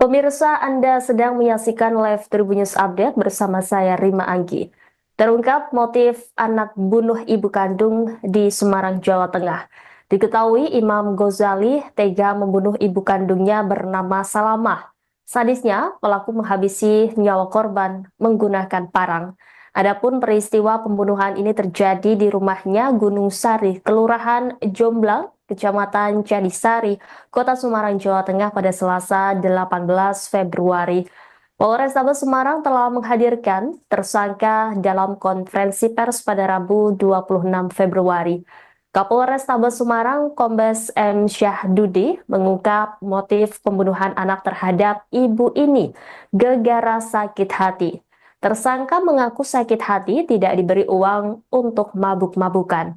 Pemirsa, Anda sedang menyaksikan live Tribun News Update bersama saya Rima Anggi. Terungkap motif anak bunuh ibu kandung di Semarang, Jawa Tengah. Diketahui Imam Ghazali tega membunuh ibu kandungnya bernama Salamah. Sadisnya, pelaku menghabisi nyawa korban menggunakan parang. Adapun peristiwa pembunuhan ini terjadi di rumahnya Gunung Sari, Kelurahan Jomblang, Kecamatan Candisari, Kota Semarang, Jawa Tengah pada Selasa 18 Februari. Polrestabes Semarang telah menghadirkan tersangka dalam konferensi pers pada Rabu 26 Februari. Kapolrestabes Semarang Kombes M. Syahdudi mengungkap motif pembunuhan anak terhadap ibu ini gegara sakit hati. Tersangka mengaku sakit hati tidak diberi uang untuk mabuk-mabukan.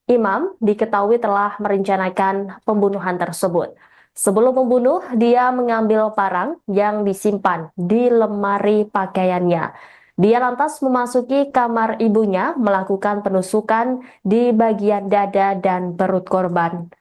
Imam diketahui telah merencanakan pembunuhan tersebut. Sebelum membunuh, dia mengambil parang yang disimpan di lemari pakaiannya. Dia lantas memasuki kamar ibunya, melakukan penusukan di bagian dada dan perut korban.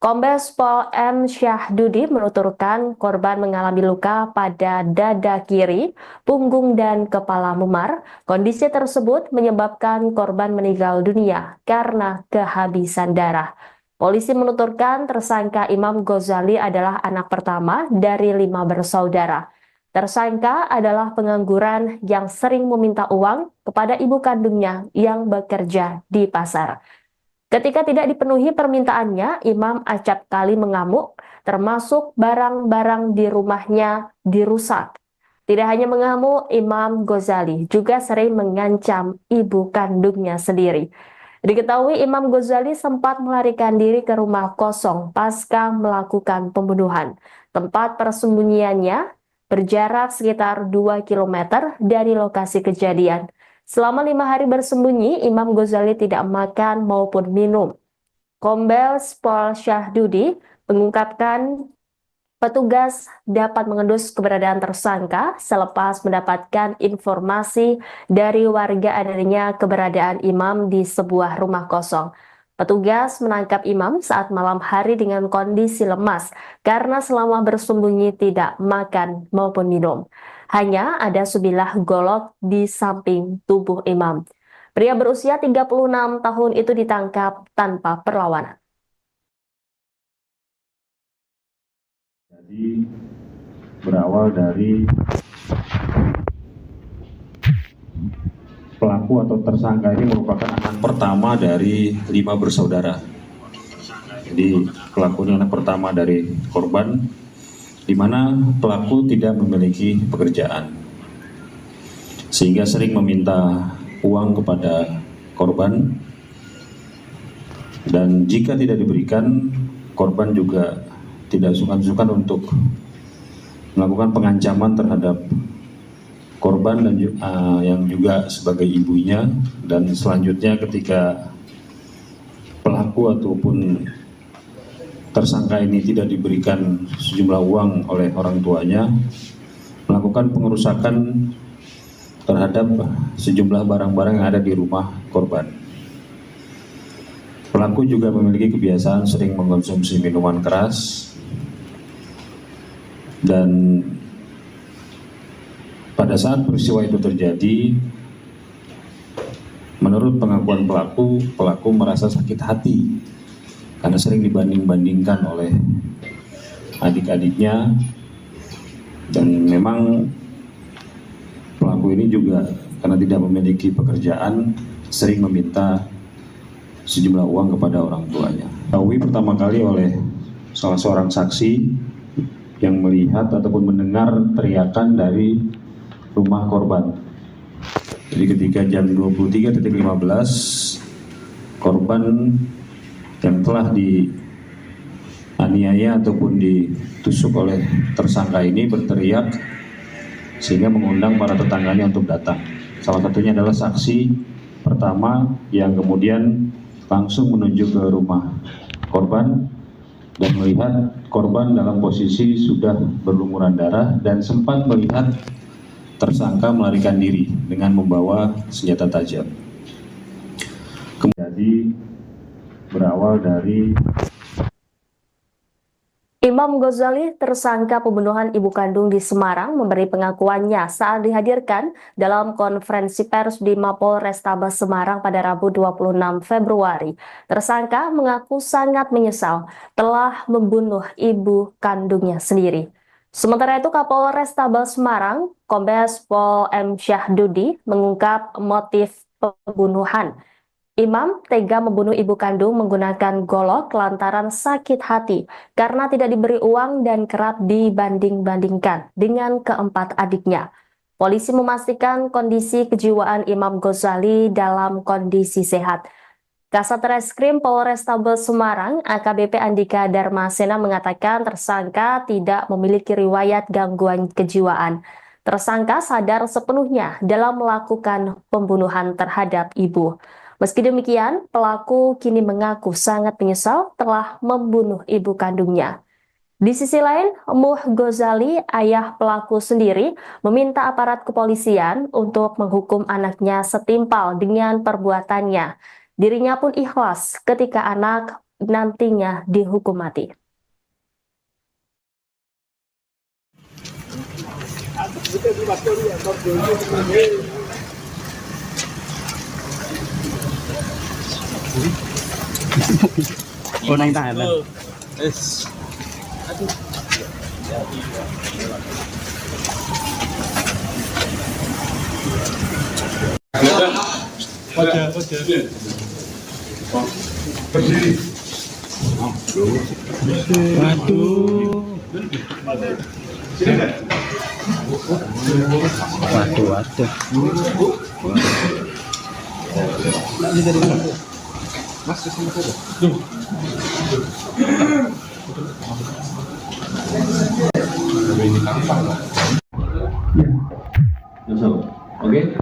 Kombes Pol M. Syahdudi menuturkan korban mengalami luka pada dada kiri, punggung, dan kepala memar. Kondisi tersebut menyebabkan korban meninggal dunia karena kehabisan darah. Polisi menuturkan tersangka Imam Ghazali adalah anak pertama dari 5 bersaudara. Tersangka adalah pengangguran yang sering meminta uang kepada ibu kandungnya yang bekerja di pasar. Ketika tidak dipenuhi permintaannya, Imam acap kali mengamuk, termasuk barang-barang di rumahnya dirusak. Tidak hanya mengamuk, Imam Ghazali juga sering mengancam ibu kandungnya sendiri. Diketahui Imam Ghazali sempat melarikan diri ke rumah kosong pasca melakukan pembunuhan. Tempat persembunyiannya berjarak sekitar 2 km dari lokasi kejadian. Selama 5 hari bersembunyi, Imam Ghazali tidak makan maupun minum. Kombes Pol Syahdudi mengungkapkan petugas dapat mengendus keberadaan tersangka selepas mendapatkan informasi dari warga adanya keberadaan Imam di sebuah rumah kosong. Petugas menangkap Imam saat malam hari dengan kondisi lemas karena selama bersembunyi tidak makan maupun minum. Hanya ada sebilah golok di samping tubuh Imam. Pria berusia 36 tahun itu ditangkap tanpa perlawanan. Jadi berawal dari pelaku atau tersangka ini merupakan anak pertama dari 5 bersaudara. Jadi pelakunya anak pertama dari korban, di mana pelaku tidak memiliki pekerjaan, sehingga sering meminta uang kepada korban, dan jika tidak diberikan, korban juga tidak sungkan-sungkan untuk melakukan pengancaman terhadap korban dan yang juga sebagai ibunya. Dan selanjutnya ketika pelaku ataupun tersangka ini tidak diberikan sejumlah uang oleh orang tuanya, melakukan pengerusakan terhadap sejumlah barang-barang yang ada di rumah korban. Pelaku juga memiliki kebiasaan sering mengkonsumsi minuman keras, dan pada saat peristiwa itu terjadi, menurut pengakuan pelaku merasa sakit hati karena sering dibanding-bandingkan oleh adik-adiknya, dan memang pelaku ini juga karena tidak memiliki pekerjaan sering meminta sejumlah uang kepada orang tuanya. Diketahui pertama kali oleh salah seorang saksi yang melihat ataupun mendengar teriakan dari rumah korban. Jadi ketika jam 23.15, korban yang telah dianiaya ataupun ditusuk oleh tersangka ini berteriak sehingga mengundang para tetangganya untuk datang. Salah satunya adalah saksi pertama yang kemudian langsung menuju ke rumah korban dan melihat korban dalam posisi sudah berlumuran darah dan sempat melihat tersangka melarikan diri dengan membawa senjata tajam. Jadi berawal dari Imam Ghazali, tersangka pembunuhan ibu kandung di Semarang, memberi pengakuannya saat dihadirkan dalam konferensi pers di Mapolrestabes Semarang pada Rabu 26 Februari. Tersangka mengaku sangat menyesal telah membunuh ibu kandungnya sendiri. Sementara itu, Kapolrestabes Semarang, Kombes Pol M. Syahdudi, mengungkap motif pembunuhan. Imam tega membunuh ibu kandung menggunakan golok lantaran sakit hati karena tidak diberi uang dan kerap dibanding-bandingkan dengan keempat adiknya. Polisi memastikan kondisi kejiwaan Imam Ghazali dalam kondisi sehat. Kasat Reskrim Polrestabes Semarang, AKBP Andika Darmasena mengatakan tersangka tidak memiliki riwayat gangguan kejiwaan. Tersangka sadar sepenuhnya dalam melakukan pembunuhan terhadap ibu. Meski demikian, pelaku kini mengaku sangat menyesal telah membunuh ibu kandungnya. Di sisi lain, Muh Ghazali, ayah pelaku sendiri, meminta aparat kepolisian untuk menghukum anaknya setimpal dengan perbuatannya. Dirinya pun ikhlas ketika anak nantinya dihukum mati. Oh, nang tahanan. Waduh. Oke.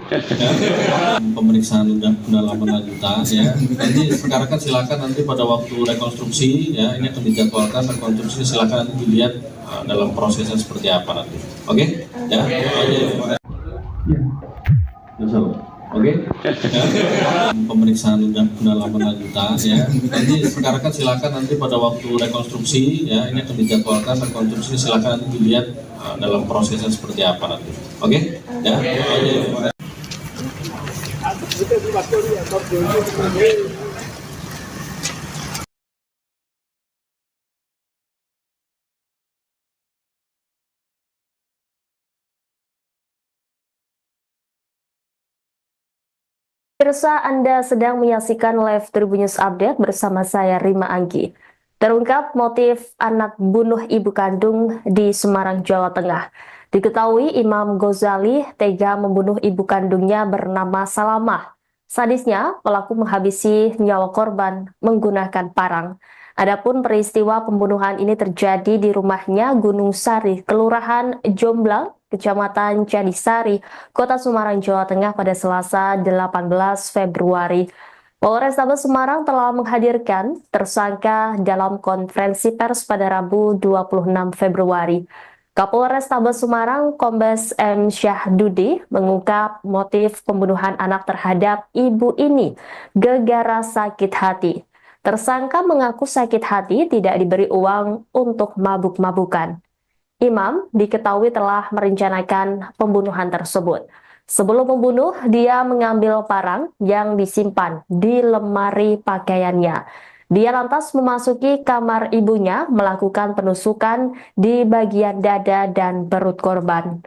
Pemeriksaan pendalaman lanjutan ya. Nanti sekarang kan silakan nanti pada waktu rekonstruksi ya, ini akan dijadwalkan rekonstruksi, silakan nanti dilihat dalam prosesnya seperti apa nanti. Oke? Ya. Oke. Pemeriksaan pendalaman lanjutan ya. Nanti sekarang kan silakan nanti pada waktu rekonstruksi ya, ini akan dijadwalkan rekonstruksi, silakan nanti dilihat dalam prosesnya seperti apa nanti. Oke? Ya. Pemirsa, Anda sedang menyaksikan live Tribun News Update bersama saya Rima Anggi. Terungkap motif anak bunuh ibu kandung di Semarang, Jawa Tengah. Diketahui Imam Ghazali tega membunuh ibu kandungnya bernama Salamah. Sadisnya, pelaku menghabisi nyawa korban menggunakan parang. Adapun peristiwa pembunuhan ini terjadi di rumahnya Gunung Sari, Kelurahan Jomblang, Kecamatan Candisari, Kota Semarang, Jawa Tengah pada Selasa 18 Februari. Polrestabes Semarang telah menghadirkan tersangka dalam konferensi pers pada Rabu 26 Februari. Kapolrestabes Semarang, Kombes M. Syahdudi, mengungkap motif pembunuhan anak terhadap ibu ini gara-gara sakit hati. Tersangka mengaku sakit hati tidak diberi uang untuk mabuk-mabukan. Imam diketahui telah merencanakan pembunuhan tersebut. Sebelum membunuh, dia mengambil parang yang disimpan di lemari pakaiannya. Dia lantas memasuki kamar ibunya, melakukan penusukan di bagian dada dan perut korban.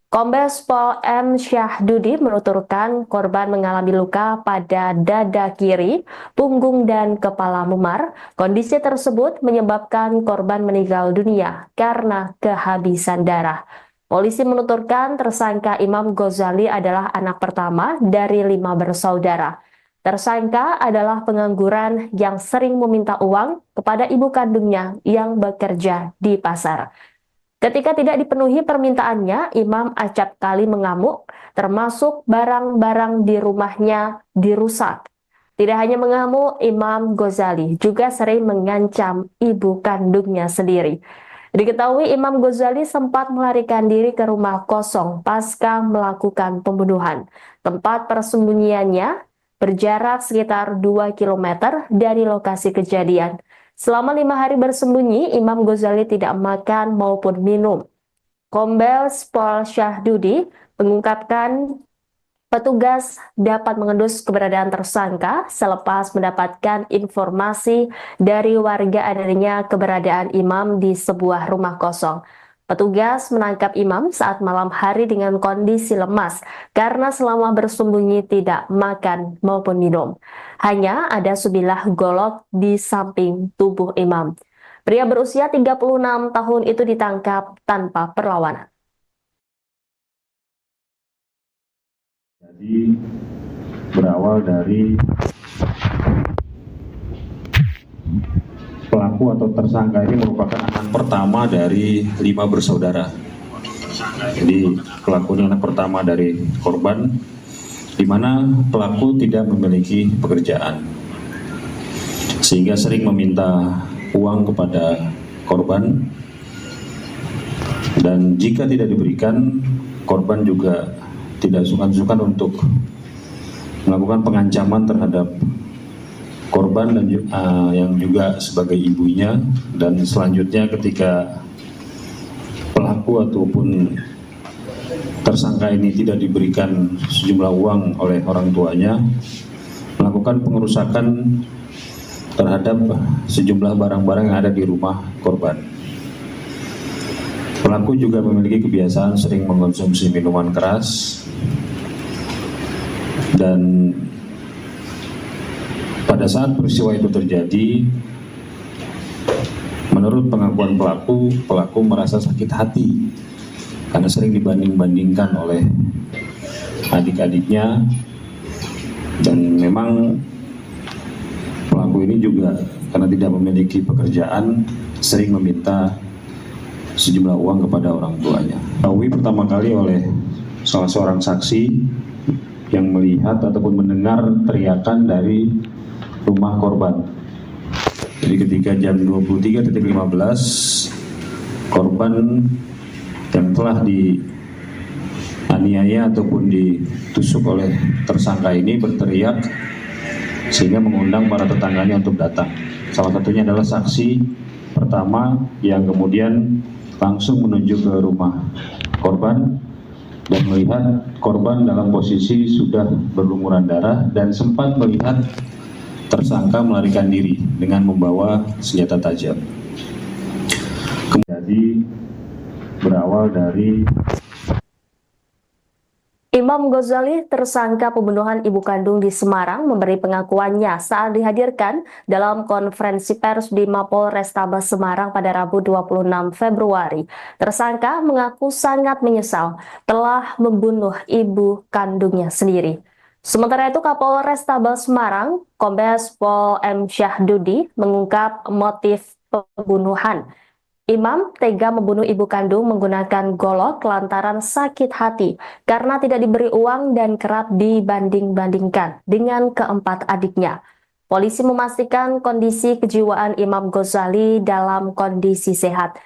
Kombes Pol M. Syahdudi menuturkan korban mengalami luka pada dada kiri, punggung, dan kepala memar. Kondisi tersebut menyebabkan korban meninggal dunia karena kehabisan darah. Polisi menuturkan tersangka Imam Ghazali adalah anak pertama dari 5 bersaudara. Tersangka adalah pengangguran yang sering meminta uang kepada ibu kandungnya yang bekerja di pasar. Ketika tidak dipenuhi permintaannya, Imam acap kali mengamuk, termasuk barang-barang di rumahnya dirusak. Tidak hanya mengamuk, Imam Ghazali juga sering mengancam ibu kandungnya sendiri. Diketahui Imam Ghazali sempat melarikan diri ke rumah kosong pasca melakukan pembunuhan. Tempat persembunyiannya berjarak sekitar 2 km dari lokasi kejadian. Selama 5 hari bersembunyi, Imam Ghazali tidak makan maupun minum. Kombes Pol Syahdudi mengungkapkan petugas dapat mengendus keberadaan tersangka selepas mendapatkan informasi dari warga adanya keberadaan Imam di sebuah rumah kosong. Petugas menangkap Imam saat malam hari dengan kondisi lemas karena selama bersembunyi tidak makan maupun minum. Hanya ada sebilah golok di samping tubuh Imam. Pria berusia 36 tahun itu ditangkap tanpa perlawanan. Jadi berawal dari pelaku atau tersangka ini merupakan anak pertama dari 5 bersaudara. Jadi pelaku ini anak pertama dari korban, di mana pelaku tidak memiliki pekerjaan, sehingga sering meminta uang kepada korban, dan jika tidak diberikan, korban juga tidak sungkan-sungkan untuk melakukan pengancaman terhadap korban dan yang juga sebagai ibunya. Dan selanjutnya ketika pelaku ataupun tersangka ini tidak diberikan sejumlah uang oleh orang tuanya, melakukan pengerusakan terhadap sejumlah barang-barang yang ada di rumah korban. Pelaku juga memiliki kebiasaan sering mengkonsumsi minuman keras, dan pada saat peristiwa itu terjadi, menurut pengakuan pelaku merasa sakit hati karena sering dibanding-bandingkan oleh adik-adiknya, dan memang pelaku ini juga karena tidak memiliki pekerjaan sering meminta sejumlah uang kepada orang tuanya. Diketahui pertama kali oleh salah seorang saksi yang melihat ataupun mendengar teriakan dari rumah korban. Jadi ketika jam 23.15, korban yang telah dianiaya ataupun ditusuk oleh tersangka ini berteriak sehingga mengundang para tetangganya untuk datang. Salah satunya adalah saksi pertama yang kemudian langsung menuju ke rumah korban dan melihat korban dalam posisi sudah berlumuran darah dan sempat melihat tersangka melarikan diri dengan membawa senjata tajam. Jadi berawal dari Imam Ghazali, tersangka pembunuhan ibu kandung di Semarang, memberi pengakuannya saat dihadirkan dalam konferensi pers di Mapolrestabes Semarang pada Rabu 26 Februari. Tersangka mengaku sangat menyesal telah membunuh ibu kandungnya sendiri. Sementara itu, Kapolrestabes Semarang, Kombes Pol M. Syahdudi, mengungkap motif pembunuhan. Imam tega membunuh ibu kandung menggunakan golok lantaran sakit hati karena tidak diberi uang dan kerap dibanding-bandingkan dengan keempat adiknya. Polisi memastikan kondisi kejiwaan Imam Ghazali dalam kondisi sehat.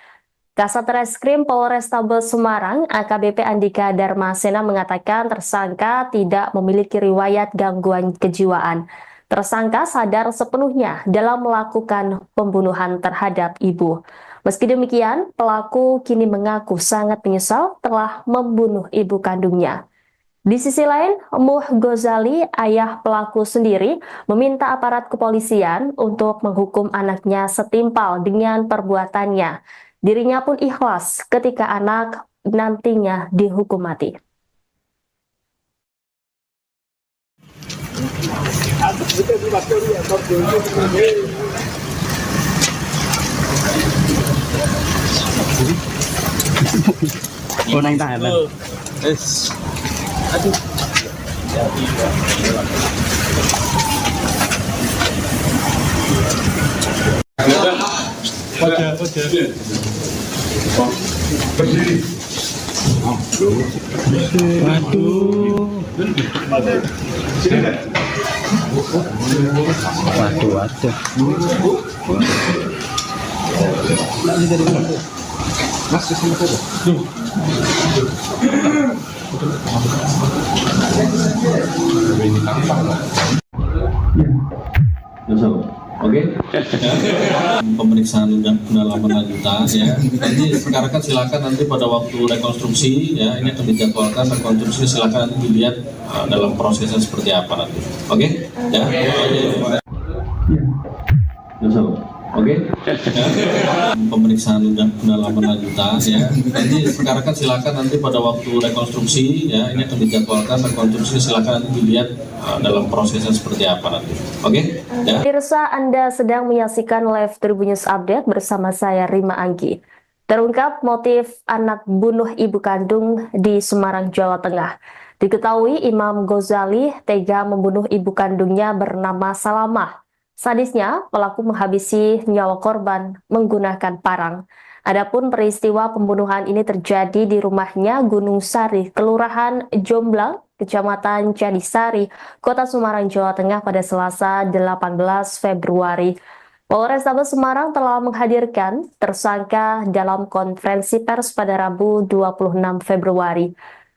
Kasat Reskrim Polrestabes Semarang, AKBP Andika Darmasena, mengatakan tersangka tidak memiliki riwayat gangguan kejiwaan. Tersangka sadar sepenuhnya dalam melakukan pembunuhan terhadap ibu. Meski demikian, pelaku kini mengaku sangat menyesal telah membunuh ibu kandungnya. Di sisi lain, Muh Ghazali, ayah pelaku sendiri, meminta aparat kepolisian untuk menghukum anaknya setimpal dengan perbuatannya. Dirinya pun ikhlas ketika anak nantinya dihukum mati. Oh, naik tahan. Aduh. Berdiri. Waduh. Mas kesini saja. Ini tampak. Oke. Pemeriksaan pendalaman lanjutan ya. Nanti sekarang kan silakan nanti pada waktu rekonstruksi ya, ini akan dijadwalkan rekonstruksi, silakan nanti dilihat dalam prosesnya seperti apa nanti. Oke? Ya. Oke. Pemeriksaan pendalaman lanjutan ya. Nanti sekarang kan silakan nanti pada waktu rekonstruksi ya, ini akan dijadwalkan rekonstruksi, silakan nanti dilihat dalam prosesnya seperti apa nanti. Oke? Ya. Pemirsa, Anda sedang menyaksikan live Tribun News Update bersama saya Rima Anggi. Terungkap motif anak bunuh ibu kandung di Semarang, Jawa Tengah. Diketahui Imam Ghazali tega membunuh ibu kandungnya bernama Salamah. Sadisnya, pelaku menghabisi nyawa korban menggunakan parang. Adapun peristiwa pembunuhan ini terjadi di rumahnya Gunung Sari, Kelurahan Jomblang, Kecamatan Candisari, Kota Semarang, Jawa Tengah pada Selasa 18 Februari. Polrestabes Semarang telah menghadirkan tersangka dalam konferensi pers pada Rabu 26 Februari.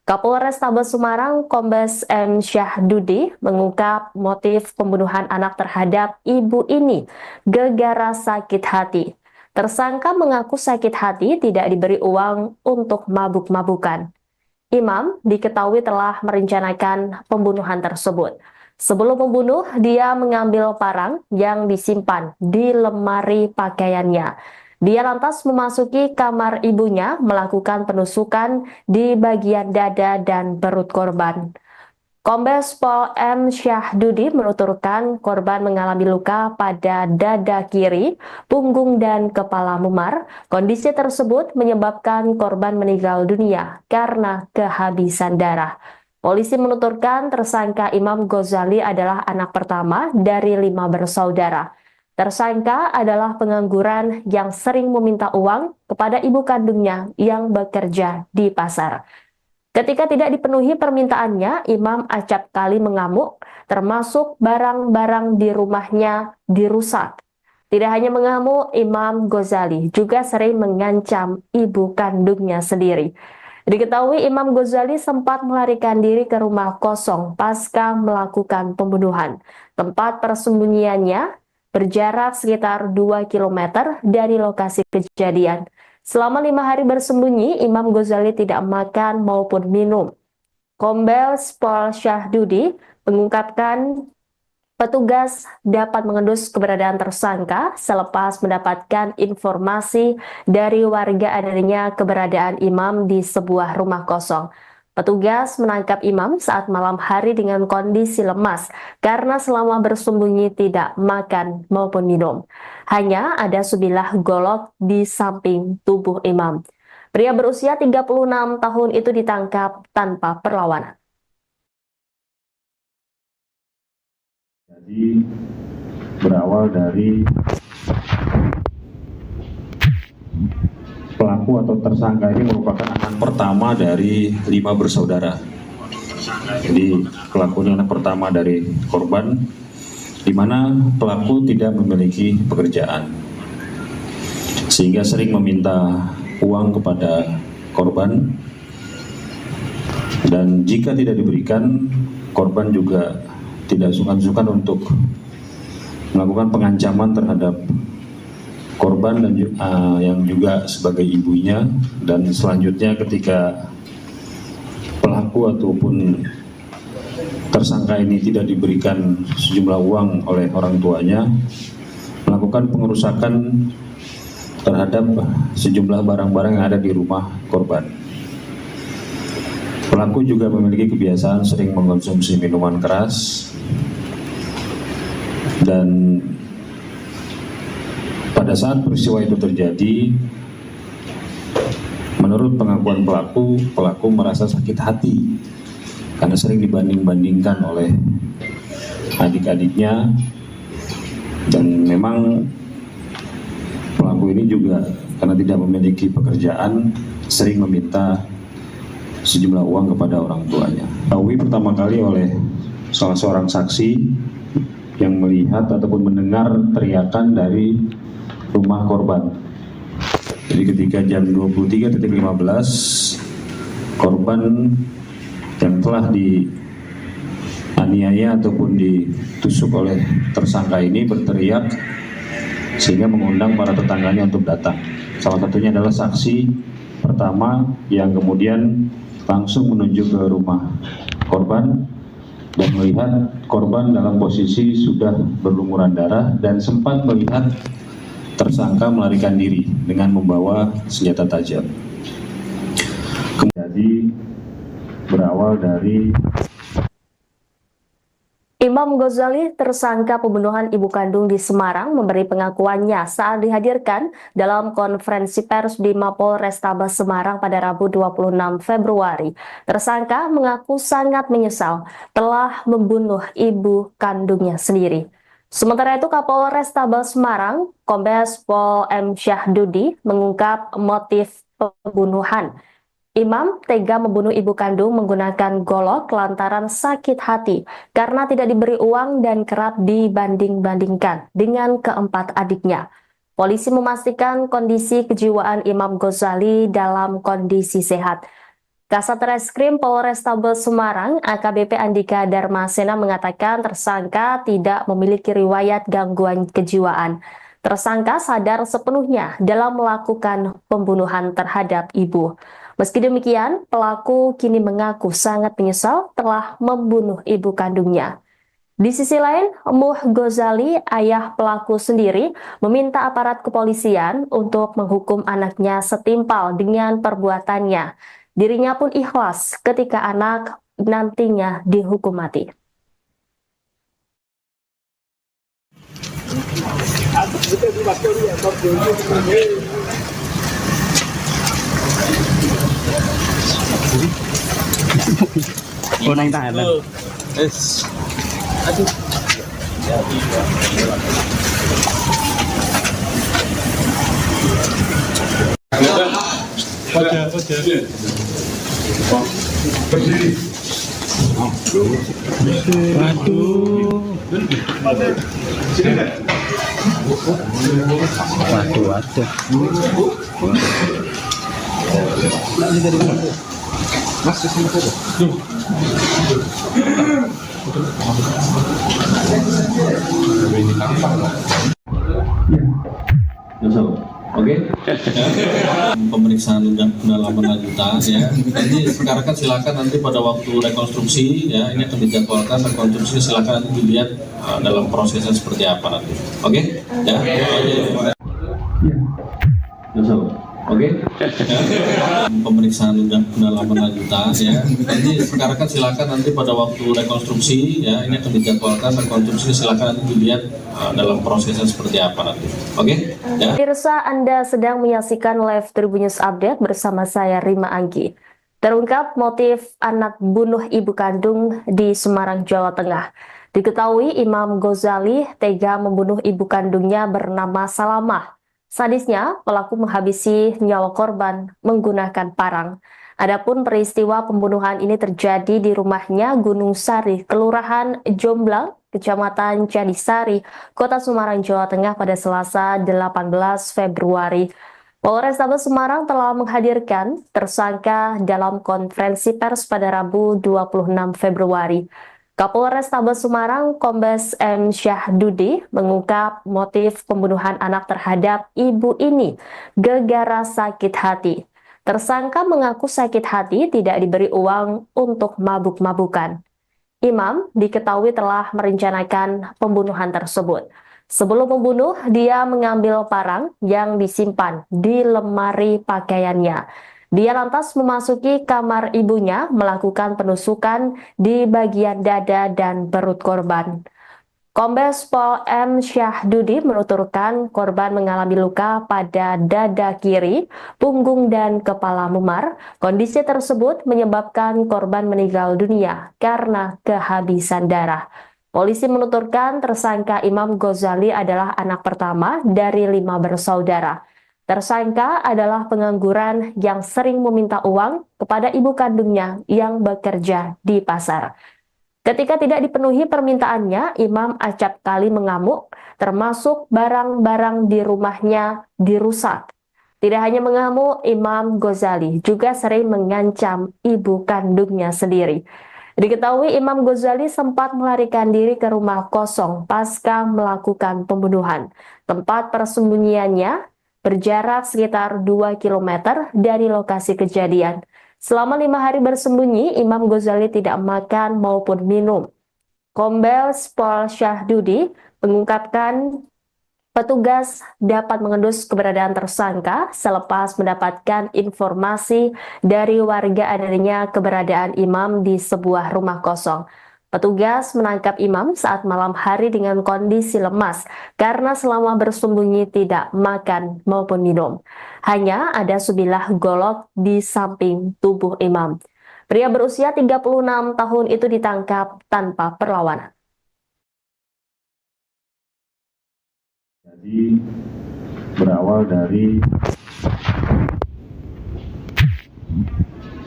Kapolrestabes Semarang Kombes M. Syahdudi mengungkap motif pembunuhan anak terhadap ibu ini gara-gara sakit hati. Tersangka mengaku sakit hati tidak diberi uang untuk mabuk-mabukan. Imam diketahui telah merencanakan pembunuhan tersebut. Sebelum membunuh, dia mengambil parang yang disimpan di lemari pakaiannya. Dia lantas memasuki kamar ibunya, melakukan penusukan di bagian dada dan perut korban. Kombes Pol M. Syahdudi menuturkan korban mengalami luka pada dada kiri, punggung, dan kepala memar. Kondisi tersebut menyebabkan korban meninggal dunia karena kehabisan darah. Polisi menuturkan tersangka Imam Ghazali adalah anak pertama dari 5 bersaudara. Tersangka adalah pengangguran yang sering meminta uang kepada ibu kandungnya yang bekerja di pasar. Ketika tidak dipenuhi permintaannya, Imam acap kali mengamuk, termasuk barang-barang di rumahnya dirusak. Tidak hanya mengamuk, Imam Ghazali juga sering mengancam ibu kandungnya sendiri. Diketahui Imam Ghazali sempat melarikan diri ke rumah kosong pasca melakukan pembunuhan. Tempat persembunyiannya berjarak sekitar 2 km dari lokasi kejadian. Selama 5 hari bersembunyi, Imam Ghazali tidak makan maupun minum. Kombes Pol Syahdudi mengungkapkan petugas dapat mengendus keberadaan tersangka selepas mendapatkan informasi dari warga adanya keberadaan Imam di sebuah rumah kosong. Petugas menangkap Imam saat malam hari dengan kondisi lemas karena selama bersembunyi tidak makan maupun minum. Hanya ada sebilah golok di samping tubuh Imam. Pria berusia 36 tahun itu ditangkap tanpa perlawanan. Jadi berawal dari pelaku atau tersangka ini merupakan anak pertama dari 5 bersaudara. Jadi pelaku ini anak pertama dari korban, di mana pelaku tidak memiliki pekerjaan, sehingga sering meminta uang kepada korban, dan jika tidak diberikan, korban juga tidak sungkan-sungkan untuk melakukan pengancaman terhadap korban dan yang juga sebagai ibunya. Dan selanjutnya ketika pelaku ataupun tersangka ini tidak diberikan sejumlah uang oleh orang tuanya, melakukan pengerusakan terhadap sejumlah barang-barang yang ada di rumah korban. Pelaku juga memiliki kebiasaan sering mengkonsumsi minuman keras, dan pada saat peristiwa itu terjadi, menurut pengakuan pelaku merasa sakit hati karena sering dibanding-bandingkan oleh adik-adiknya, dan memang pelaku ini juga karena tidak memiliki pekerjaan sering meminta sejumlah uang kepada orang tuanya. Tahu pertama kali oleh salah seorang saksi yang melihat ataupun mendengar teriakan dari rumah korban. Jadi ketika jam 23.15, korban yang telah aniaya ataupun ditusuk oleh tersangka ini berteriak sehingga mengundang para tetangganya untuk datang. Salah satunya adalah saksi pertama yang kemudian langsung menuju ke rumah korban dan melihat korban dalam posisi sudah berlumuran darah dan sempat melihat tersangka melarikan diri dengan membawa senjata tajam. Kemudian berawal dari Imam Ghazali, tersangka pembunuhan ibu kandung di Semarang, memberi pengakuannya saat dihadirkan dalam konferensi pers di Mapolrestabes Semarang pada Rabu 26 Februari. Tersangka mengaku sangat menyesal telah membunuh ibu kandungnya sendiri. Sementara itu, Kapolrestabes Semarang, Kombes Pol M. Syahdudi, mengungkap motif pembunuhan. Imam tega membunuh ibu kandung menggunakan golok lantaran sakit hati karena tidak diberi uang dan kerap dibanding-bandingkan dengan keempat adiknya. Polisi memastikan kondisi kejiwaan Imam Ghazali dalam kondisi sehat. Kasat Reskrim Polrestabes Semarang, AKBP Andika Darmasena mengatakan tersangka tidak memiliki riwayat gangguan kejiwaan. Tersangka sadar sepenuhnya dalam melakukan pembunuhan terhadap ibu. Meski demikian, pelaku kini mengaku sangat menyesal telah membunuh ibu kandungnya. Di sisi lain, Muh Ghazali, ayah pelaku sendiri, meminta aparat kepolisian untuk menghukum anaknya setimpal dengan perbuatannya. Dirinya pun ikhlas ketika anak nantinya dihukum mati. Oh, naik Thailand. Berdiri. Waduh. Mas, kesini saja. Ini gampang. Oke. Pemeriksaan pendalaman lanjutan ya. Nanti sekarang kan silakan nanti pada waktu rekonstruksi ya, ini akan dijadwalkan rekonstruksi, silakan nanti dilihat dalam prosesnya seperti apa nanti. Oke? Ya. Oke. Pemeriksaan pendalaman lanjutan ya. Nanti sekarang kan silakan nanti pada waktu rekonstruksi ya, ini akan dijadwalkan rekonstruksi, silakan nanti dilihat dalam prosesnya seperti apa nanti. Oke? Ya. Pemirsa, Anda sedang menyaksikan live Tribun News Update bersama saya Rima Anggi. Terungkap motif anak bunuh ibu kandung di Semarang, Jawa Tengah. Diketahui Imam Ghazali tega membunuh ibu kandungnya bernama Salamah. Sadisnya, pelaku menghabisi nyawa korban menggunakan parang. Adapun peristiwa pembunuhan ini terjadi di rumahnya Gunung Sari, Kelurahan Jomblang, Kecamatan Candisari, Kota Semarang, Jawa Tengah pada Selasa 18 Februari. Polrestabes Semarang telah menghadirkan tersangka dalam konferensi pers pada Rabu 26 Februari. Kapolrestabes Semarang, Kombes M. Syahdudi, mengungkap motif pembunuhan anak terhadap ibu ini gegara sakit hati. Tersangka mengaku sakit hati tidak diberi uang untuk mabuk-mabukan. Imam diketahui telah merencanakan pembunuhan tersebut. Sebelum membunuh, dia mengambil parang yang disimpan di lemari pakaiannya. Dia lantas memasuki kamar ibunya, melakukan penusukan di bagian dada dan perut korban. Kombes Pol M. Syahdudi menuturkan korban mengalami luka pada dada kiri, punggung, dan kepala memar. Kondisi tersebut menyebabkan korban meninggal dunia karena kehabisan darah. Polisi menuturkan tersangka Imam Ghazali adalah anak pertama dari 5 bersaudara. Tersangka adalah pengangguran yang sering meminta uang kepada ibu kandungnya yang bekerja di pasar. Ketika tidak dipenuhi permintaannya, Imam acap kali mengamuk, termasuk barang-barang di rumahnya dirusak. Tidak hanya mengamuk, Imam Ghazali juga sering mengancam ibu kandungnya sendiri. Diketahui Imam Ghazali sempat melarikan diri ke rumah kosong pasca melakukan pembunuhan. Tempat persembunyiannya berjarak sekitar 2 km dari lokasi kejadian. Selama 5 hari bersembunyi, Imam Ghazali tidak makan maupun minum. Kombes Pol Syahdudi mengungkapkan petugas dapat mengendus keberadaan tersangka selepas mendapatkan informasi dari warga adanya keberadaan Imam di sebuah rumah kosong. Petugas menangkap Imam saat malam hari dengan kondisi lemas karena selama bersembunyi tidak makan maupun minum. Hanya ada sebilah golok di samping tubuh Imam. Pria berusia 36 tahun itu ditangkap tanpa perlawanan. Jadi berawal dari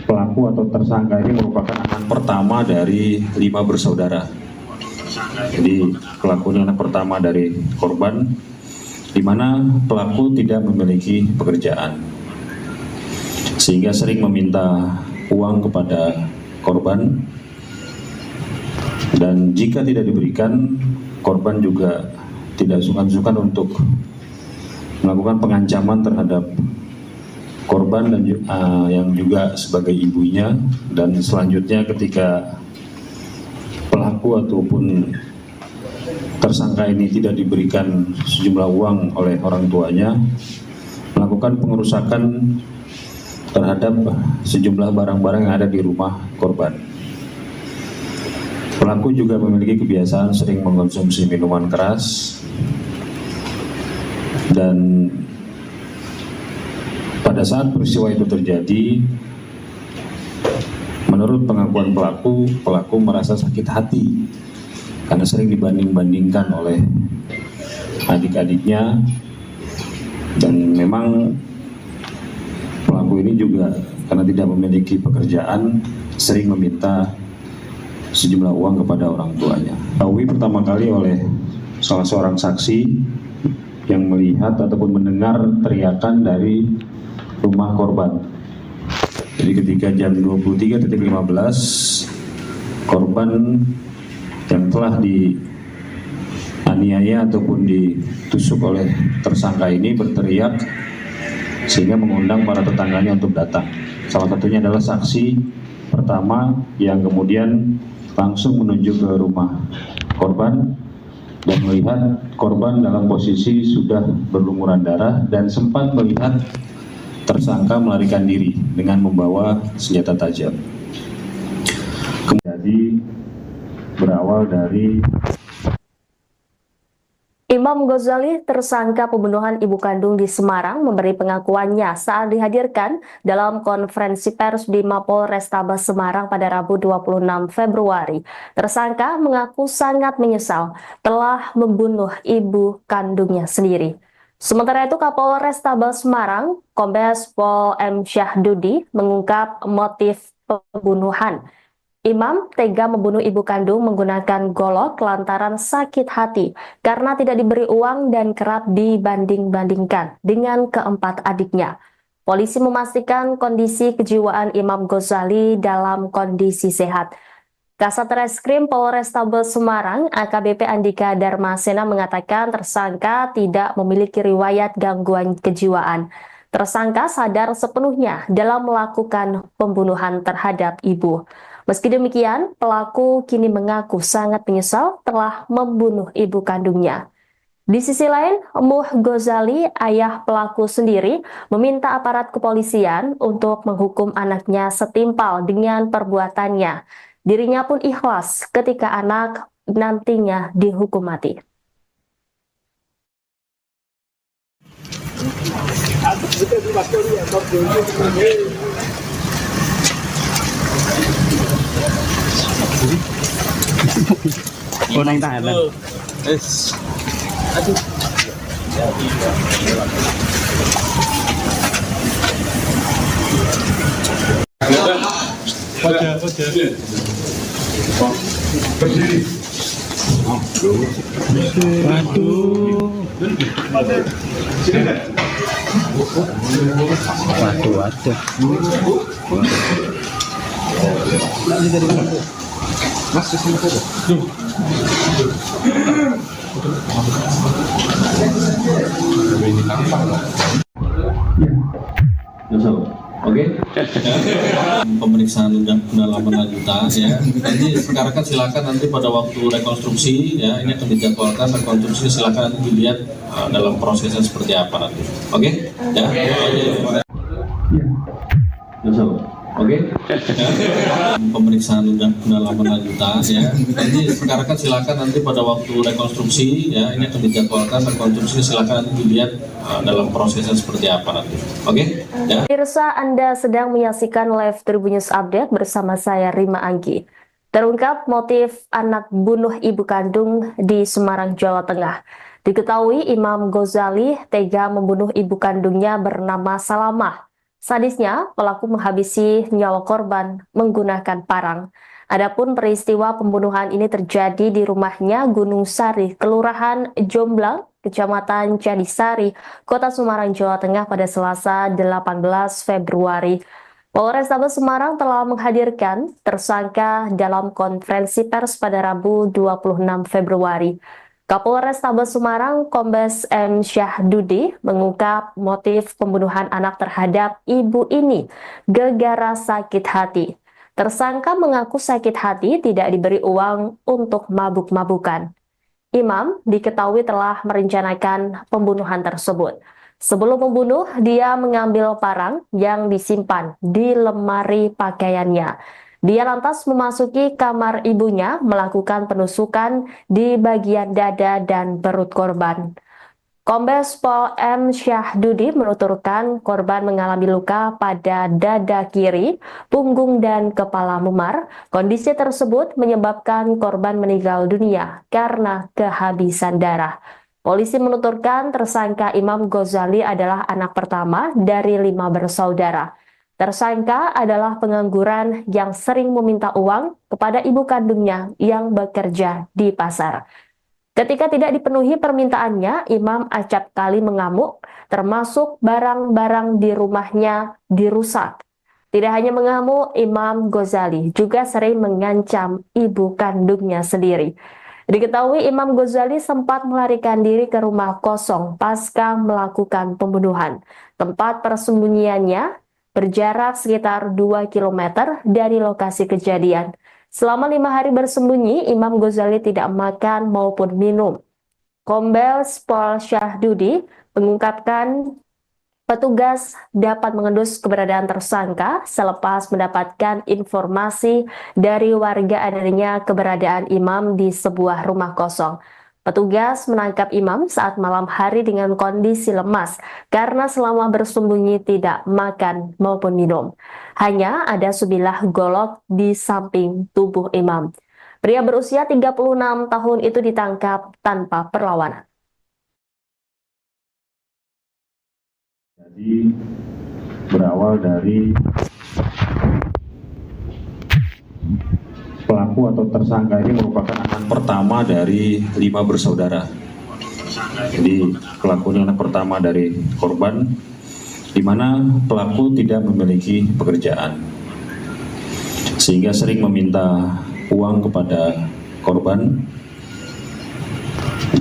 pelaku atau tersangka ini merupakan anak pertama dari 5 bersaudara. Jadi pelaku ini anak pertama dari korban, di mana pelaku tidak memiliki pekerjaan, sehingga sering meminta uang kepada korban, dan jika tidak diberikan, korban juga tidak sungkan-sungkan untuk melakukan pengancaman terhadap korban dan yang juga sebagai ibunya. Dan selanjutnya ketika pelaku ataupun tersangka ini tidak diberikan sejumlah uang oleh orang tuanya, melakukan pengerusakan terhadap sejumlah barang-barang yang ada di rumah korban. Pelaku juga memiliki kebiasaan sering mengkonsumsi minuman keras, dan pada saat peristiwa itu terjadi, menurut pengakuan pelaku merasa sakit hati karena sering dibanding-bandingkan oleh adik-adiknya, dan memang pelaku ini juga karena tidak memiliki pekerjaan sering meminta sejumlah uang kepada orang tuanya. Tahu pertama kali oleh salah seorang saksi yang melihat ataupun mendengar teriakan dari rumah korban. Jadi ketika jam 23.15, korban yang telah dianiaya ataupun ditusuk oleh tersangka ini berteriak sehingga mengundang para tetangganya untuk datang. Salah satunya adalah saksi pertama yang kemudian langsung menuju ke rumah korban dan melihat korban dalam posisi sudah berlumuran darah dan sempat melihat tersangka melarikan diri dengan membawa senjata tajam. Jadi berawal dari Imam Ghazali, tersangka pembunuhan ibu kandung di Semarang, memberi pengakuannya saat dihadirkan dalam konferensi pers di Mapolrestabes Semarang pada Rabu 26 Februari. Tersangka mengaku sangat menyesal telah membunuh ibu kandungnya sendiri. Sementara itu, Kapolrestabes Semarang, Kombes Pol M. Syahdudi, mengungkap motif pembunuhan. Imam tega membunuh ibu kandung menggunakan golok lantaran sakit hati karena tidak diberi uang dan kerap dibanding-bandingkan dengan keempat adiknya. Polisi memastikan kondisi kejiwaan Imam Ghazali dalam kondisi sehat. Kasat Reskrim Polrestabes Semarang, AKBP Andika Darmasena, mengatakan tersangka tidak memiliki riwayat gangguan kejiwaan. Tersangka sadar sepenuhnya dalam melakukan pembunuhan terhadap ibu. Meski demikian, pelaku kini mengaku sangat menyesal telah membunuh ibu kandungnya. Di sisi lain, Muh Ghazali, ayah pelaku sendiri, meminta aparat kepolisian untuk menghukum anaknya setimpal dengan perbuatannya. Dirinya pun ikhlas ketika anak nantinya dihukum mati. Oh, naik tangan. Berdiri. Waduh. Mas, kesini saja. Ini tampang loh. Oke. Pemeriksaan pendalaman lanjutan ya. Nanti sekarang kan silakan nanti pada waktu rekonstruksi ya, ini akan dijadwalkan rekonstruksi, silakan nanti dilihat dalam prosesnya seperti apa nanti. Oke? Ya. Oke. Pemeriksaan pendalaman lanjutan ya. Nanti sekarang kan silakan nanti pada waktu rekonstruksi ya, ini akan dijadwalkan rekonstruksi, silakan nanti dilihat dalam prosesnya seperti apa nanti. Oke? Ya. Pemirsa, Anda sedang menyaksikan live Tribun News Update bersama saya Rima Anggi. Terungkap motif anak bunuh ibu kandung di Semarang, Jawa Tengah. Diketahui Imam Ghazali tega membunuh ibu kandungnya bernama Salamah. Sadisnya, pelaku menghabisi nyawa korban menggunakan parang. Adapun peristiwa pembunuhan ini terjadi di rumahnya Gunung Sari, Kelurahan Jomblang, Kecamatan Jadisari, Kota Semarang, Jawa Tengah pada Selasa 18 Februari. Polrestabes Semarang telah menghadirkan tersangka dalam konferensi pers pada Rabu 26 Februari. Kapolrestabes Semarang Kombes M. Syahdudi mengungkap motif pembunuhan anak terhadap ibu ini gara-gara sakit hati. Tersangka mengaku sakit hati tidak diberi uang untuk mabuk-mabukan. Imam diketahui telah merencanakan pembunuhan tersebut. Sebelum membunuh, dia mengambil parang yang disimpan di lemari pakaiannya. Dia lantas memasuki kamar ibunya, melakukan penusukan di bagian dada dan perut korban. Kombes Pol M. Syahdudi menuturkan korban mengalami luka pada dada kiri, punggung, dan kepala memar. Kondisi tersebut menyebabkan korban meninggal dunia karena kehabisan darah. Polisi menuturkan tersangka Imam Ghazali adalah anak pertama dari 5 bersaudara. Tersangka adalah pengangguran yang sering meminta uang kepada ibu kandungnya yang bekerja di pasar. Ketika tidak dipenuhi permintaannya, Imam acap kali mengamuk, termasuk barang-barang di rumahnya dirusak. Tidak hanya mengamuk, Imam Ghazali juga sering mengancam ibu kandungnya sendiri. Diketahui Imam Ghazali sempat melarikan diri ke rumah kosong pasca melakukan pembunuhan. Tempat persembunyiannya berjarak sekitar 2 km dari lokasi kejadian. Selama 5 hari bersembunyi, Imam Ghazali tidak makan maupun minum. Kombes Pol Syahdudi mengungkapkan petugas dapat mengendus keberadaan tersangka selepas mendapatkan informasi dari warga adanya keberadaan Imam di sebuah rumah kosong. Petugas menangkap Imam saat malam hari dengan kondisi lemas karena selama bersembunyi tidak makan maupun minum. Hanya ada sebilah golok di samping tubuh Imam. Pria berusia 36 tahun itu ditangkap tanpa perlawanan. Jadi berawal dari pelaku atau tersangka ini merupakan anak pertama dari 5 bersaudara. Jadi pelaku ini anak pertama dari korban, di mana pelaku tidak memiliki pekerjaan, sehingga sering meminta uang kepada korban,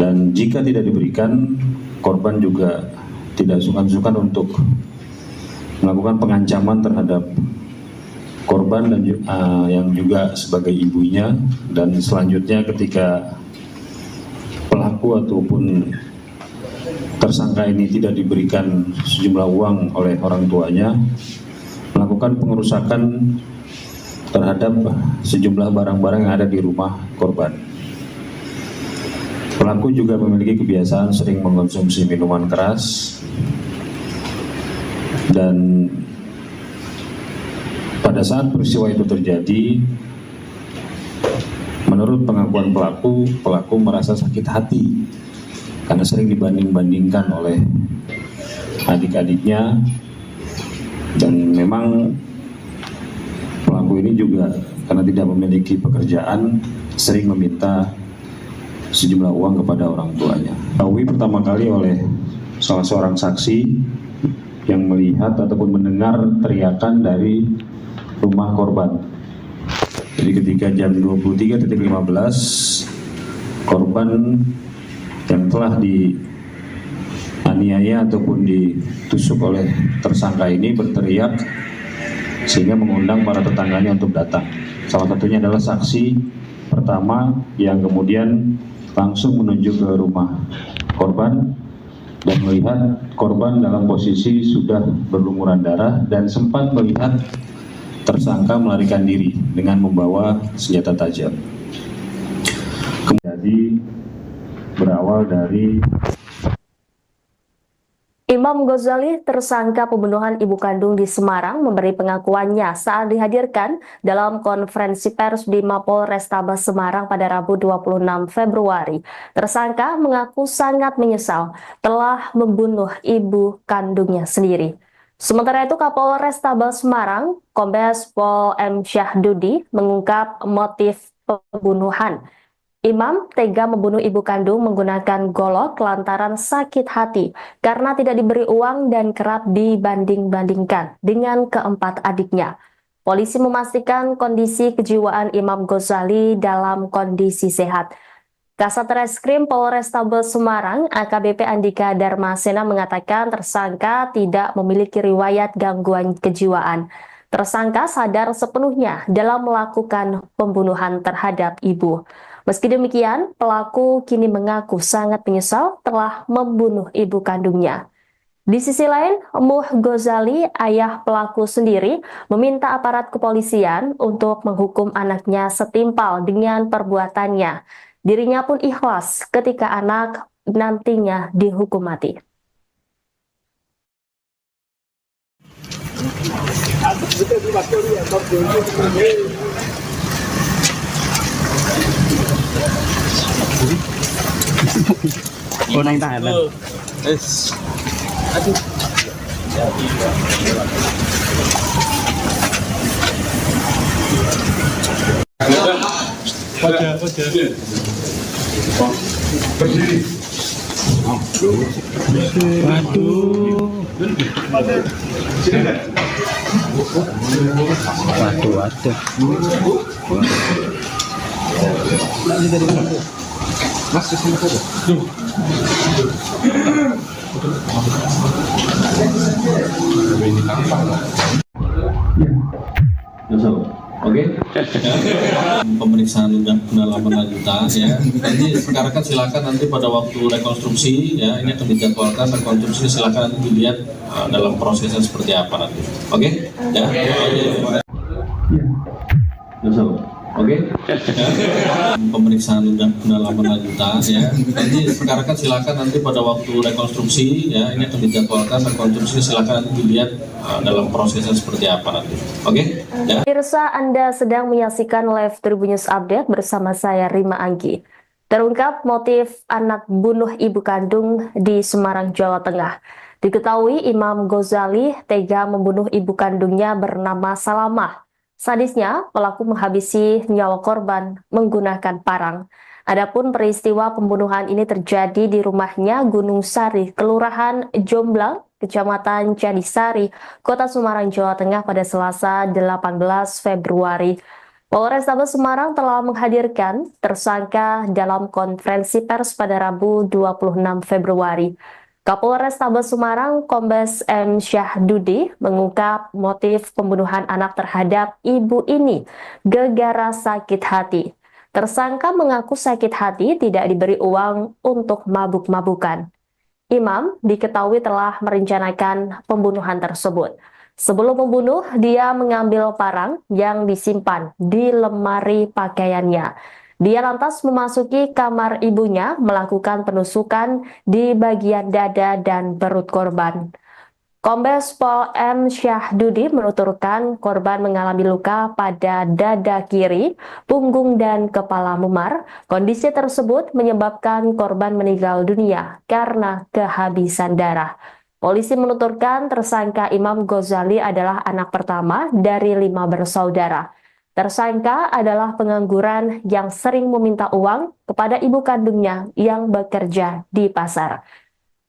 dan jika tidak diberikan, korban juga tidak sungkan-sungkan untuk melakukan pengancaman terhadap korban dan yang juga sebagai ibunya. Dan selanjutnya ketika pelaku ataupun tersangka ini tidak diberikan sejumlah uang oleh orang tuanya, melakukan pengerusakan terhadap sejumlah barang-barang yang ada di rumah korban. Pelaku juga memiliki kebiasaan sering mengkonsumsi minuman keras, dan pada saat peristiwa itu terjadi, menurut pengakuan pelaku merasa sakit hati karena sering dibanding-bandingkan oleh adik-adiknya, dan memang pelaku ini juga karena tidak memiliki pekerjaan sering meminta sejumlah uang kepada orang tuanya. Diketahui pertama kali oleh salah seorang saksi yang melihat ataupun mendengar teriakan dari rumah korban. Jadi ketika jam 23.15 korban yang telah dianiaya ataupun ditusuk oleh tersangka ini berteriak sehingga mengundang para tetangganya untuk datang. Salah satunya adalah saksi pertama yang kemudian langsung menuju ke rumah korban dan melihat korban dalam posisi sudah berlumuran darah dan sempat melihat tersangka melarikan diri dengan membawa senjata tajam. Kemudian berawal dari Imam Ghazali, tersangka pembunuhan ibu kandung di Semarang, memberi pengakuannya saat dihadirkan dalam konferensi pers di Mapolrestabes Semarang pada Rabu 26 Februari. Tersangka mengaku sangat menyesal telah membunuh ibu kandungnya sendiri. Sementara itu, Kapolrestabes Semarang, Kombes Pol M. Syahdudi, mengungkap motif pembunuhan. Imam tega membunuh ibu kandung menggunakan golok lantaran sakit hati karena tidak diberi uang dan kerap dibanding-bandingkan dengan keempat adiknya. Polisi memastikan kondisi kejiwaan Imam Ghazali dalam kondisi sehat. Kasat Reskrim Polrestabes Semarang, AKBP Andika Darmasena mengatakan tersangka tidak memiliki riwayat gangguan kejiwaan. Tersangka sadar sepenuhnya dalam melakukan pembunuhan terhadap ibu. Meski demikian, pelaku kini mengaku sangat menyesal telah membunuh ibu kandungnya. Di sisi lain, Muh Ghazali, ayah pelaku sendiri, meminta aparat kepolisian untuk menghukum anaknya setimpal dengan perbuatannya. Dirinya pun ikhlas ketika anak nantinya dihukum mati. Naik tahan lah. Berdiri. Waduh. Mas, kesini saja. Ini tampang lah. Oke. Pemeriksaan pendalaman lanjutan ya. Nanti sekarang kan silakan nanti pada waktu rekonstruksi ya, ini akan dijadwalkan rekonstruksi, silakan nanti dilihat dalam prosesnya seperti apa nanti. Oke? Ya. Oke. Pemeriksaan pendalaman lanjutan ya. Nanti sekarang kan silakan nanti pada waktu rekonstruksi ya, ini akan dijadwalkan rekonstruksi, silakan nanti dilihat dalam prosesnya seperti apa nanti. Oke? Ya. Pemirsa, Anda sedang menyaksikan live Tribun News Update bersama saya Rima Anggi. Terungkap motif anak bunuh ibu kandung di Semarang, Jawa Tengah. Diketahui Imam Ghazali tega membunuh ibu kandungnya bernama Salamah. Sadisnya, pelaku menghabisi nyawa korban menggunakan parang. Adapun peristiwa pembunuhan ini terjadi di rumahnya Gunung Sari, Kelurahan Jomblang, Kecamatan Jadisari, Kota Semarang, Jawa Tengah pada Selasa 18 Februari. Polrestabes Semarang telah menghadirkan tersangka dalam konferensi pers pada Rabu 26 Februari. Kapolrestabes Semarang, Kombes M. Syahdudi, mengungkap motif pembunuhan anak terhadap ibu ini gara-gara sakit hati. Tersangka mengaku sakit hati tidak diberi uang untuk mabuk-mabukan. Imam diketahui telah merencanakan pembunuhan tersebut. Sebelum membunuh, dia mengambil parang yang disimpan di lemari pakaiannya. Dia lantas memasuki kamar ibunya, melakukan penusukan di bagian dada dan perut korban. Kombes Pol M. Syahdudi menuturkan korban mengalami luka pada dada kiri, punggung, dan kepala memar. Kondisi tersebut menyebabkan korban meninggal dunia karena kehabisan darah. Polisi menuturkan tersangka Imam Ghazali adalah anak pertama dari 5 bersaudara. Tersangka adalah pengangguran yang sering meminta uang kepada ibu kandungnya yang bekerja di pasar.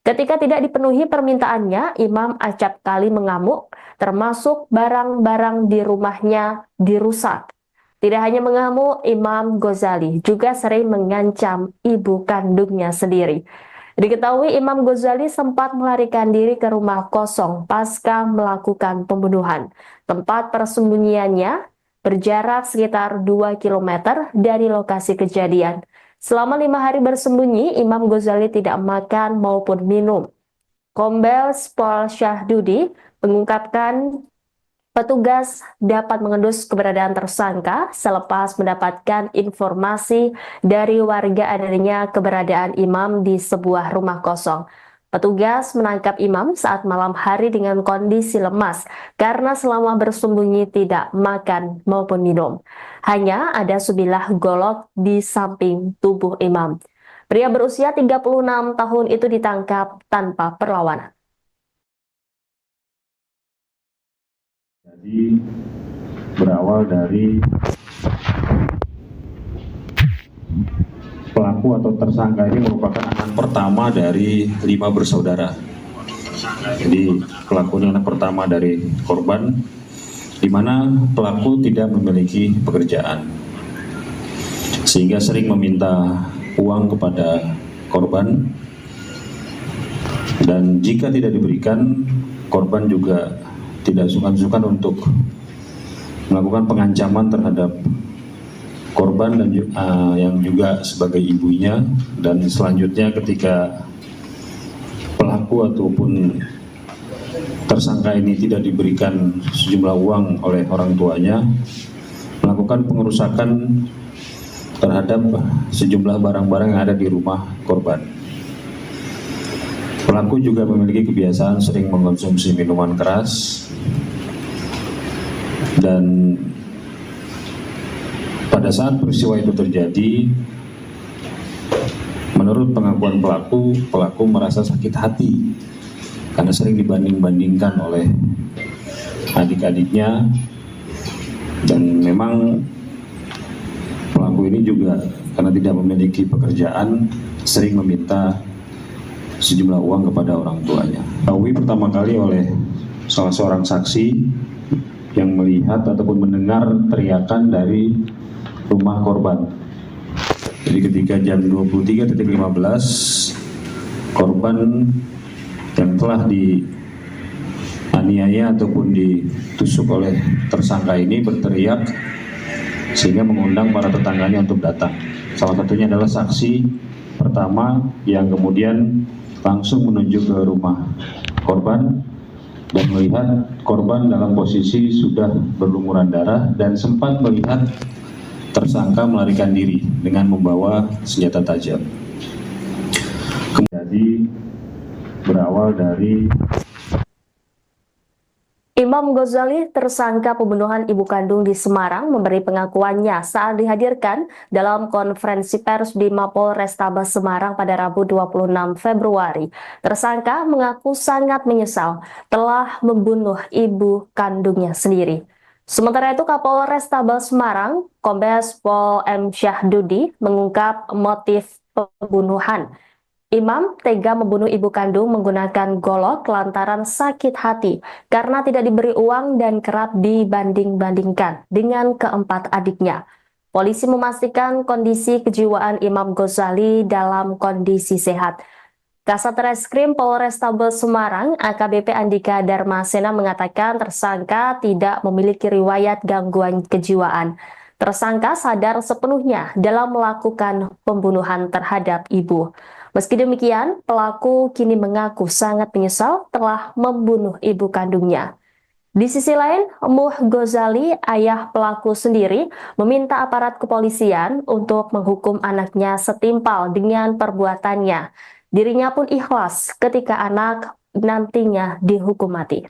Ketika tidak dipenuhi permintaannya, Imam acap kali mengamuk, termasuk barang-barang di rumahnya dirusak. Tidak hanya mengamuk, Imam Ghazali juga sering mengancam ibu kandungnya sendiri. Diketahui Imam Ghazali sempat melarikan diri ke rumah kosong pasca melakukan pembunuhan. Tempat persembunyiannya berjarak sekitar 2 km dari lokasi kejadian. Selama 5 hari bersembunyi, Imam Ghazali tidak makan maupun minum. Kombes Pol Syahdudi mengungkapkan petugas dapat mengendus keberadaan tersangka selepas mendapatkan informasi dari warga adanya keberadaan Imam di sebuah rumah kosong. Petugas menangkap Imam saat malam hari dengan kondisi lemas karena selama bersembunyi tidak makan maupun minum. Hanya ada sebilah golok di samping tubuh Imam. Pria berusia 36 tahun itu ditangkap tanpa perlawanan. Jadi berawal dari pelaku atau tersangka ini merupakan anak pertama dari 5 bersaudara. Jadi pelaku ini anak pertama dari korban, di mana pelaku tidak memiliki pekerjaan, sehingga sering meminta uang kepada korban, dan jika tidak diberikan, korban juga tidak sungkan-sungkan untuk melakukan pengancaman terhadap korban dan yang juga sebagai ibunya. Dan selanjutnya ketika pelaku ataupun tersangka ini tidak diberikan sejumlah uang oleh orang tuanya, melakukan pengerusakan terhadap sejumlah barang-barang yang ada di rumah korban. Pelaku juga memiliki kebiasaan sering mengkonsumsi minuman keras, dan pada saat peristiwa itu terjadi, menurut pengakuan pelaku merasa sakit hati karena sering dibanding-bandingkan oleh adik-adiknya, dan memang pelaku ini juga karena tidak memiliki pekerjaan sering meminta sejumlah uang kepada orang tuanya. Diketahui pertama kali oleh salah seorang saksi yang melihat ataupun mendengar teriakan dari rumah korban. Jadi ketika jam 23.15, korban yang telah dianiaya ataupun ditusuk oleh tersangka ini berteriak sehingga mengundang para tetangganya untuk datang. Salah satunya adalah saksi pertama yang kemudian langsung menuju ke rumah korban dan melihat korban dalam posisi sudah berlumuran darah dan sempat melihat tersangka melarikan diri dengan membawa senjata tajam. Jadi berawal dari Imam Ghazali, tersangka pembunuhan ibu kandung di Semarang, memberi pengakuannya saat dihadirkan dalam konferensi pers di Mapolrestabes Semarang pada Rabu 26 Februari. Tersangka mengaku sangat menyesal telah membunuh ibu kandungnya sendiri. Sementara itu, Kapolrestabes Semarang, Kombes Pol M. Syahdudi, mengungkap motif pembunuhan. Imam tega membunuh ibu kandung menggunakan golok lantaran sakit hati karena tidak diberi uang dan kerap dibanding-bandingkan dengan keempat adiknya. Polisi memastikan kondisi kejiwaan Imam Ghazali dalam kondisi sehat. Kasat Reskrim Polrestabes Semarang, AKBP Andika Darmasena, mengatakan tersangka tidak memiliki riwayat gangguan kejiwaan. Tersangka sadar sepenuhnya dalam melakukan pembunuhan terhadap ibu. Meski demikian, pelaku kini mengaku sangat menyesal telah membunuh ibu kandungnya. Di sisi lain, Muh Ghazali, ayah pelaku sendiri, meminta aparat kepolisian untuk menghukum anaknya setimpal dengan perbuatannya. Dirinya pun ikhlas ketika anak nantinya dihukum mati.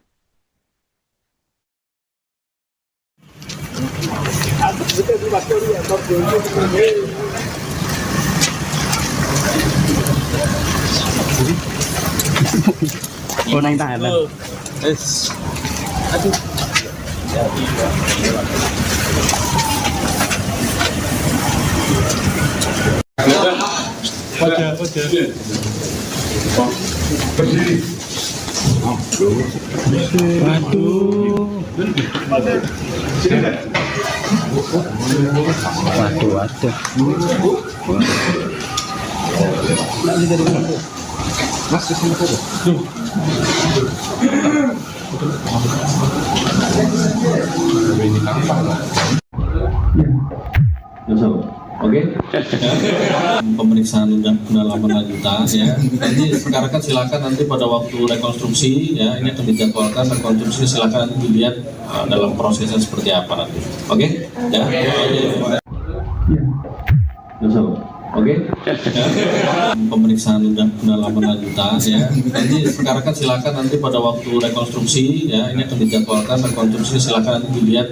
Oh, naik tahanan. Berdiri. Mas, kesini saja. Ini gampang lah. Oke. Pemeriksaan pendalaman lanjutan ya. Nanti sekarang kan silakan nanti pada waktu rekonstruksi ya, ini akan dijadwalkan rekonstruksi, silakan nanti dilihat dalam prosesnya seperti apa nanti. Oke? Ya. Oke. Pemeriksaan pendalaman lanjutan ya. Nanti sekarang kan silakan nanti pada waktu rekonstruksi ya, ini akan dijadwalkan rekonstruksi, silakan nanti dilihat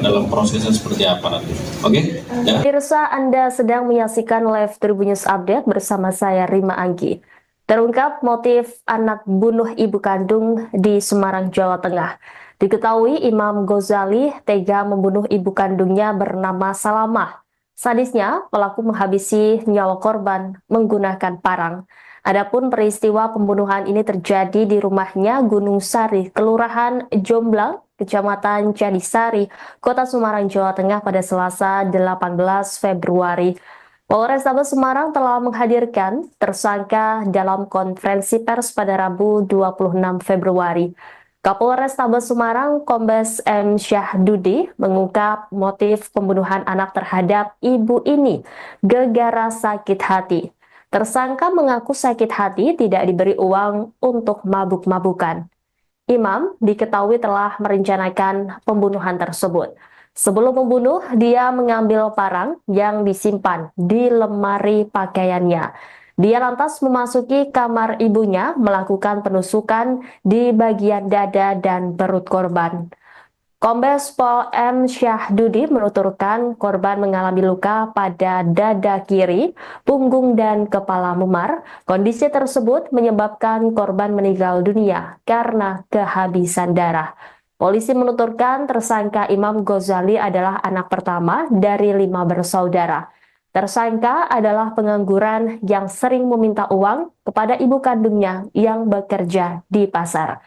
dalam prosesnya seperti apa nanti. Oke? Ya. Pemirsa, Anda sedang menyaksikan live Tribun News Update bersama saya Rima Anggi. Terungkap motif anak bunuh ibu kandung di Semarang, Jawa Tengah. Diketahui Imam Ghazali tega membunuh ibu kandungnya bernama Salamah. Sadisnya, pelaku menghabisi nyawa korban menggunakan parang. Adapun peristiwa pembunuhan ini terjadi di rumahnya Gunung Sari, Kelurahan Jomblang, Kecamatan Candisari, Kota Semarang, Jawa Tengah pada Selasa 18 Februari. Polrestabes Semarang telah menghadirkan tersangka dalam konferensi pers pada Rabu 26 Februari. Kapolrestabes Semarang Kombes M. Syahdudi mengungkap motif pembunuhan anak terhadap ibu ini gara-gara sakit hati. Tersangka mengaku sakit hati tidak diberi uang untuk mabuk-mabukan. Imam diketahui telah merencanakan pembunuhan tersebut. Sebelum membunuh, dia mengambil parang yang disimpan di lemari pakaiannya. Dia lantas memasuki kamar ibunya, melakukan penusukan di bagian dada dan perut korban. Kombes Pol M. Syahdudi menuturkan korban mengalami luka pada dada kiri, punggung, dan kepala memar. Kondisi tersebut menyebabkan korban meninggal dunia karena kehabisan darah. Polisi menuturkan tersangka Imam Ghazali adalah anak pertama dari 5 bersaudara. Tersangka adalah pengangguran yang sering meminta uang kepada ibu kandungnya yang bekerja di pasar.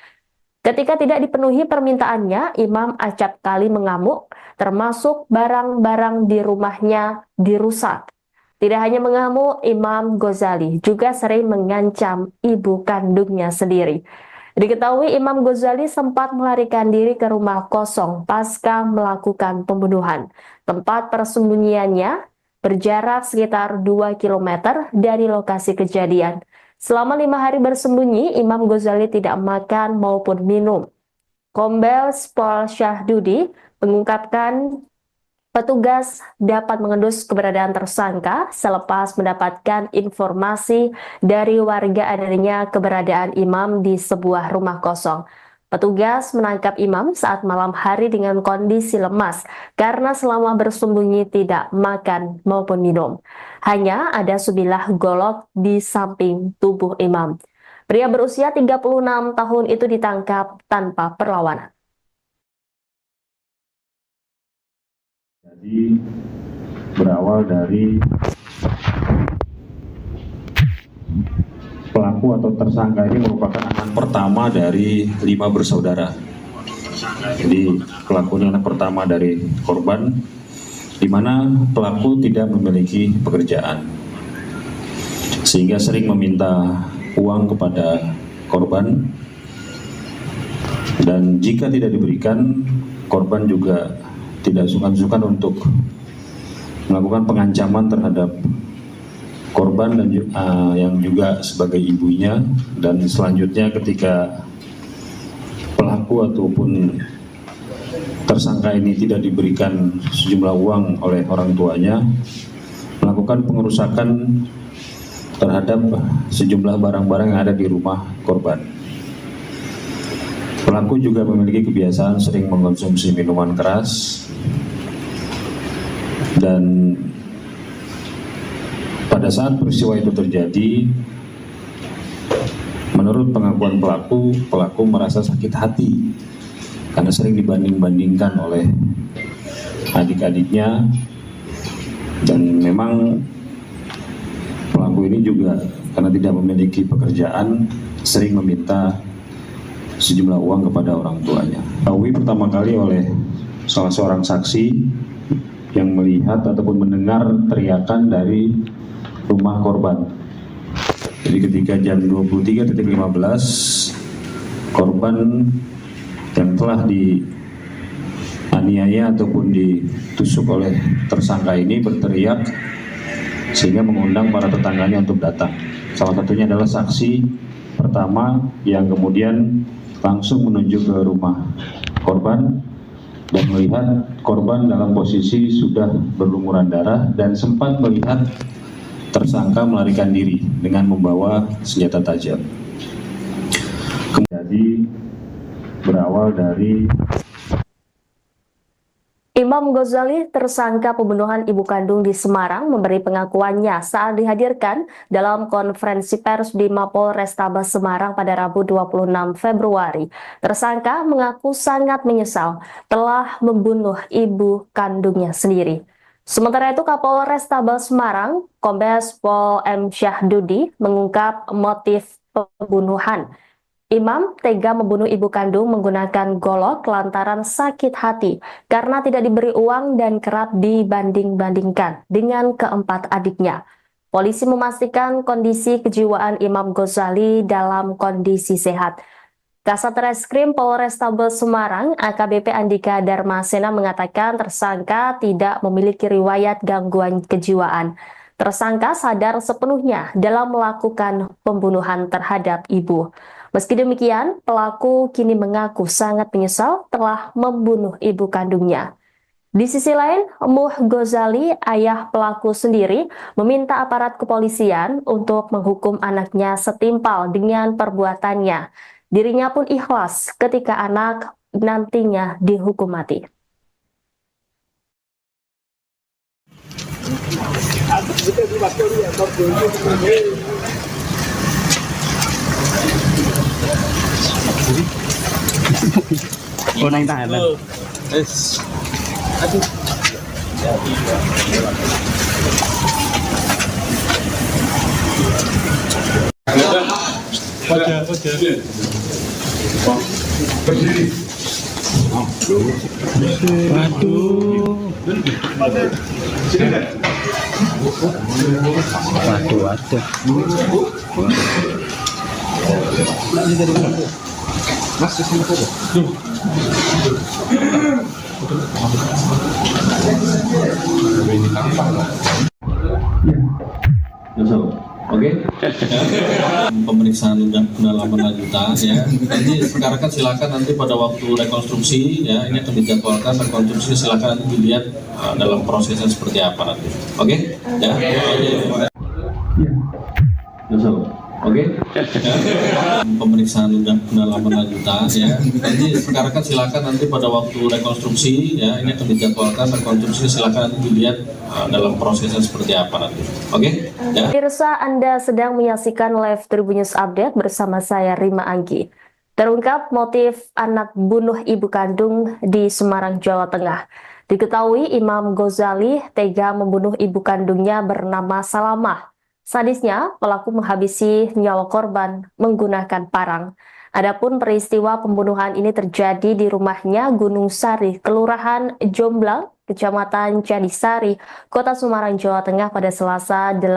Ketika tidak dipenuhi permintaannya, Imam acap kali mengamuk, termasuk barang-barang di rumahnya dirusak. Tidak hanya mengamuk, Imam Ghazali juga sering mengancam ibu kandungnya sendiri. Diketahui Imam Ghazali sempat melarikan diri ke rumah kosong pasca melakukan pembunuhan. Tempat persembunyiannya berjarak sekitar 2 km dari lokasi kejadian. Selama 5 hari bersembunyi, Imam Ghazali tidak makan maupun minum. Kombes Pol Syahdudi mengungkapkan petugas dapat mengendus keberadaan tersangka selepas mendapatkan informasi dari warga adanya keberadaan Imam di sebuah rumah kosong. Petugas menangkap Imam saat malam hari dengan kondisi lemas karena selama bersembunyi tidak makan maupun minum. Hanya ada sebilah golok di samping tubuh Imam. Pria berusia 36 tahun itu ditangkap tanpa perlawanan. Jadi berawal dari pelaku atau tersangka ini merupakan anak pertama dari 5 bersaudara. Jadi pelaku ini anak pertama dari korban, di mana pelaku tidak memiliki pekerjaan, sehingga sering meminta uang kepada korban, dan jika tidak diberikan, korban juga tidak sungkan-sungkan untuk melakukan pengancaman terhadap korban dan yang juga sebagai ibunya. Dan selanjutnya ketika pelaku ataupun tersangka ini tidak diberikan sejumlah uang oleh orang tuanya, melakukan pengerusakan terhadap sejumlah barang-barang yang ada di rumah korban. Pelaku juga memiliki kebiasaan sering mengkonsumsi minuman keras, dan pada saat peristiwa itu terjadi, menurut pengakuan pelaku merasa sakit hati karena sering dibanding-bandingkan oleh adik-adiknya, dan memang pelaku ini juga karena tidak memiliki pekerjaan sering meminta sejumlah uang kepada orang tuanya. Diketahui pertama kali oleh salah seorang saksi yang melihat ataupun mendengar teriakan dari rumah korban. Jadi ketika jam 23.15 korban yang telah dianiaya ataupun ditusuk oleh tersangka ini berteriak sehingga mengundang para tetangganya untuk datang. Salah satunya adalah saksi pertama yang kemudian langsung menuju ke rumah korban dan melihat korban dalam posisi sudah berlumuran darah dan sempat melihat tersangka melarikan diri dengan membawa senjata tajam. Kemudian berawal dari Imam Ghazali, tersangka pembunuhan ibu kandung di Semarang, memberi pengakuannya saat dihadirkan dalam konferensi pers di Mapolrestabes Semarang pada Rabu 26 Februari. Tersangka mengaku sangat menyesal telah membunuh ibu kandungnya sendiri. Sementara itu, Kapolrestabes Semarang, Kombes Pol M. Syahdudi, mengungkap motif pembunuhan. Imam tega membunuh ibu kandung menggunakan golok lantaran sakit hati karena tidak diberi uang dan kerap dibanding-bandingkan dengan keempat adiknya. Polisi memastikan kondisi kejiwaan Imam Ghazali dalam kondisi sehat. Kasat Reskrim Polrestabes Semarang, AKBP Andika Darmasena mengatakan tersangka tidak memiliki riwayat gangguan kejiwaan. Tersangka sadar sepenuhnya dalam melakukan pembunuhan terhadap ibu. Meski demikian, pelaku kini mengaku sangat menyesal telah membunuh ibu kandungnya. Di sisi lain, Muh Ghazali, ayah pelaku sendiri, meminta aparat kepolisian untuk menghukum anaknya setimpal dengan perbuatannya. Dirinya pun ikhlas ketika anak nantinya dihukum mati. Oh, naik Thailand. Berdiri. Ini tampak lah. Oke. Pemeriksaan pendalaman lanjutan ya. Nanti sekarang kan silakan nanti pada waktu rekonstruksi ya, ini akan dijadwalkan rekonstruksi, silakan nanti dilihat dalam prosesnya seperti apa nanti. Oke? Ya. Oke. Pemeriksaan pendalaman lanjutan ya. Nanti sekarang kan silakan nanti pada waktu rekonstruksi ya, ini akan dijadwalkan rekonstruksi, silakan nanti dilihat dalam prosesnya seperti apa nanti. Oke? Ya. Pemirsa, Anda sedang menyaksikan live Tribun News Update bersama saya Rima Anggi. Terungkap motif anak bunuh ibu kandung di Semarang, Jawa Tengah. Diketahui Imam Ghazali tega membunuh ibu kandungnya bernama Salamah. Sadisnya, pelaku menghabisi nyawa korban menggunakan parang. Adapun peristiwa pembunuhan ini terjadi di rumahnya Gunung Sari, Kelurahan Jomblang, Kecamatan Jadisari, Kota Semarang, Jawa Tengah pada Selasa 18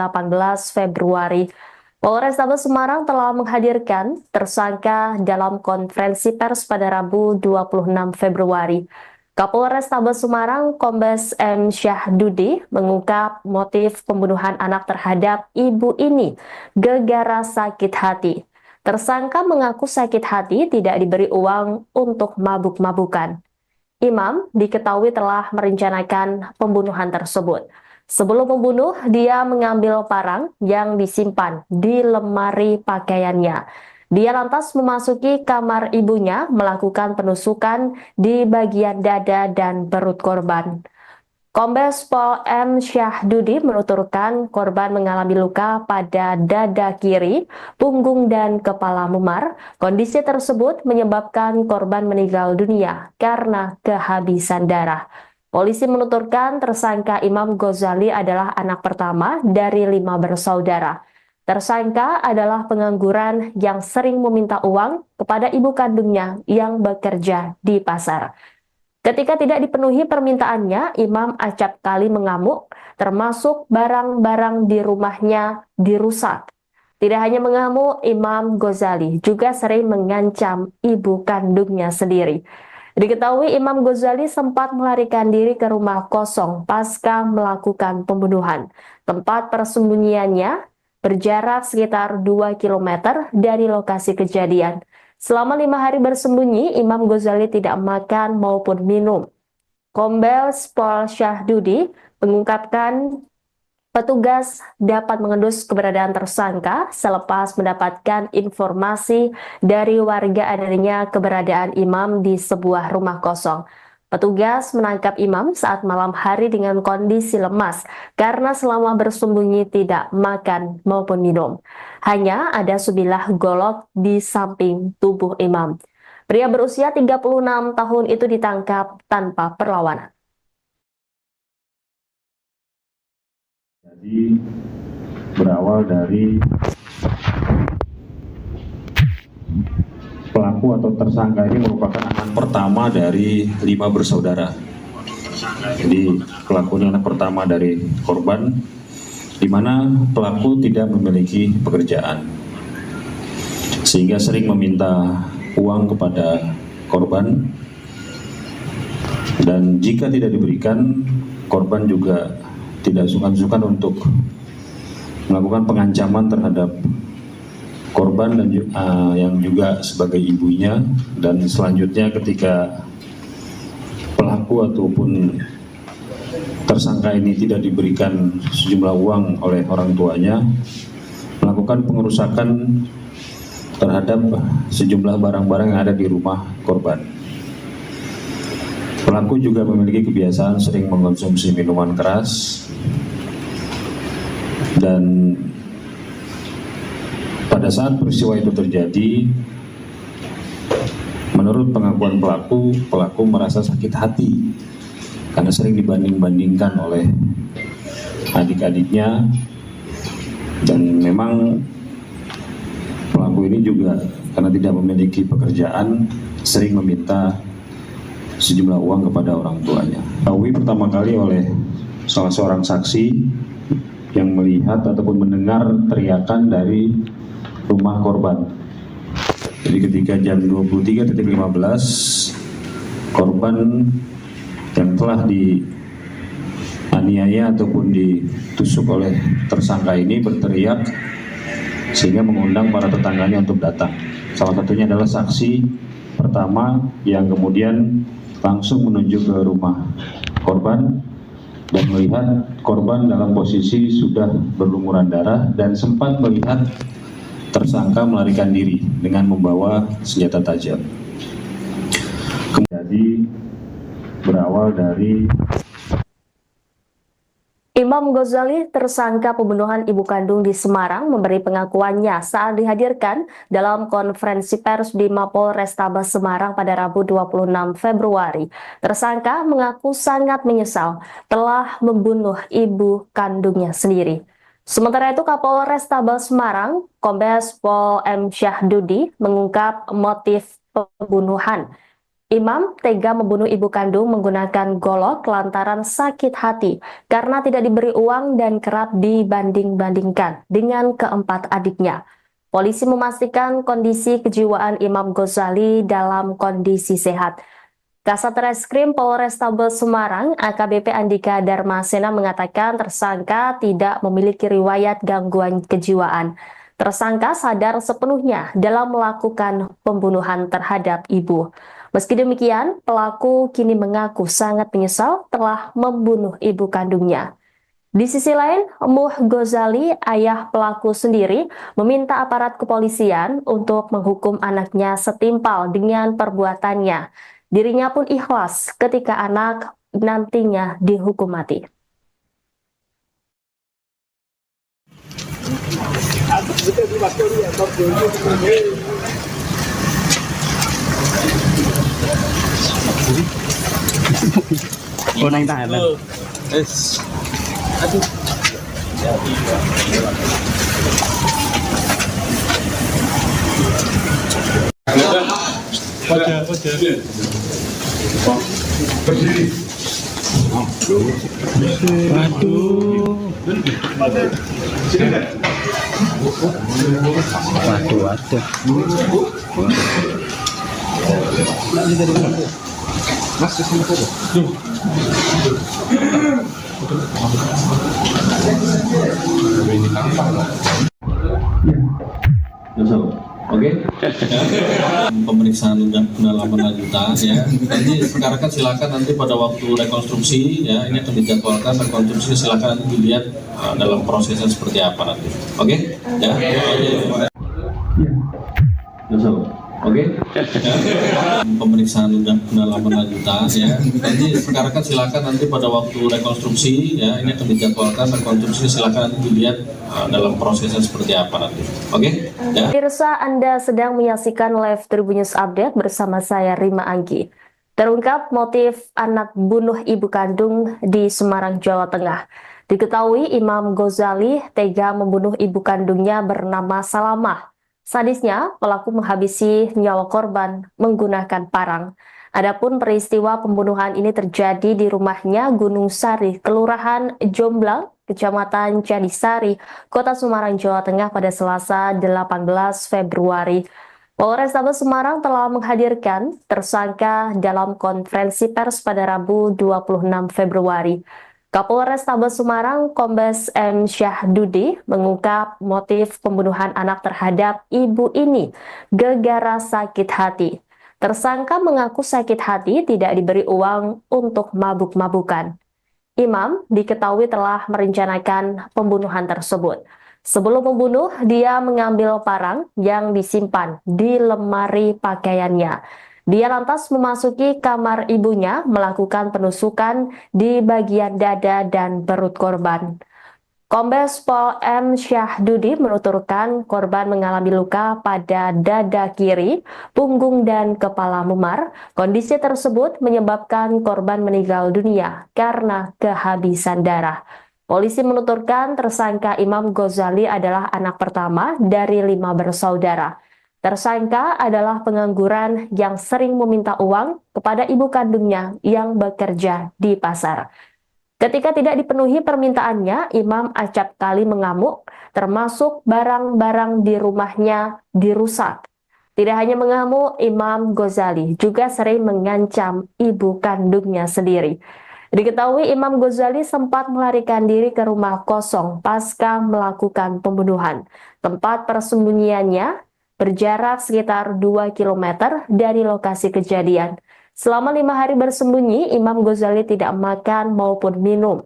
Februari. Polrestabes Semarang telah menghadirkan tersangka dalam konferensi pers pada Rabu 26 Februari. Kapolrestabes Semarang, Kombes M. Syahdudi, mengungkap motif pembunuhan anak terhadap ibu ini gara-gara sakit hati. Tersangka mengaku sakit hati tidak diberi uang untuk mabuk-mabukan. Imam diketahui telah merencanakan pembunuhan tersebut. Sebelum membunuh, dia mengambil parang yang disimpan di lemari pakaiannya. Dia lantas memasuki kamar ibunya, melakukan penusukan di bagian dada dan perut korban. Kombes Pol M. Syahdudi menuturkan korban mengalami luka pada dada kiri, punggung, dan kepala memar. Kondisi tersebut menyebabkan korban meninggal dunia karena kehabisan darah. Polisi menuturkan tersangka Imam Ghazali adalah anak pertama dari 5 bersaudara. Tersangka adalah pengangguran yang sering meminta uang kepada ibu kandungnya yang bekerja di pasar. Ketika tidak dipenuhi permintaannya, Imam acap kali mengamuk, termasuk barang-barang di rumahnya dirusak. Tidak hanya mengamuk, Imam Ghazali juga sering mengancam ibu kandungnya sendiri. Diketahui Imam Ghazali sempat melarikan diri ke rumah kosong pasca melakukan pembunuhan. Tempat persembunyiannya berjarak sekitar 2 km dari lokasi kejadian. Selama 5 hari bersembunyi, Imam Ghazali tidak makan maupun minum. Kombes Pol Syahdudi mengungkapkan petugas dapat mengendus keberadaan tersangka selepas mendapatkan informasi dari warga adanya keberadaan Imam di sebuah rumah kosong. Petugas menangkap Imam saat malam hari dengan kondisi lemas karena selama bersembunyi tidak makan maupun minum. Hanya ada sebilah golok di samping tubuh Imam. Pria berusia 36 tahun itu ditangkap tanpa perlawanan. Jadi berawal dari pelaku atau tersangka ini merupakan anak pertama dari 5 bersaudara. Jadi pelaku ini anak pertama dari korban, di mana pelaku tidak memiliki pekerjaan, sehingga sering meminta uang kepada korban, dan jika tidak diberikan, korban juga tidak sungkan-sungkan untuk melakukan pengancaman terhadap korban dan yang juga sebagai ibunya. Dan selanjutnya ketika pelaku ataupun tersangka ini tidak diberikan sejumlah uang oleh orang tuanya, melakukan pengerusakan terhadap sejumlah barang-barang yang ada di rumah korban. Pelaku juga memiliki kebiasaan sering mengkonsumsi minuman keras, dan pada saat peristiwa itu terjadi, menurut pengakuan pelaku merasa sakit hati karena sering dibanding-bandingkan oleh adik-adiknya, dan memang pelaku ini juga karena tidak memiliki pekerjaan sering meminta sejumlah uang kepada orang tuanya. Diketahui pertama kali oleh salah seorang saksi yang melihat ataupun mendengar teriakan dari rumah korban. Jadi ketika jam 23.15, korban yang telah dianiaya ataupun ditusuk oleh tersangka ini berteriak sehingga mengundang para tetangganya untuk datang. Salah satunya adalah saksi pertama yang kemudian langsung menuju ke rumah korban dan melihat korban dalam posisi sudah berlumuran darah dan sempat melihat tersangka melarikan diri dengan membawa senjata tajam. Jadi berawal dari Imam Ghazali, tersangka pembunuhan ibu kandung di Semarang, memberi pengakuannya saat dihadirkan dalam konferensi pers di Mapolrestabes Semarang pada Rabu 26 Februari. Tersangka mengaku sangat menyesal telah membunuh ibu kandungnya sendiri. Sementara itu, Kapolrestabes Semarang, Kombes Pol M. Syahdudi, mengungkap motif pembunuhan. Imam tega membunuh ibu kandung menggunakan golok lantaran sakit hati karena tidak diberi uang dan kerap dibanding-bandingkan dengan keempat adiknya. Polisi memastikan kondisi kejiwaan Imam Ghazali dalam kondisi sehat. Kasat Reskrim Polrestabes Semarang, AKBP Andika Darmasena, mengatakan tersangka tidak memiliki riwayat gangguan kejiwaan. Tersangka sadar sepenuhnya dalam melakukan pembunuhan terhadap ibu. Meski demikian, pelaku kini mengaku sangat menyesal telah membunuh ibu kandungnya. Di sisi lain, Muh Ghazali, ayah pelaku sendiri, meminta aparat kepolisian untuk menghukum anaknya setimpal dengan perbuatannya. Dirinya pun ikhlas ketika anak nantinya dihukum mati. Oh, naik tahan. Aduh. Berdiri. Waduh. Ini tampang lah. Oke. Pemeriksaan pendalaman lanjutan ya. Nanti sekarang kan silakan nanti pada waktu rekonstruksi ya, ini akan dijadwalkan rekonstruksi, silakan nanti dilihat dalam prosesnya seperti apa nanti. Oke? Ya. Oke. Pemeriksaan pendalaman lanjutan ya. Nanti sekarang kan silakan nanti pada waktu rekonstruksi ya, ini akan dijadwalkan rekonstruksi, silakan nanti dilihat dalam prosesnya seperti apa nanti. Oke? Ya. Pemirsa, Anda sedang menyaksikan live Tribun News Update bersama saya Rima Anggi. Terungkap motif anak bunuh ibu kandung di Semarang, Jawa Tengah. Diketahui Imam Ghazali tega membunuh ibu kandungnya bernama Salamah. Sadisnya, pelaku menghabisi nyawa korban menggunakan parang. Adapun peristiwa pembunuhan ini terjadi di rumahnya Gunung Sari, Kelurahan Jomblang, Kecamatan Cadisari, Kota Semarang, Jawa Tengah pada Selasa 18 Februari. Polrestabes Semarang telah menghadirkan tersangka dalam konferensi pers pada Rabu 26 Februari. Kapolrestabes Semarang Kombes M. Syahdudi mengungkap motif pembunuhan anak terhadap ibu ini gara-gara sakit hati. Tersangka mengaku sakit hati tidak diberi uang untuk mabuk-mabukan. Imam diketahui telah merencanakan pembunuhan tersebut. Sebelum membunuh, dia mengambil parang yang disimpan di lemari pakaiannya. Dia lantas memasuki kamar ibunya, melakukan penusukan di bagian dada dan perut korban. Kombes Pol M. Syahdudi menuturkan korban mengalami luka pada dada kiri, punggung, dan kepala memar. Kondisi tersebut menyebabkan korban meninggal dunia karena kehabisan darah. Polisi menuturkan tersangka Imam Ghazali adalah anak pertama dari 5 bersaudara. Tersangka adalah pengangguran yang sering meminta uang kepada ibu kandungnya yang bekerja di pasar. Ketika tidak dipenuhi permintaannya, Imam acap kali mengamuk, termasuk barang-barang di rumahnya dirusak. Tidak hanya mengamuk, Imam Ghazali juga sering mengancam ibu kandungnya sendiri. Diketahui Imam Ghazali sempat melarikan diri ke rumah kosong pasca melakukan pembunuhan. Tempat persembunyiannya berjarak sekitar 2 km dari lokasi kejadian. Selama 5 hari bersembunyi, Imam Ghazali tidak makan maupun minum.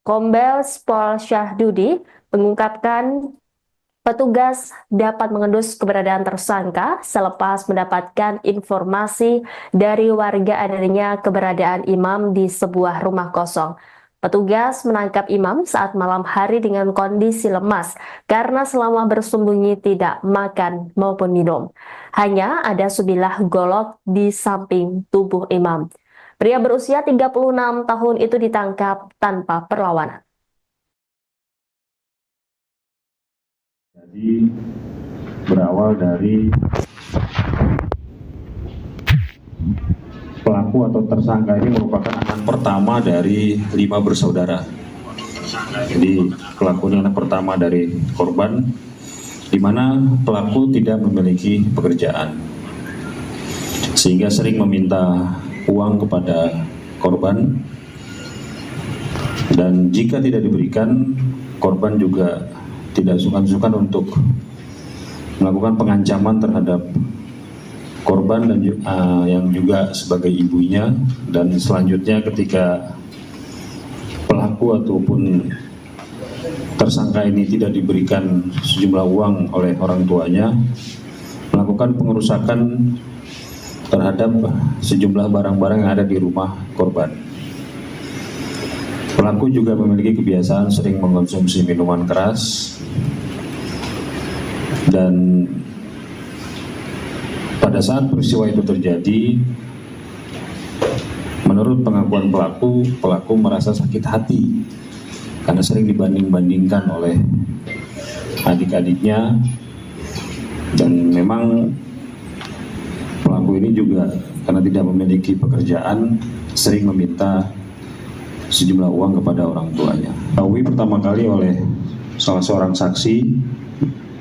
Kombes Pol Syahdudi mengungkapkan petugas dapat mengendus keberadaan tersangka selepas mendapatkan informasi dari warga adanya keberadaan Imam di sebuah rumah kosong. Petugas menangkap Imam saat malam hari dengan kondisi lemas karena selama bersembunyi tidak makan maupun minum. Hanya ada sebilah golok di samping tubuh Imam. Pria berusia 36 tahun itu ditangkap tanpa perlawanan. Jadi berawal dari pelaku atau tersangka ini merupakan anak pertama dari 5 bersaudara. Jadi pelaku ini anak pertama dari korban, di mana pelaku tidak memiliki pekerjaan, sehingga sering meminta uang kepada korban, dan jika tidak diberikan, korban juga tidak sungkan-sungkan untuk melakukan pengancaman terhadap korban dan yang juga sebagai ibunya. Dan selanjutnya ketika pelaku ataupun tersangka ini tidak diberikan sejumlah uang oleh orang tuanya, melakukan pengerusakan terhadap sejumlah barang-barang yang ada di rumah korban. Pelaku juga memiliki kebiasaan sering mengkonsumsi minuman keras, dan pada saat peristiwa itu terjadi, menurut pengakuan pelaku merasa sakit hati karena sering dibanding-bandingkan oleh adik-adiknya, dan memang pelaku ini juga karena tidak memiliki pekerjaan sering meminta sejumlah uang kepada orang tuanya. Diketahui pertama kali oleh salah seorang saksi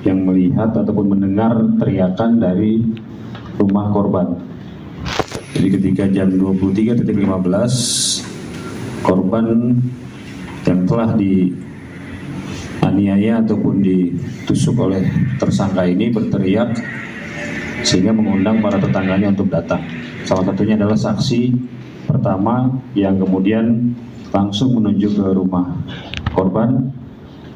yang melihat ataupun mendengar teriakan dari rumah korban. Jadi ketika jam 23.15 korban yang telah dianiaya ataupun ditusuk oleh tersangka ini berteriak sehingga mengundang para tetangganya untuk datang. Salah satunya adalah saksi pertama yang kemudian langsung menuju ke rumah korban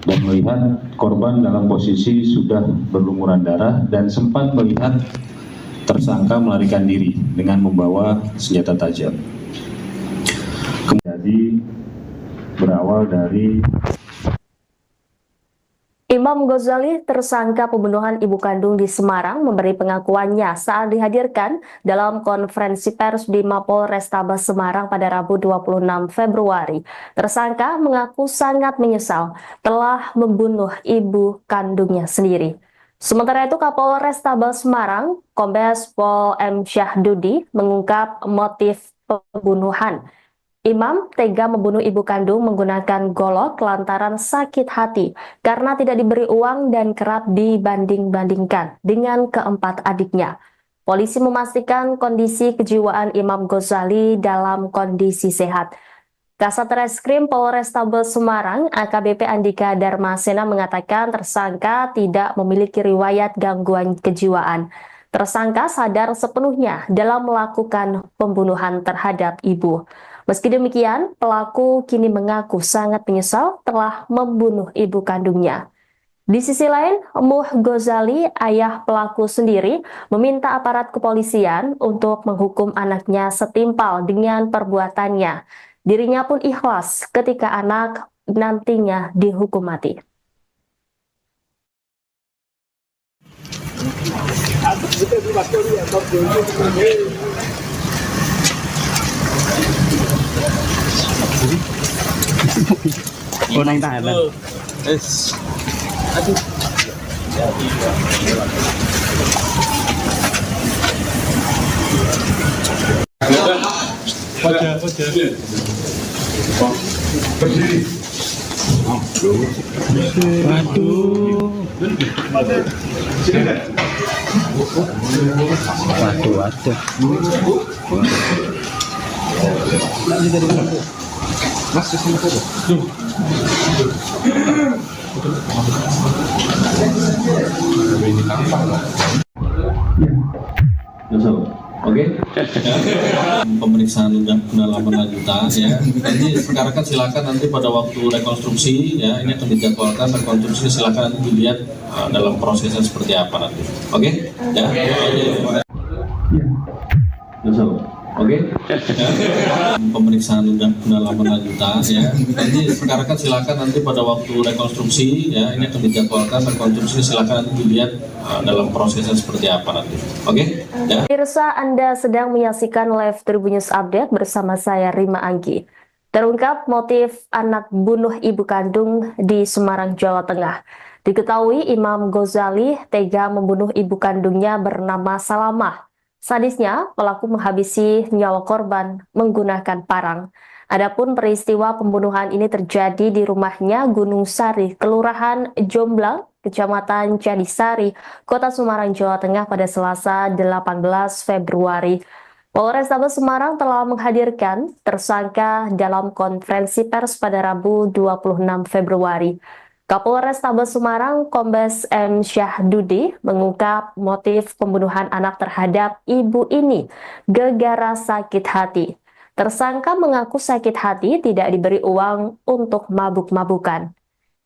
dan melihat korban dalam posisi sudah berlumuran darah dan sempat melihat tersangka melarikan diri dengan membawa senjata tajam. Kemudian berawal dari Imam Ghazali, tersangka pembunuhan ibu kandung di Semarang, memberi pengakuannya saat dihadirkan dalam konferensi pers di Mapolrestabes Semarang pada Rabu 26 Februari. Tersangka mengaku sangat menyesal telah membunuh ibu kandungnya sendiri. Sementara itu, Kapolrestabes Semarang, Kombes Pol M. Syahdudi, mengungkap motif pembunuhan. Imam tega membunuh ibu kandung menggunakan golok lantaran sakit hati karena tidak diberi uang dan kerap dibanding-bandingkan dengan keempat adiknya. Polisi memastikan kondisi kejiwaan Imam Ghazali dalam kondisi sehat. Kasat Reskrim Polrestabes Semarang, AKBP Andika Darmasena mengatakan tersangka tidak memiliki riwayat gangguan kejiwaan. Tersangka sadar sepenuhnya dalam melakukan pembunuhan terhadap ibu. Meski demikian, pelaku kini mengaku sangat menyesal telah membunuh ibu kandungnya. Di sisi lain, Muh Ghazali, ayah pelaku sendiri, meminta aparat kepolisian untuk menghukum anaknya setimpal dengan perbuatannya. Dirinya pun ikhlas ketika anak nantinya dihukum mati. Unang tahanan. Berdiri. Waduh. Mas, kesini foto. Ini tampang lah. Oke. Pemeriksaan pendalaman lanjutan ya. Nanti sekarang kan silakan nanti pada waktu rekonstruksi ya, ini akan dijadwalkan rekonstruksi, silakan nanti dilihat dalam prosesnya seperti apa nanti. Oke? Ya. Oke. Pemeriksaan pendalaman lanjutan ya. Nanti sekarang kan silakan nanti pada waktu rekonstruksi ya, ini akan dijadwalkan rekonstruksi, silakan nanti dilihat dalam prosesnya seperti apa nanti. Oke? Ya. Pemirsa, Anda sedang menyaksikan live Tribun News Update bersama saya Rima Anggi. Terungkap motif anak bunuh ibu kandung di Semarang, Jawa Tengah. Diketahui Imam Ghazali tega membunuh ibu kandungnya bernama Salamah. Sadisnya, pelaku menghabisi nyawa korban menggunakan parang. Adapun peristiwa pembunuhan ini terjadi di rumahnya Gunung Sari, Kelurahan Jomblang, Kecamatan Candisari, Kota Semarang, Jawa Tengah pada Selasa 18 Februari. Polrestabes Semarang telah menghadirkan tersangka dalam konferensi pers pada Rabu 26 Februari. Kapolrestabes Semarang, Kombes M. Syahdudi, mengungkap motif pembunuhan anak terhadap ibu ini gara-gara sakit hati. Tersangka mengaku sakit hati tidak diberi uang untuk mabuk-mabukan.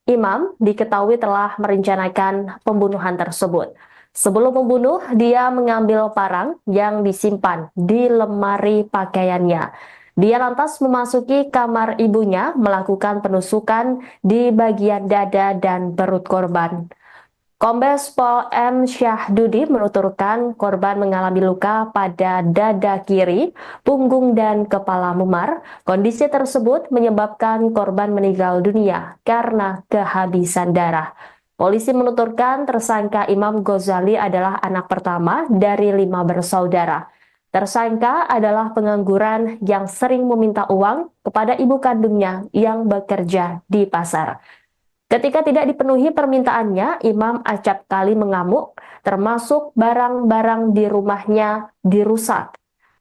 Imam diketahui telah merencanakan pembunuhan tersebut. Sebelum membunuh, dia mengambil parang yang disimpan di lemari pakaiannya. Dia lantas memasuki kamar ibunya, melakukan penusukan di bagian dada dan perut korban. Kombes Pol M. Syahdudi menuturkan korban mengalami luka pada dada kiri, punggung, dan kepala memar. Kondisi tersebut menyebabkan korban meninggal dunia karena kehabisan darah. Polisi menuturkan tersangka Imam Ghazali adalah anak pertama dari 5 bersaudara. Tersangka adalah pengangguran yang sering meminta uang kepada ibu kandungnya yang bekerja di pasar. Ketika tidak dipenuhi permintaannya, Imam acap kali mengamuk, termasuk barang-barang di rumahnya dirusak.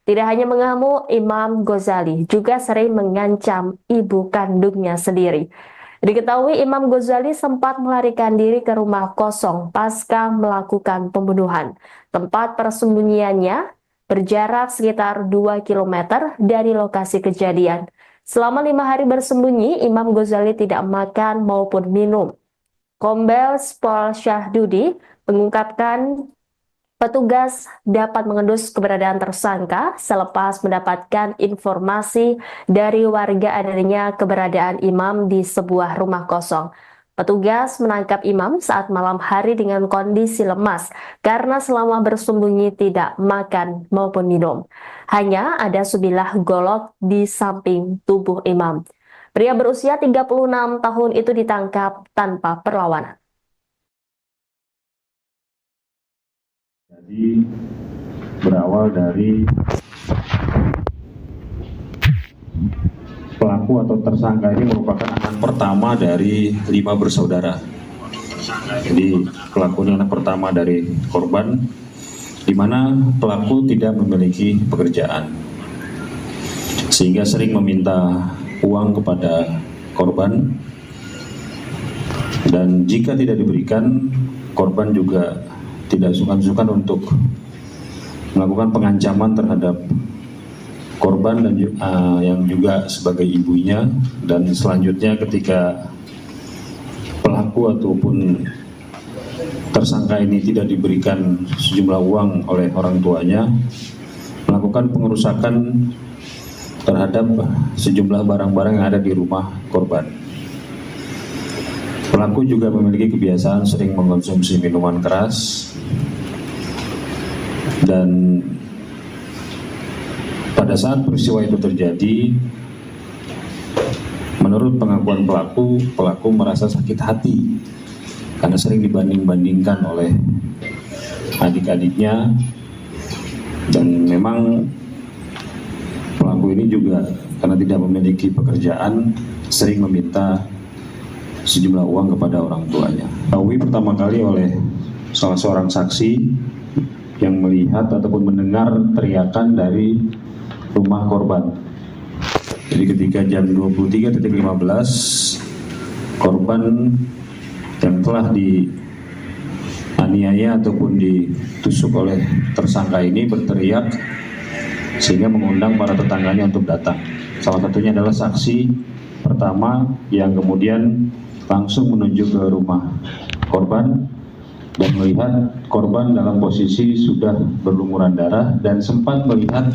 Tidak hanya mengamuk, Imam Ghazali juga sering mengancam ibu kandungnya sendiri. Diketahui Imam Ghazali sempat melarikan diri ke rumah kosong pasca melakukan pembunuhan. Tempat persembunyiannya berjarak sekitar 2 km dari lokasi kejadian. Selama 5 hari bersembunyi, Imam Ghazali tidak makan maupun minum. Kombes Pol Syahdudi mengungkapkan petugas dapat mengendus keberadaan tersangka selepas mendapatkan informasi dari warga adanya keberadaan Imam di sebuah rumah kosong. Petugas menangkap Imam saat malam hari dengan kondisi lemas karena selama bersembunyi tidak makan maupun minum. Hanya ada sebilah golok di samping tubuh Imam. Pria berusia 36 tahun itu ditangkap tanpa perlawanan. Jadi berawal dari pelaku atau tersangka ini merupakan anak pertama dari 5 bersaudara. Jadi pelaku ini anak pertama dari korban, di mana pelaku tidak memiliki pekerjaan, sehingga sering meminta uang kepada korban, dan jika tidak diberikan, korban juga tidak sungkan-sungkan untuk melakukan pengancaman terhadap korban dan yang juga sebagai ibunya. Dan selanjutnya ketika pelaku ataupun tersangka ini tidak diberikan sejumlah uang oleh orang tuanya, melakukan pengerusakan terhadap sejumlah barang-barang yang ada di rumah korban. Pelaku juga memiliki kebiasaan sering mengkonsumsi minuman keras, dan pada saat peristiwa itu terjadi, menurut pengakuan pelaku merasa sakit hati karena sering dibanding-bandingkan oleh adik-adiknya, dan memang pelaku ini juga karena tidak memiliki pekerjaan sering meminta sejumlah uang kepada orang tuanya. Diketahui pertama kali oleh salah seorang saksi yang melihat ataupun mendengar teriakan dari rumah korban. Jadi ketika jam 23.15, korban yang telah dianiaya ataupun ditusuk oleh tersangka ini berteriak sehingga mengundang para tetangganya untuk datang. Salah satunya adalah saksi pertama yang kemudian langsung menuju ke rumah korban dan melihat korban dalam posisi sudah berlumuran darah dan sempat melihat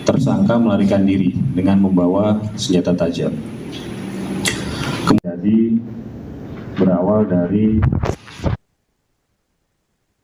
tersangka melarikan diri dengan membawa senjata tajam. Jadi berawal dari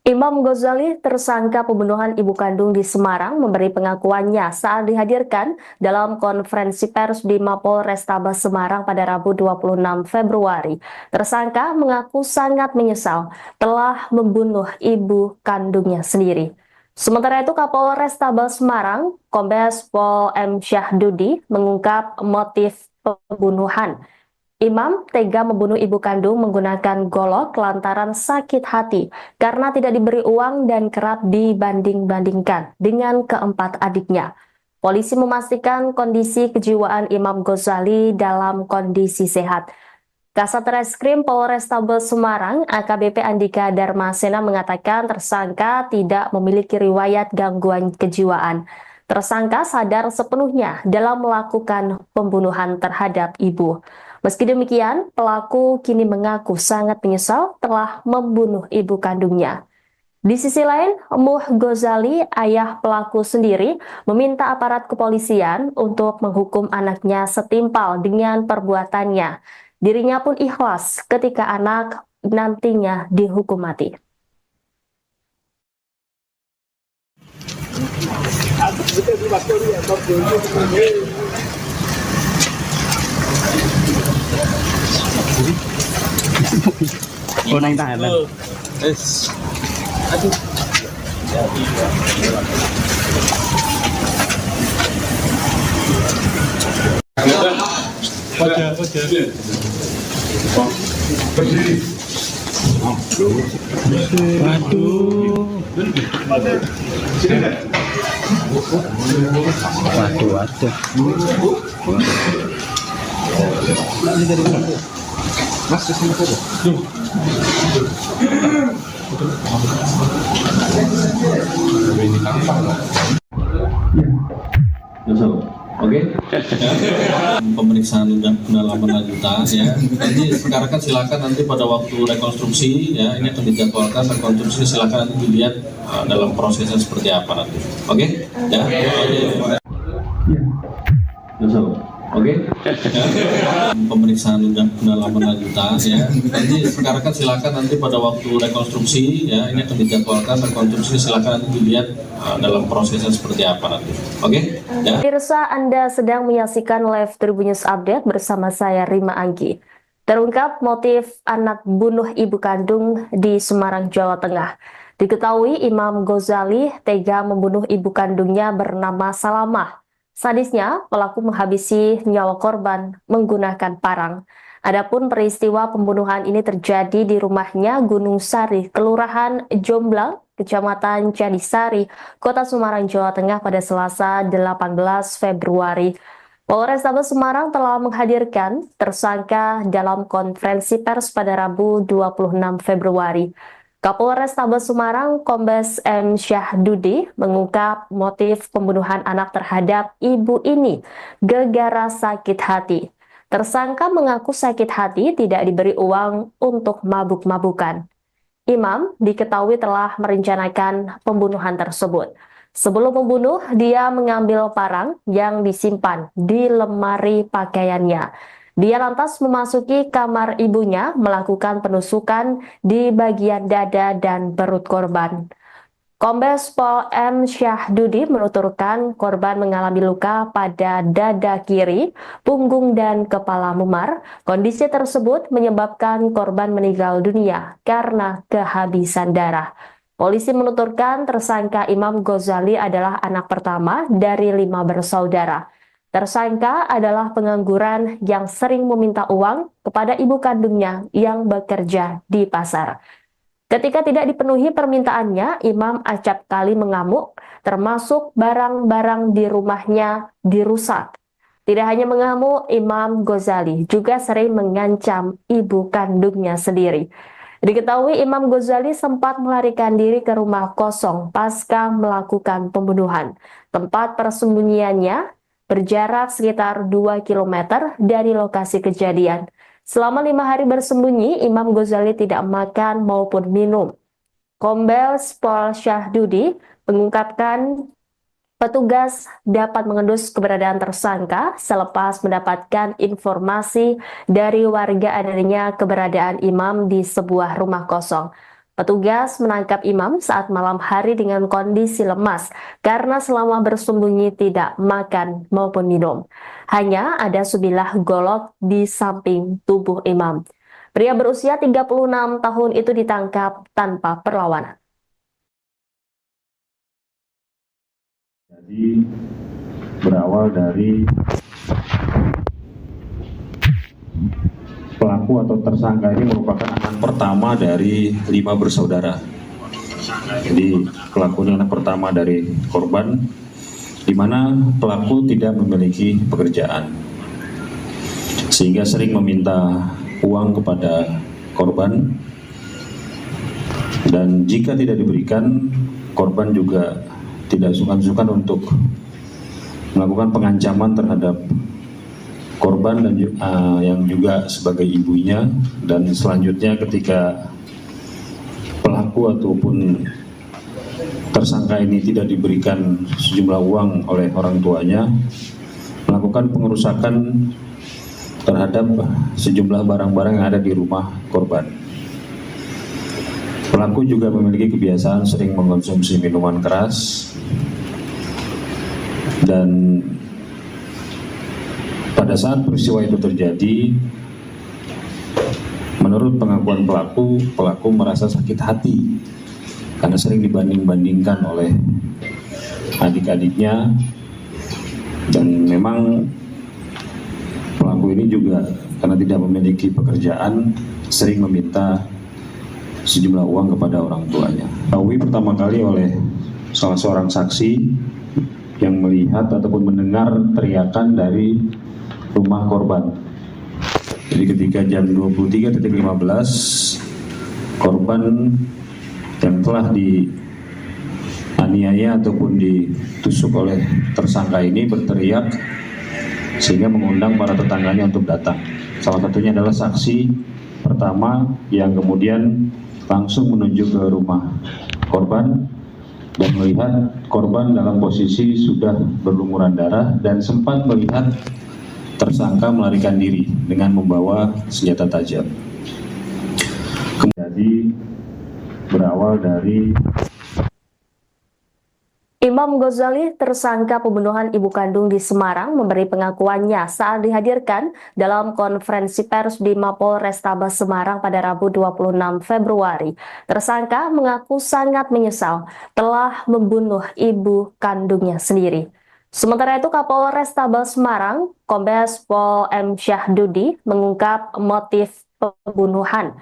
Imam Ghazali, tersangka pembunuhan ibu kandung di Semarang, memberi pengakuannya saat dihadirkan dalam konferensi pers di Mapolrestabes Semarang pada Rabu 26 Februari. Tersangka mengaku sangat menyesal telah membunuh ibu kandungnya sendiri. Sementara itu, Kapolrestabes Semarang, Kombes Pol M. Syahdudi, mengungkap motif pembunuhan. Imam tega membunuh ibu kandung menggunakan golok lantaran sakit hati karena tidak diberi uang dan kerap dibanding-bandingkan dengan keempat adiknya. Polisi memastikan kondisi kejiwaan Imam Ghazali dalam kondisi sehat. Kasat Reskrim Polrestabes Semarang, AKBP Andika Darmasena, mengatakan tersangka tidak memiliki riwayat gangguan kejiwaan. Tersangka sadar sepenuhnya dalam melakukan pembunuhan terhadap ibu. Meski demikian, pelaku kini mengaku sangat menyesal telah membunuh ibu kandungnya. Di sisi lain, Muh Ghazali, ayah pelaku sendiri, meminta aparat kepolisian untuk menghukum anaknya setimpal dengan perbuatannya. Dirinya pun ikhlas ketika anak nantinya dihukum mati. Oh, naik tangan. Aduh. Berdiri. Ini gampang lah. Oke. Pemeriksaan pendalaman lanjutan ya. Nanti sekarang kan silakan nanti pada waktu rekonstruksi ya, ini akan dijadwalkan rekonstruksi, silakan nanti dilihat dalam prosesnya seperti apa nanti. Oke? Ya. Oke. Pemeriksaan pendalaman lanjutan ya. Nanti sekarang kan silakan nanti pada waktu rekonstruksi ya, ini akan dijadwalkan rekonstruksi, silakan nanti dilihat dalam prosesnya seperti apa nanti. Oke? Ya. Pemirsa, Anda sedang menyaksikan live Tribun News Update bersama saya Rima Anggi. Terungkap motif anak bunuh ibu kandung di Semarang, Jawa Tengah. Diketahui Imam Ghazali tega membunuh ibu kandungnya bernama Salamah. Sadisnya, pelaku menghabisi nyawa korban menggunakan parang. Adapun peristiwa pembunuhan ini terjadi di rumahnya Gunung Sari, Kelurahan Jomblang, Kecamatan Jadisari, Kota Semarang, Jawa Tengah pada Selasa 18 Februari. Polrestabes Semarang telah menghadirkan tersangka dalam konferensi pers pada Rabu 26 Februari. Kapolres Tabes Semarang Kombes M. Syahdudi mengungkap motif pembunuhan anak terhadap ibu ini gara-gara sakit hati. Tersangka mengaku sakit hati tidak diberi uang untuk mabuk-mabukan. Imam diketahui telah merencanakan pembunuhan tersebut. Sebelum membunuh, dia mengambil parang yang disimpan di lemari pakaiannya. Dia lantas memasuki kamar ibunya, melakukan penusukan di bagian dada dan perut korban. Kombes Pol M. Syahdudi menuturkan korban mengalami luka pada dada kiri, punggung, dan kepala memar. Kondisi tersebut menyebabkan korban meninggal dunia karena kehabisan darah. Polisi menuturkan tersangka Imam Ghazali adalah anak pertama dari 5 bersaudara. Tersangka adalah pengangguran yang sering meminta uang kepada ibu kandungnya yang bekerja di pasar. Ketika tidak dipenuhi permintaannya, Imam acap kali mengamuk, termasuk barang-barang di rumahnya dirusak. Tidak hanya mengamuk, Imam Ghazali juga sering mengancam ibu kandungnya sendiri. Diketahui Imam Ghazali sempat melarikan diri ke rumah kosong pasca melakukan pembunuhan. Tempat persembunyiannya berjarak sekitar 2 km dari lokasi kejadian. Selama 5 hari bersembunyi, Imam Ghazali tidak makan maupun minum. Kombes Pol Syahdudi mengungkapkan petugas dapat mengendus keberadaan tersangka selepas mendapatkan informasi dari warga adanya keberadaan Imam di sebuah rumah kosong. Petugas menangkap Imam saat malam hari dengan kondisi lemas karena selama bersembunyi tidak makan maupun minum. Hanya ada sebilah golok di samping tubuh Imam. Pria berusia 36 tahun itu ditangkap tanpa perlawanan. Jadi berawal dari pelaku atau tersangka ini merupakan anak pertama dari 5 bersaudara. Jadi pelaku ini anak pertama dari korban, di mana pelaku tidak memiliki pekerjaan, sehingga sering meminta uang kepada korban, dan jika tidak diberikan, korban juga tidak sungkan-sungkan untuk melakukan pengancaman terhadap korban dan yang juga sebagai ibunya. Dan selanjutnya ketika pelaku ataupun tersangka ini tidak diberikan sejumlah uang oleh orang tuanya, melakukan pengerusakan terhadap sejumlah barang-barang yang ada di rumah korban. Pelaku juga memiliki kebiasaan sering mengkonsumsi minuman keras, dan pada saat peristiwa itu terjadi, menurut pengakuan pelaku merasa sakit hati karena sering dibanding-bandingkan oleh adik-adiknya, dan memang pelaku pelaku ini juga karena tidak memiliki pekerjaan sering meminta sejumlah uang kepada orang tuanya. Diketahui pertama kali oleh salah seorang saksi yang melihat ataupun mendengar teriakan dari rumah korban. Jadi ketika jam 23.15 korban yang telah dianiaya ataupun ditusuk oleh tersangka ini berteriak sehingga mengundang para tetangganya untuk datang. Salah satunya adalah saksi pertama yang kemudian langsung menuju ke rumah korban dan melihat korban dalam posisi sudah berlumuran darah dan sempat melihat tersangka melarikan diri dengan membawa senjata tajam. Jadi berawal dari Imam Ghazali, tersangka pembunuhan ibu kandung di Semarang, memberi pengakuannya saat dihadirkan dalam konferensi pers di Mapolrestabes Semarang pada Rabu 26 Februari. Tersangka mengaku sangat menyesal telah membunuh ibu kandungnya sendiri. Sementara itu, Kapolrestabes Semarang, Kombes Pol M. Syahdudi, mengungkap motif pembunuhan.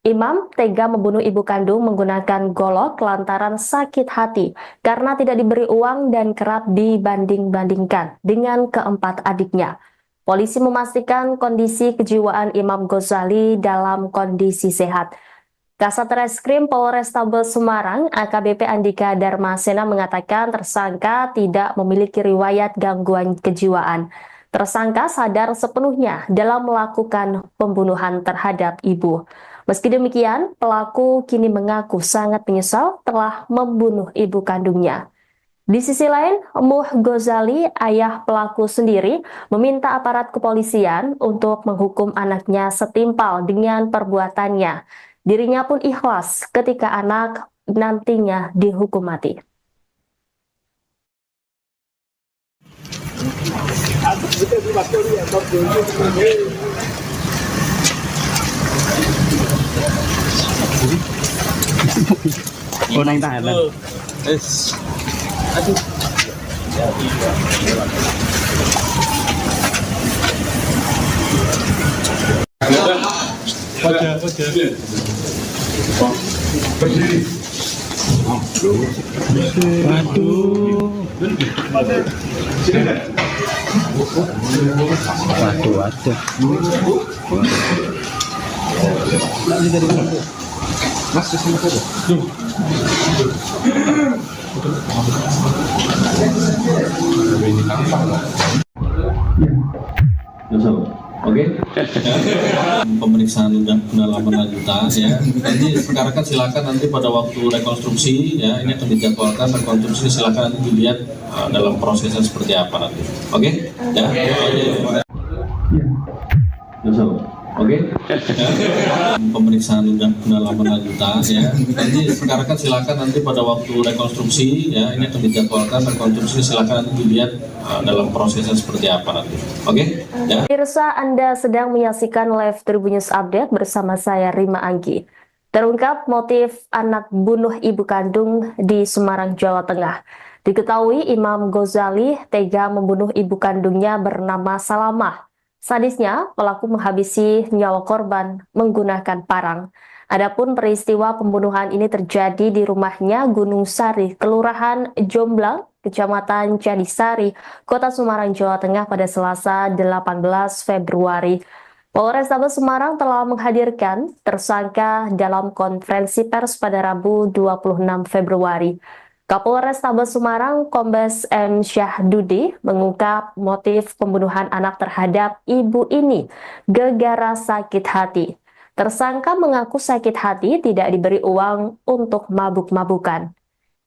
Imam tega membunuh ibu kandung menggunakan golok lantaran sakit hati karena tidak diberi uang dan kerap dibanding-bandingkan dengan keempat adiknya. Polisi memastikan kondisi kejiwaan Imam Ghazali dalam kondisi sehat. Kasat Reskrim Polrestabes Semarang, AKBP Andika Darmasena mengatakan tersangka tidak memiliki riwayat gangguan kejiwaan. Tersangka sadar sepenuhnya dalam melakukan pembunuhan terhadap ibu. Meski demikian, pelaku kini mengaku sangat menyesal telah membunuh ibu kandungnya. Di sisi lain, Muh Ghazali, ayah pelaku sendiri, meminta aparat kepolisian untuk menghukum anaknya setimpal dengan perbuatannya. Dirinya pun ikhlas ketika anak nantinya dihukum mati. Oh, naik tahanan. Berdiri. Ini gampang lah. Oke. Pemeriksaan pendalaman lanjutan ya. Nanti sekarang kan silakan nanti pada waktu rekonstruksi ya, ini akan dijadwalkan rekonstruksi, silakan nanti dilihat dalam prosesnya seperti apa nanti. Oke? Ya. Oke. Pemeriksaan pendalaman lanjutan ya. Nanti sekarang kan silakan nanti pada waktu rekonstruksi ya, ini akan dijadwalkan rekonstruksi, silakan nanti dilihat dalam prosesnya seperti apa nanti. Oke? Ya. Pemirsa, Anda sedang menyaksikan live Tribun News Update bersama saya Rima Anggi. Terungkap motif anak bunuh ibu kandung di Semarang, Jawa Tengah. Diketahui Imam Ghazali tega membunuh ibu kandungnya bernama Salamah. Sadisnya, pelaku menghabisi nyawa korban menggunakan parang. Adapun peristiwa pembunuhan ini terjadi di rumahnya Gunung Sari, Kelurahan Jomblang, Kecamatan Jadisari, Kota Semarang, Jawa Tengah pada Selasa 18 Februari. Polrestabes Semarang telah menghadirkan tersangka dalam konferensi pers pada Rabu 26 Februari. Kapolrestabes Semarang, Kombes M. Syahdudi, mengungkap motif pembunuhan anak terhadap ibu ini gara-gara sakit hati. Tersangka mengaku sakit hati tidak diberi uang untuk mabuk-mabukan.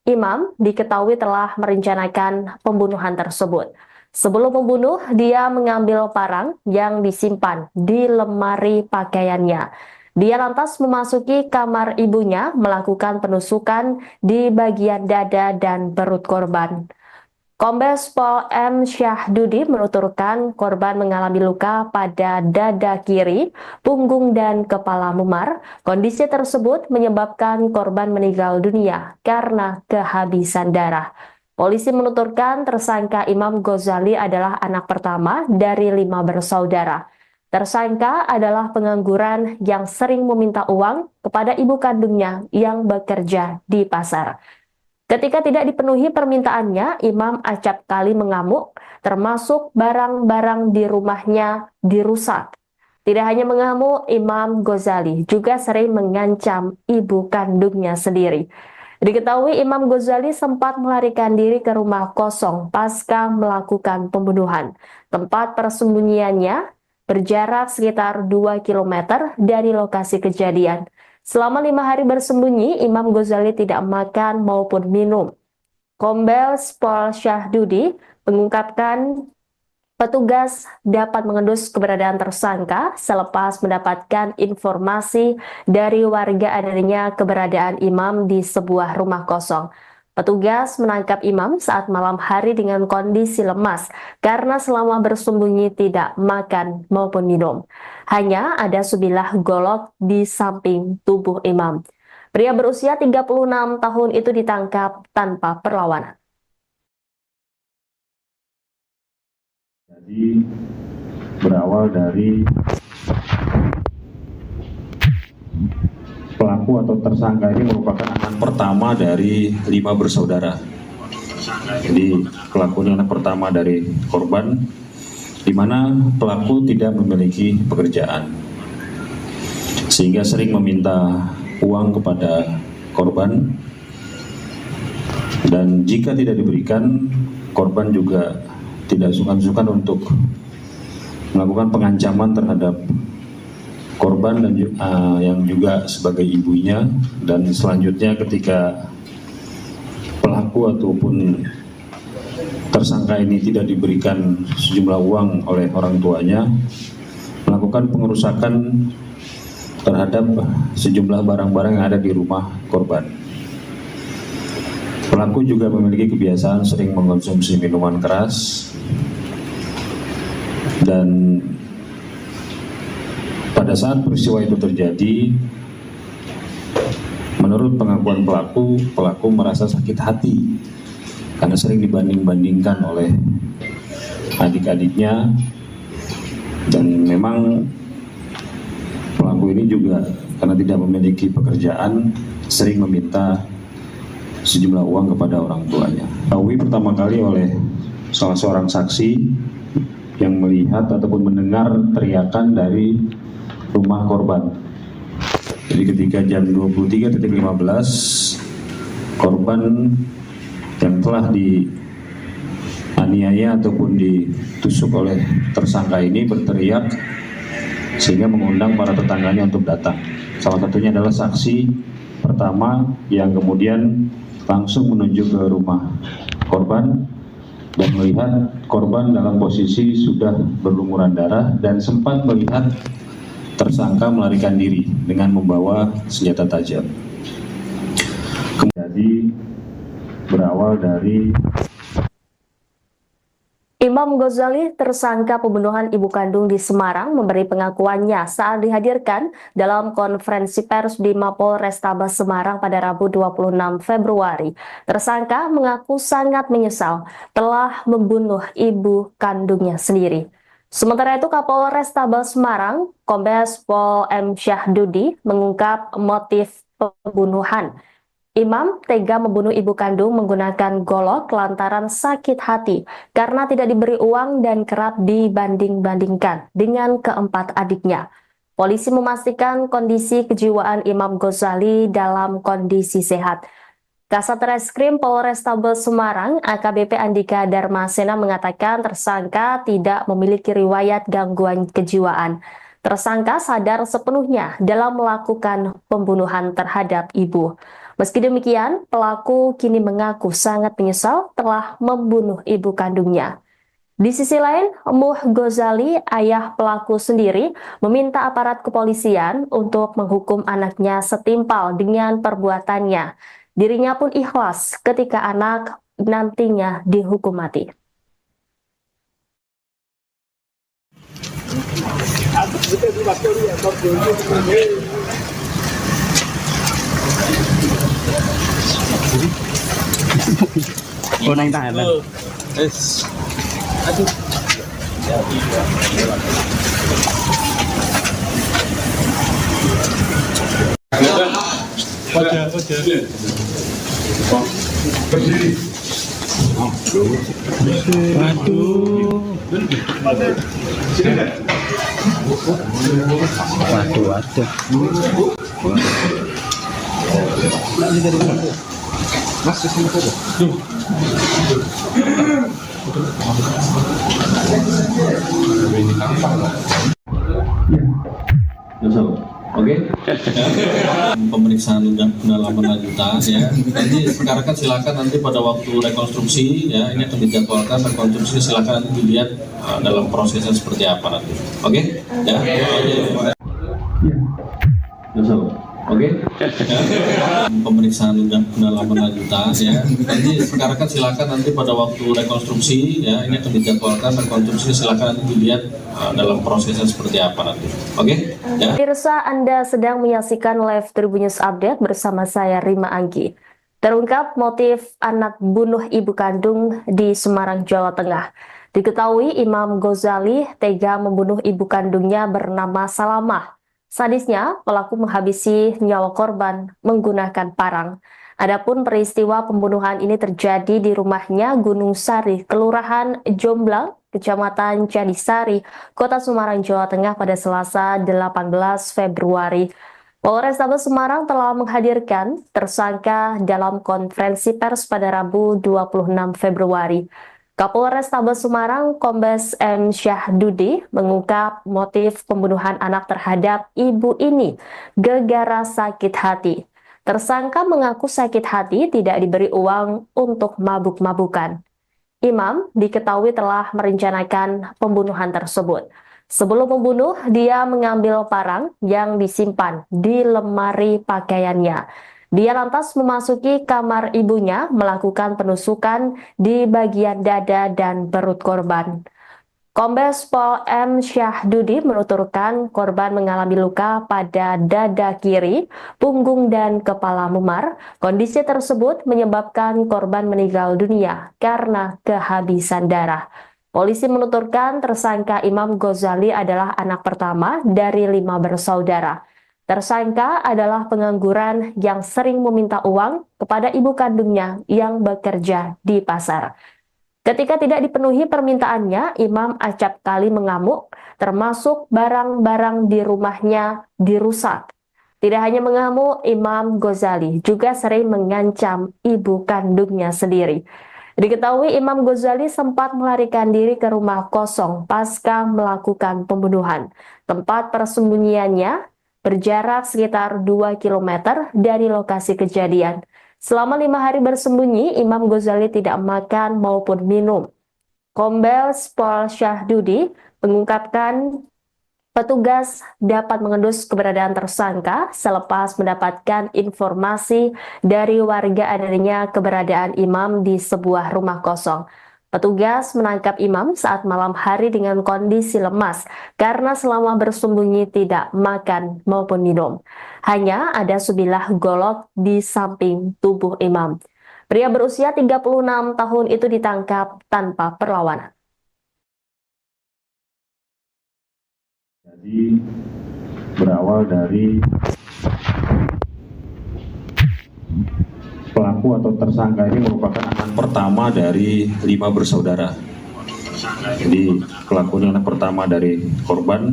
Imam diketahui telah merencanakan pembunuhan tersebut. Sebelum membunuh, dia mengambil parang yang disimpan di lemari pakaiannya. Dia lantas memasuki kamar ibunya, melakukan penusukan di bagian dada dan perut korban. Kombes Pol M. Syahdudi menuturkan korban mengalami luka pada dada kiri, punggung, dan kepala memar. Kondisi tersebut menyebabkan korban meninggal dunia karena kehabisan darah. Polisi menuturkan tersangka Imam Ghazali adalah anak pertama dari 5 bersaudara. Tersangka adalah pengangguran yang sering meminta uang kepada ibu kandungnya yang bekerja di pasar. Ketika tidak dipenuhi permintaannya, Imam acap kali mengamuk, termasuk barang-barang di rumahnya dirusak. Tidak hanya mengamuk, Imam Ghazali juga sering mengancam ibu kandungnya sendiri. Diketahui Imam Ghazali sempat melarikan diri ke rumah kosong pasca melakukan pembunuhan. Tempat persembunyiannya berjarak sekitar 2 km dari lokasi kejadian. Selama 5 hari bersembunyi, Imam Ghazali tidak makan maupun minum. Kombes Pol Syahdudi mengungkapkan petugas dapat mengendus keberadaan tersangka selepas mendapatkan informasi dari warga adanya keberadaan Imam di sebuah rumah kosong. Petugas menangkap Imam saat malam hari dengan kondisi lemas karena selama bersembunyi tidak makan maupun minum. Hanya ada sebilah golok di samping tubuh Imam. Pria berusia 36 tahun itu ditangkap tanpa perlawanan. Jadi berawal dari pelaku atau tersangka ini merupakan anak pertama dari 5 bersaudara. Jadi pelaku ini anak pertama dari korban, di mana pelaku tidak memiliki pekerjaan, sehingga sering meminta uang kepada korban, dan jika tidak diberikan, korban juga tidak sungkan-sungkan untuk melakukan pengancaman terhadap korban dan yang juga sebagai ibunya. Dan selanjutnya ketika pelaku ataupun tersangka ini tidak diberikan sejumlah uang oleh orang tuanya, melakukan pengerusakan terhadap sejumlah barang-barang yang ada di rumah korban. Pelaku juga memiliki kebiasaan sering mengkonsumsi minuman keras, dan pada saat peristiwa itu terjadi, menurut pengakuan pelaku merasa sakit hati karena sering dibanding-bandingkan oleh adik-adiknya, dan memang pelaku ini juga karena tidak memiliki pekerjaan sering meminta sejumlah uang kepada orang tuanya. Diketahui pertama kali oleh salah seorang saksi yang melihat ataupun mendengar teriakan dari rumah korban. Jadi ketika jam 23.15, korban yang telah dianiaya ataupun ditusuk oleh tersangka ini berteriak sehingga mengundang para tetangganya untuk datang. Salah satunya adalah saksi pertama yang kemudian langsung menuju ke rumah korban dan melihat korban dalam posisi sudah berlumuran darah dan sempat melihat tersangka melarikan diri dengan membawa senjata tajam. Jadi berawal dari Imam Ghazali, tersangka pembunuhan ibu kandung di Semarang, memberi pengakuannya saat dihadirkan dalam konferensi pers di Mapolrestabes Semarang pada Rabu 26 Februari. Tersangka mengaku sangat menyesal telah membunuh ibu kandungnya sendiri. Sementara itu, Kapolrestabes Semarang, Kombes Pol M. Syahdudi, mengungkap motif pembunuhan. Imam tega membunuh ibu kandung menggunakan golok lantaran sakit hati karena tidak diberi uang dan kerap dibanding-bandingkan dengan keempat adiknya. Polisi memastikan kondisi kejiwaan Imam Ghazali dalam kondisi sehat. Kasat Reskrim Polrestabes Semarang, AKBP Andika Darmasena, mengatakan tersangka tidak memiliki riwayat gangguan kejiwaan. Tersangka sadar sepenuhnya dalam melakukan pembunuhan terhadap ibu. Meski demikian, pelaku kini mengaku sangat menyesal telah membunuh ibu kandungnya. Di sisi lain, Muh Ghazali, ayah pelaku sendiri, meminta aparat kepolisian untuk menghukum anaknya setimpal dengan perbuatannya. Dirinya pun ikhlas ketika anak nantinya dihukum mati. Unang tahanan. Berdiri. Oke. Pemeriksaan pendalaman lanjutan ya. Nanti rekan-rekan silakan nanti pada waktu rekonstruksi ya, ini akan dijadwalkan rekonstruksi, silakan nanti dilihat dalam prosesnya seperti apa nanti. Oke? Ya. Oke. Pemeriksaan pendalaman lanjutan ya. Nanti rekan-rekan silakan nanti pada waktu rekonstruksi ya, ini akan dijadwalkan rekonstruksi, silakan nanti dilihat dalam prosesnya seperti apa nanti. Oke? Ya. Pemirsa, Anda sedang menyaksikan live Tribun News Update bersama saya Rima Anggi. Terungkap motif anak bunuh ibu kandung di Semarang, Jawa Tengah. Diketahui Imam Ghazali tega membunuh ibu kandungnya bernama Salamah. Sadisnya, pelaku menghabisi nyawa korban menggunakan parang. Adapun peristiwa pembunuhan ini terjadi di rumahnya Gunung Sari, Kelurahan Jomblang, Kecamatan Candisari, Kota Semarang, Jawa Tengah pada Selasa 18 Februari. Polrestabes Semarang telah menghadirkan tersangka dalam konferensi pers pada Rabu 26 Februari. Kapolrestabes Semarang Kombes M. Syahdudi mengungkap motif pembunuhan anak terhadap ibu ini gara-gara sakit hati. Tersangka mengaku sakit hati tidak diberi uang untuk mabuk-mabukan. Imam diketahui telah merencanakan pembunuhan tersebut. Sebelum membunuh, dia mengambil parang yang disimpan di lemari pakaiannya. Dia lantas memasuki kamar ibunya, melakukan penusukan di bagian dada dan perut korban. Kombes Pol M. Syahdudi menuturkan korban mengalami luka pada dada kiri, punggung, dan kepala memar. Kondisi tersebut menyebabkan korban meninggal dunia karena kehabisan darah. Polisi menuturkan tersangka Imam Ghazali adalah anak pertama dari 5 bersaudara. Tersangka adalah pengangguran yang sering meminta uang kepada ibu kandungnya yang bekerja di pasar. Ketika tidak dipenuhi permintaannya, Imam acap kali mengamuk, termasuk barang-barang di rumahnya dirusak. Tidak hanya mengamuk, Imam Ghazali juga sering mengancam ibu kandungnya sendiri. Diketahui Imam Ghazali sempat melarikan diri ke rumah kosong pasca melakukan pembunuhan. Tempat persembunyiannya berjarak sekitar 2 km dari lokasi kejadian. Selama 5 hari bersembunyi, Imam Ghazali tidak makan maupun minum. Kombes Pol Syahdudi mengungkapkan petugas dapat mengendus keberadaan tersangka selepas mendapatkan informasi dari warga adanya keberadaan Imam di sebuah rumah kosong. Petugas menangkap Imam saat malam hari dengan kondisi lemas karena selama bersembunyi tidak makan maupun minum. Hanya ada sebilah golok di samping tubuh Imam. Pria berusia 36 tahun itu ditangkap tanpa perlawanan. Jadi berawal dari pelaku atau tersangka ini merupakan anak pertama dari 5 bersaudara. Jadi pelaku ini anak pertama dari korban,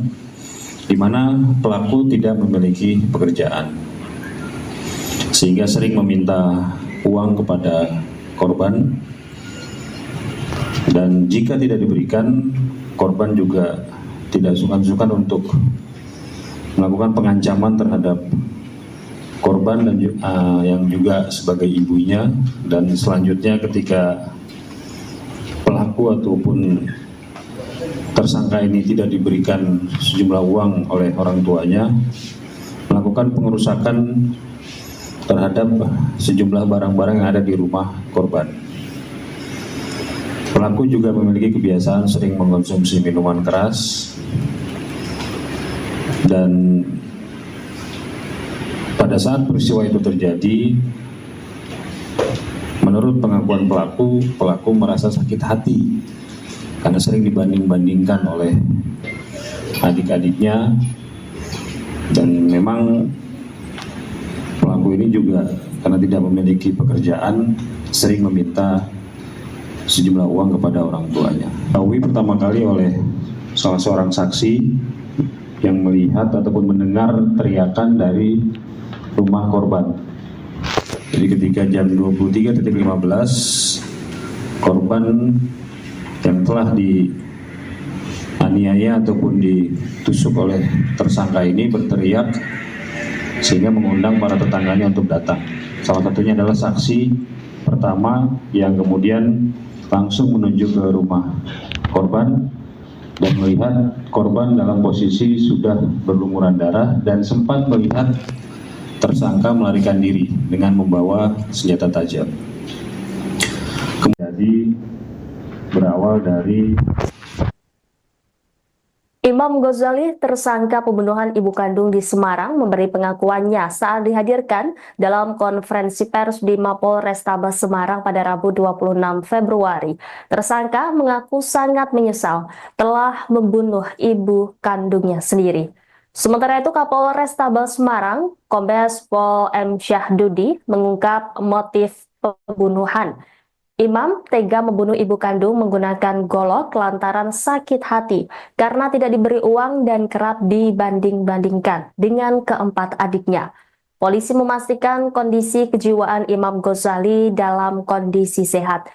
di mana pelaku tidak memiliki pekerjaan, sehingga sering meminta uang kepada korban, dan jika tidak diberikan, korban juga tidak sungkan-sungkan untuk melakukan pengancaman terhadap korban dan yang juga sebagai ibunya. Dan selanjutnya ketika pelaku ataupun tersangka ini tidak diberikan sejumlah uang oleh orang tuanya, melakukan pengerusakan terhadap sejumlah barang-barang yang ada di rumah korban. Pelaku juga memiliki kebiasaan sering mengkonsumsi minuman keras, dan pada saat peristiwa itu terjadi, Menurut pengakuan pelaku merasa sakit hati karena sering dibanding-bandingkan oleh adik-adiknya, dan memang pelaku ini juga karena tidak memiliki pekerjaan sering meminta sejumlah uang kepada orang tuanya. Diketahui pertama kali oleh salah seorang saksi yang melihat ataupun mendengar teriakan dari rumah korban. Jadi ketika jam 23.15, korban yang telah dianiaya ataupun ditusuk oleh tersangka ini berteriak sehingga mengundang para tetangganya untuk datang. Salah satunya adalah saksi pertama yang kemudian langsung menuju ke rumah korban dan melihat korban dalam posisi sudah berlumuran darah dan sempat melihat tersangka melarikan diri dengan membawa senjata tajam. Kemudian berawal dari Imam Ghazali, tersangka pembunuhan ibu kandung di Semarang, memberi pengakuannya saat dihadirkan dalam konferensi pers di Mapolrestabes Semarang pada Rabu 26 Februari. Tersangka mengaku sangat menyesal telah membunuh ibu kandungnya sendiri. Sementara itu, Kapolrestabes Semarang, Kombes Pol M. Syahdudi, mengungkap motif pembunuhan. Imam tega membunuh ibu kandung menggunakan golok lantaran sakit hati karena tidak diberi uang dan kerap dibanding-bandingkan dengan keempat adiknya. Polisi memastikan kondisi kejiwaan Imam Ghazali dalam kondisi sehat.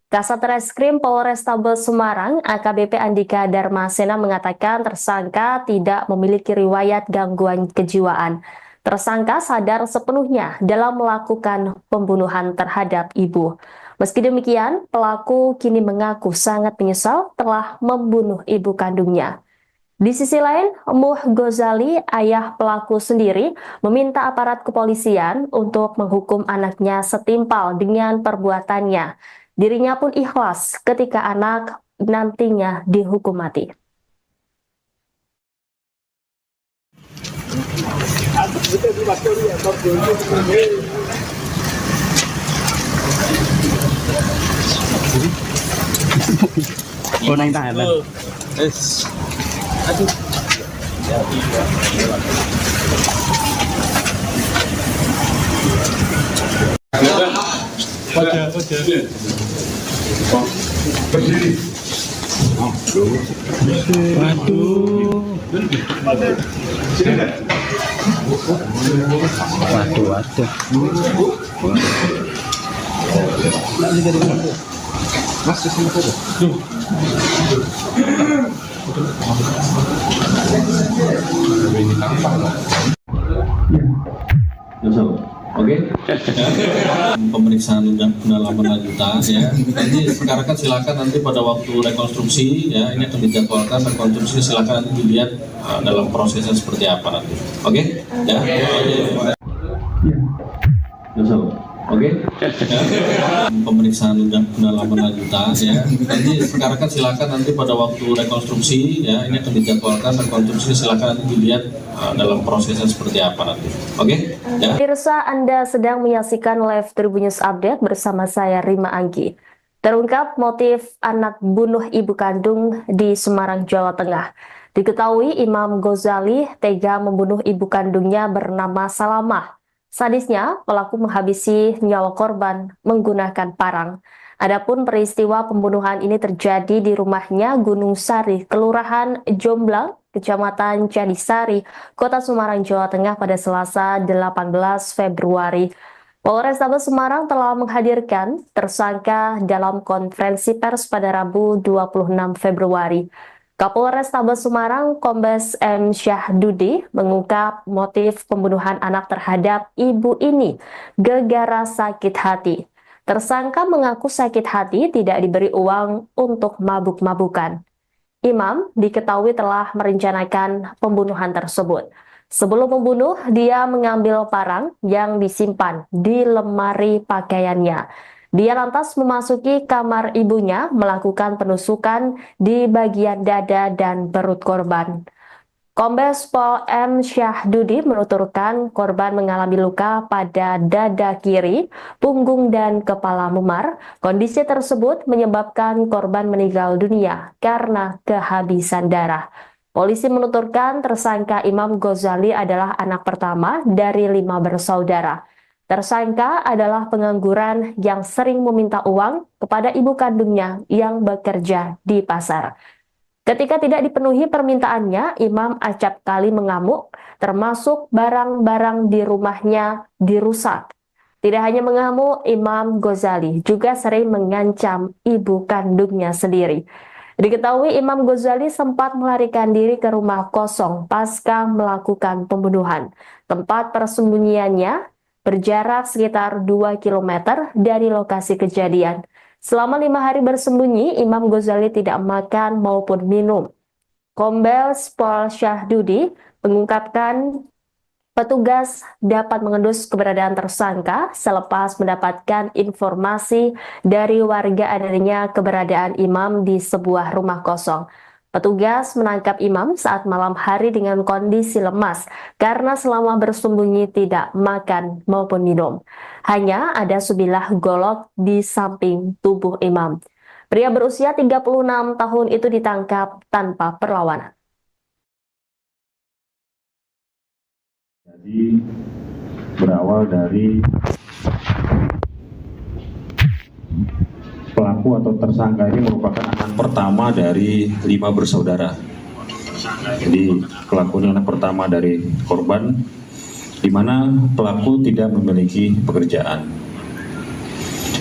Kasat Reskrim Polrestabes Semarang, AKBP Andika Darmasena mengatakan tersangka tidak memiliki riwayat gangguan kejiwaan. Tersangka sadar sepenuhnya dalam melakukan pembunuhan terhadap ibu. Meski demikian, pelaku kini mengaku sangat menyesal telah membunuh ibu kandungnya. Di sisi lain, Muh Ghazali, ayah pelaku sendiri, meminta aparat kepolisian untuk menghukum anaknya setimpal dengan perbuatannya. Dirinya pun ikhlas ketika anak nantinya dihukum mati. Naik tahanan. Berdiri. Ini tampang lah. Oke. Pemeriksaan pendalaman lanjutan ya. Nanti sekarang kan silakan nanti pada waktu rekonstruksi ya, ini akan dijadwalkan rekonstruksi, silakan nanti dilihat dalam prosesnya seperti apa nanti. Oke? Ya. Oke. Pemeriksaan pendalaman lanjutan ya. Nanti sekarang kan silakan nanti pada waktu rekonstruksi ya, ini akan dijadwalkan rekonstruksi, silakan nanti dilihat dalam prosesnya seperti apa nanti. Oke? Ya. Pemirsa, Anda sedang menyaksikan live Tribun News Update bersama saya Rima Anggi. Terungkap motif anak bunuh ibu kandung di Semarang, Jawa Tengah. Diketahui Imam Ghazali tega membunuh ibu kandungnya bernama Salamah. Sadisnya, pelaku menghabisi nyawa korban menggunakan parang. Adapun peristiwa pembunuhan ini terjadi di rumahnya Gunung Sari, Kelurahan Jomblang, Kecamatan Candisari, Kota Semarang, Jawa Tengah pada Selasa 18 Februari. Polrestabes Semarang telah menghadirkan tersangka dalam konferensi pers pada Rabu 26 Februari. Kapolrestabes Semarang, Kombes M. Syahdudi, mengungkap motif pembunuhan anak terhadap ibu ini gara-gara sakit hati. Tersangka mengaku sakit hati tidak diberi uang untuk mabuk-mabukan. Imam diketahui telah merencanakan pembunuhan tersebut. Sebelum membunuh, dia mengambil parang yang disimpan di lemari pakaiannya. Dia lantas memasuki kamar ibunya, melakukan penusukan di bagian dada dan perut korban. Kombes Pol M. Syahdudi menuturkan korban mengalami luka pada dada kiri, punggung, dan kepala memar. Kondisi tersebut menyebabkan korban meninggal dunia karena kehabisan darah. Polisi menuturkan tersangka Imam Ghazali adalah anak pertama dari 5 bersaudara. Tersangka adalah pengangguran yang sering meminta uang kepada ibu kandungnya yang bekerja di pasar. Ketika tidak dipenuhi permintaannya, Imam acap kali mengamuk, termasuk barang-barang di rumahnya dirusak. Tidak hanya mengamuk, Imam Ghazali juga sering mengancam ibu kandungnya sendiri. Diketahui Imam Ghazali sempat melarikan diri ke rumah kosong pasca melakukan pembunuhan. Tempat persembunyiannya berjarak sekitar 2 km dari lokasi kejadian. Selama 5 hari bersembunyi, Imam Ghazali tidak makan maupun minum. Kombes Pol Syahdudi mengungkapkan petugas dapat mengendus keberadaan tersangka selepas mendapatkan informasi dari warga adanya keberadaan Imam di sebuah rumah kosong. Petugas menangkap Imam saat malam hari dengan kondisi lemas karena selama bersembunyi tidak makan maupun minum. Hanya ada sebilah golok di samping tubuh Imam. Pria berusia 36 tahun itu ditangkap tanpa perlawanan. Jadi berawal dari pelaku atau tersangka ini merupakan anak pertama dari 5 bersaudara. Jadi pelaku ini anak pertama dari korban, di mana pelaku tidak memiliki pekerjaan,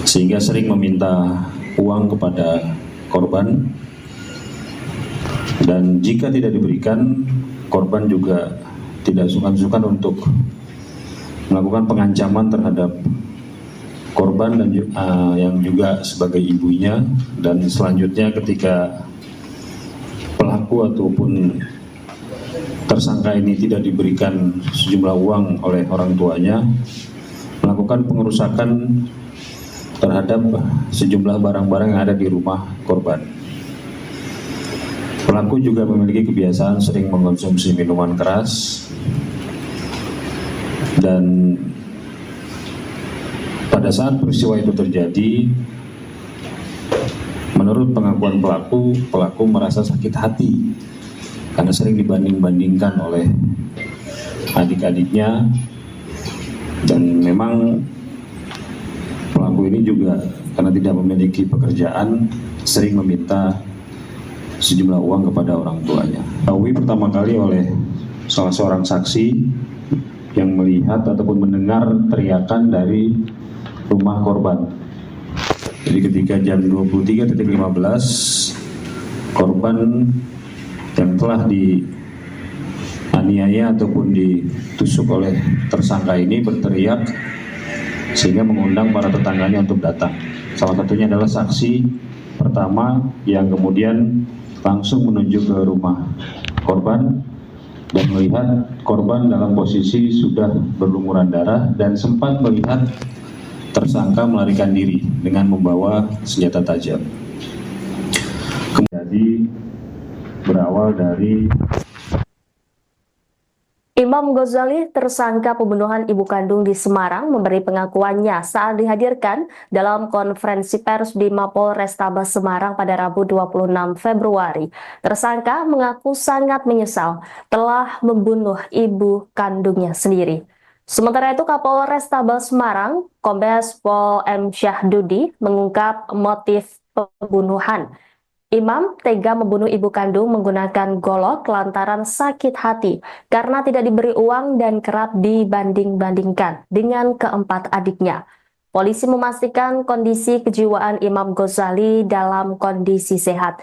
sehingga sering meminta uang kepada korban, dan jika tidak diberikan, korban juga tidak sungkan-sungkan untuk melakukan pengancaman terhadap korban dan yang juga sebagai ibunya. Dan selanjutnya ketika pelaku ataupun tersangka ini tidak diberikan sejumlah uang oleh orang tuanya, melakukan pengerusakan terhadap sejumlah barang-barang yang ada di rumah korban. Pelaku juga memiliki kebiasaan sering mengkonsumsi minuman keras, dan pada saat peristiwa itu terjadi, menurut pengakuan pelaku merasa sakit hati karena sering dibanding-bandingkan oleh adik-adiknya, dan memang pelaku ini juga karena tidak memiliki pekerjaan sering meminta sejumlah uang kepada orang tuanya. Diketahui pertama kali oleh salah seorang saksi yang melihat ataupun mendengar teriakan dari rumah korban. Jadi ketika jam 23.15, korban yang telah dianiaya ataupun ditusuk oleh tersangka ini berteriak sehingga mengundang para tetangganya untuk datang. Salah satunya adalah saksi pertama yang kemudian langsung menuju ke rumah korban dan melihat korban dalam posisi sudah berlumuran darah dan sempat melihat tersangka melarikan diri dengan membawa senjata tajam. Jadi berawal dari Imam Ghazali, tersangka pembunuhan ibu kandung di Semarang, memberi pengakuannya saat dihadirkan dalam konferensi pers di Mapolrestabes Semarang pada Rabu 26 Februari. Tersangka mengaku sangat menyesal telah membunuh ibu kandungnya sendiri. Sementara itu, Kapolrestabes Semarang, Kombes Pol M. Syahdudi, mengungkap motif pembunuhan. Imam tega membunuh ibu kandung menggunakan golok lantaran sakit hati karena tidak diberi uang dan kerap dibanding-bandingkan dengan keempat adiknya. Polisi memastikan kondisi kejiwaan Imam Ghazali dalam kondisi sehat.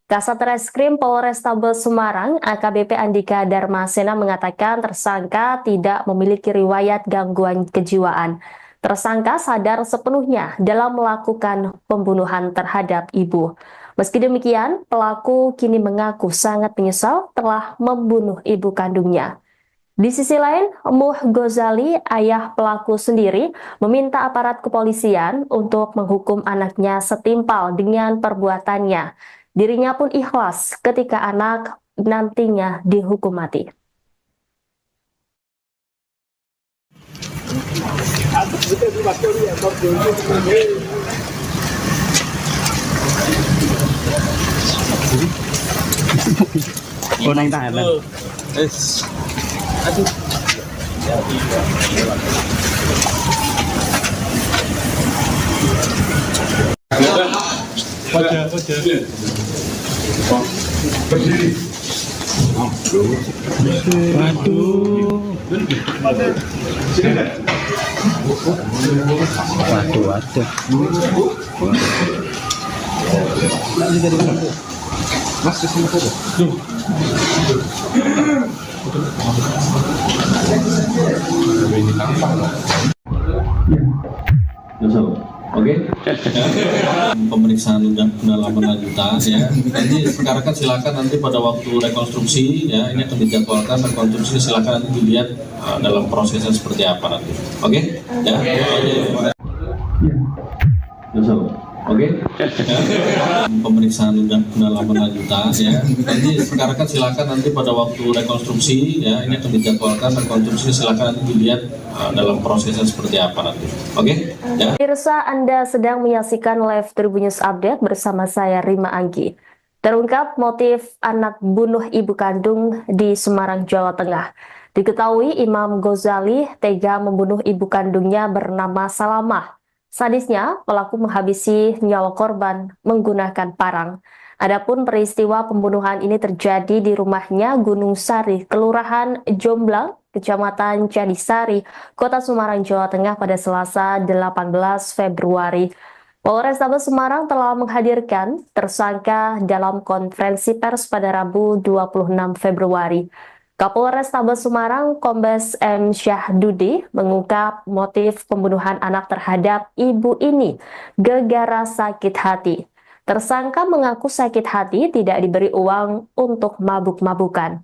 Kasat Reskrim Polrestabes Semarang, AKBP Andika Darmasena, mengatakan tersangka tidak memiliki riwayat gangguan kejiwaan. Tersangka sadar sepenuhnya dalam melakukan pembunuhan terhadap ibu. Meski demikian, pelaku kini mengaku sangat menyesal telah membunuh ibu kandungnya. Di sisi lain, Muh Ghazali, ayah pelaku sendiri, meminta aparat kepolisian untuk menghukum anaknya setimpal dengan perbuatannya. Dirinya pun ikhlas ketika anak nantinya dihukum mati. Oh, naik tahan. Berdiri. Waduh. Ini tampang lah. Oke. Pemeriksaan pendalaman lanjutan ya. Nanti sekarang kan silakan nanti pada waktu rekonstruksi ya, ini akan dijadwalkan rekonstruksi, silakan nanti dilihat dalam prosesnya seperti apa nanti. Oke? Ya. Oke. Pemeriksaan pendalaman lanjutan ya. Nanti sekarang kan silakan nanti pada waktu rekonstruksi ya, ini akan dijadwalkan rekonstruksi, silakan nanti dilihat dalam prosesnya seperti apa nanti. Oke? Ya. Pemirsa, Anda sedang menyaksikan live Tribun News Update bersama saya Rima Anggi. Terungkap motif anak bunuh ibu kandung di Semarang, Jawa Tengah. Diketahui Imam Ghazali tega membunuh ibu kandungnya bernama Salamah. Sadisnya, pelaku menghabisi nyawa korban menggunakan parang. Adapun peristiwa pembunuhan ini terjadi di rumahnya Gunung Sari, Kelurahan Jomblang, Kecamatan Jadisari, Kota Semarang, Jawa Tengah pada Selasa 18 Februari. Polrestabes Semarang telah menghadirkan tersangka dalam konferensi pers pada Rabu 26 Februari. Kapolrestabes Semarang Kombes M. Syahdudi mengungkap motif pembunuhan anak terhadap ibu ini gara-gara sakit hati. Tersangka mengaku sakit hati tidak diberi uang untuk mabuk-mabukan.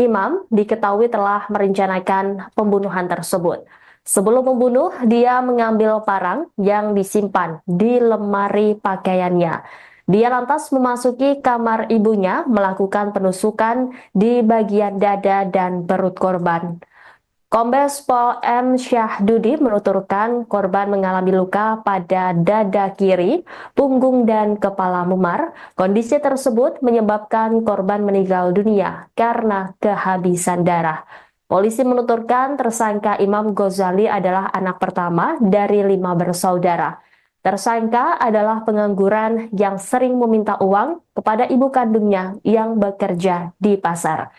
Imam diketahui telah merencanakan pembunuhan tersebut. Sebelum membunuh, dia mengambil parang yang disimpan di lemari pakaiannya. Dia lantas memasuki kamar ibunya, melakukan penusukan di bagian dada dan perut korban. Kombes Pol M. Syahdudi menuturkan korban mengalami luka pada dada kiri, punggung, dan kepala memar. Kondisi tersebut menyebabkan korban meninggal dunia karena kehabisan darah. Polisi menuturkan tersangka Imam Ghazali adalah anak pertama dari 5 bersaudara. Tersangka adalah pengangguran yang sering meminta uang kepada ibu kandungnya yang bekerja di pasar.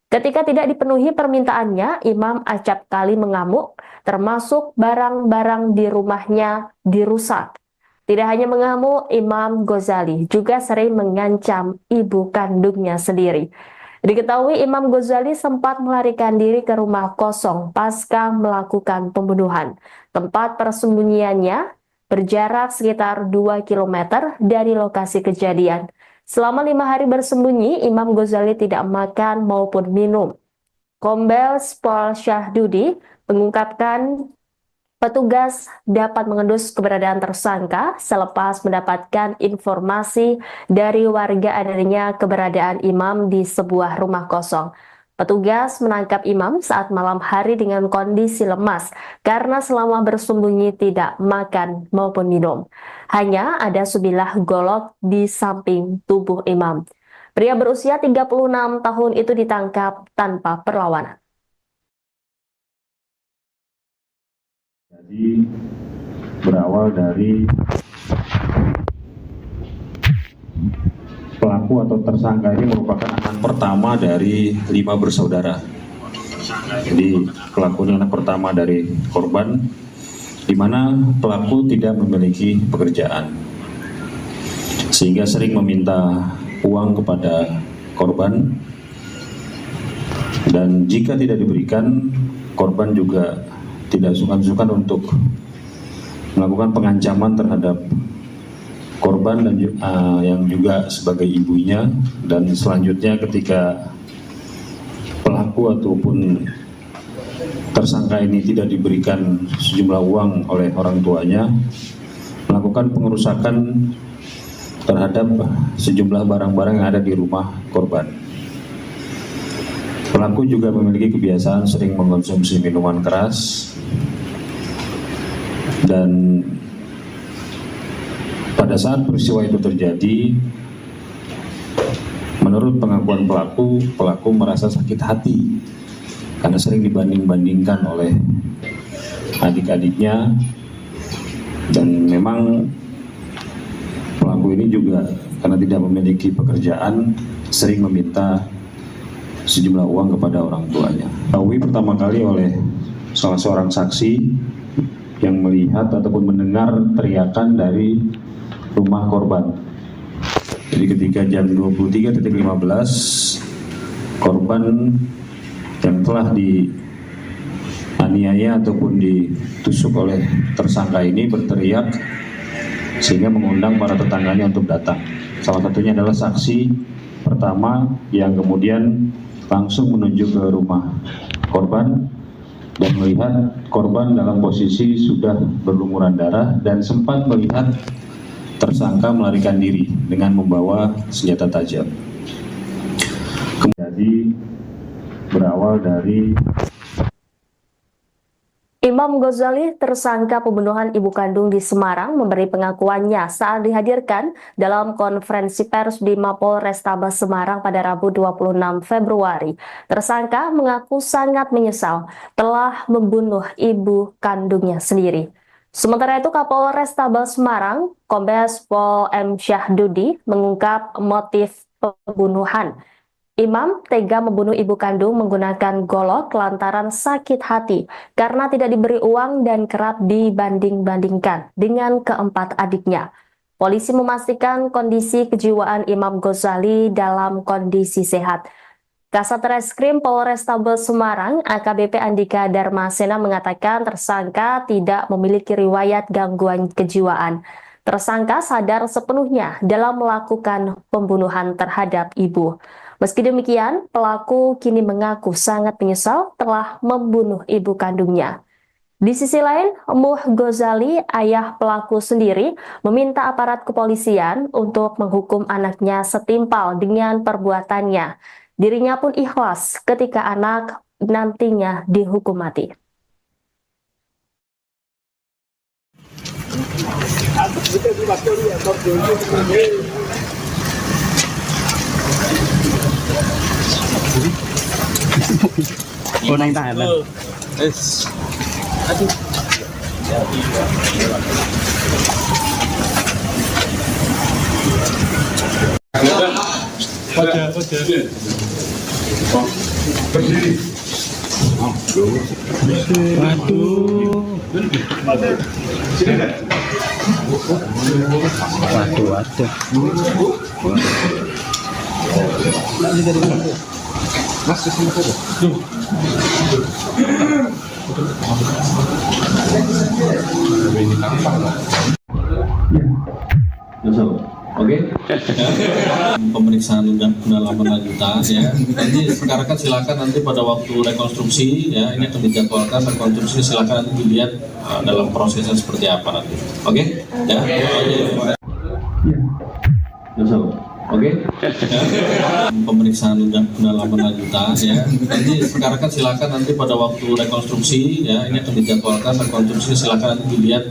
Ketika tidak dipenuhi permintaannya, Imam acap kali mengamuk, termasuk barang-barang di rumahnya dirusak. Tidak hanya mengamuk, Imam Ghazali juga sering mengancam ibu kandungnya sendiri. Diketahui Imam Ghazali sempat melarikan diri ke rumah kosong pasca melakukan pembunuhan. Tempat persembunyiannya berjarak sekitar 2 km dari lokasi kejadian. Selama 5 hari bersembunyi, Imam Ghazali tidak makan maupun minum. Kombes Pol Syahdudi mengungkapkan petugas dapat mengendus keberadaan tersangka selepas mendapatkan informasi dari warga adanya keberadaan Imam di sebuah rumah kosong. Petugas menangkap Imam saat malam hari dengan kondisi lemas karena selama bersembunyi tidak makan maupun minum. Hanya ada sebilah golok di samping tubuh Imam. Pria berusia 36 tahun itu ditangkap tanpa perlawanan. Jadi berawal dari pelaku atau tersangka ini merupakan anak pertama dari 5 bersaudara. Jadi pelaku ini anak pertama dari korban, di mana pelaku tidak memiliki pekerjaan, sehingga sering meminta uang kepada korban, dan jika tidak diberikan, korban juga tidak sungkan-sungkan untuk melakukan pengancaman terhadap korban dan yang juga sebagai ibunya. Dan selanjutnya ketika pelaku ataupun tersangka ini tidak diberikan sejumlah uang oleh orang tuanya, melakukan pengerusakan terhadap sejumlah barang-barang yang ada di rumah korban. Pelaku juga memiliki kebiasaan sering mengkonsumsi minuman keras dan pada saat peristiwa itu terjadi, menurut pengakuan pelaku merasa sakit hati karena sering dibanding-bandingkan oleh adik-adiknya, dan memang pelaku ini juga karena tidak memiliki pekerjaan sering meminta sejumlah uang kepada orang tuanya. Diketahui pertama kali oleh salah seorang saksi yang melihat ataupun mendengar teriakan dari rumah korban. Jadi ketika jam 23.15 korban yang telah dianiaya ataupun ditusuk oleh tersangka ini berteriak sehingga mengundang para tetangganya untuk datang. Salah satunya adalah saksi pertama yang kemudian langsung menuju ke rumah korban dan melihat korban dalam posisi sudah berlumuran darah dan sempat melihat tersangka melarikan diri dengan membawa senjata tajam. Kemudian berawal dari Imam Ghazali, tersangka pembunuhan ibu kandung di Semarang, memberi pengakuannya saat dihadirkan dalam konferensi pers di Mapolrestabes Semarang pada Rabu 26 Februari. Tersangka mengaku sangat menyesal telah membunuh ibu kandungnya sendiri. Sementara itu, Kapolrestabes Semarang, Kombes Pol M. Syahdudi, mengungkap motif pembunuhan. Imam tega membunuh ibu kandung menggunakan golok lantaran sakit hati karena tidak diberi uang dan kerap dibanding-bandingkan dengan keempat adiknya. Polisi memastikan kondisi kejiwaan Imam Ghazali dalam kondisi sehat. Kasat Reskrim Polrestabes Semarang, AKBP Andika Darmasena, mengatakan tersangka tidak memiliki riwayat gangguan kejiwaan. Tersangka sadar sepenuhnya dalam melakukan pembunuhan terhadap ibu. Meski demikian, pelaku kini mengaku sangat menyesal telah membunuh ibu kandungnya. Di sisi lain, Muh Ghazali, ayah pelaku sendiri, meminta aparat kepolisian untuk menghukum anaknya setimpal dengan perbuatannya. Dirinya pun ikhlas ketika anak nantinya dihukum mati. Naik tahanan. Berdiri. Waduh. Mas, kesini saja. Ini tampang lah. Oke. Pemeriksaan pendalaman lanjutan ya. Nanti sekarang kan silakan nanti pada waktu rekonstruksi ya, ini akan dijadwalkan rekonstruksi, silakan nanti dilihat dalam prosesnya seperti apa nanti. Oke? Ya. Oke. Pemeriksaan pendalaman lanjutan ya. Nanti sekarang kan silakan nanti pada waktu rekonstruksi ya, ini akan dijadwalkan rekonstruksi, silakan nanti dilihat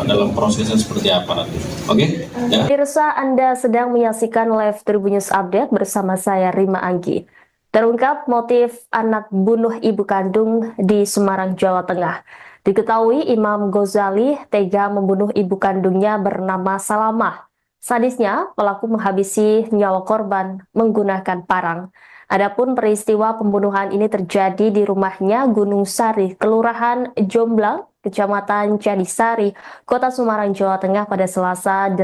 dalam prosesnya seperti apa nanti. Oke? Ya. Pemirsa, Anda sedang menyaksikan live Tribun News Update bersama saya Rima Anggi. Terungkap motif anak bunuh ibu kandung di Semarang, Jawa Tengah. Diketahui Imam Ghazali tega membunuh ibu kandungnya bernama Salamah. Sadisnya, pelaku menghabisi nyawa korban menggunakan parang. Adapun peristiwa pembunuhan ini terjadi di rumahnya Gunung Sari, Kelurahan Jomblang, Kecamatan Candisari, Kota Semarang, Jawa Tengah pada Selasa 18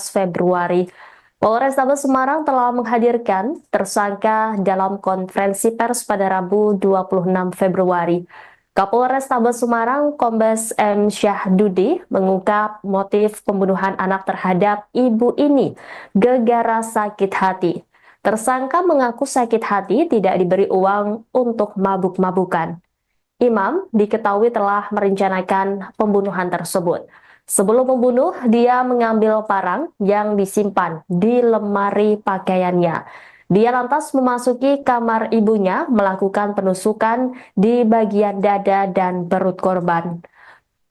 Februari. Polrestabes Semarang telah menghadirkan tersangka dalam konferensi pers pada Rabu 26 Februari. Kapolrestabes Semarang, Kombes M. Syahdudi, mengungkap motif pembunuhan anak terhadap ibu ini gara-gara sakit hati. Tersangka mengaku sakit hati tidak diberi uang untuk mabuk-mabukan. Imam diketahui telah merencanakan pembunuhan tersebut. Sebelum membunuh, dia mengambil parang yang disimpan di lemari pakaiannya. Dia lantas memasuki kamar ibunya, melakukan penusukan di bagian dada dan perut korban.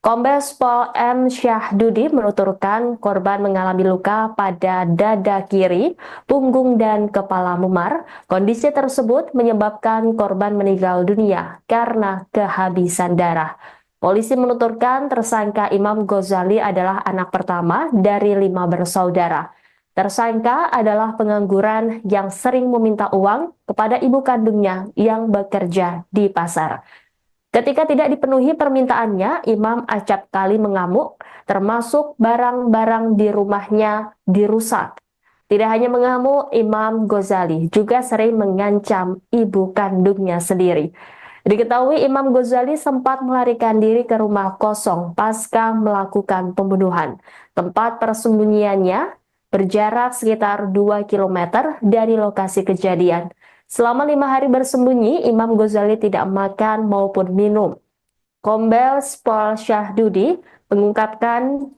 Kombes Pol M. Syahdudi menuturkan korban mengalami luka pada dada kiri, punggung, dan kepala memar. Kondisi tersebut menyebabkan korban meninggal dunia karena kehabisan darah. Polisi menuturkan tersangka Imam Ghazali adalah anak pertama dari 5 bersaudara. Tersangka adalah pengangguran yang sering meminta uang kepada ibu kandungnya yang bekerja di pasar. Ketika tidak dipenuhi permintaannya, Imam acap kali mengamuk, termasuk barang-barang di rumahnya dirusak. Tidak hanya mengamuk, Imam Ghazali juga sering mengancam ibu kandungnya sendiri. Diketahui Imam Ghazali sempat melarikan diri ke rumah kosong pasca melakukan pembunuhan. Tempat persembunyiannya berjarak sekitar 2 km dari lokasi kejadian. Selama 5 hari bersembunyi, Imam Ghazali tidak makan maupun minum. Kombes Pol Syahdudi mengungkapkan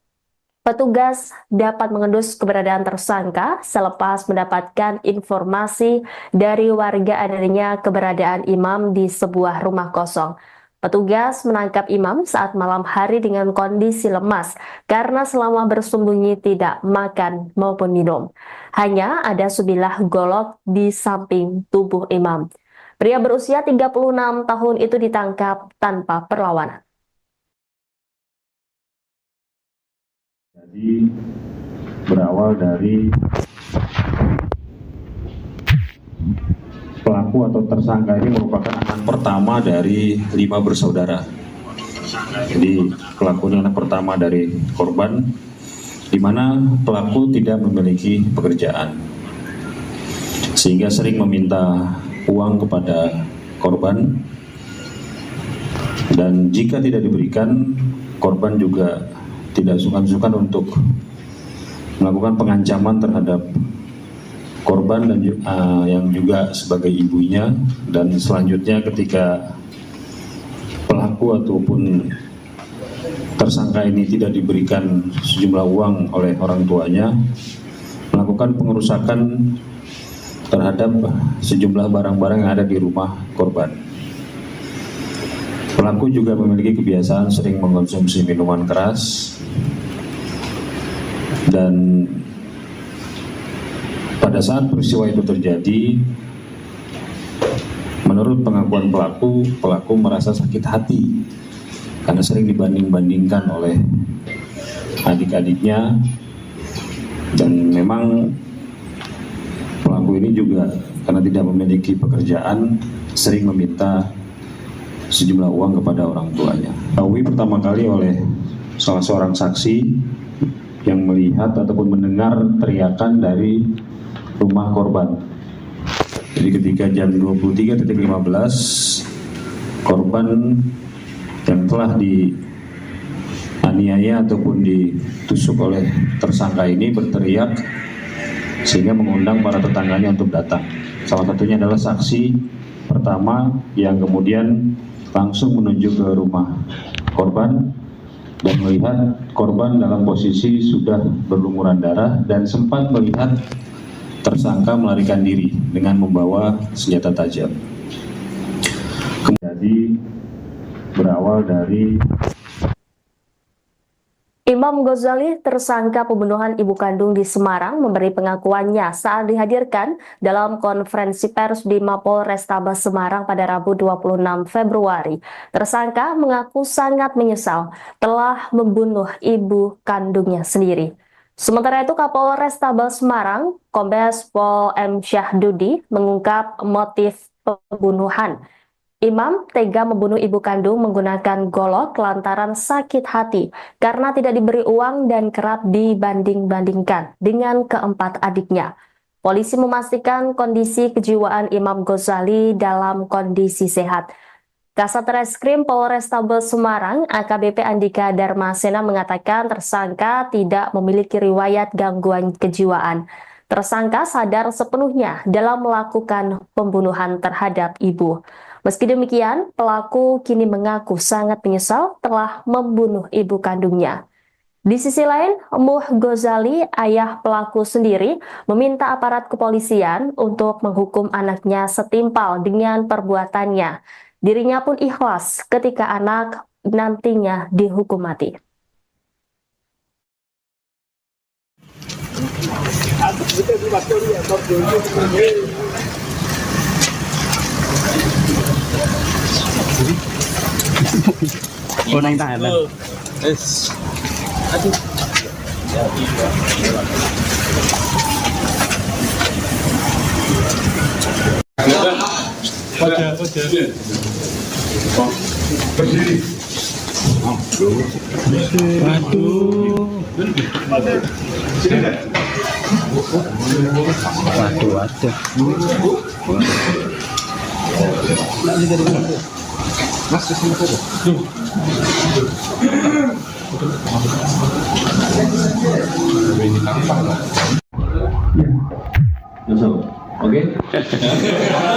petugas dapat mengendus keberadaan tersangka selepas mendapatkan informasi dari warga adanya keberadaan Imam di sebuah rumah kosong. Petugas menangkap Imam saat malam hari dengan kondisi lemas karena selama bersembunyi tidak makan maupun minum. Hanya ada sebilah golok di samping tubuh Imam. Pria berusia 36 tahun itu ditangkap tanpa perlawanan. Jadi berawal dari pelaku atau tersangka ini merupakan anak pertama dari 5 bersaudara. Jadi pelaku ini anak pertama dari korban, di mana pelaku tidak memiliki pekerjaan, sehingga sering meminta uang kepada korban, dan jika tidak diberikan, korban juga tidak sungkan-sungkan untuk melakukan pengancaman terhadap korban dan yang juga sebagai ibunya. Dan selanjutnya ketika pelaku ataupun tersangka ini tidak diberikan sejumlah uang oleh orang tuanya, melakukan pengerusakan terhadap sejumlah barang-barang yang ada di rumah korban. Pelaku juga memiliki kebiasaan sering mengkonsumsi minuman keras, dan pada saat peristiwa itu terjadi, menurut pengakuan pelaku merasa sakit hati karena sering dibanding-bandingkan oleh adik-adiknya, dan memang pelaku ini juga karena tidak memiliki pekerjaan sering meminta sejumlah uang kepada orang tuanya. Diketahui pertama kali oleh salah seorang saksi yang melihat ataupun mendengar teriakan dari rumah korban. Jadi ketika jam 23.15, korban yang telah dianiaya ataupun ditusuk oleh tersangka ini berteriak sehingga mengundang para tetangganya untuk datang. Salah satunya adalah saksi pertama yang kemudian langsung menuju ke rumah korban dan melihat korban dalam posisi sudah berlumuran darah dan sempat melihat tersangka melarikan diri dengan membawa senjata tajam. Jadi berawal dari Imam Ghazali, tersangka pembunuhan ibu kandung di Semarang, memberi pengakuannya saat dihadirkan dalam konferensi pers di Mapolrestabes Semarang pada Rabu 26 Februari. Tersangka mengaku sangat menyesal telah membunuh ibu kandungnya sendiri. Sementara itu, Kapolrestabes Semarang, Kombes Pol M. Syahdudi, mengungkap motif pembunuhan. Imam tega membunuh ibu kandung menggunakan golok lantaran sakit hati karena tidak diberi uang dan kerap dibanding-bandingkan dengan keempat adiknya. Polisi memastikan kondisi kejiwaan Imam Ghazali dalam kondisi sehat. Kasat Reskrim Polrestabes Semarang, AKBP Andika Darmasena mengatakan tersangka tidak memiliki riwayat gangguan kejiwaan. Tersangka sadar sepenuhnya dalam melakukan pembunuhan terhadap ibu. Meski demikian, pelaku kini mengaku sangat menyesal telah membunuh ibu kandungnya. Di sisi lain, Muh Ghazali, ayah pelaku sendiri, meminta aparat kepolisian untuk menghukum anaknya setimpal dengan perbuatannya. Dirinya pun ikhlas ketika anak nantinya dihukum mati. Oh, naik Thailand. Berdiri. Waduh. Mas kesini saja. Ini tampang lah. Oke.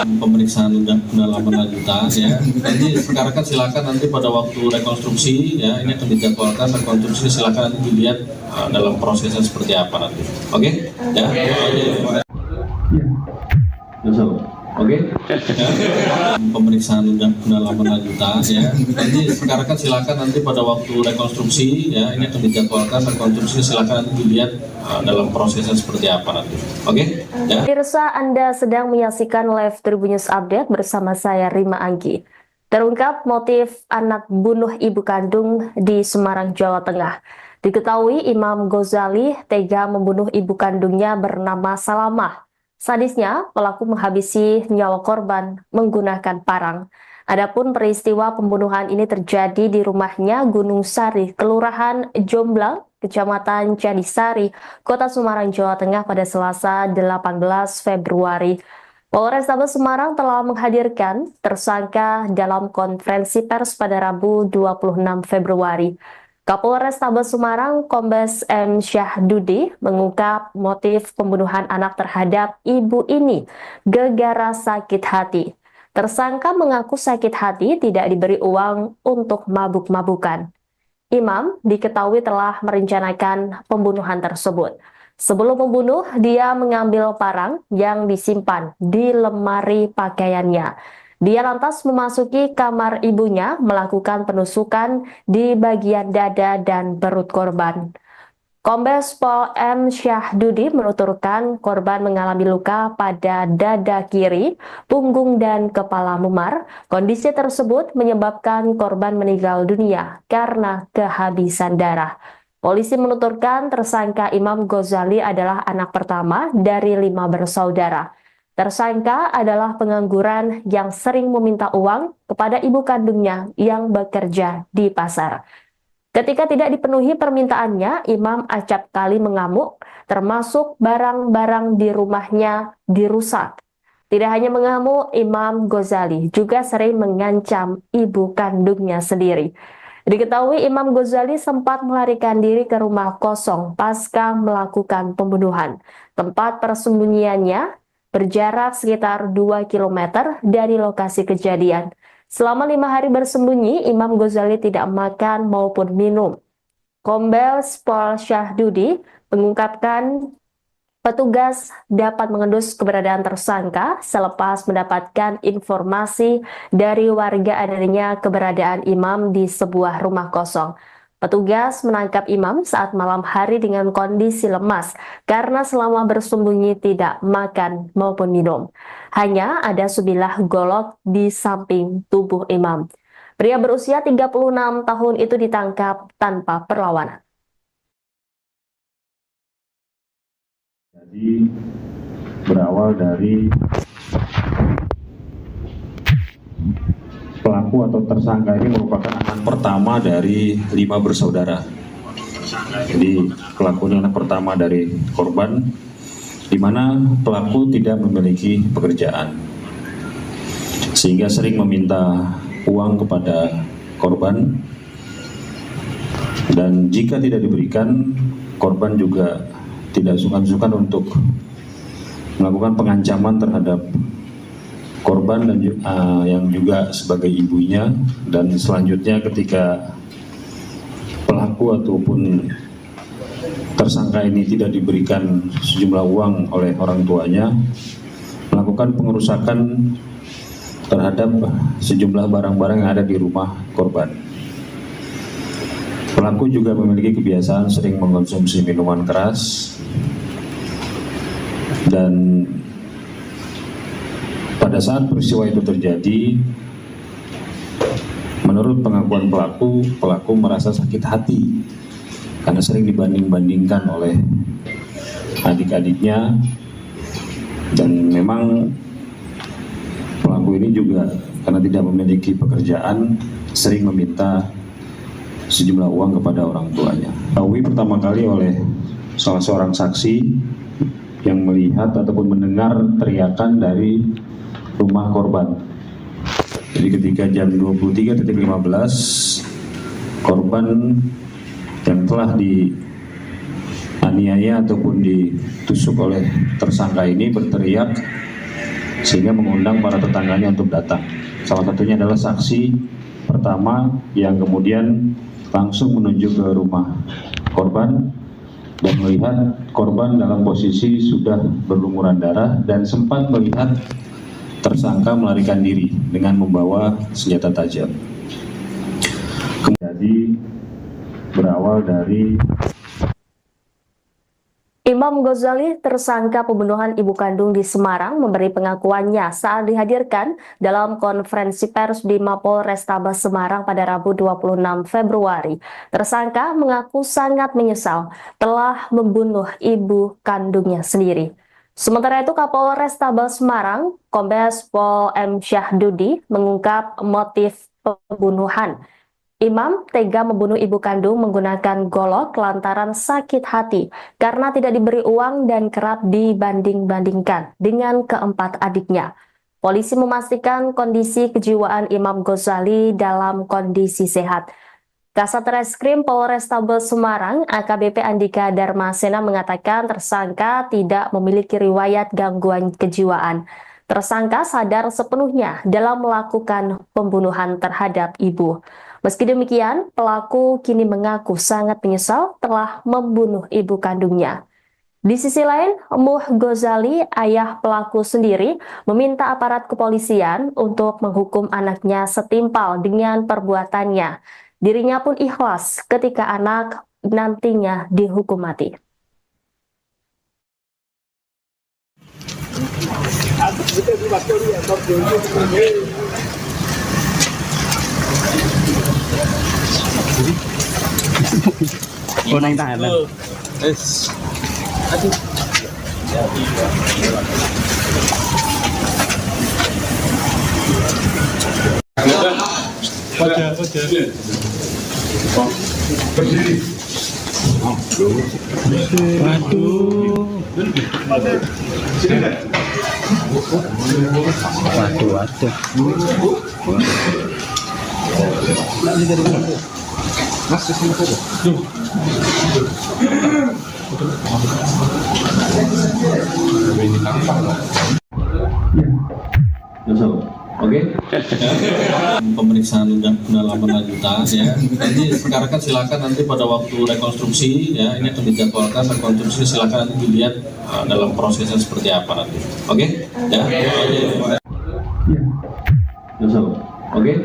Pemeriksaan pendalaman lanjutan ya. Nanti sekarang kan silakan nanti pada waktu rekonstruksi ya, ini akan dijadwalkan rekonstruksi, silakan nanti dilihat dalam prosesnya seperti apa nanti. Oke? Ya. Oke. Pemeriksaan pendalaman lanjutan ya. Nanti sekarang kan silakan nanti pada waktu rekonstruksi ya, ini akan dijadwalkan rekonstruksi, silakan nanti dilihat dalam prosesnya seperti apa nanti. Oke? Ya. Pemirsa, Anda sedang menyaksikan live Tribun News Update bersama saya Rima Anggi. Terungkap motif anak bunuh ibu kandung di Semarang, Jawa Tengah. Diketahui Imam Ghazali tega membunuh ibu kandungnya bernama Salamah. Sadisnya, pelaku menghabisi nyawa korban menggunakan parang. Adapun peristiwa pembunuhan ini terjadi di rumahnya Gunung Sari, Kelurahan Jomblang, Kecamatan Jadisari, Kota Semarang, Jawa Tengah pada Selasa 18 Februari. Polrestabes Semarang telah menghadirkan tersangka dalam konferensi pers pada Rabu 26 Februari. Kapolres Tabes Semarang, Kombes M. Syahdudi, mengungkap motif pembunuhan anak terhadap ibu ini gara-gara sakit hati. Tersangka mengaku sakit hati tidak diberi uang untuk mabuk-mabukan. Imam diketahui telah merencanakan pembunuhan tersebut. Sebelum membunuh, dia mengambil parang yang disimpan di lemari pakaiannya. Dia lantas memasuki kamar ibunya, melakukan penusukan di bagian dada dan perut korban. Kombes Pol M. Syahdudi menuturkan korban mengalami luka pada dada kiri, punggung, dan kepala memar. Kondisi tersebut menyebabkan korban meninggal dunia karena kehabisan darah. Polisi menuturkan tersangka Imam Ghazali adalah anak pertama dari 5 bersaudara. Tersangka adalah pengangguran yang sering meminta uang kepada ibu kandungnya yang bekerja di pasar. Ketika tidak dipenuhi permintaannya, Imam acap kali mengamuk, termasuk barang-barang di rumahnya dirusak. Tidak hanya mengamuk, Imam Ghazali juga sering mengancam ibu kandungnya sendiri. Diketahui Imam Ghazali sempat melarikan diri ke rumah kosong pasca melakukan pembunuhan. Tempat persembunyiannya berjarak sekitar 2 km dari lokasi kejadian. Selama 5 hari bersembunyi, Imam Ghazali tidak makan maupun minum. Kombes Pol Syahdudi mengungkapkan petugas dapat mengendus keberadaan tersangka selepas mendapatkan informasi dari warga adanya keberadaan Imam di sebuah rumah kosong. Petugas menangkap Imam saat malam hari dengan kondisi lemas karena selama bersembunyi tidak makan maupun minum. Hanya ada sebilah golok di samping tubuh Imam. Pria berusia 36 tahun itu ditangkap tanpa perlawanan. Jadi berawal dari pelaku atau tersangka ini merupakan anak pertama dari 5 bersaudara. Jadi pelaku ini anak pertama dari korban, di mana pelaku tidak memiliki pekerjaan, sehingga sering meminta uang kepada korban, dan jika tidak diberikan, korban juga tidak sungkan-sungkan untuk melakukan pengancaman terhadap korban dan yang juga sebagai ibunya. Dan selanjutnya ketika pelaku ataupun tersangka ini tidak diberikan sejumlah uang oleh orang tuanya, melakukan pengerusakan terhadap sejumlah barang-barang yang ada di rumah korban. Pelaku juga memiliki kebiasaan sering mengkonsumsi minuman keras, dan pada saat peristiwa itu terjadi, menurut pengakuan pelaku merasa sakit hati karena sering dibanding-bandingkan oleh adik-adiknya, dan memang pelaku ini juga karena tidak memiliki pekerjaan sering meminta sejumlah uang kepada orang tuanya. Diketahui pertama kali oleh salah seorang saksi yang melihat ataupun mendengar teriakan dari rumah korban. Jadi ketika jam 23.15, korban yang telah dianiaya ataupun ditusuk oleh tersangka ini berteriak sehingga mengundang para tetangganya untuk datang. Salah satunya adalah saksi pertama yang kemudian langsung menuju ke rumah korban dan melihat korban dalam posisi sudah berlumuran darah dan sempat melihat tersangka melarikan diri dengan membawa senjata tajam. Jadi berawal dari Imam Ghazali, tersangka pembunuhan ibu kandung di Semarang, memberi pengakuannya saat dihadirkan dalam konferensi pers di Mapolrestabes Semarang pada Rabu 26 Februari. Tersangka mengaku sangat menyesal telah membunuh ibu kandungnya sendiri. Sementara itu, Kapolrestabes Semarang, Kombes Pol M. Syahdudi, mengungkap motif pembunuhan. Imam tega membunuh ibu kandung menggunakan golok lantaran sakit hati karena tidak diberi uang dan kerap dibanding-bandingkan dengan keempat adiknya. Polisi memastikan kondisi kejiwaan Imam Ghazali dalam kondisi sehat. Kasat Reskrim Polrestabes Semarang, AKBP Andika Darmasena, mengatakan tersangka tidak memiliki riwayat gangguan kejiwaan. Tersangka sadar sepenuhnya dalam melakukan pembunuhan terhadap ibu. Meski demikian, pelaku kini mengaku sangat menyesal telah membunuh ibu kandungnya. Di sisi lain, Muh Ghazali, ayah pelaku sendiri, meminta aparat kepolisian untuk menghukum anaknya setimpal dengan perbuatannya. Dirinya pun ikhlas ketika anak nantinya dihukum mati. Oh, naik tangan. Berdiri. Waduh. Mas, kesini saja. Ini tampang lah. Oke. Pemeriksaan pendalaman lanjutan ya. Nanti sekarang kan silakan nanti pada waktu rekonstruksi ya, ini akan dijadwalkan rekonstruksi, silakan nanti dilihat dalam prosesnya seperti apa nanti. Oke? Ya. Oke.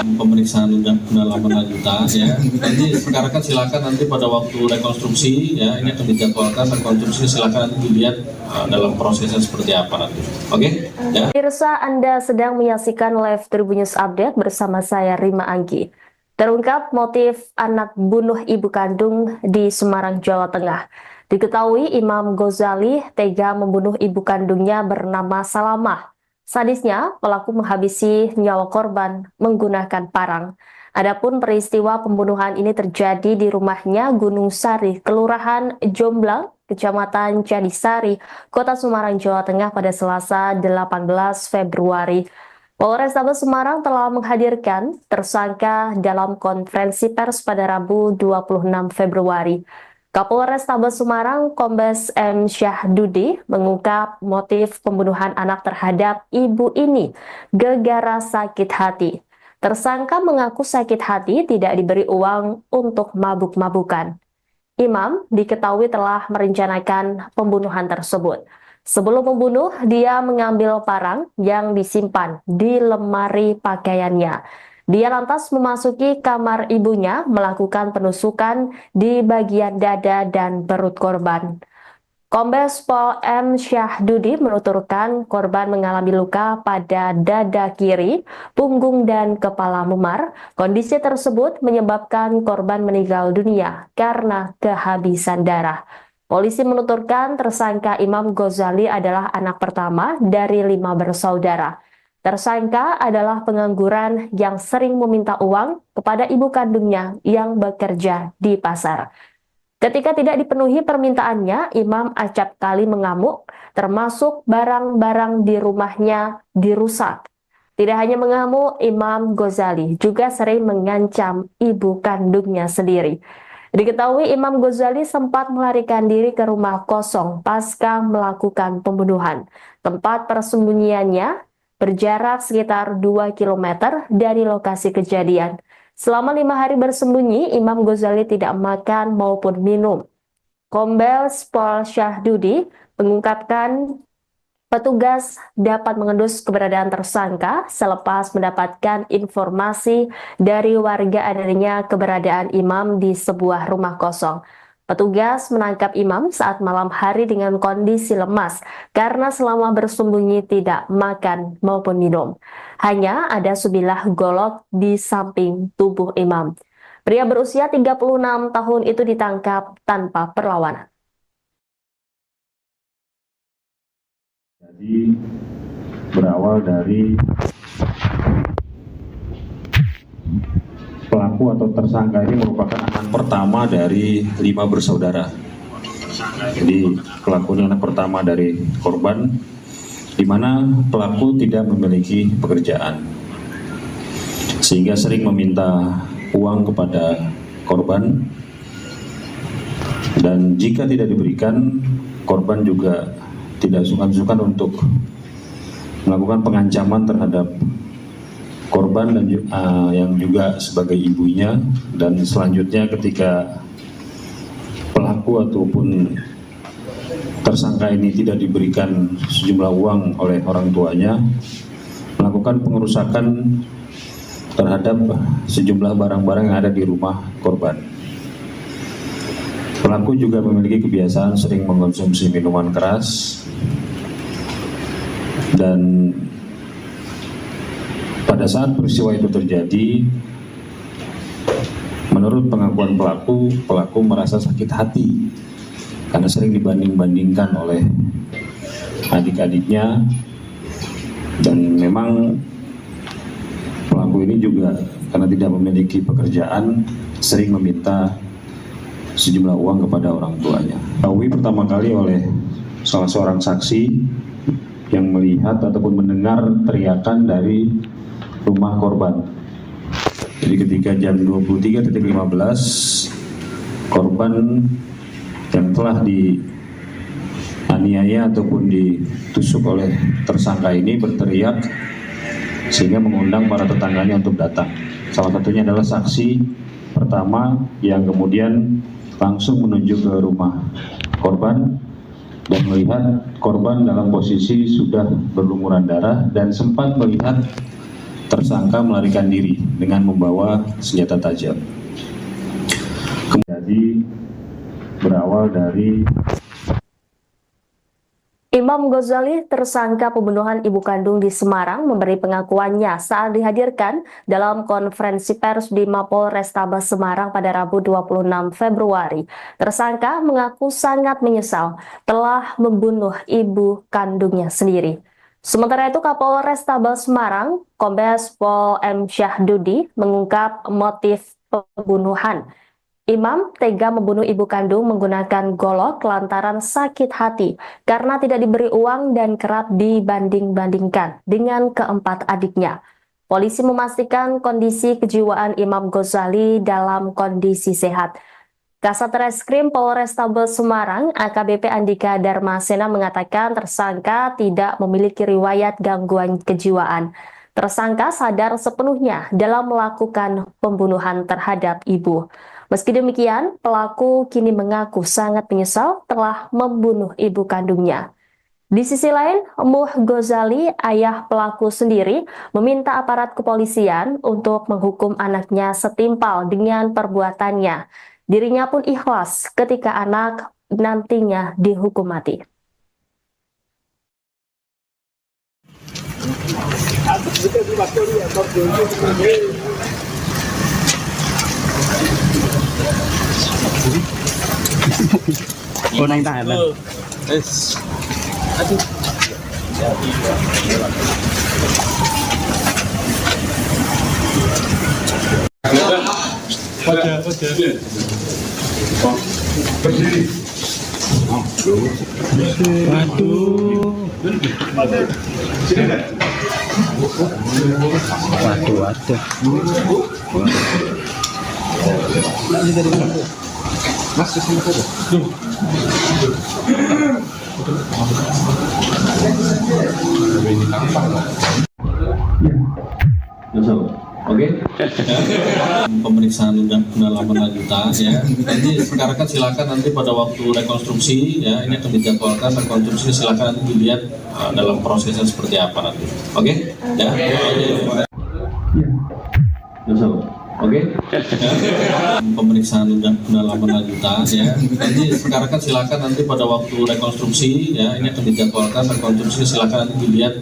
Pemeriksaan pendalaman lanjutan ya. Nanti sekarang kan silakan nanti pada waktu rekonstruksi ya, ini akan dijadwalkan rekonstruksi, silakan nanti dilihat dalam prosesnya seperti apa nanti. Oke? Ya. Pemirsa, Anda sedang menyaksikan live Tribun News Update bersama saya Rima Anggi. Terungkap motif anak bunuh ibu kandung di Semarang, Jawa Tengah. Diketahui Imam Ghazali tega membunuh ibu kandungnya bernama Salamah. Sadisnya, pelaku menghabisi nyawa korban menggunakan parang. Adapun peristiwa pembunuhan ini terjadi di rumahnya Gunung Sari, Kelurahan Jomblang, Kecamatan Jadisari, Kota Semarang, Jawa Tengah pada Selasa 18 Februari. Polrestabes Semarang telah menghadirkan tersangka dalam konferensi pers pada Rabu 26 Februari. Kapolrestabes Semarang, Kombes M. Syahdudi, mengungkap motif pembunuhan anak terhadap ibu ini gara-gara sakit hati. Tersangka mengaku sakit hati tidak diberi uang untuk mabuk-mabukan. Imam diketahui telah merencanakan pembunuhan tersebut. Sebelum membunuh, dia mengambil parang yang disimpan di lemari pakaiannya. Dia lantas memasuki kamar ibunya, melakukan penusukan di bagian dada dan perut korban. Kombes Pol M. Syahdudi menuturkan korban mengalami luka pada dada kiri, punggung, dan kepala memar. Kondisi tersebut menyebabkan korban meninggal dunia karena kehabisan darah. Polisi menuturkan tersangka Imam Ghazali adalah anak pertama dari 5 bersaudara. Tersangka adalah pengangguran yang sering meminta uang kepada ibu kandungnya yang bekerja di pasar. Ketika tidak dipenuhi permintaannya, Imam acap kali mengamuk, termasuk barang-barang di rumahnya dirusak. Tidak hanya mengamuk, Imam Ghazali juga sering mengancam ibu kandungnya sendiri. Diketahui Imam Ghazali sempat melarikan diri ke rumah kosong pasca melakukan pembunuhan. Tempat persembunyiannya berjarak sekitar 2 km dari lokasi kejadian. Selama 5 hari bersembunyi, Imam Ghazali tidak makan maupun minum. Kombes Pol Syahdudi mengungkapkan petugas dapat mengendus keberadaan tersangka selepas mendapatkan informasi dari warga adanya keberadaan Imam di sebuah rumah kosong. Petugas menangkap Imam saat malam hari dengan kondisi lemas karena selama bersembunyi tidak makan maupun minum. Hanya ada sebilah golok di samping tubuh Imam. Pria berusia 36 tahun itu ditangkap tanpa perlawanan. Jadi berawal dari pelaku atau tersangka ini merupakan anak pertama dari 5 bersaudara. Jadi pelaku ini anak pertama dari korban, di mana pelaku tidak memiliki pekerjaan, sehingga sering meminta uang kepada korban, dan jika tidak diberikan, korban juga tidak sungkan-sungkan untuk melakukan pengancaman terhadap korban dan yang juga sebagai ibunya. Dan selanjutnya ketika pelaku ataupun tersangka ini tidak diberikan sejumlah uang oleh orang tuanya, melakukan pengerusakan terhadap sejumlah barang-barang yang ada di rumah korban. Pelaku juga memiliki kebiasaan sering mengkonsumsi minuman keras, dan pada saat peristiwa itu terjadi, menurut pengakuan pelaku merasa sakit hati karena sering dibanding-bandingkan oleh adik-adiknya, dan memang pelaku ini juga karena tidak memiliki pekerjaan sering meminta sejumlah uang kepada orang tuanya. Diketahui pertama kali oleh salah seorang saksi yang melihat ataupun mendengar teriakan dari rumah korban. Jadi ketika jam 23.15, korban yang telah dianiaya ataupun ditusuk oleh tersangka ini berteriak sehingga mengundang para tetangganya untuk datang. Salah satunya adalah saksi pertama yang kemudian langsung menuju ke rumah korban dan melihat korban dalam posisi sudah berlumuran darah dan sempat melihat tersangka melarikan diri dengan membawa senjata tajam. Jadi berawal dari Imam Ghazali, tersangka pembunuhan ibu kandung di Semarang, memberi pengakuannya saat dihadirkan dalam konferensi pers di Mapolrestabes Semarang pada Rabu 26 Februari. Tersangka mengaku sangat menyesal telah membunuh ibu kandungnya sendiri. Sementara itu, Kapolrestabes Semarang, Kombes Pol M. Syahdudi, mengungkap motif pembunuhan. Imam tega membunuh ibu kandung menggunakan golok lantaran sakit hati karena tidak diberi uang dan kerap dibanding-bandingkan dengan keempat adiknya. Polisi memastikan kondisi kejiwaan Imam Ghazali dalam kondisi sehat. Kasat Reskrim Polrestabes Semarang, AKBP Andika Darmasena, mengatakan tersangka tidak memiliki riwayat gangguan kejiwaan. Tersangka sadar sepenuhnya dalam melakukan pembunuhan terhadap ibu. Meski demikian, pelaku kini mengaku sangat menyesal telah membunuh ibu kandungnya. Di sisi lain, Muh Ghazali, ayah pelaku sendiri, meminta aparat kepolisian untuk menghukum anaknya setimpal dengan perbuatannya. Dirinya pun ikhlas ketika anak nantinya dihukum mati. Unang tahanan. Berdiri. Waduh. Mas, sini saja. Ini tampang nggak? Oke. Pemeriksaan pendalaman lanjutan ya. Nanti sekarang kan silakan nanti pada waktu rekonstruksi ya, ini akan dijadwalkan rekonstruksi, silakan nanti dilihat dalam prosesnya seperti apa nanti. Oke? Ya. Oke. Pemeriksaan pendalaman lanjutan ya. Nanti sekarang kan silakan nanti pada waktu rekonstruksi ya, ini akan dijadwalkan rekonstruksi, silakan nanti dilihat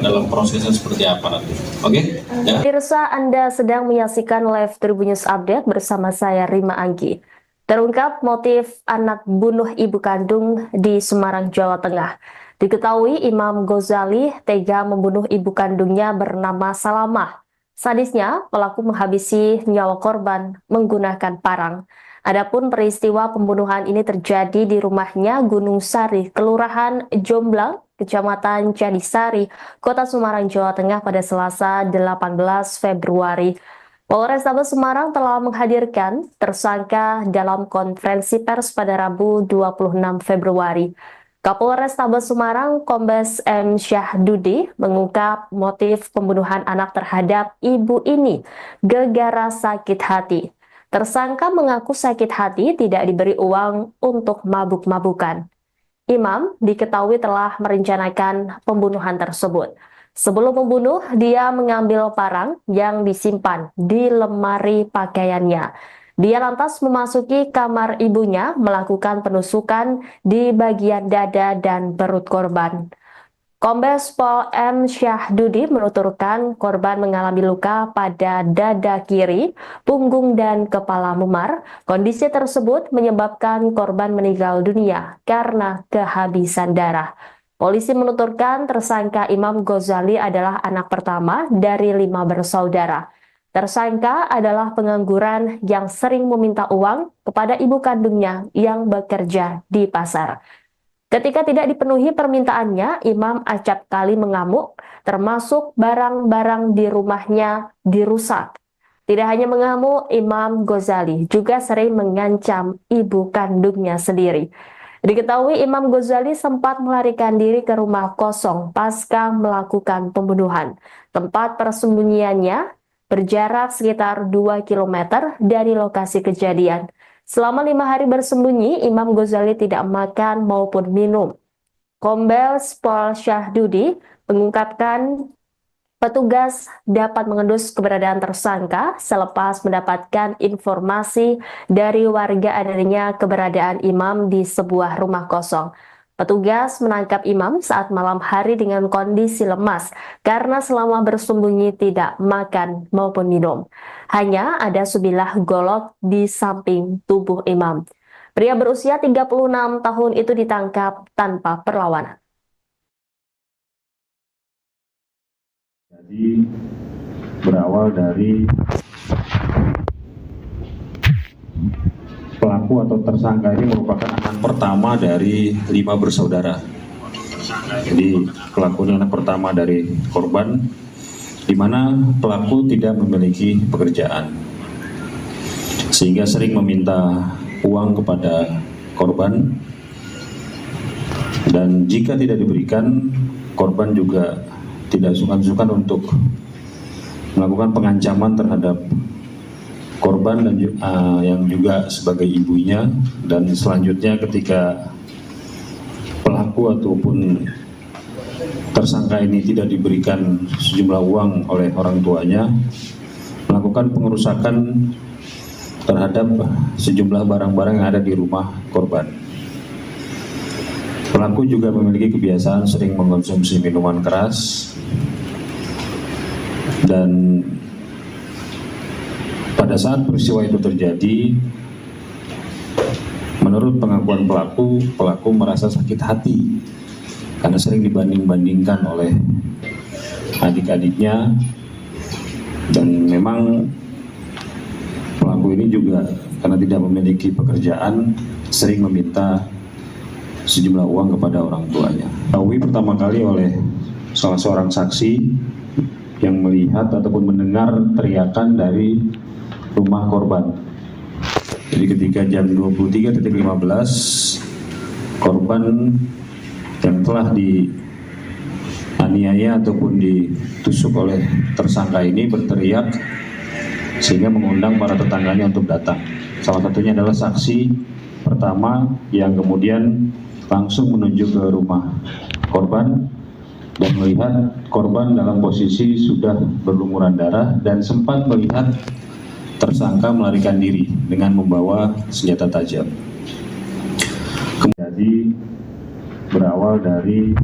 dalam prosesnya seperti apa nanti. Oke? Ya. Pemirsa, Anda sedang menyaksikan live Tribun News Update bersama saya Rima Anggi. Terungkap motif anak bunuh ibu kandung di Semarang, Jawa Tengah. Diketahui Imam Ghazali tega membunuh ibu kandungnya bernama Salamah. Sadisnya, pelaku menghabisi nyawa korban menggunakan parang. Adapun peristiwa pembunuhan ini terjadi di rumahnya Gunung Sari, Kelurahan Jomblang, Kecamatan Candisari, Kota Semarang, Jawa Tengah pada Selasa 18 Februari. Polrestabes Semarang telah menghadirkan tersangka dalam konferensi pers pada Rabu 26 Februari. Kapolrestabes Semarang Kombes M. Syahdudi mengungkap motif pembunuhan anak terhadap ibu ini gara-gara sakit hati. Tersangka mengaku sakit hati tidak diberi uang untuk mabuk-mabukan. Imam diketahui telah merencanakan pembunuhan tersebut. Sebelum membunuh, dia mengambil parang yang disimpan di lemari pakaiannya. Dia lantas memasuki kamar ibunya, melakukan penusukan di bagian dada dan perut korban. Kombes Pol M. Syahdudi menuturkan korban mengalami luka pada dada kiri, punggung, dan kepala memar. Kondisi tersebut menyebabkan korban meninggal dunia karena kehabisan darah. Polisi menuturkan tersangka Imam Ghazali adalah anak pertama dari 5 bersaudara. Tersangka adalah pengangguran yang sering meminta uang kepada ibu kandungnya yang bekerja di pasar. Ketika tidak dipenuhi permintaannya, Imam acap kali mengamuk, termasuk barang-barang di rumahnya dirusak. Tidak hanya mengamuk, Imam Ghazali juga sering mengancam ibu kandungnya sendiri. Diketahui Imam Ghazali sempat melarikan diri ke rumah kosong pasca melakukan pembunuhan. Tempat persembunyiannya berjarak sekitar 2 km dari lokasi kejadian. Selama 5 hari bersembunyi, Imam Ghazali tidak makan maupun minum. Kombes Pol Syahdudi mengungkapkan petugas dapat mengendus keberadaan tersangka selepas mendapatkan informasi dari warga adanya keberadaan Imam di sebuah rumah kosong. Petugas menangkap Imam saat malam hari dengan kondisi lemas karena selama bersembunyi tidak makan maupun minum. Hanya ada sebilah golok di samping tubuh Imam. Pria berusia 36 tahun itu ditangkap tanpa perlawanan. Jadi berawal dari pelaku atau tersangka ini merupakan anak pertama dari 5 bersaudara. Jadi pelaku ini anak pertama dari korban, di mana pelaku tidak memiliki pekerjaan, sehingga sering meminta uang kepada korban, dan jika tidak diberikan, korban juga tidak sungkan-sungkan untuk melakukan pengancaman terhadap korban dan yang juga sebagai ibunya, dan selanjutnya ketika pelaku ataupun tersangka ini tidak diberikan sejumlah uang oleh orang tuanya, melakukan pengerusakan terhadap sejumlah barang-barang yang ada di rumah korban. Pelaku juga memiliki kebiasaan sering mengkonsumsi minuman keras, dan pada saat peristiwa itu terjadi, menurut pengakuan pelaku merasa sakit hati karena sering dibanding-bandingkan oleh adik-adiknya, dan memang pelaku ini juga karena tidak memiliki pekerjaan sering meminta sejumlah uang kepada orang tuanya. Diketahui pertama kali oleh salah seorang saksi yang melihat ataupun mendengar teriakan dari rumah korban. Jadi ketika jam 23.15, korban yang telah dianiaya ataupun ditusuk oleh tersangka ini berteriak sehingga mengundang para tetangganya untuk datang. Salah satunya adalah saksi pertama yang kemudian langsung menuju ke rumah korban dan melihat korban dalam posisi sudah berlumuran darah dan sempat melihat tersangka melarikan diri dengan membawa senjata tajam. Kemudian berawal dari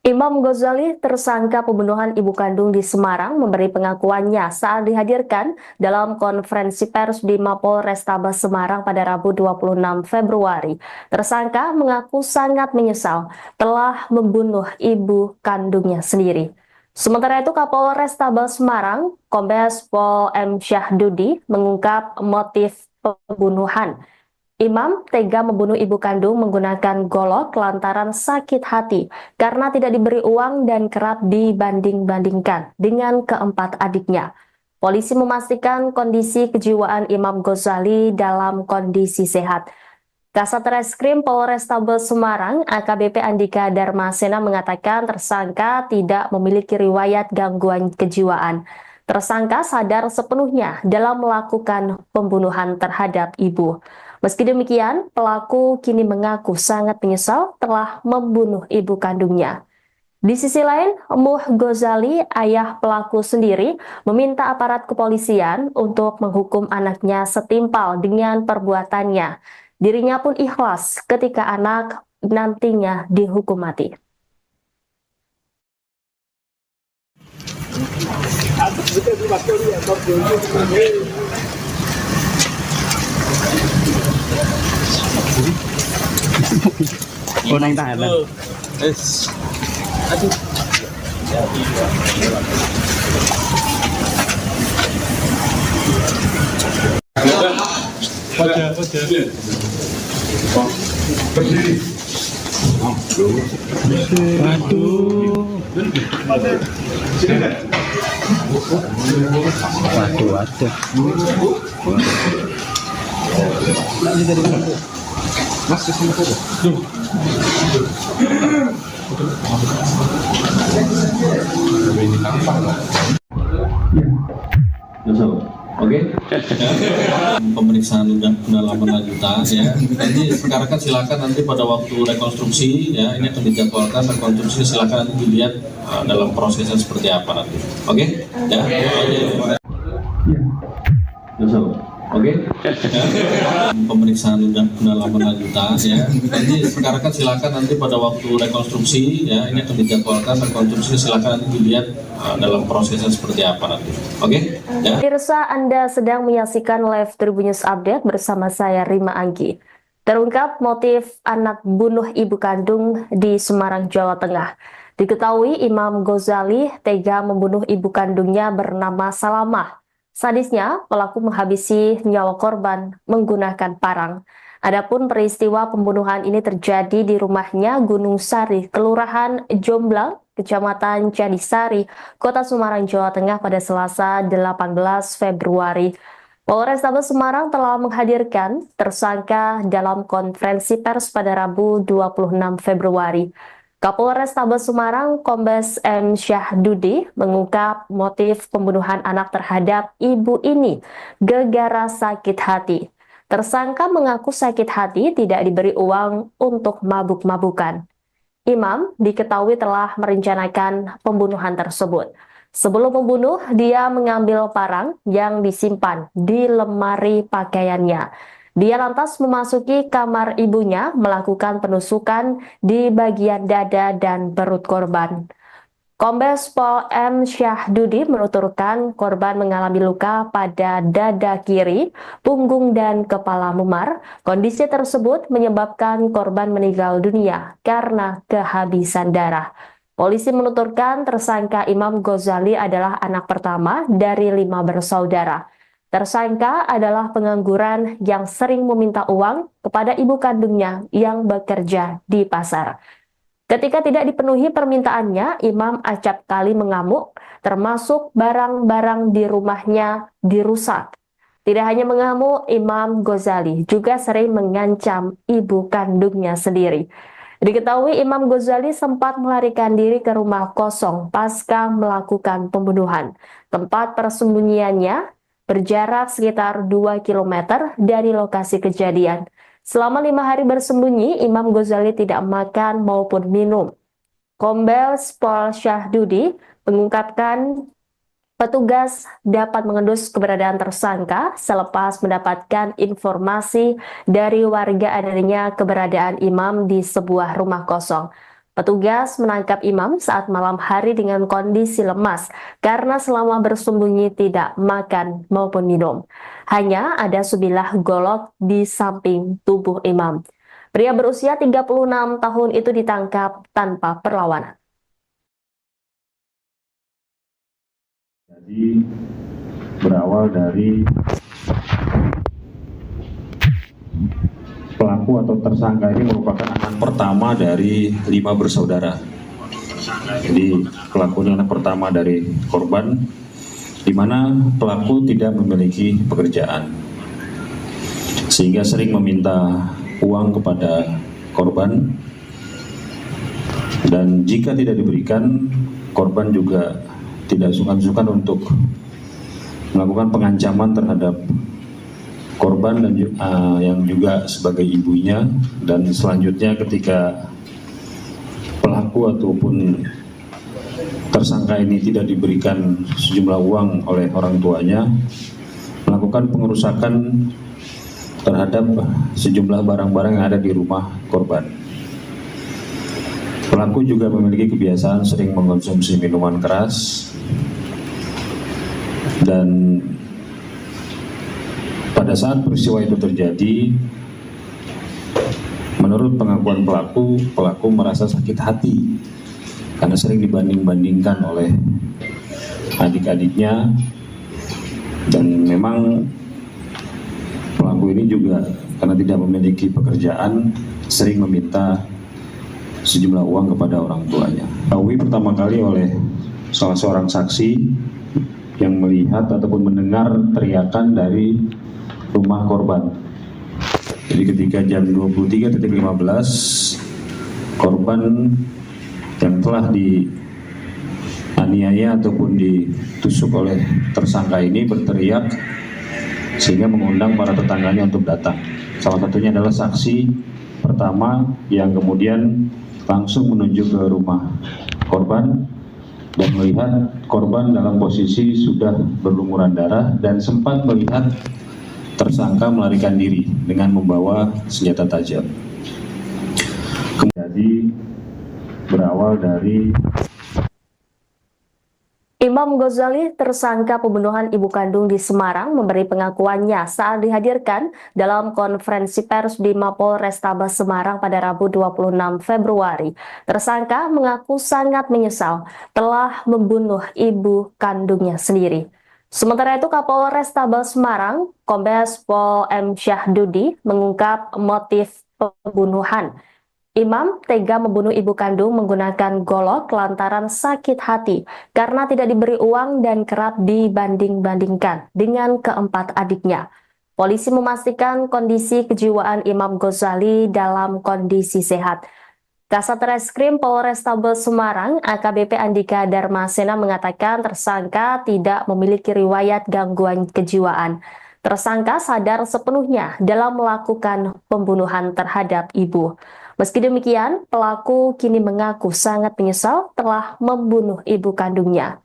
Imam Ghazali, tersangka pembunuhan ibu kandung di Semarang, memberi pengakuannya saat dihadirkan dalam konferensi pers di Mapolrestabes Semarang pada Rabu 26 Februari. Tersangka mengaku sangat menyesal telah membunuh ibu kandungnya sendiri. Sementara itu, Kapolrestabes Semarang, Kombes Pol M. Syahdudi, mengungkap motif pembunuhan. Imam tega membunuh ibu kandung menggunakan golok lantaran sakit hati karena tidak diberi uang dan kerap dibanding-bandingkan dengan keempat adiknya. Polisi memastikan kondisi kejiwaan Imam Ghazali dalam kondisi sehat. Kasat Reskrim Polrestabes Semarang, AKBP Andika Darmasena, mengatakan tersangka tidak memiliki riwayat gangguan kejiwaan. Tersangka sadar sepenuhnya dalam melakukan pembunuhan terhadap ibu. Meski demikian, pelaku kini mengaku sangat menyesal telah membunuh ibu kandungnya. Di sisi lain, Muh Ghazali, ayah pelaku sendiri, meminta aparat kepolisian untuk menghukum anaknya setimpal dengan perbuatannya. Dirinya pun ikhlas ketika anak nantinya dihukum mati. Oh, naik Thailand. Berdiri. Waduh. Mas, kesini saja. Ini tampang lah. Oke. Pemeriksaan pendalaman lanjutan ya. Nanti sekarang kan silakan nanti pada waktu rekonstruksi ya, ini akan dijadwalkan rekonstruksi, silakan nanti dilihat dalam prosesnya seperti apa nanti. Oke? Ya. Oke. Pemeriksaan pendalaman lanjutan ya. Nanti sekarang kan silakan nanti pada waktu rekonstruksi ya, ini akan dijadwalkan rekonstruksi, silakan nanti dilihat dalam prosesnya seperti apa nanti. Oke? Ya. Pemirsa, Anda sedang menyaksikan live Tribun News Update bersama saya Rima Anggi. Terungkap motif anak bunuh ibu kandung di Semarang, Jawa Tengah. Diketahui Imam Ghazali tega membunuh ibu kandungnya bernama Salamah. Sadisnya, pelaku menghabisi nyawa korban menggunakan parang. Adapun peristiwa pembunuhan ini terjadi di rumahnya Gunung Sari, Kelurahan Jomblang, Kecamatan Jadisari, Kota Semarang, Jawa Tengah pada Selasa 18 Februari. Polrestabes Semarang telah menghadirkan tersangka dalam konferensi pers pada Rabu 26 Februari. Kapolres Tabes Semarang, Kombes M. Syahdudi, mengungkap motif pembunuhan anak terhadap ibu ini gara-gara sakit hati. Tersangka mengaku sakit hati tidak diberi uang untuk mabuk-mabukan. Imam diketahui telah merencanakan pembunuhan tersebut. Sebelum membunuh, dia mengambil parang yang disimpan di lemari pakaiannya. Dia lantas memasuki kamar ibunya, melakukan penusukan di bagian dada dan perut korban. Kombes Pol M. Syahdudi menuturkan korban mengalami luka pada dada kiri, punggung, dan kepala memar. Kondisi tersebut menyebabkan korban meninggal dunia karena kehabisan darah. Polisi menuturkan tersangka Imam Ghazali adalah anak pertama dari 5 bersaudara. Tersangka adalah pengangguran yang sering meminta uang kepada ibu kandungnya yang bekerja di pasar. Ketika tidak dipenuhi permintaannya, Imam acap kali mengamuk, termasuk barang-barang di rumahnya dirusak. Tidak hanya mengamuk, Imam Ghazali juga sering mengancam ibu kandungnya sendiri. Diketahui Imam Ghazali sempat melarikan diri ke rumah kosong pasca melakukan pembunuhan. Tempat persembunyiannya berjarak sekitar 2 km dari lokasi kejadian. Selama 5 hari bersembunyi, Imam Ghazali tidak makan maupun minum. Kombes Pol Syahdudi mengungkapkan petugas dapat mengendus keberadaan tersangka selepas mendapatkan informasi dari warga adanya keberadaan Imam di sebuah rumah kosong. Petugas menangkap Imam saat malam hari dengan kondisi lemas karena selama bersembunyi tidak makan maupun minum. Hanya ada sebilah golok di samping tubuh Imam. Pria berusia 36 tahun itu ditangkap tanpa perlawanan. Jadi berawal dari pelaku atau tersangka ini merupakan anak pertama dari 5 bersaudara. Jadi pelaku ini anak pertama dari korban, di mana pelaku tidak memiliki pekerjaan, sehingga sering meminta uang kepada korban, dan jika tidak diberikan, korban juga tidak sungkan-sungkan untuk melakukan pengancaman terhadap korban dan yang juga sebagai ibunya. Dan selanjutnya ketika pelaku ataupun tersangka ini tidak diberikan sejumlah uang oleh orang tuanya, melakukan pengerusakan terhadap sejumlah barang-barang yang ada di rumah korban. Pelaku juga memiliki kebiasaan sering mengkonsumsi minuman keras, dan pada saat peristiwa itu terjadi, menurut pengakuan pelaku merasa sakit hati karena sering dibanding-bandingkan oleh adik-adiknya, dan memang pelaku ini juga karena tidak memiliki pekerjaan sering meminta sejumlah uang kepada orang tuanya. Diketahui pertama kali oleh salah seorang saksi yang melihat ataupun mendengar teriakan dari rumah korban. Jadi ketika jam 23.15, korban yang telah dianiaya ataupun ditusuk oleh tersangka ini berteriak sehingga mengundang para tetangganya untuk datang. Salah satunya adalah saksi pertama yang kemudian langsung menuju ke rumah korban dan melihat korban dalam posisi sudah berlumuran darah dan sempat melihat tersangka melarikan diri dengan membawa senjata tajam. Jadi berawal dari Imam Ghazali, tersangka pembunuhan ibu kandung di Semarang, memberi pengakuannya saat dihadirkan dalam konferensi pers di Mapolres Tabes Semarang pada Rabu 26 Februari. Tersangka mengaku sangat menyesal telah membunuh ibu kandungnya sendiri. Sementara itu, Kapolres Tabes Semarang, Kombes Pol M. Syahdudi, mengungkap motif pembunuhan. Imam tega membunuh ibu kandung menggunakan golok lantaran sakit hati karena tidak diberi uang dan kerap dibanding-bandingkan dengan keempat adiknya. Polisi memastikan kondisi kejiwaan Imam Ghazali dalam kondisi sehat. Kasat Reskrim Polrestabes Semarang, AKBP Andika Darmasena mengatakan tersangka tidak memiliki riwayat gangguan kejiwaan. Tersangka sadar sepenuhnya dalam melakukan pembunuhan terhadap ibu. Meski demikian, pelaku kini mengaku sangat menyesal telah membunuh ibu kandungnya.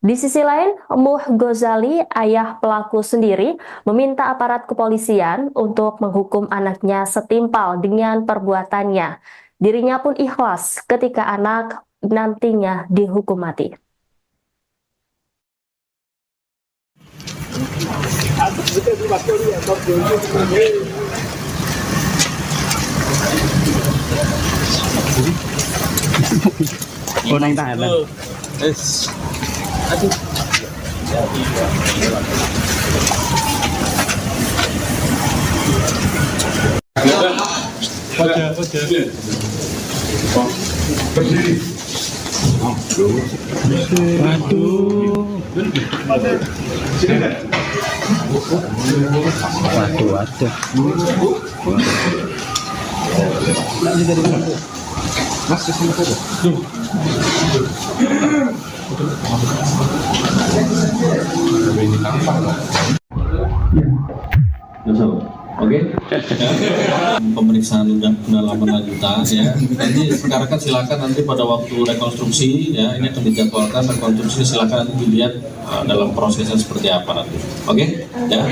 Di sisi lain, Muh Gozali, ayah pelaku sendiri, meminta aparat kepolisian untuk menghukum anaknya setimpal dengan perbuatannya. Dirinya pun ikhlas ketika anak nantinya dihukum mati. Oh, naik tangan. Berdiri. Waduh. Mas, di sini saja. Ini tampang lah. Oke. Pemeriksaan pendalaman lanjutan ya. Nanti sekarang kan silakan nanti pada waktu rekonstruksi ya, ini akan dijadwalkan rekonstruksi, silakan nanti dilihat dalam prosesnya seperti apa nanti. Oke? Ya.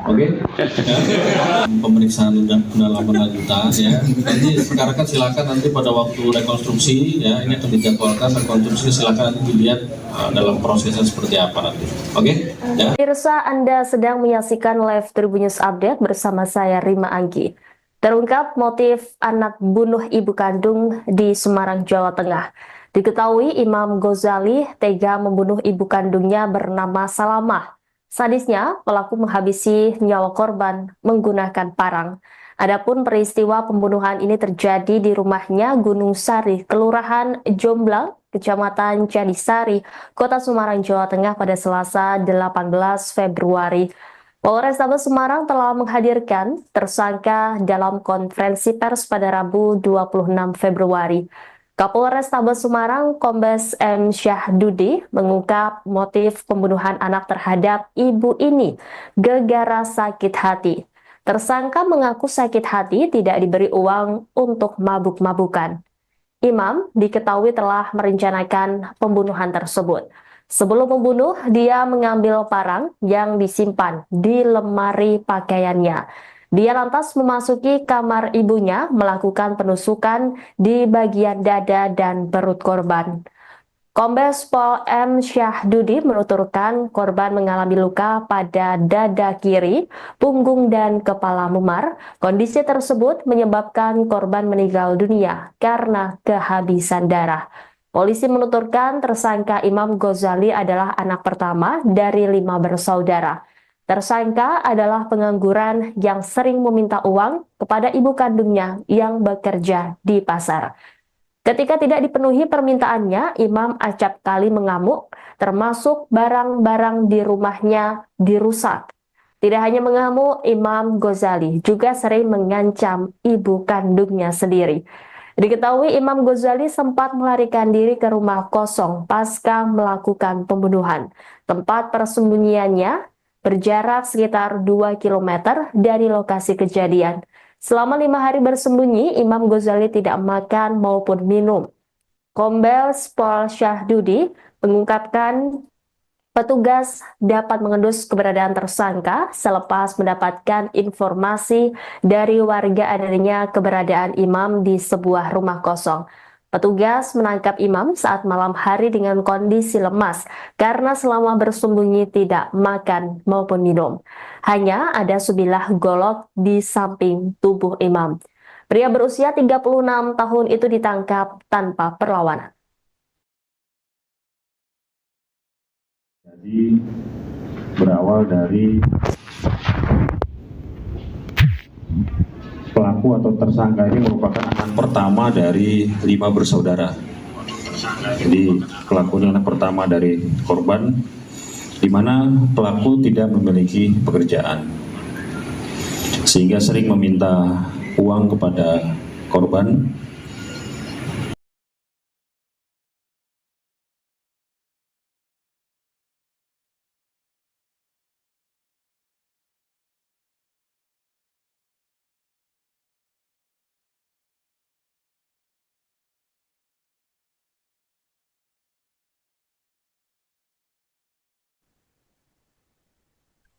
Oke. Pemeriksaan pendalaman lanjutan ya. Nanti sekarang kan silakan nanti pada waktu rekonstruksi ya, ini akan dijadwalkan rekonstruksi, silakan nanti dilihat dalam prosesnya seperti apa nanti. Oke? Ya. Pemirsa, Anda sedang menyaksikan live Tribun News Update bersama saya Rima Anggi. Terungkap motif anak bunuh ibu kandung di Semarang, Jawa Tengah. Diketahui Imam Gozali tega membunuh ibu kandungnya bernama Salamah. Sadisnya, pelaku menghabisi nyawa korban menggunakan parang. Adapun peristiwa pembunuhan ini terjadi di rumahnya Gunung Sari, Kelurahan Jomblang, Kecamatan Jadisari, Kota Semarang, Jawa Tengah pada Selasa 18 Februari. Polrestabes Semarang telah menghadirkan tersangka dalam konferensi pers pada Rabu 26 Februari. Kapolrestabes Semarang Kombes M. Syahdudi mengungkap motif pembunuhan anak terhadap ibu ini gara-gara sakit hati. Tersangka mengaku sakit hati tidak diberi uang untuk mabuk-mabukan. Imam diketahui telah merencanakan pembunuhan tersebut. Sebelum membunuh, dia mengambil parang yang disimpan di lemari pakaiannya. Dia lantas memasuki kamar ibunya, melakukan penusukan di bagian dada dan perut korban. Kombes Pol M. Syahdudi menuturkan korban mengalami luka pada dada kiri, punggung, dan kepala memar. Kondisi tersebut menyebabkan korban meninggal dunia karena kehabisan darah. Polisi menuturkan tersangka Imam Gozali adalah anak pertama dari 5 bersaudara. Tersangka adalah pengangguran yang sering meminta uang kepada ibu kandungnya yang bekerja di pasar. Ketika tidak dipenuhi permintaannya, Imam acap kali mengamuk, termasuk barang-barang di rumahnya dirusak. Tidak hanya mengamuk, Imam Gozali juga sering mengancam ibu kandungnya sendiri. Diketahui Imam Gozali sempat melarikan diri ke rumah kosong pasca melakukan pembunuhan. Tempat persembunyiannya berjarak sekitar 2 km dari lokasi kejadian. Selama 5 hari bersembunyi, Imam Gozali tidak makan maupun minum. Kombes Pol Syahdudi mengungkapkan petugas dapat mengendus keberadaan tersangka selepas mendapatkan informasi dari warga adanya keberadaan Imam di sebuah rumah kosong. Petugas menangkap Imam saat malam hari dengan kondisi lemas karena selama bersembunyi tidak makan maupun minum. Hanya ada sebilah golok di samping tubuh Imam. Pria berusia 36 tahun itu ditangkap tanpa perlawanan. Jadi berawal dari pelaku atau tersangka ini merupakan anak pertama dari 5 bersaudara. Jadi pelaku ini anak pertama dari korban, di mana pelaku tidak memiliki pekerjaan, sehingga sering meminta uang kepada korban.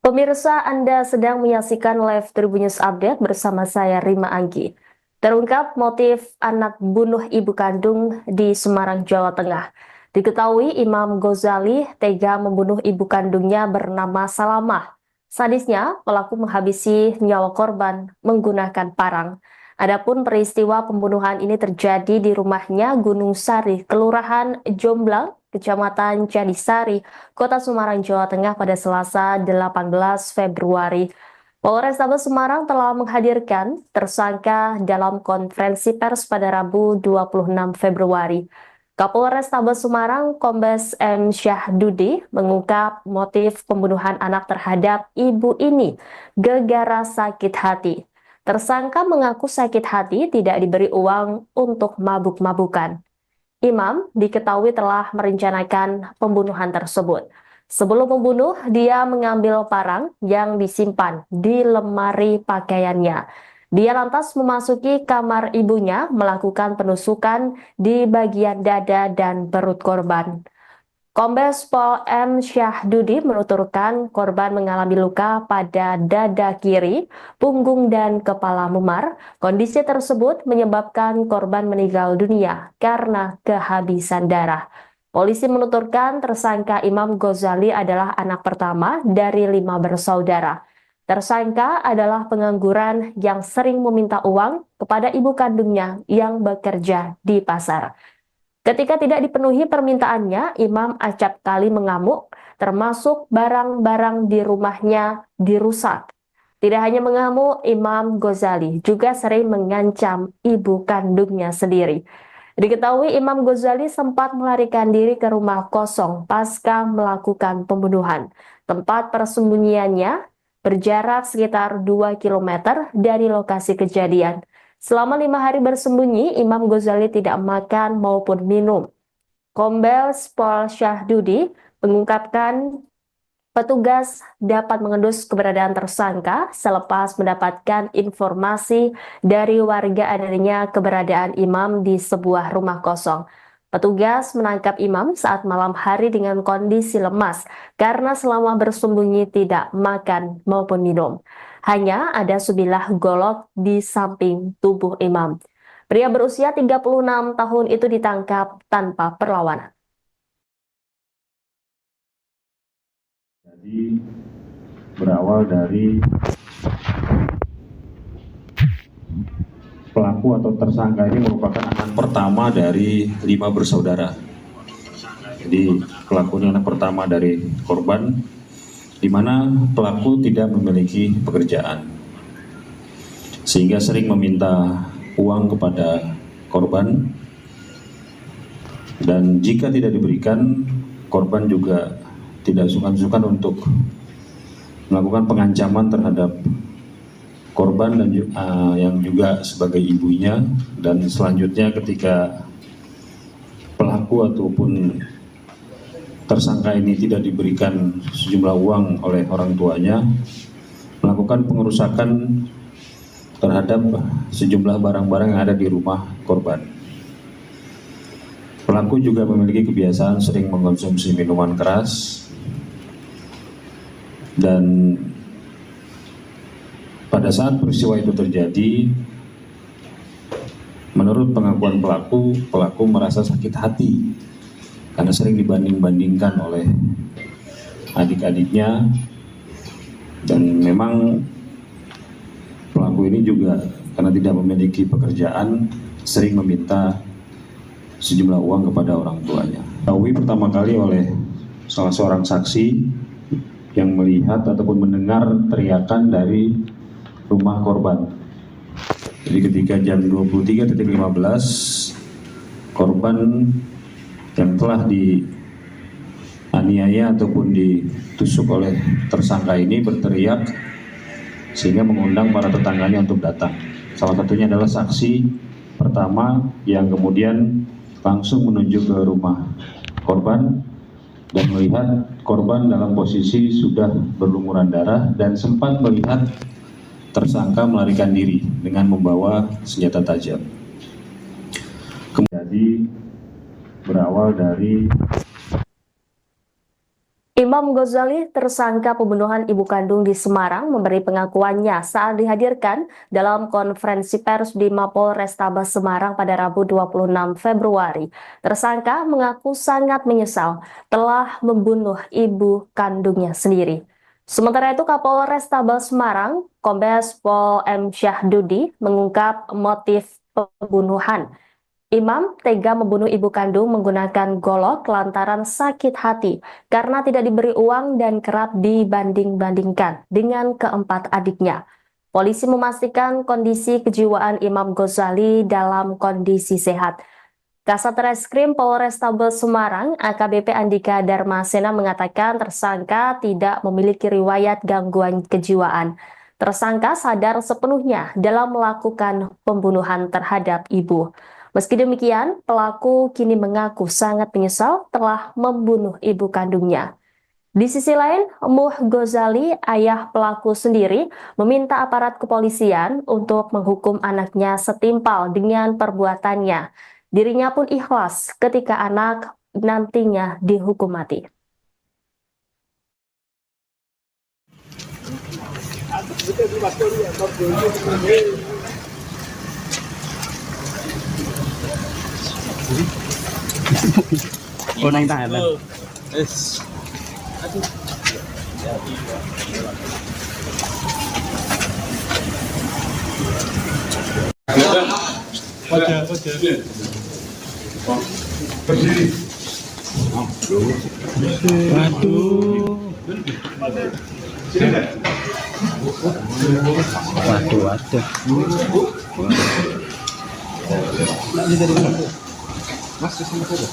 Pemirsa, Anda sedang menyaksikan live Tribun News Update bersama saya Rima Anggi. Terungkap motif anak bunuh ibu kandung di Semarang, Jawa Tengah. Diketahui Imam Ghazali tega membunuh ibu kandungnya bernama Salamah. Sadisnya, pelaku menghabisi nyawa korban menggunakan parang. Adapun peristiwa pembunuhan ini terjadi di rumahnya Gunung Sari, Kelurahan Jomblang, Kecamatan Candisari, Kota Semarang, Jawa Tengah pada Selasa 18 Februari. Polrestabes Semarang telah menghadirkan tersangka dalam konferensi pers pada Rabu 26 Februari. Kapolrestabes Semarang Kombes M. Syahdudi mengungkap motif pembunuhan anak terhadap ibu ini gara-gara sakit hati. Tersangka mengaku sakit hati tidak diberi uang untuk mabuk-mabukan. Imam diketahui telah merencanakan pembunuhan tersebut. Sebelum membunuh, dia mengambil parang yang disimpan di lemari pakaiannya. Dia lantas memasuki kamar ibunya, melakukan penusukan di bagian dada dan perut korban. Kombes Pol M. Syahdudi menuturkan korban mengalami luka pada dada kiri, punggung, dan kepala memar. Kondisi tersebut menyebabkan korban meninggal dunia karena kehabisan darah. Polisi menuturkan tersangka Imam Ghazali adalah anak pertama dari 5 bersaudara. Tersangka adalah pengangguran yang sering meminta uang kepada ibu kandungnya yang bekerja di pasar. Ketika tidak dipenuhi permintaannya, Imam acap kali mengamuk, termasuk barang-barang di rumahnya dirusak. Tidak hanya mengamuk, Imam Ghazali juga sering mengancam ibu kandungnya sendiri. Diketahui Imam Ghazali sempat melarikan diri ke rumah kosong pasca melakukan pembunuhan. Tempat persembunyiannya berjarak sekitar 2 km dari lokasi kejadian. Selama 5 hari bersembunyi, Imam Ghazali tidak makan maupun minum. Kombes Pol Syahdudi mengungkapkan petugas dapat mengendus keberadaan tersangka selepas mendapatkan informasi dari warga adanya keberadaan Imam di sebuah rumah kosong. Petugas menangkap Imam saat malam hari dengan kondisi lemas karena selama bersembunyi tidak makan maupun minum. Hanya ada sebilah golok di samping tubuh Imam. Pria berusia 36 tahun itu ditangkap tanpa perlawanan. Jadi berawal dari pelaku atau tersangka ini merupakan anak pertama dari 5 bersaudara. Jadi pelaku ini anak pertama dari korban, di mana pelaku tidak memiliki pekerjaan, sehingga sering meminta uang kepada korban, dan jika tidak diberikan, korban juga tidak sungkan-sungkan untuk melakukan pengancaman terhadap korban dan yang juga sebagai ibunya. Dan selanjutnya ketika pelaku ataupun tersangka ini tidak diberikan sejumlah uang oleh orang tuanya, melakukan pengerusakan terhadap sejumlah barang-barang yang ada di rumah korban. Pelaku juga memiliki kebiasaan sering mengkonsumsi minuman keras, dan pada saat peristiwa itu terjadi, menurut pengakuan pelaku merasa sakit hati karena sering dibanding-bandingkan oleh adik-adiknya, dan memang pelaku ini juga karena tidak memiliki pekerjaan sering meminta sejumlah uang kepada orang tuanya. Diketahui pertama kali oleh salah seorang saksi yang melihat ataupun mendengar teriakan dari rumah korban. Jadi ketika jam 23.15, korban yang telah dianiaya ataupun ditusuk oleh tersangka ini berteriak sehingga mengundang para tetangganya untuk datang. Salah satunya adalah saksi pertama yang kemudian langsung menuju ke rumah korban dan melihat korban dalam posisi sudah berlumuran darah dan sempat melihat tersangka melarikan diri dengan membawa senjata tajam. Kemudian berawal dari Imam Ghazali, tersangka pembunuhan ibu kandung di Semarang, memberi pengakuannya saat dihadirkan dalam konferensi pers di Mapolrestabes Semarang pada Rabu 26 Februari. Tersangka mengaku sangat menyesal telah membunuh ibu kandungnya sendiri. Sementara itu, Kapolrestabes Semarang, Kombes Pol M. Syahdudi, mengungkap motif pembunuhan. Imam tega membunuh ibu kandung menggunakan golok lantaran sakit hati karena tidak diberi uang dan kerap dibanding-bandingkan dengan keempat adiknya. Polisi memastikan kondisi kejiwaan Imam Ghazali dalam kondisi sehat. Kasat Reskrim Polrestabes Semarang, AKBP Andika Darmasena mengatakan tersangka tidak memiliki riwayat gangguan kejiwaan. Tersangka sadar sepenuhnya dalam melakukan pembunuhan terhadap ibu. Meski demikian, pelaku kini mengaku sangat menyesal telah membunuh ibu kandungnya. Di sisi lain, Muh Ghazali, ayah pelaku sendiri, meminta aparat kepolisian untuk menghukum anaknya setimpal dengan perbuatannya. Dirinya pun ikhlas ketika anak nantinya dihukum mati. Naik Thailand. Berdiri. Waduh. Mas, sama saja.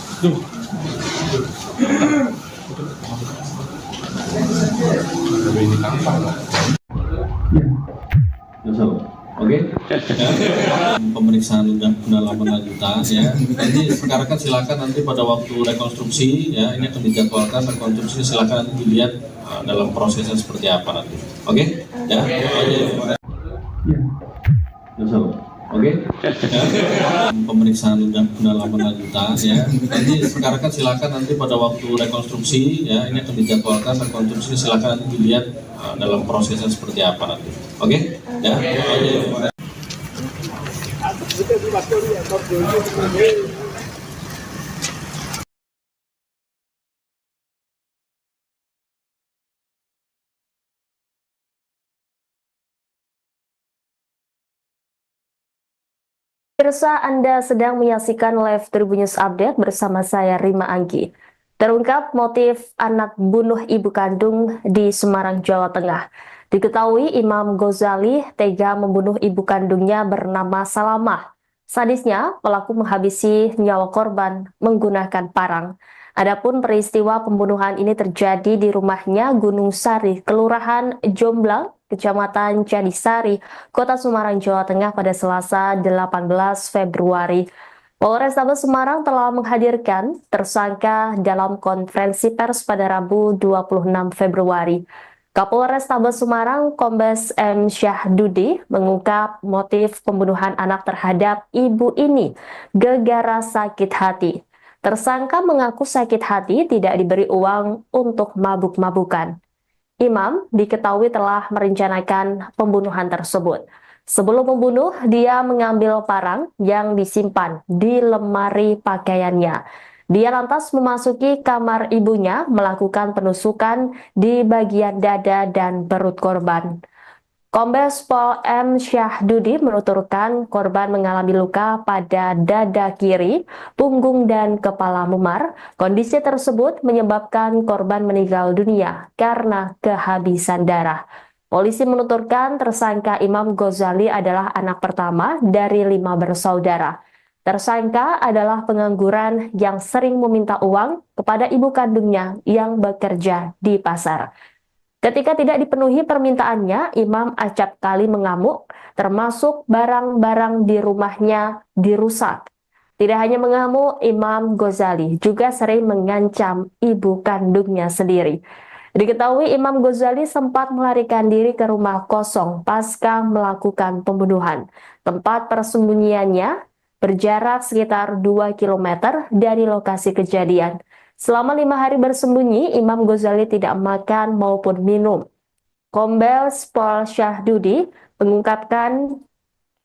Tapi ini tampar lah. Oke. Pemeriksaan pendalaman lanjutan ya. Nanti sekarang kan silakan nanti pada waktu rekonstruksi ya, ini akan dijadwalkan rekonstruksi, silakan nanti dilihat dalam prosesnya seperti apa nanti. Oke? Ya. Oke. Pemeriksaan pendalaman lanjutan ya. Nanti sekarang kan silakan nanti pada waktu rekonstruksi ya, ini akan dijadwalkan rekonstruksi, silakan nanti dilihat dalam prosesnya seperti apa nanti. Oke? Ya. Pemirsa, Anda sedang menyaksikan live Tribun News Update bersama saya Rima Anggi. Terungkap motif anak bunuh ibu kandung di Semarang, Jawa Tengah. Diketahui Imam Ghazali tega membunuh ibu kandungnya bernama Salamah. Sadisnya, pelaku menghabisi nyawa korban menggunakan parang. Adapun peristiwa pembunuhan ini terjadi di rumahnya Gunung Sari, Kelurahan Jomblang, Kecamatan Candisari, Kota Semarang, Jawa Tengah pada Selasa 18 Februari. Polrestabes Semarang telah menghadirkan tersangka dalam konferensi pers pada Rabu 26 Februari. Kapolrestabes Semarang, Kombes M. Syahdudi, mengungkap motif pembunuhan anak terhadap ibu ini gara-gara sakit hati. Tersangka mengaku sakit hati tidak diberi uang untuk mabuk-mabukan. Imam diketahui telah merencanakan pembunuhan tersebut. Sebelum membunuh, dia mengambil parang yang disimpan di lemari pakaiannya. Dia lantas memasuki kamar ibunya, melakukan penusukan di bagian dada dan perut korban. Kombes Pol M. Syahdudi menuturkan korban mengalami luka pada dada kiri, punggung, dan kepala memar. Kondisi tersebut menyebabkan korban meninggal dunia karena kehabisan darah. Polisi menuturkan tersangka Imam Ghazali adalah anak pertama dari 5 bersaudara. Tersangka adalah pengangguran yang sering meminta uang kepada ibu kandungnya yang bekerja di pasar. Ketika tidak dipenuhi permintaannya, Imam acap kali mengamuk, termasuk barang-barang di rumahnya dirusak. Tidak hanya mengamuk, Imam Ghazali juga sering mengancam ibu kandungnya sendiri. Diketahui Imam Ghazali sempat melarikan diri ke rumah kosong pasca melakukan pembunuhan. Tempat persembunyiannya berjarak sekitar 2 km dari lokasi kejadian. Selama 5 hari bersembunyi, Imam Ghazali tidak makan maupun minum. Kombes Pol Syahdudi mengungkapkan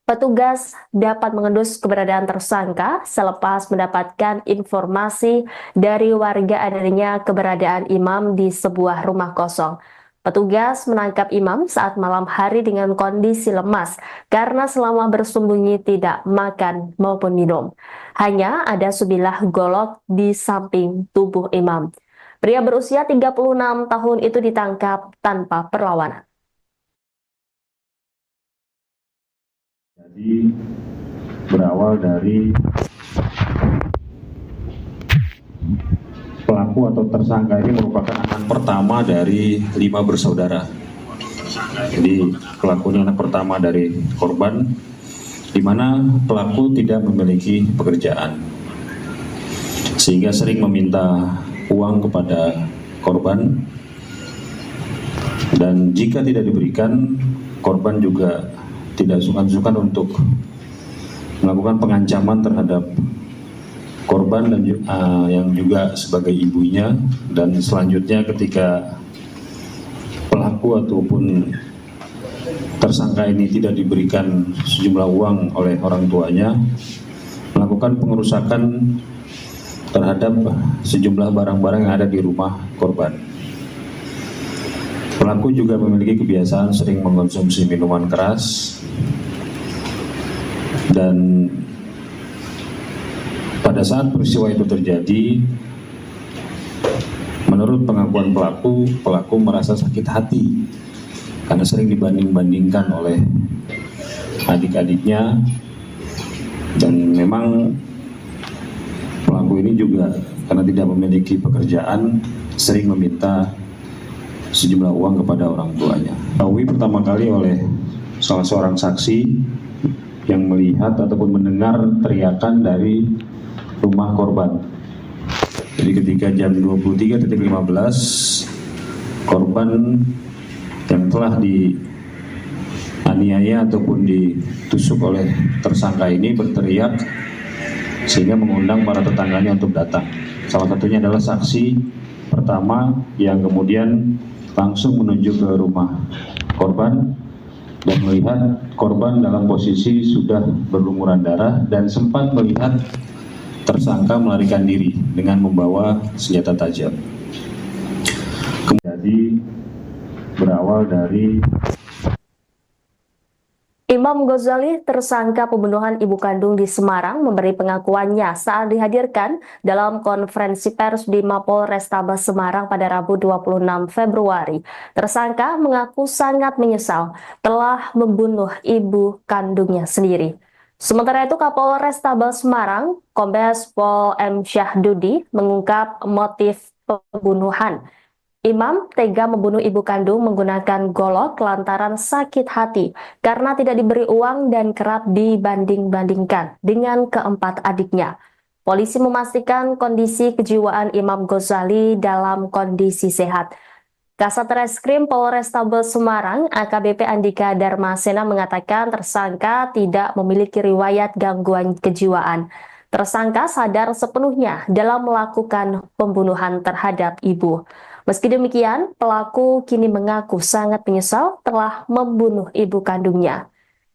petugas dapat mengendus keberadaan tersangka selepas mendapatkan informasi dari warga adanya keberadaan Imam di sebuah rumah kosong. Petugas menangkap Imam saat malam hari dengan kondisi lemas karena selama bersembunyi tidak makan maupun minum. Hanya ada sebilah golok di samping tubuh Imam. Pria berusia 36 tahun itu ditangkap tanpa perlawanan. Jadi berawal dari pelaku atau tersangka ini merupakan anak pertama dari 5 bersaudara. Jadi pelakunya anak pertama dari korban, di mana pelaku tidak memiliki pekerjaan, sehingga sering meminta uang kepada korban, dan jika tidak diberikan, korban juga tidak sungkan-sungkan untuk melakukan pengancaman terhadap korban dan yang juga sebagai ibunya. Dan selanjutnya ketika pelaku ataupun tersangka ini tidak diberikan sejumlah uang oleh orang tuanya, melakukan pengerusakan terhadap sejumlah barang-barang yang ada di rumah korban. Pelaku juga memiliki kebiasaan sering mengkonsumsi minuman keras, dan pada saat peristiwa itu terjadi, menurut pengakuan pelaku merasa sakit hati karena sering dibanding-bandingkan oleh adik-adiknya, dan memang pelaku ini juga karena tidak memiliki pekerjaan sering meminta sejumlah uang kepada orang tuanya. Diketahui pertama kali oleh salah seorang saksi yang melihat ataupun mendengar teriakan dari rumah korban. Jadi ketika jam 23.15, korban yang telah dianiaya ataupun ditusuk oleh tersangka ini berteriak sehingga mengundang para tetangganya untuk datang. Salah satunya adalah saksi pertama yang kemudian langsung menuju ke rumah korban dan melihat korban dalam posisi sudah berlumuran darah dan sempat melihat tersangka melarikan diri dengan membawa senjata tajam. Jadi berawal dari Imam Ghazali, tersangka pembunuhan ibu kandung di Semarang, memberi pengakuannya saat dihadirkan dalam konferensi pers di Mapolrestabes Semarang pada Rabu 26 Februari. Tersangka mengaku sangat menyesal telah membunuh ibu kandungnya sendiri. Sementara itu, Kapolrestabes Semarang, Kombes Pol M. Syahdudi, mengungkap motif pembunuhan. Imam tega membunuh ibu kandung menggunakan golok lantaran sakit hati karena tidak diberi uang dan kerap dibanding-bandingkan dengan keempat adiknya. Polisi memastikan kondisi kejiwaan Imam Ghazali dalam kondisi sehat. Kasat Reskrim Polrestabes Semarang, AKBP Andika Darmasena, mengatakan tersangka tidak memiliki riwayat gangguan kejiwaan. Tersangka sadar sepenuhnya dalam melakukan pembunuhan terhadap ibu. Meski demikian, pelaku kini mengaku sangat menyesal telah membunuh ibu kandungnya.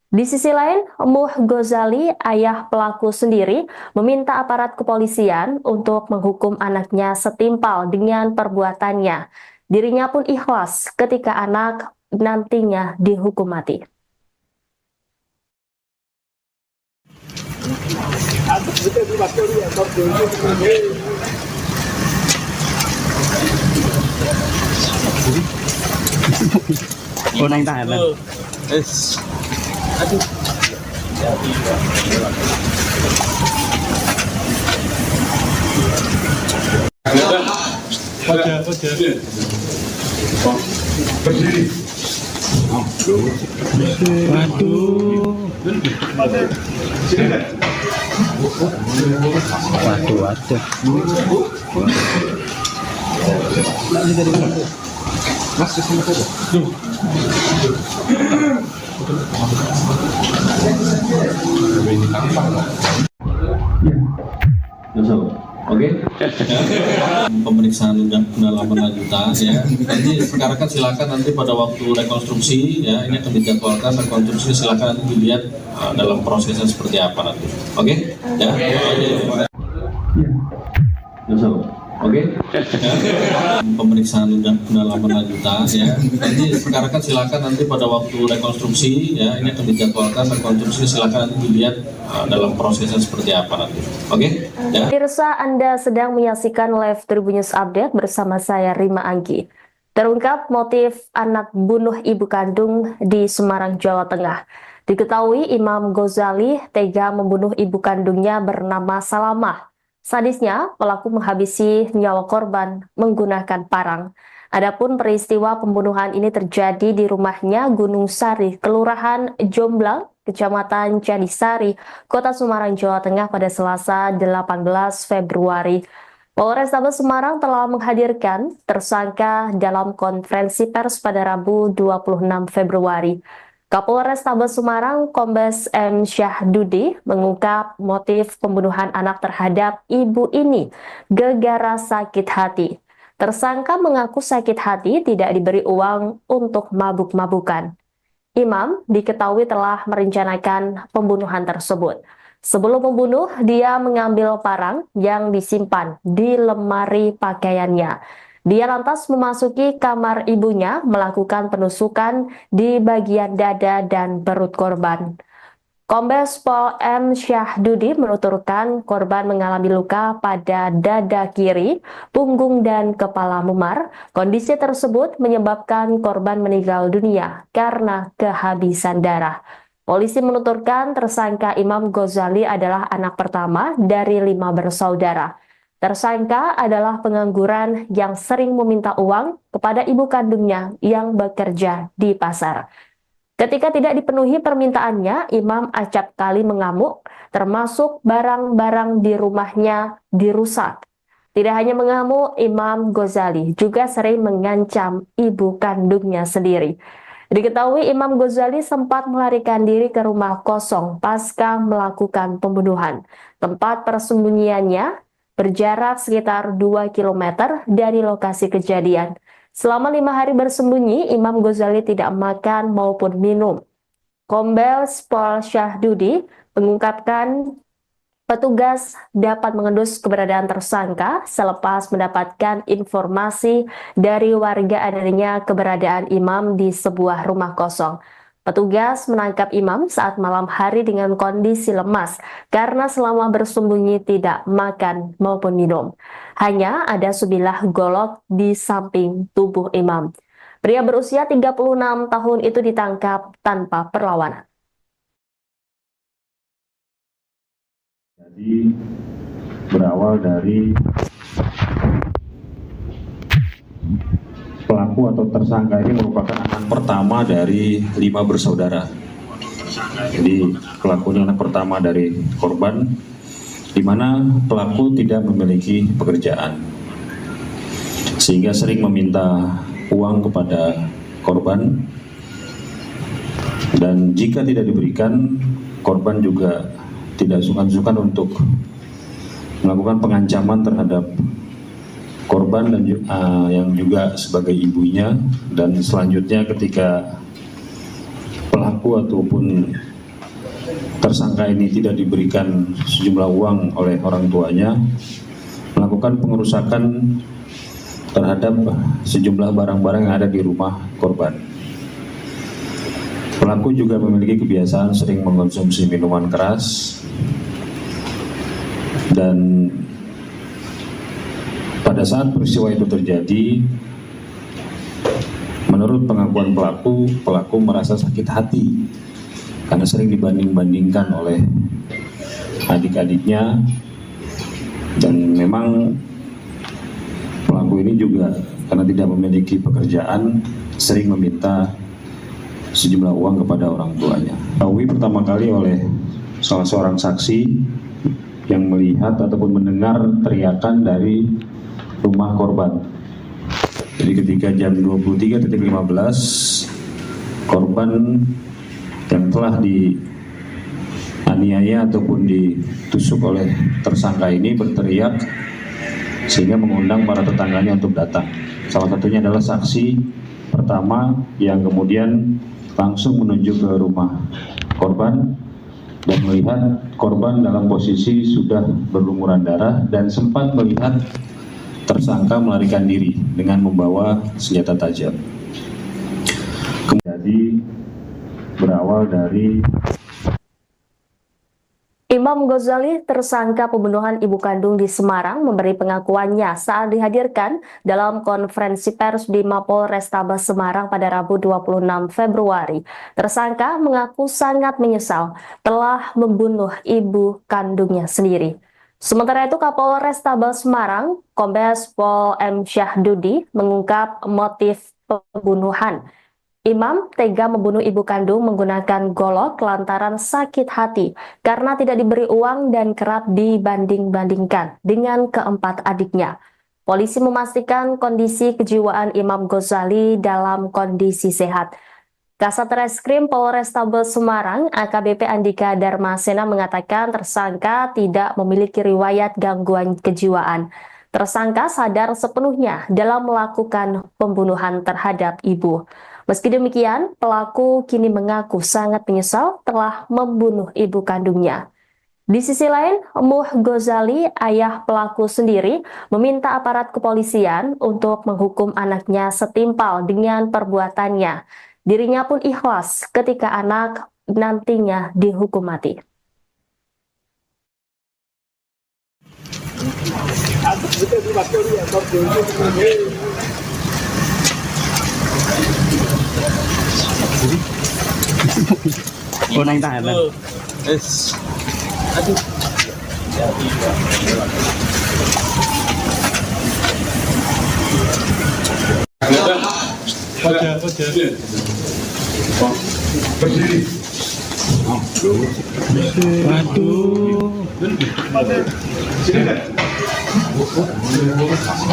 Di sisi lain, Muh Ghazali, ayah pelaku sendiri, meminta aparat kepolisian untuk menghukum anaknya setimpal dengan perbuatannya. Dirinya pun ikhlas ketika anak nantinya dihukum mati. Oh, naik tangan. Berdiri. Sini kan? Mas, sini saja. Ada ini tampang nggak? Oke. Pemeriksaan pendalaman lanjutan ya. Nanti sekarang kan silakan nanti pada waktu rekonstruksi ya, ini akan dijadwalkan rekonstruksi, silakan nanti dilihat dalam prosesnya seperti apa nanti. Oke? Ya. Oke. Pemeriksaan pendalaman lanjutan ya. Nanti sekarang kan silakan nanti pada waktu rekonstruksi ya, ini akan dijadwalkan rekonstruksi, silakan nanti dilihat dalam prosesnya seperti apa nanti. Oke? Ya. Pemirsa, Anda sedang menyaksikan live Tribun News Update bersama saya Rima Anggi. Terungkap motif anak bunuh ibu kandung di Semarang, Jawa Tengah. Diketahui Imam Ghazali tega membunuh ibu kandungnya bernama Salamah. Sadisnya, pelaku menghabisi nyawa korban menggunakan parang. Adapun peristiwa pembunuhan ini terjadi di rumahnya Gunung Sari, Kelurahan Jomblang, Kecamatan Candisari, Kota Semarang, Jawa Tengah pada Selasa 18 Februari. Polrestabes Semarang telah menghadirkan tersangka dalam konferensi pers pada Rabu 26 Februari. Kapolrestabes Semarang Kombes M. Syahdudi mengungkap motif pembunuhan anak terhadap ibu ini gara-gara sakit hati. Tersangka mengaku sakit hati tidak diberi uang untuk mabuk-mabukan. Imam diketahui telah merencanakan pembunuhan tersebut. Sebelum membunuh, dia mengambil parang yang disimpan di lemari pakaiannya. Dia lantas memasuki kamar ibunya, melakukan penusukan di bagian dada dan perut korban. Kombes Pol M. Syahdudi menuturkan korban mengalami luka pada dada kiri, punggung, dan kepala memar. Kondisi tersebut menyebabkan korban meninggal dunia karena kehabisan darah. Polisi menuturkan tersangka Imam Ghazali adalah anak pertama dari 5 bersaudara. Tersangka adalah pengangguran yang sering meminta uang kepada ibu kandungnya yang bekerja di pasar. Ketika tidak dipenuhi permintaannya, Imam acap kali mengamuk, termasuk barang-barang di rumahnya dirusak. Tidak hanya mengamuk, Imam Ghazali juga sering mengancam ibu kandungnya sendiri. Diketahui Imam Ghazali sempat melarikan diri ke rumah kosong pasca melakukan pembunuhan. Tempat persembunyiannya berjarak sekitar 2 km dari lokasi kejadian. Selama 5 hari bersembunyi, Imam Ghazali tidak makan maupun minum. Kombes Pol Syahdudi mengungkapkan petugas dapat mengendus keberadaan tersangka selepas mendapatkan informasi dari warga adanya keberadaan Imam di sebuah rumah kosong. Petugas menangkap Imam saat malam hari dengan kondisi lemas karena selama bersembunyi tidak makan maupun minum. Hanya ada sebilah golok di samping tubuh Imam. Pria berusia 36 tahun itu ditangkap tanpa perlawanan. Jadi berawal dari pelaku atau tersangka ini merupakan anak pertama dari 5 bersaudara. Jadi pelakunya anak pertama dari korban, di mana pelaku tidak memiliki pekerjaan, sehingga sering meminta uang kepada korban, dan jika tidak diberikan, korban juga tidak sungkan-sungkan untuk melakukan pengancaman terhadap korban dan yang juga sebagai ibunya. Dan selanjutnya ketika pelaku ataupun tersangka ini tidak diberikan sejumlah uang oleh orang tuanya, melakukan pengerusakan terhadap sejumlah barang-barang yang ada di rumah korban. Pelaku juga memiliki kebiasaan sering mengkonsumsi minuman keras, dan pada saat peristiwa itu terjadi, menurut pengakuan pelaku merasa sakit hati karena sering dibanding-bandingkan oleh adik-adiknya, dan memang Pelaku ini juga karena tidak memiliki pekerjaan sering meminta sejumlah uang kepada orang tuanya. Diketahui pertama kali oleh salah seorang saksi yang melihat ataupun mendengar teriakan dari rumah korban. Jadi ketika jam 23.15 korban yang telah dianiaya ataupun ditusuk oleh tersangka ini berteriak sehingga mengundang para tetangganya untuk datang. Salah satunya adalah saksi pertama yang kemudian langsung menuju ke rumah korban dan melihat korban dalam posisi sudah berlumuran darah dan sempat melihat tersangka melarikan diri dengan membawa senjata tajam. Kemudian berawal dari Imam Ghazali, tersangka pembunuhan ibu kandung di Semarang, memberi pengakuannya saat dihadirkan dalam konferensi pers di Mapolrestabes Semarang pada Rabu 26 Februari. Tersangka mengaku sangat menyesal telah membunuh ibu kandungnya sendiri. Sementara itu, Kapolrestabes Semarang, Kombes Pol M. Syahdudi, mengungkap motif pembunuhan. Imam tega membunuh ibu kandung menggunakan golok lantaran sakit hati karena tidak diberi uang dan kerap dibanding-bandingkan dengan keempat adiknya. Polisi memastikan kondisi kejiwaan Imam Ghazali dalam kondisi sehat. Kasat Reskrim Polrestabes Semarang, AKBP Andika Darmasena mengatakan tersangka tidak memiliki riwayat gangguan kejiwaan. Tersangka sadar sepenuhnya dalam melakukan pembunuhan terhadap ibu. Meski demikian, pelaku kini mengaku sangat menyesal telah membunuh ibu kandungnya. Di sisi lain, Muh Ghazali, ayah pelaku sendiri, meminta aparat kepolisian untuk menghukum anaknya setimpal dengan perbuatannya. Dirinya pun ikhlas ketika anak nantinya dihukum mati. Oh, naik tahanan. Berdiri. Waduh. Sini kan?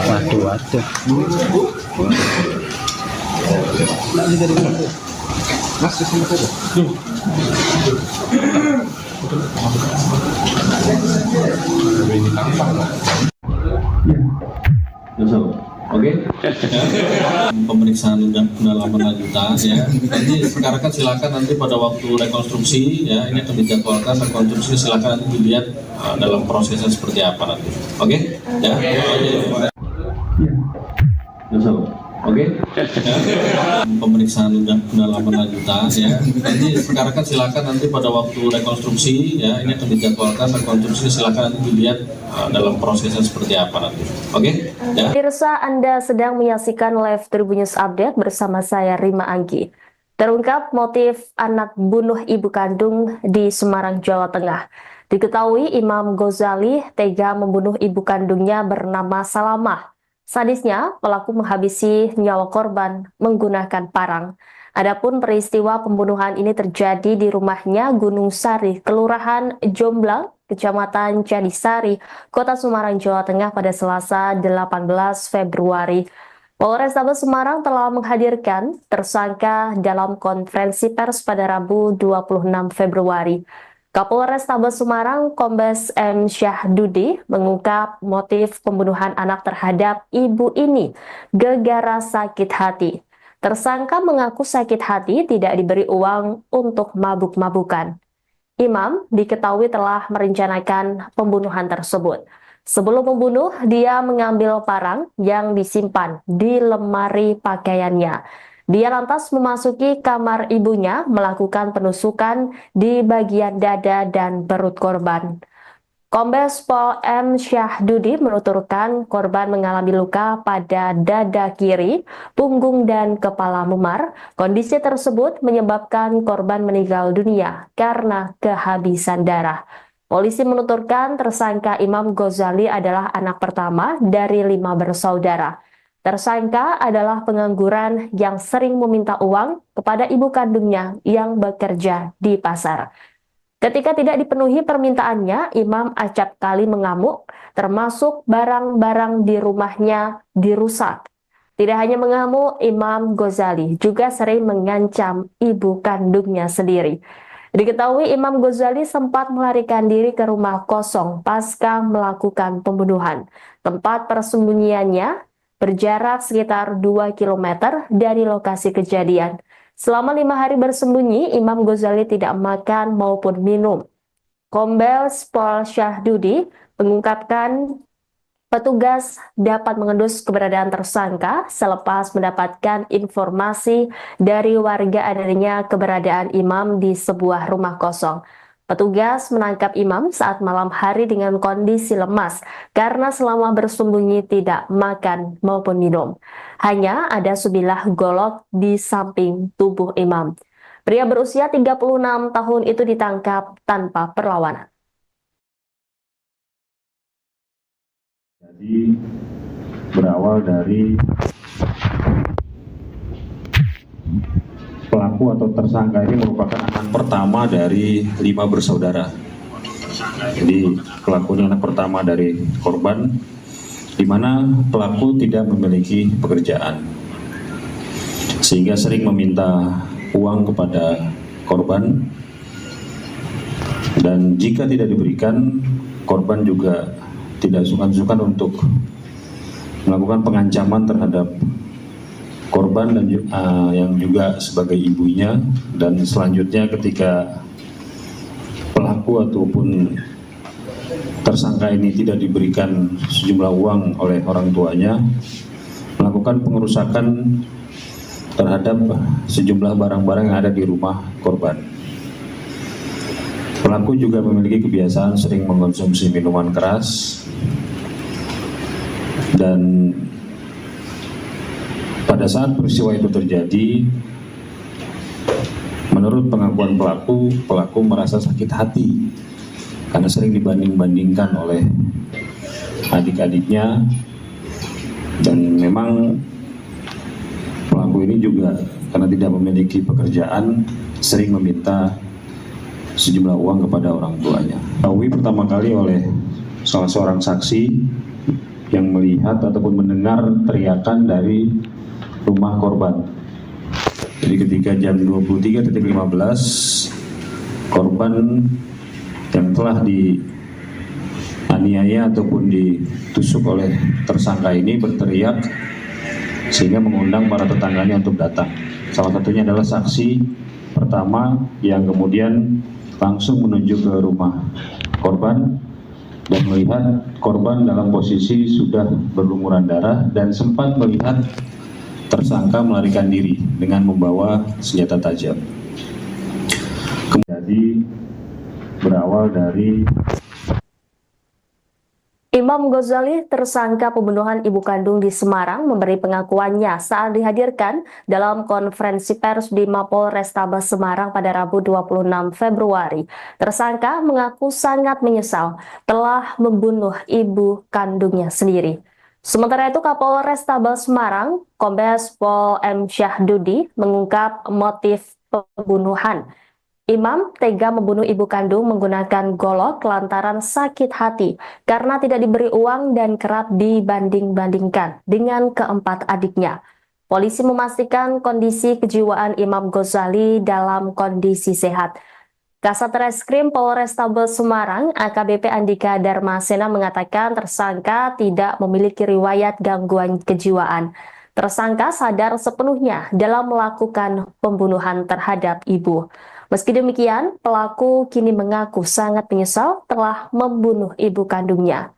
Waduh. Mas, kesini saja. Ini tampang lah. Oke. Pemeriksaan pendalaman lanjutan ya. Nanti rekan-rekan silakan nanti pada waktu rekonstruksi ya, ini akan dijadwalkan rekonstruksi, silakan nanti dilihat dalam prosesnya seperti apa nanti. Oke? Ya. Oke. Pemeriksaan pendalaman lanjutan ya. Nanti rekan-rekan silakan nanti pada waktu rekonstruksi ya, ini akan dijadwalkan rekonstruksi, silakan nanti dilihat dalam prosesnya seperti apa nanti. Oke? Ya. Pemirsa, Anda sedang menyaksikan live Tribun News Update bersama saya Rima Anggi. Terungkap motif anak bunuh ibu kandung di Semarang, Jawa Tengah. Diketahui Imam Ghazali tega membunuh ibu kandungnya bernama Salamah. Sadisnya, pelaku menghabisi nyawa korban menggunakan parang. Adapun peristiwa pembunuhan ini terjadi di rumahnya Gunung Sari, Kelurahan Jomblang, Kecamatan Cadisari, Kota Semarang, Jawa Tengah pada Selasa 18 Februari. Polrestabes Semarang telah menghadirkan tersangka dalam konferensi pers pada Rabu 26 Februari. Kapolrestabes Semarang, Kombes M. Syahdudi, mengungkap motif pembunuhan anak terhadap ibu ini gara-gara sakit hati. Tersangka mengaku sakit hati tidak diberi uang untuk mabuk-mabukan. Imam diketahui telah merencanakan pembunuhan tersebut. Sebelum membunuh, dia mengambil parang yang disimpan di lemari pakaiannya. Dia lantas memasuki kamar ibunya, melakukan penusukan di bagian dada dan perut korban. Kombes Pol M. Syahdudi menuturkan korban mengalami luka pada dada kiri, punggung, dan kepala memar. Kondisi tersebut menyebabkan korban meninggal dunia karena kehabisan darah. Polisi menuturkan tersangka Imam Ghazali adalah anak pertama dari 5 bersaudara. Tersangka adalah pengangguran yang sering meminta uang kepada ibu kandungnya yang bekerja di pasar. Ketika tidak dipenuhi permintaannya, Imam acap kali mengamuk, termasuk barang-barang di rumahnya dirusak. Tidak hanya mengamuk, Imam Ghazali juga sering mengancam ibu kandungnya sendiri. Diketahui Imam Ghazali sempat melarikan diri ke rumah kosong pasca melakukan pembunuhan. Tempat persembunyiannya berjarak sekitar 2 km dari lokasi kejadian. Selama 5 hari bersembunyi, Imam Ghazali tidak makan maupun minum. Kombes Pol Syahdudi mengungkapkan petugas dapat mengendus keberadaan tersangka selepas mendapatkan informasi dari warga adanya keberadaan Imam di sebuah rumah kosong. Petugas menangkap Imam saat malam hari dengan kondisi lemas karena selama bersembunyi tidak makan maupun minum. Hanya ada sebilah golok di samping tubuh Imam. Pria berusia 36 tahun itu ditangkap tanpa perlawanan. Jadi berawal dari pelaku atau tersangka ini merupakan anak pertama dari 5 bersaudara. Jadi pelakunya anak pertama dari korban, di mana pelaku tidak memiliki pekerjaan, sehingga sering meminta uang kepada korban, dan jika tidak diberikan, korban juga tidak sungkan-sungkan untuk melakukan pengancaman terhadap korban dan yang juga sebagai ibunya. Dan selanjutnya ketika pelaku ataupun tersangka ini tidak diberikan sejumlah uang oleh orang tuanya, melakukan pengerusakan terhadap sejumlah barang-barang yang ada di rumah korban. Pelaku juga memiliki kebiasaan sering mengkonsumsi minuman keras, dan pada saat peristiwa itu terjadi, menurut pengakuan pelaku merasa sakit hati karena sering dibanding-bandingkan oleh adik-adiknya, dan memang pelaku ini juga karena tidak memiliki pekerjaan sering meminta sejumlah uang kepada orang tuanya. Diketahui pertama kali oleh salah seorang saksi yang melihat ataupun mendengar teriakan dari rumah korban. Jadi ketika jam 23.15, korban yang telah dianiaya ataupun ditusuk oleh tersangka ini berteriak sehingga mengundang para tetangganya untuk datang. Salah satunya adalah saksi pertama yang kemudian langsung menuju ke rumah korban dan melihat korban dalam posisi sudah berlumuran darah dan sempat melihat tersangka melarikan diri dengan membawa senjata tajam. Jadi berawal dari Imam Ghazali, tersangka pembunuhan ibu kandung di Semarang, memberi pengakuannya saat dihadirkan dalam konferensi pers di Mapolrestabes Semarang pada Rabu 26 Februari. Tersangka mengaku sangat menyesal telah membunuh ibu kandungnya sendiri. Sementara itu, Kapolrestabes Semarang, Kombes Pol M. Syahdudi, mengungkap motif pembunuhan. Imam tega membunuh ibu kandung menggunakan golok lantaran sakit hati karena tidak diberi uang dan kerap dibanding-bandingkan dengan keempat adiknya. Polisi memastikan kondisi kejiwaan Imam Ghazali dalam kondisi sehat. Kasat Reskrim Polrestabes Semarang, AKBP Andika Darmasena, mengatakan tersangka tidak memiliki riwayat gangguan kejiwaan. Tersangka sadar sepenuhnya dalam melakukan pembunuhan terhadap ibu. Meski demikian, pelaku kini mengaku sangat menyesal telah membunuh ibu kandungnya.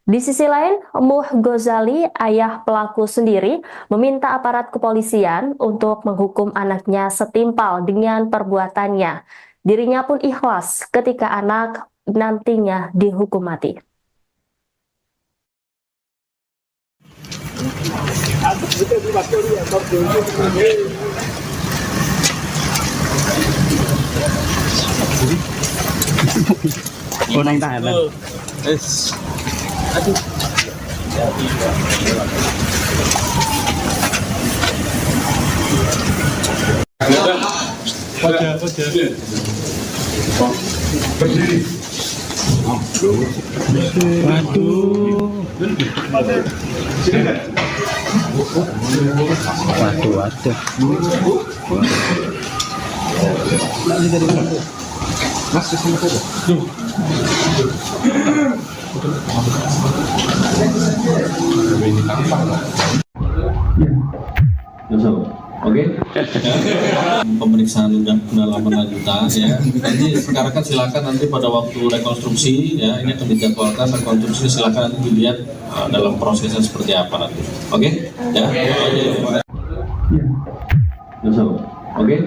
Di sisi lain, Muh Ghazali, ayah pelaku sendiri, meminta aparat kepolisian untuk menghukum anaknya setimpal dengan perbuatannya. Dirinya pun ikhlas ketika anak nantinya dihukum mati. Oh, naik tahanan. Aduh. Berdiri. Waduh. Sini kan? Waduh, waduh. Mas, di sini saja. Ini tampang lah. Oke. Pemeriksaan pendalaman lanjutan ya. Nanti sekarang kan silakan nanti pada waktu rekonstruksi ya, ini akan dijadwalkan rekonstruksi, silakan nanti dilihat dalam prosesnya seperti apa nanti. Oke? Ya. Oke.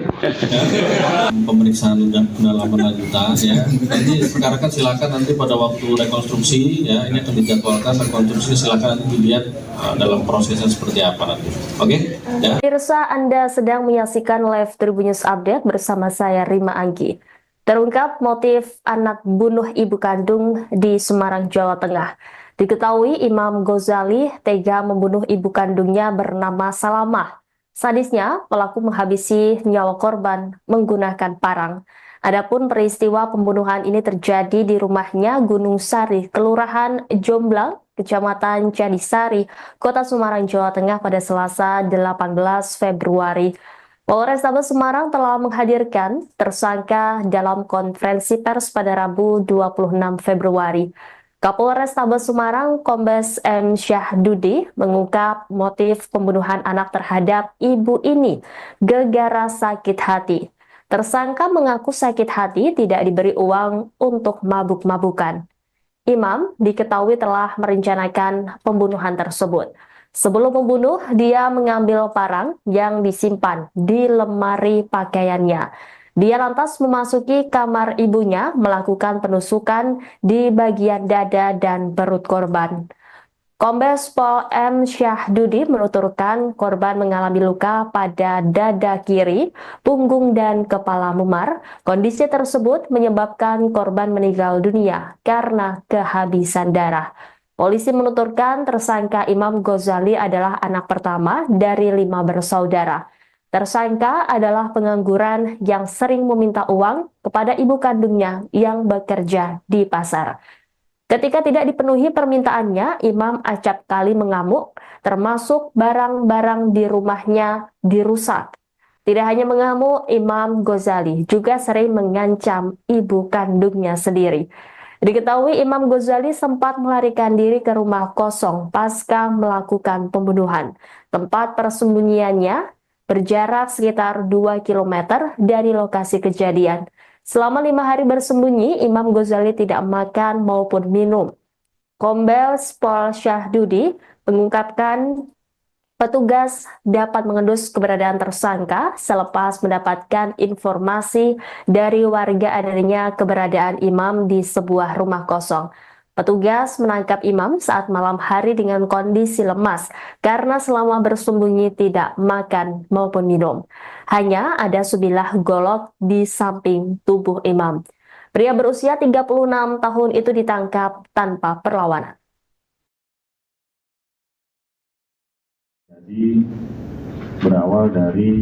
Pemeriksaan pendalaman lanjutan ya. Nanti sekarang kan silakan nanti pada waktu rekonstruksi ya, ini akan dijadwalkan rekonstruksi, silakan nanti dilihat dalam prosesnya seperti apa nanti. Oke? Ya. Pemirsa, Anda sedang menyaksikan live Tribun News Update bersama saya Rima Anggi. Terungkap motif anak bunuh ibu kandung di Semarang, Jawa Tengah. Diketahui Imam Ghazali tega membunuh ibu kandungnya bernama Salamah. Sadisnya, pelaku menghabisi nyawa korban menggunakan parang. Adapun peristiwa pembunuhan ini terjadi di rumahnya Gunung Sari, Kelurahan Jomblang, Kecamatan Candisari, Kota Semarang, Jawa Tengah pada Selasa 18 Februari. Polrestabes Semarang telah menghadirkan tersangka dalam konferensi pers pada Rabu 26 Februari. Kapolrestabes Semarang Kombes M. Syahdudi mengungkap motif pembunuhan anak terhadap ibu ini gara-gara sakit hati. Tersangka mengaku sakit hati tidak diberi uang untuk mabuk-mabukan. Imam diketahui telah merencanakan pembunuhan tersebut. Sebelum membunuh, dia mengambil parang yang disimpan di lemari pakaiannya. Dia lantas memasuki kamar ibunya, melakukan penusukan di bagian dada dan perut korban. Kombes Pol M. Syahdudi menuturkan korban mengalami luka pada dada kiri, punggung, dan kepala memar. Kondisi tersebut menyebabkan korban meninggal dunia karena kehabisan darah. Polisi menuturkan tersangka Imam Ghazali adalah anak pertama dari 5 bersaudara. Tersangka adalah pengangguran yang sering meminta uang kepada ibu kandungnya yang bekerja di pasar. Ketika tidak dipenuhi permintaannya, Imam acap kali mengamuk, termasuk barang-barang di rumahnya dirusak. Tidak hanya mengamuk, Imam Ghazali juga sering mengancam ibu kandungnya sendiri. Diketahui Imam Ghazali sempat melarikan diri ke rumah kosong pasca melakukan pembunuhan. Tempat persembunyiannya berjarak sekitar 2 km dari lokasi kejadian. Selama 5 hari bersembunyi, Imam Ghazali tidak makan maupun minum. Kombes Pol Syahdudi mengungkapkan petugas dapat mengendus keberadaan tersangka selepas mendapatkan informasi dari warga adanya keberadaan Imam di sebuah rumah kosong. Petugas menangkap Imam saat malam hari dengan kondisi lemas karena selama bersembunyi tidak makan maupun minum. Hanya ada sebilah golok di samping tubuh Imam. Pria berusia 36 tahun itu ditangkap tanpa perlawanan. Jadi berawal dari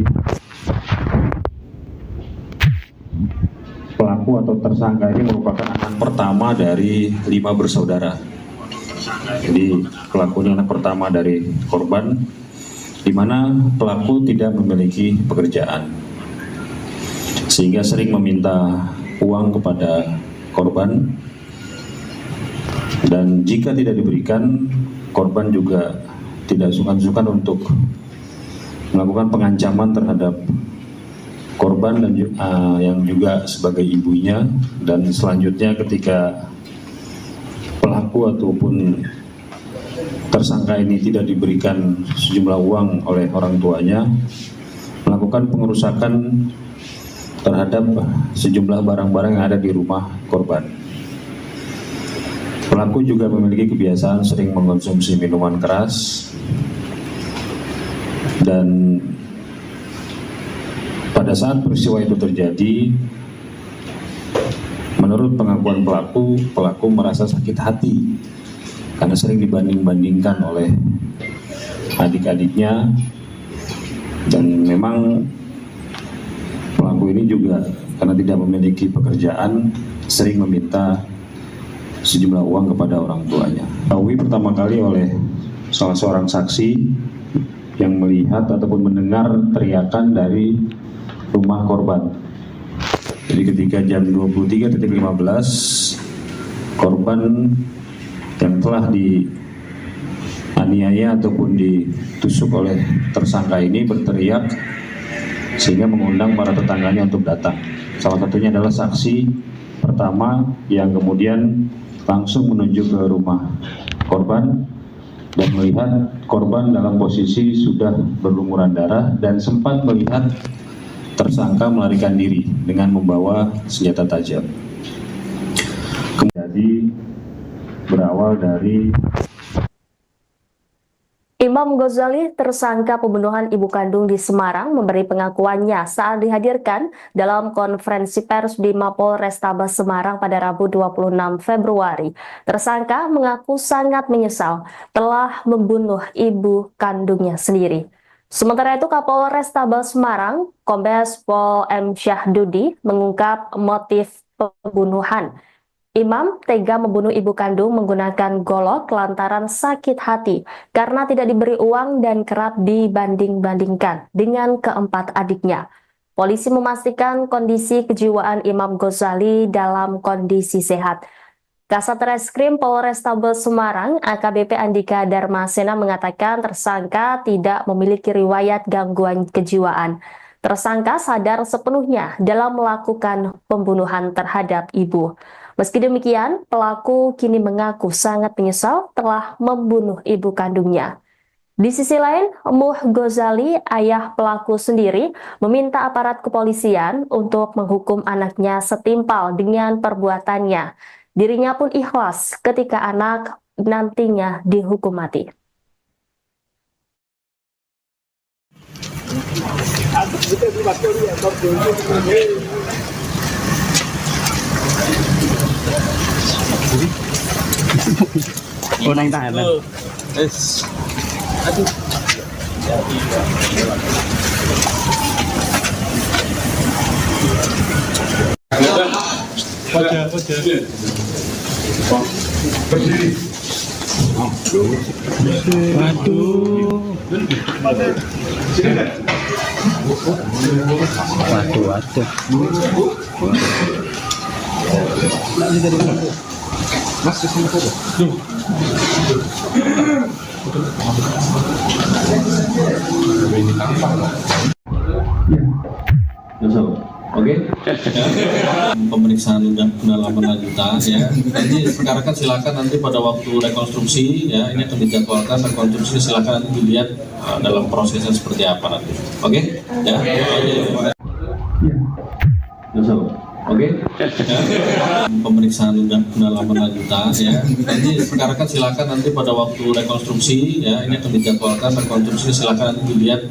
pelaku atau tersangka ini merupakan anak pertama dari 5 bersaudara. Jadi pelakunya anak pertama dari korban, di mana pelaku tidak memiliki pekerjaan, sehingga sering meminta uang kepada korban, dan jika tidak diberikan, korban juga tidak sungkan-sungkan untuk melakukan pengancaman terhadap korban dan yang juga sebagai ibunya. Dan selanjutnya ketika pelaku ataupun tersangka ini tidak diberikan sejumlah uang oleh orang tuanya, melakukan pengerusakan terhadap sejumlah barang-barang yang ada di rumah korban. Pelaku juga memiliki kebiasaan sering mengkonsumsi minuman keras, dan pada saat peristiwa itu terjadi, Menurut pengakuan pelaku, pelaku merasa sakit hati karena sering dibanding-bandingkan oleh adik-adiknya, dan memang pelaku ini juga karena tidak memiliki pekerjaan sering meminta sejumlah uang kepada orang tuanya. Diketahui pertama kali oleh salah seorang saksi yang melihat ataupun mendengar teriakan dari rumah korban. Jadi ketika jam 23.15, korban yang telah dianiaya ataupun ditusuk oleh tersangka ini berteriak sehingga mengundang para tetangganya untuk datang. Salah satunya adalah saksi pertama yang kemudian langsung menuju ke rumah korban dan melihat korban dalam posisi sudah berlumuran darah dan sempat melihat tersangka melarikan diri dengan membawa senjata tajam. Jadi berawal dari Imam Ghazali, tersangka pembunuhan ibu kandung di Semarang, memberi pengakuannya saat dihadirkan dalam konferensi pers di Mapolrestabes Semarang pada Rabu 26 Februari. Tersangka mengaku sangat menyesal telah membunuh ibu kandungnya sendiri. Sementara itu, Kapolrestabes Semarang, Kombes Pol M. Syahdudi, mengungkap motif pembunuhan. Imam tega membunuh ibu kandung menggunakan golok lantaran sakit hati karena tidak diberi uang dan kerap dibanding-bandingkan dengan keempat adiknya. Polisi memastikan kondisi kejiwaan Imam Ghazali dalam kondisi sehat. Kasat Reskrim Polrestabes Semarang, AKBP Andika Darmasena mengatakan tersangka tidak memiliki riwayat gangguan kejiwaan. Tersangka sadar sepenuhnya dalam melakukan pembunuhan terhadap ibu. Meski demikian, pelaku kini mengaku sangat menyesal telah membunuh ibu kandungnya. Di sisi lain, Muh Ghazali, ayah pelaku sendiri, meminta aparat kepolisian untuk menghukum anaknya setimpal dengan perbuatannya. Dirinya pun ikhlas ketika anak nantinya dihukum mati. Oh, nang tahanan. Berdiri. Waduh. Sini kan? Waduh. Mas, kesini saja. Ini tampang nggak? Oke. Pemeriksaan pendalaman lanjutan ya. Nanti sekarang kan silakan nanti pada waktu rekonstruksi ya, ini akan dijadwalkan rekonstruksi, silakan nanti dilihat dalam prosesnya seperti apa nanti. Oke? Ya. Oke. Pemeriksaan pendalaman lanjutan ya. Nanti sekarang kan silakan nanti pada waktu rekonstruksi ya, ini akan dijadwalkan rekonstruksi, silakan nanti dilihat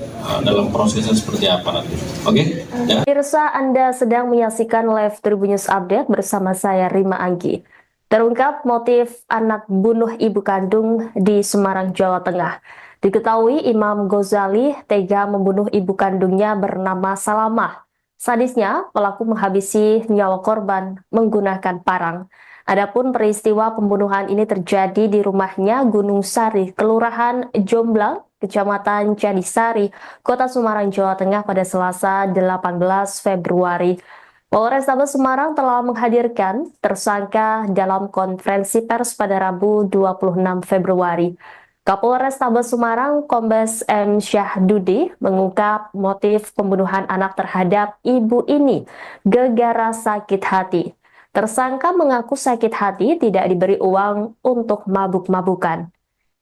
dalam prosesnya seperti apa nanti. Oke? Ya. Pemirsa, Anda sedang menyaksikan live Tribun News Update bersama saya Rima Anggi. Terungkap motif anak bunuh ibu kandung di Semarang, Jawa Tengah. Diketahui Imam Ghazali tega membunuh ibu kandungnya bernama Salamah. Sadisnya, pelaku menghabisi nyawa korban menggunakan parang. Adapun peristiwa pembunuhan ini terjadi di rumahnya Gunung Sari, Kelurahan Jomblang, Kecamatan Candisari, Kota Semarang, Jawa Tengah pada Selasa 18 Februari. Polrestabes Semarang telah menghadirkan tersangka dalam konferensi pers pada Rabu 26 Februari. Kapolrestabes Semarang, Kombes M. Syahdudi, mengungkap motif pembunuhan anak terhadap ibu ini gara-gara sakit hati. Tersangka mengaku sakit hati tidak diberi uang untuk mabuk-mabukan.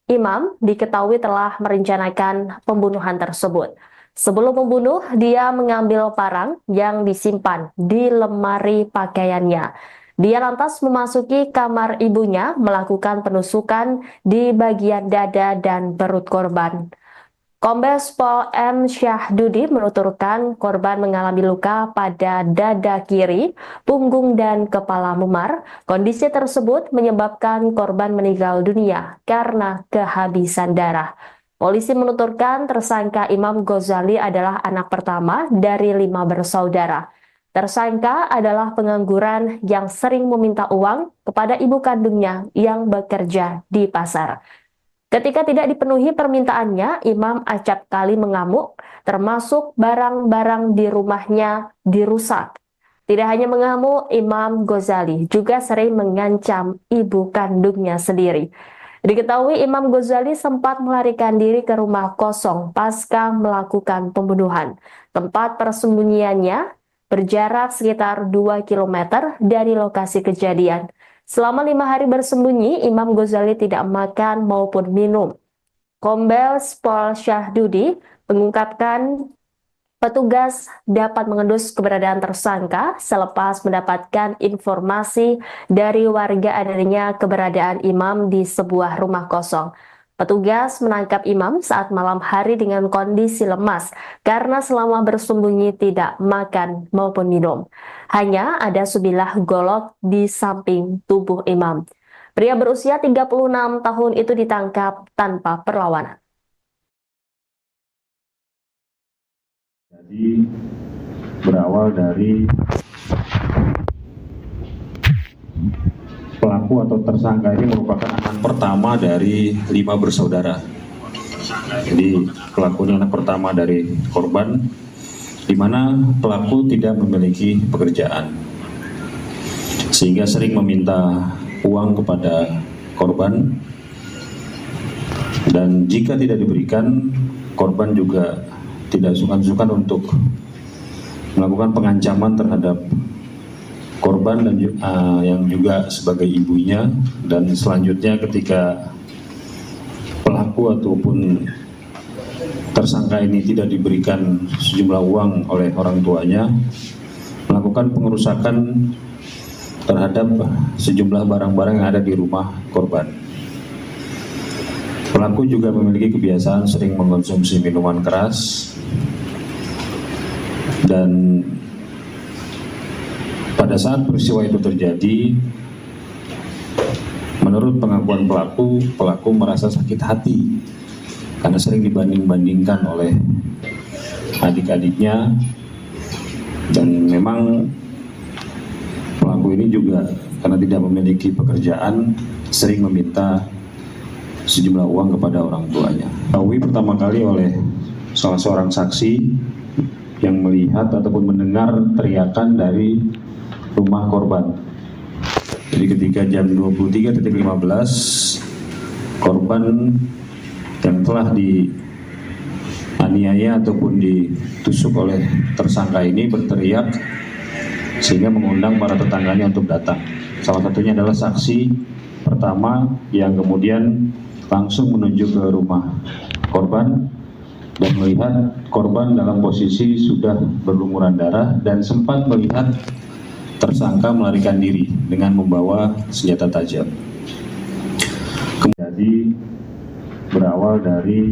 Imam diketahui telah merencanakan pembunuhan tersebut. Sebelum membunuh, dia mengambil parang yang disimpan di lemari pakaiannya. Dia lantas memasuki kamar ibunya, melakukan penusukan di bagian dada dan perut korban. Kombes Pol M. Syahdudi menuturkan korban mengalami luka pada dada kiri, punggung, dan kepala memar. Kondisi tersebut menyebabkan korban meninggal dunia karena kehabisan darah. Polisi menuturkan tersangka Imam Ghazali adalah anak pertama dari 5 bersaudara. Tersangka adalah pengangguran yang sering meminta uang kepada ibu kandungnya yang bekerja di pasar. Ketika tidak dipenuhi permintaannya, Imam acap kali mengamuk, termasuk barang-barang di rumahnya dirusak. Tidak hanya mengamuk, Imam Ghazali juga sering mengancam ibu kandungnya sendiri. Diketahui Imam Ghazali sempat melarikan diri ke rumah kosong pasca melakukan pembunuhan. Tempat persembunyiannya berjarak sekitar 2 km dari lokasi kejadian. Selama 5 hari bersembunyi, Imam Ghazali tidak makan maupun minum. Kombes Pol Syahdudi mengungkapkan petugas dapat mengendus keberadaan tersangka selepas mendapatkan informasi dari warga adanya keberadaan Imam di sebuah rumah kosong. Petugas menangkap Imam saat malam hari dengan kondisi lemas karena selama bersembunyi tidak makan maupun minum. Hanya ada sebilah golok di samping tubuh Imam. Pria berusia 36 tahun itu ditangkap tanpa perlawanan. Jadi berawal dari pelaku atau tersangka ini merupakan anak pertama dari 5 bersaudara. Jadi pelakunya anak pertama dari korban, di mana pelaku tidak memiliki pekerjaan, sehingga sering meminta uang kepada korban, dan jika tidak diberikan, korban juga tidak sungkan-sungkan untuk melakukan pengancaman terhadap korban dan yang juga sebagai ibunya. Dan selanjutnya ketika pelaku ataupun tersangka ini tidak diberikan sejumlah uang oleh orang tuanya, melakukan pengerusakan terhadap sejumlah barang-barang yang ada di rumah korban. Pelaku juga memiliki kebiasaan sering mengkonsumsi minuman keras, dan pada saat peristiwa itu terjadi, menurut pengakuan pelaku merasa sakit hati karena sering dibanding-bandingkan oleh adik-adiknya, dan memang pelaku ini juga karena tidak memiliki pekerjaan sering meminta sejumlah uang kepada orang tuanya. Diketahui pertama kali oleh salah seorang saksi yang melihat ataupun mendengar teriakan dari rumah korban. Jadi ketika jam 23.15, korban yang telah dianiaya ataupun ditusuk oleh tersangka ini berteriak sehingga mengundang para tetangganya untuk datang. Salah satunya adalah saksi pertama yang kemudian langsung menuju ke rumah korban dan melihat korban dalam posisi sudah berlumuran darah dan sempat melihat tersangka melarikan diri dengan membawa senjata tajam. Kemudian berawal dari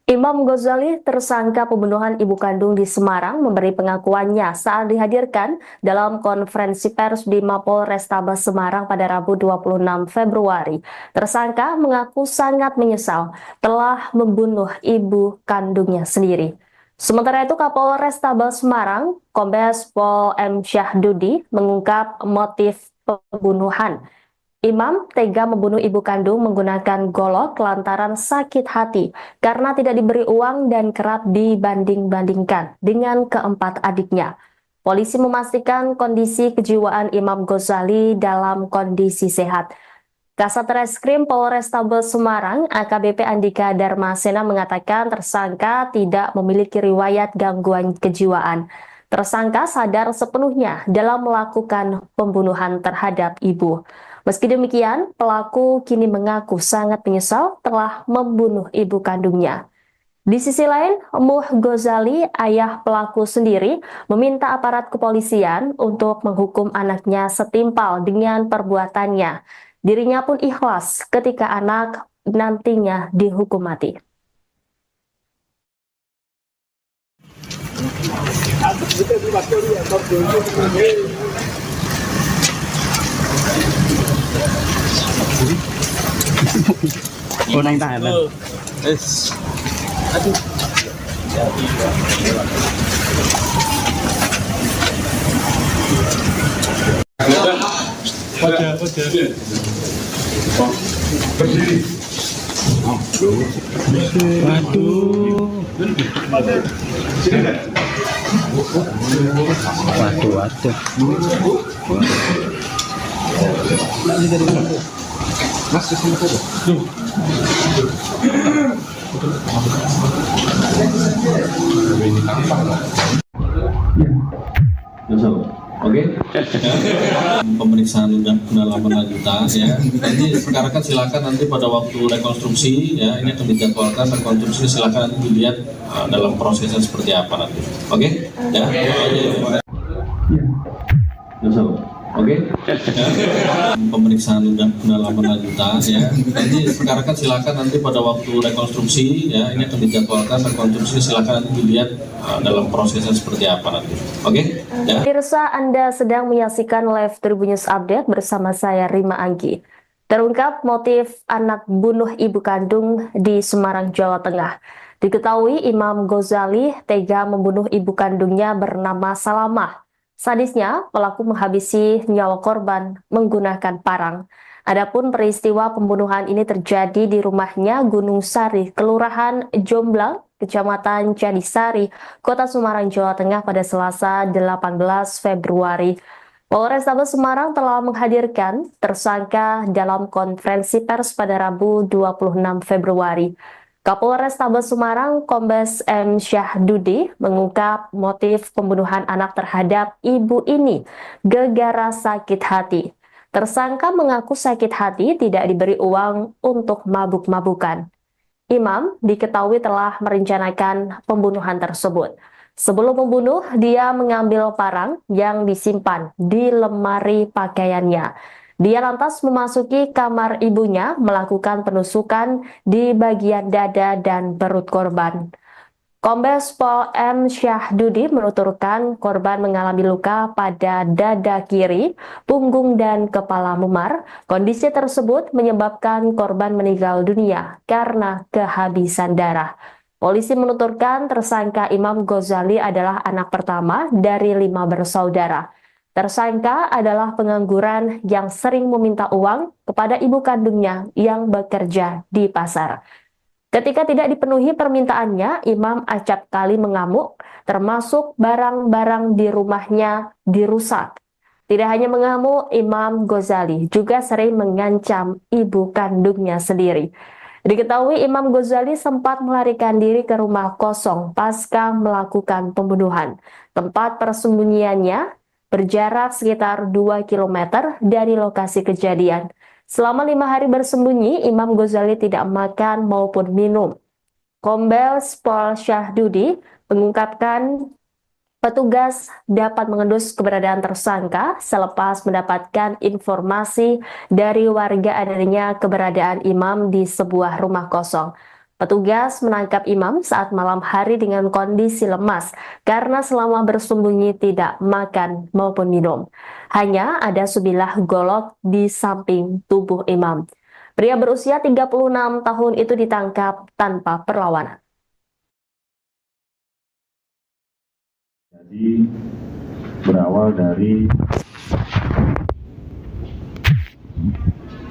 Imam Ghazali, tersangka pembunuhan ibu kandung di Semarang, memberi pengakuannya saat dihadirkan dalam konferensi pers di Mapolrestabes Semarang pada Rabu 26 Februari. Tersangka mengaku sangat menyesal telah membunuh ibu kandungnya sendiri. Sementara itu, Kapolrestabes Semarang, Kombes Pol M. Syahdudi, mengungkap motif pembunuhan. Imam tega membunuh ibu kandung menggunakan golok lantaran sakit hati karena tidak diberi uang dan kerap dibanding-bandingkan dengan keempat adiknya. Polisi memastikan kondisi kejiwaan Imam Ghazali dalam kondisi sehat. Kasat Reskrim Polrestabes Semarang, AKBP Andika Darmasena mengatakan tersangka tidak memiliki riwayat gangguan kejiwaan. Tersangka sadar sepenuhnya dalam melakukan pembunuhan terhadap ibu. Meski demikian, pelaku kini mengaku sangat menyesal telah membunuh ibu kandungnya. Di sisi lain, Muh Ghazali, ayah pelaku sendiri, meminta aparat kepolisian untuk menghukum anaknya setimpal dengan perbuatannya. Dirinya pun ikhlas ketika anak nantinya dihukum mati. Oh, naik Thailand. Berdiri. Waduh. Sini kan? Waduh. Mas, kesini saja. Ini tampang lah. Oke. Pemeriksaan pendalaman lanjutan ya. Nanti sekarang kan silakan nanti pada waktu rekonstruksi ya, ini akan dijadwalkan rekonstruksi, silakan nanti dilihat dalam prosesnya seperti apa nanti. Oke? Ya. Oke. Pemeriksaan pendalaman lanjutan ya. Nanti sekarang kan silakan nanti pada waktu rekonstruksi ya, ini akan dijadwalkan rekonstruksi, silakan nanti dilihat dalam prosesnya seperti apa nanti. Oke? Ya. Pemirsa, Anda sedang menyaksikan live Tribun News Update bersama saya Rima Anggi. Terungkap motif anak bunuh ibu kandung di Semarang, Jawa Tengah. Diketahui Imam Ghazali tega membunuh ibu kandungnya bernama Salamah. Sadisnya, pelaku menghabisi nyawa korban menggunakan parang. Adapun peristiwa pembunuhan ini terjadi di rumahnya Gunung Sari, Kelurahan Jomblang, Kecamatan Cadisari, Kota Semarang, Jawa Tengah pada Selasa 18 Februari. Polrestabes Semarang telah menghadirkan tersangka dalam konferensi pers pada Rabu 26 Februari. Kapolrestabes Semarang Kombes M. Syahdudi mengungkap motif pembunuhan anak terhadap ibu ini gara-gara sakit hati. Tersangka mengaku sakit hati tidak diberi uang untuk mabuk-mabukan. Imam diketahui telah merencanakan pembunuhan tersebut. Sebelum membunuh, dia mengambil parang yang disimpan di lemari pakaiannya. Dia lantas memasuki kamar ibunya, melakukan penusukan di bagian dada dan perut korban. Kombes Pol M. Syahdudi menuturkan korban mengalami luka pada dada kiri, punggung, dan kepala memar. Kondisi tersebut menyebabkan korban meninggal dunia karena kehabisan darah. Polisi menuturkan tersangka Imam Ghazali adalah anak pertama dari 5 bersaudara. Tersangka adalah pengangguran yang sering meminta uang kepada ibu kandungnya yang bekerja di pasar. Ketika tidak dipenuhi permintaannya, Imam acap kali mengamuk, termasuk barang-barang di rumahnya dirusak. Tidak hanya mengamuk, Imam Ghazali juga sering mengancam ibu kandungnya sendiri. Diketahui Imam Ghazali sempat melarikan diri ke rumah kosong pasca melakukan pembunuhan. Tempat persembunyiannya berjarak sekitar 2 km dari lokasi kejadian. Selama 5 hari bersembunyi, Imam Ghazali tidak makan maupun minum. Kombes Pol Syahdudi mengungkapkan petugas dapat mengendus keberadaan tersangka selepas mendapatkan informasi dari warga adanya keberadaan Imam di sebuah rumah kosong. Petugas menangkap Imam saat malam hari dengan kondisi lemas karena selama bersembunyi tidak makan maupun minum. Hanya ada sebilah golok di samping tubuh Imam. Pria berusia 36 tahun itu ditangkap tanpa perlawanan. Jadi berawal dari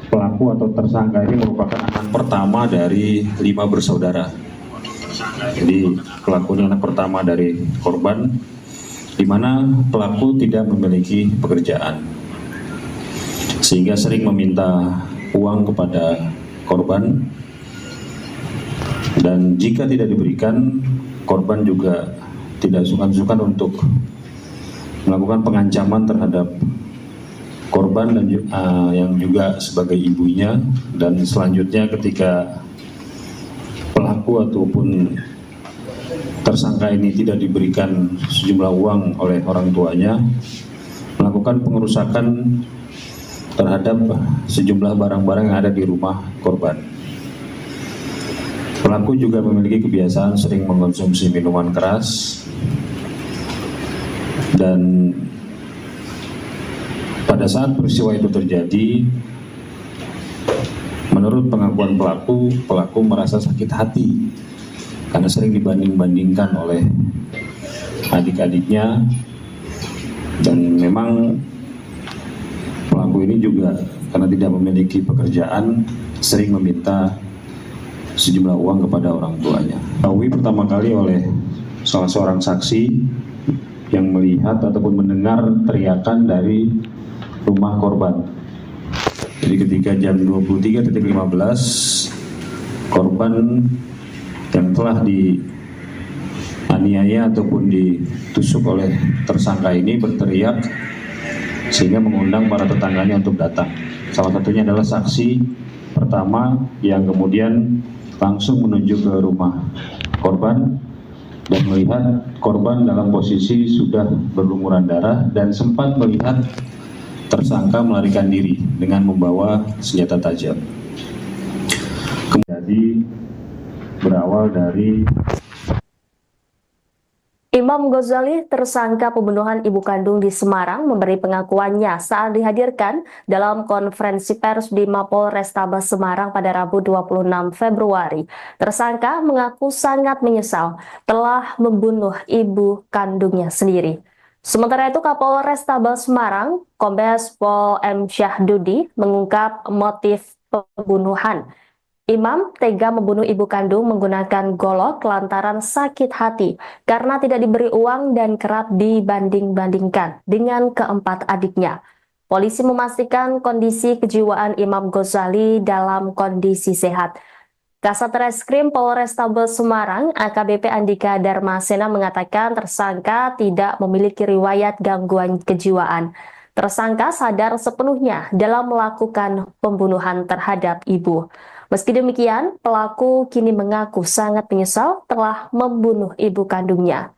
pelaku atau tersangka ini merupakan anak pertama dari 5 bersaudara. Jadi pelakunya anak pertama dari korban, di mana pelaku tidak memiliki pekerjaan, sehingga sering meminta uang kepada korban, dan jika tidak diberikan, korban juga tidak sungkan-sungkan untuk melakukan pengancaman terhadap korban dan yang juga sebagai ibunya. Dan selanjutnya ketika pelaku ataupun tersangka ini tidak diberikan sejumlah uang oleh orang tuanya, melakukan pengerusakan terhadap sejumlah barang-barang yang ada di rumah korban. Pelaku juga memiliki kebiasaan sering mengkonsumsi minuman keras dan pada saat peristiwa itu terjadi, menurut pengakuan pelaku merasa sakit hati karena sering dibanding-bandingkan oleh adik-adiknya, dan memang pelaku ini juga karena tidak memiliki pekerjaan sering meminta sejumlah uang kepada orang tuanya. Diketahui pertama kali oleh salah seorang saksi yang melihat ataupun mendengar teriakan dari rumah korban. Jadi ketika jam 23.15, korban yang telah dianiaya ataupun ditusuk oleh tersangka ini berteriak sehingga mengundang para tetangganya untuk datang. Salah satunya adalah saksi pertama yang kemudian langsung menuju ke rumah korban dan melihat korban dalam posisi sudah berlumuran darah dan sempat melihat tersangka melarikan diri dengan membawa senjata tajam. Kemudian berawal dari Imam Ghazali, tersangka pembunuhan ibu kandung di Semarang, memberi pengakuannya saat dihadirkan dalam konferensi pers di Mapolrestabes Semarang pada Rabu 26 Februari. Tersangka mengaku sangat menyesal telah membunuh ibu kandungnya sendiri. Sementara itu, Kapolrestabes Semarang, Kombes Pol M. Syahdudi, mengungkap motif pembunuhan. Imam tega membunuh ibu kandung menggunakan golok lantaran sakit hati karena tidak diberi uang dan kerap dibanding-bandingkan dengan keempat adiknya. Polisi memastikan kondisi kejiwaan Imam Ghazali dalam kondisi sehat. Kasat Reskrim Polrestabes Semarang, AKBP Andika Darmasena, mengatakan tersangka tidak memiliki riwayat gangguan kejiwaan. Tersangka sadar sepenuhnya dalam melakukan pembunuhan terhadap ibu. Meski demikian, pelaku kini mengaku sangat menyesal telah membunuh ibu kandungnya.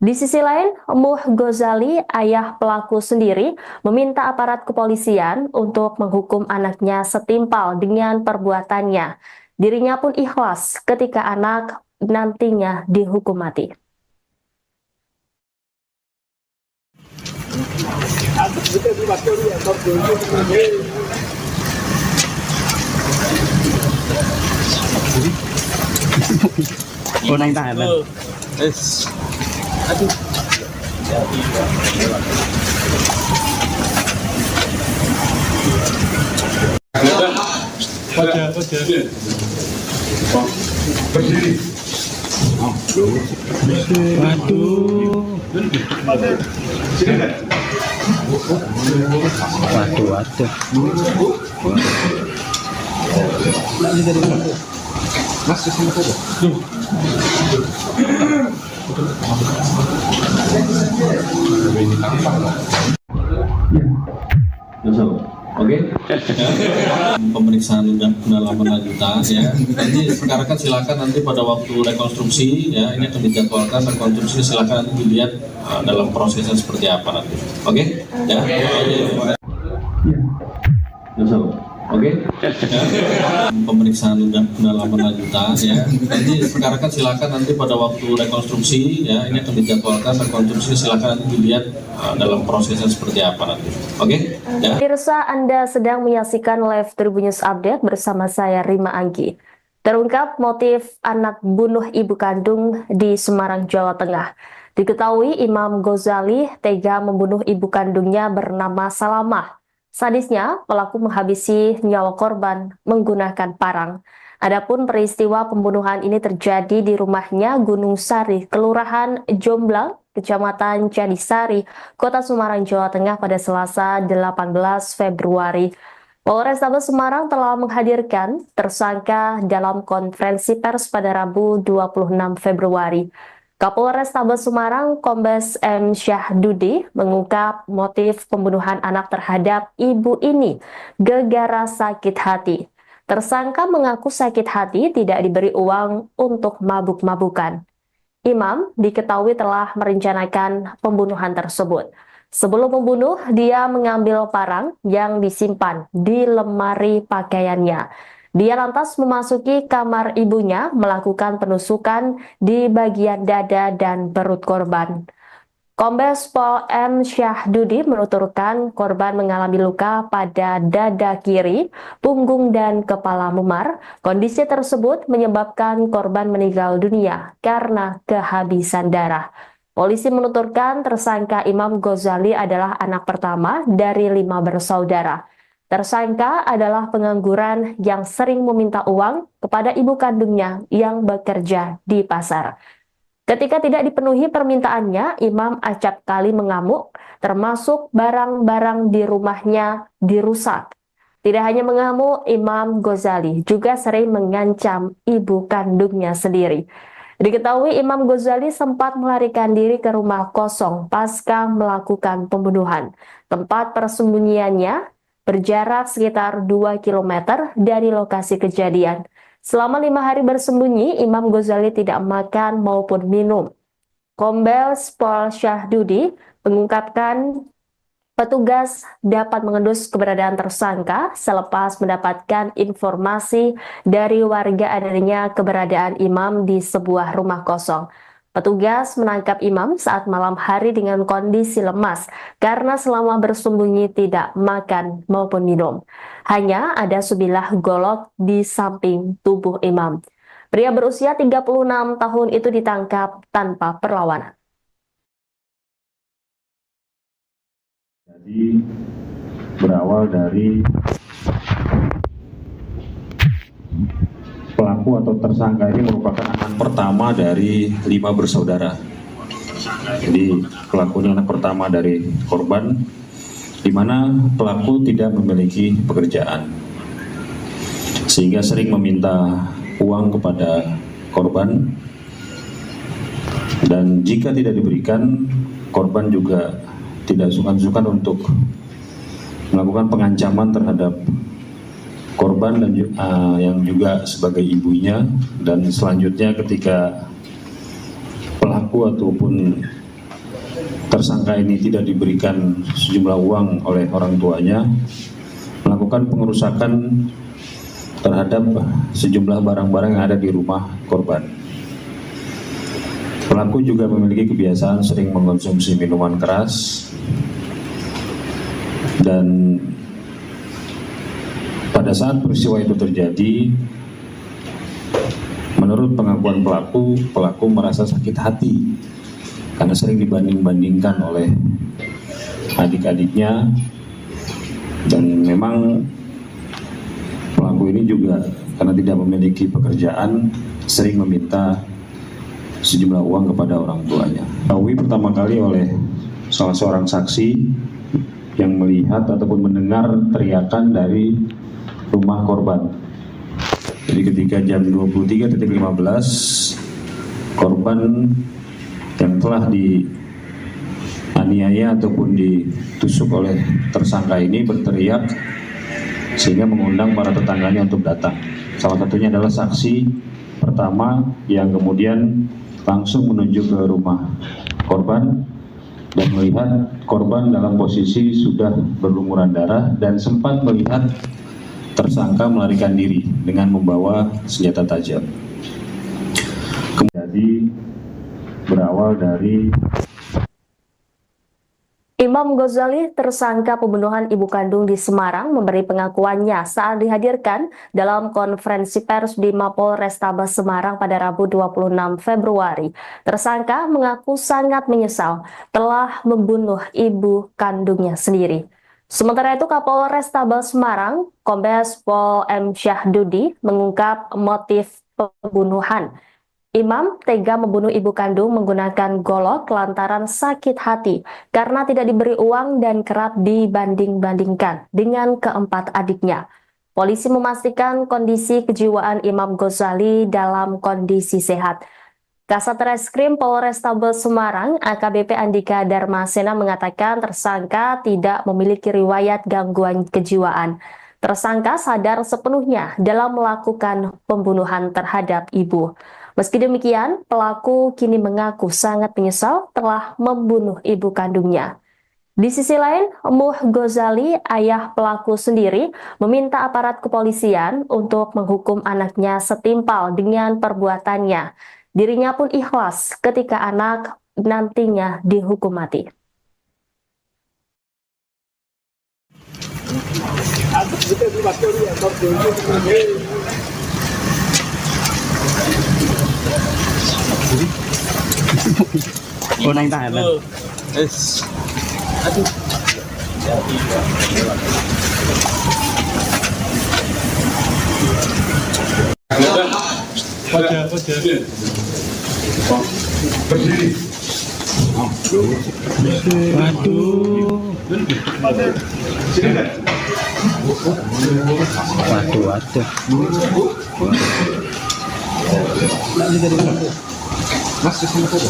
Di sisi lain, Muh Ghazali, ayah pelaku sendiri, meminta aparat kepolisian untuk menghukum anaknya setimpal dengan perbuatannya. Dirinya pun ikhlas ketika anak nantinya dihukum mati. Oh, naik tahan. Berdiri. Waduh. Sini kan? Waduh. Mas, di sini saja. Ini tampang lah. Oke. Pemeriksaan pendalaman lanjutan ya. Nanti rekan-rekan silakan nanti pada waktu rekonstruksi ya, ini akan dijadwalkan rekonstruksi, silakan nanti dilihat dalam prosesnya seperti apa nanti. Oke? Ya. Oke. Pemeriksaan pendalaman lanjutan ya. Nanti rekan-rekan silakan nanti pada waktu rekonstruksi ya, ini akan dijadwalkan rekonstruksi, silakan nanti dilihat dalam prosesnya seperti apa nanti. Oke? Ya. Pemirsa, Anda sedang menyaksikan live Tribun News Update bersama saya Rima Anggi. Terungkap motif anak bunuh ibu kandung di Semarang, Jawa Tengah. Diketahui Imam Ghazali tega membunuh ibu kandungnya bernama Salamah. Sadisnya, pelaku menghabisi nyawa korban menggunakan parang. Adapun peristiwa pembunuhan ini terjadi di rumahnya Gunung Sari, Kelurahan Jomblang, Kecamatan Candisari, Kota Semarang, Jawa Tengah pada Selasa 18 Februari. Polrestabes Semarang telah menghadirkan tersangka dalam konferensi pers pada Rabu 26 Februari. Kapolrestabes Semarang, Kombes M. Syahdudi, mengungkap motif pembunuhan anak terhadap ibu ini gara-gara sakit hati. Tersangka mengaku sakit hati tidak diberi uang untuk mabuk-mabukan. Imam diketahui telah merencanakan pembunuhan tersebut. Sebelum membunuh, dia mengambil parang yang disimpan di lemari pakaiannya. Dia lantas memasuki kamar ibunya, melakukan penusukan di bagian dada dan perut korban. Kombes Pol M. Syahdudi menuturkan korban mengalami luka pada dada kiri, punggung, dan kepala memar. Kondisi tersebut menyebabkan korban meninggal dunia karena kehabisan darah. Polisi menuturkan tersangka Imam Ghazali adalah anak pertama dari 5 bersaudara. Tersangka adalah pengangguran yang sering meminta uang kepada ibu kandungnya yang bekerja di pasar. Ketika tidak dipenuhi permintaannya, Imam acap kali mengamuk, termasuk barang-barang di rumahnya dirusak. Tidak hanya mengamuk, Imam Ghazali juga sering mengancam ibu kandungnya sendiri. Diketahui Imam Ghazali sempat melarikan diri ke rumah kosong pasca melakukan pembunuhan. Tempat persembunyiannya berjarak sekitar 2 km dari lokasi kejadian. Selama 5 hari bersembunyi, Imam Ghazali tidak makan maupun minum. Kombes Pol Syahdudi mengungkapkan petugas dapat mengendus keberadaan tersangka selepas mendapatkan informasi dari warga adanya keberadaan Imam di sebuah rumah kosong. Petugas menangkap Imam saat malam hari dengan kondisi lemas karena selama bersembunyi tidak makan maupun minum. Hanya ada sebilah golok di samping tubuh Imam. Pria berusia 36 tahun itu ditangkap tanpa perlawanan. Jadi berawal dari pelaku atau tersangka ini merupakan anak pertama dari 5 bersaudara. Jadi pelakunya anak pertama dari korban, di mana pelaku tidak memiliki pekerjaan, sehingga sering meminta uang kepada korban, dan jika tidak diberikan, korban juga tidak sungkan-sungkan untuk melakukan pengancaman terhadap korban dan yang juga sebagai ibunya. Dan selanjutnya ketika pelaku ataupun tersangka ini tidak diberikan sejumlah uang oleh orang tuanya, melakukan pengerusakan terhadap sejumlah barang-barang yang ada di rumah korban. Pelaku juga memiliki kebiasaan sering mengkonsumsi minuman keras, dan pada saat peristiwa itu terjadi, menurut pengakuan pelaku merasa sakit hati karena sering dibanding-bandingkan oleh adik-adiknya, dan memang pelaku ini juga karena tidak memiliki pekerjaan sering meminta sejumlah uang kepada orang tuanya. Diketahui pertama kali oleh salah seorang saksi yang melihat ataupun mendengar teriakan dari rumah korban. Jadi ketika jam 23.15, korban yang telah dianiaya ataupun ditusuk oleh tersangka ini berteriak sehingga mengundang para tetangganya untuk datang. Salah satunya adalah saksi pertama yang kemudian langsung menuju ke rumah korban dan melihat korban dalam posisi sudah berlumuran darah dan sempat melihat tersangka melarikan diri dengan membawa senjata tajam. Jadi berawal dari Imam Ghazali, tersangka pembunuhan ibu kandung di Semarang, memberi pengakuannya saat dihadirkan dalam konferensi pers di Mapolrestabes Semarang pada Rabu 26 Februari. Tersangka mengaku sangat menyesal telah membunuh ibu kandungnya sendiri. Sementara itu, Kapolrestabes Semarang, Kombes Pol M. Syahdudi, mengungkap motif pembunuhan. Imam tega membunuh ibu kandung menggunakan golok lantaran sakit hati karena tidak diberi uang dan kerap dibanding-bandingkan dengan keempat adiknya. Polisi memastikan kondisi kejiwaan Imam Ghazali dalam kondisi sehat. Kasat Reskrim Polrestabes Semarang, AKBP Andika Darmasena, mengatakan tersangka tidak memiliki riwayat gangguan kejiwaan. Tersangka sadar sepenuhnya dalam melakukan pembunuhan terhadap ibu. Meski demikian, pelaku kini mengaku sangat menyesal telah membunuh ibu kandungnya. Di sisi lain, Muh Ghazali, ayah pelaku sendiri, meminta aparat kepolisian untuk menghukum anaknya setimpal dengan perbuatannya. Dirinya pun ikhlas ketika anak nantinya dihukum mati. Unang tahanan. Berdiri. Waduh. Silakan. Waduh. Mas, kesini saja.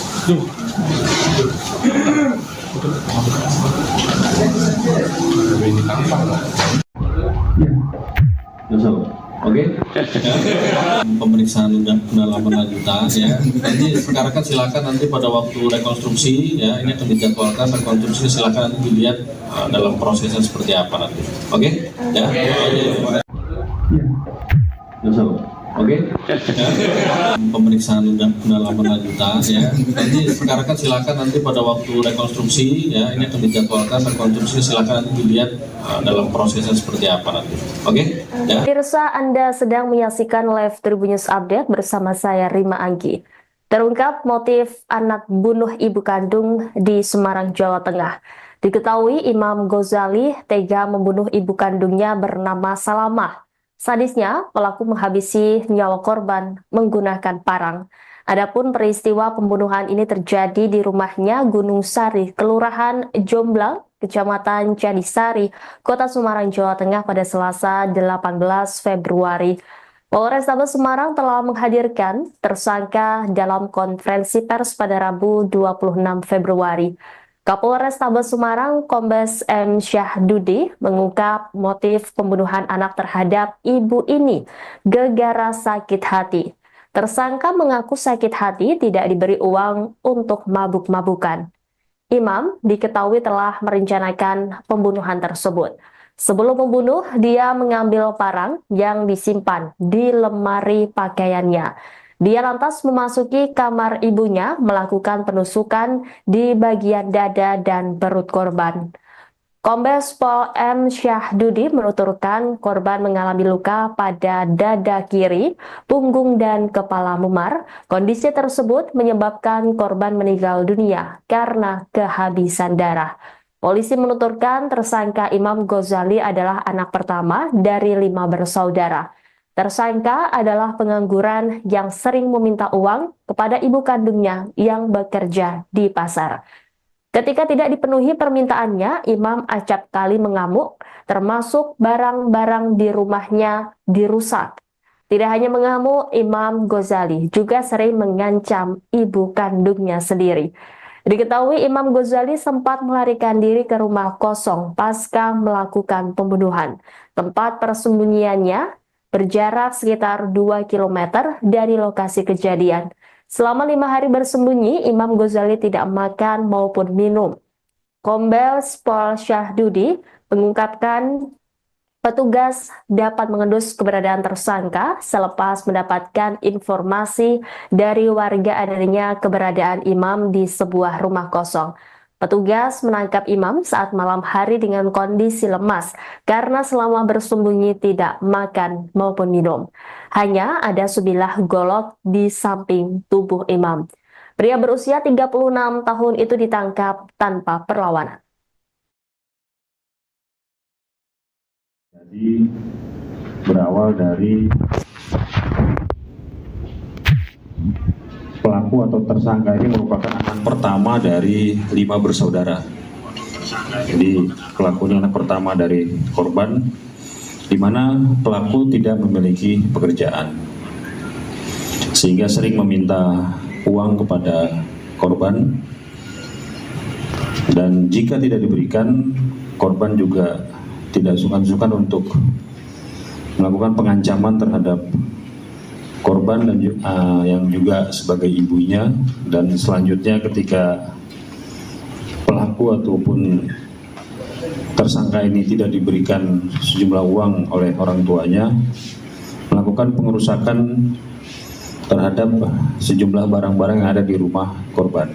Ini tampang lah. Oke. Pemeriksaan pendalaman lanjutan ya. Nanti sekarang kan silakan nanti pada waktu rekonstruksi ya, ini akan dijadwalkan rekonstruksi, silakan nanti dilihat dalam prosesnya seperti apa nanti. Oke? Ya. Oke. Pemeriksaan pendalaman lanjutan ya. Nanti sekarang kan silakan nanti pada waktu rekonstruksi ya, ini akan dijadwalkan rekonstruksi, silakan nanti dilihat dalam prosesnya seperti apa nanti. Oke? Ya. Pemirsa, Anda sedang menyaksikan live Tribun News Update bersama saya Rima Anggi. Terungkap motif anak bunuh ibu kandung di Semarang, Jawa Tengah. Diketahui Imam Ghazali tega membunuh ibu kandungnya bernama Salamah. Sadisnya, pelaku menghabisi nyawa korban menggunakan parang. Adapun peristiwa pembunuhan ini terjadi di rumahnya Gunung Sari, Kelurahan Jomblang, Kecamatan Candisari, Kota Semarang, Jawa Tengah pada Selasa 18 Februari. Polrestabes Semarang telah menghadirkan tersangka dalam konferensi pers pada Rabu 26 Februari. Kapolrestabes Semarang Kombes M. Syahdudi mengungkap motif pembunuhan anak terhadap ibu ini gegara sakit hati. Tersangka mengaku sakit hati tidak diberi uang untuk mabuk-mabukan. Imam diketahui telah merencanakan pembunuhan tersebut. Sebelum membunuh, dia mengambil parang yang disimpan di lemari pakaiannya. Dia lantas memasuki kamar ibunya, melakukan penusukan di bagian dada dan perut korban. Kombes Pol M. Syahdudi menuturkan korban mengalami luka pada dada kiri, punggung, dan kepala memar. Kondisi tersebut menyebabkan korban meninggal dunia karena kehabisan darah. Polisi menuturkan tersangka Imam Ghazali adalah anak pertama dari 5 bersaudara. Tersangka adalah pengangguran yang sering meminta uang kepada ibu kandungnya yang bekerja di pasar. Ketika tidak dipenuhi permintaannya, Imam acap kali mengamuk, termasuk barang-barang di rumahnya dirusak. Tidak hanya mengamuk, Imam Ghazali juga sering mengancam ibu kandungnya sendiri. Diketahui Imam Ghazali sempat melarikan diri ke rumah kosong pasca melakukan pembunuhan. Tempat persembunyiannya berjarak sekitar 2 km dari lokasi kejadian. Selama 5 hari bersembunyi, Imam Ghazali tidak makan maupun minum. Kombes Pol Syahdudi mengungkapkan petugas dapat mengendus keberadaan tersangka selepas mendapatkan informasi dari warga adanya keberadaan Imam di sebuah rumah kosong. Petugas menangkap Imam saat malam hari dengan kondisi lemas karena selama bersembunyi tidak makan maupun minum. Hanya ada sebilah golok di samping tubuh Imam. Pria berusia 36 tahun itu ditangkap tanpa perlawanan. Jadi berawal dari pelaku atau tersangka ini merupakan anak pertama dari 5 bersaudara. Jadi pelaku ini anak pertama dari korban, di mana pelaku tidak memiliki pekerjaan, sehingga sering meminta uang kepada korban, dan jika tidak diberikan, korban juga tidak sungkan-sungkan untuk melakukan pengancaman terhadap korban dan yang juga sebagai ibunya. Dan selanjutnya ketika pelaku ataupun tersangka ini tidak diberikan sejumlah uang oleh orang tuanya, melakukan pengerusakan terhadap sejumlah barang-barang yang ada di rumah korban.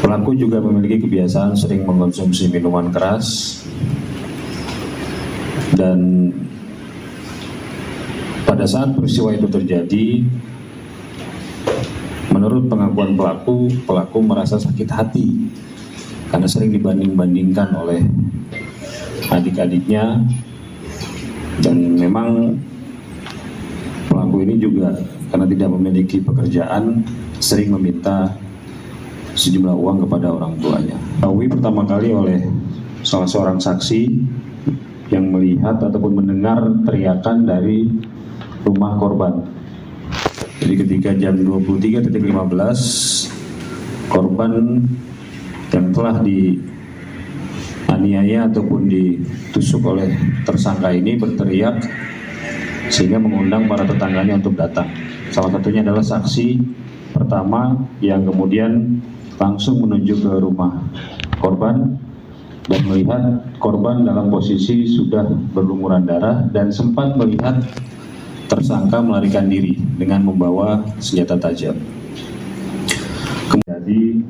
Pelaku juga memiliki kebiasaan sering mengkonsumsi minuman keras, dan pada saat peristiwa itu terjadi, menurut pengakuan pelaku merasa sakit hati karena sering dibanding-bandingkan oleh adik-adiknya, dan memang pelaku ini juga karena tidak memiliki pekerjaan sering meminta sejumlah uang kepada orang tuanya. Diketahui pertama kali oleh salah seorang saksi yang melihat ataupun mendengar teriakan dari rumah korban. Jadi ketika jam 23.15, korban yang telah dianiaya ataupun ditusuk oleh tersangka ini berteriak sehingga mengundang para tetangganya untuk datang. Salah satunya adalah saksi pertama yang kemudian langsung menuju ke rumah korban dan melihat korban dalam posisi sudah berlumuran darah dan sempat melihat tersangka melarikan diri dengan membawa senjata tajam. Kemudian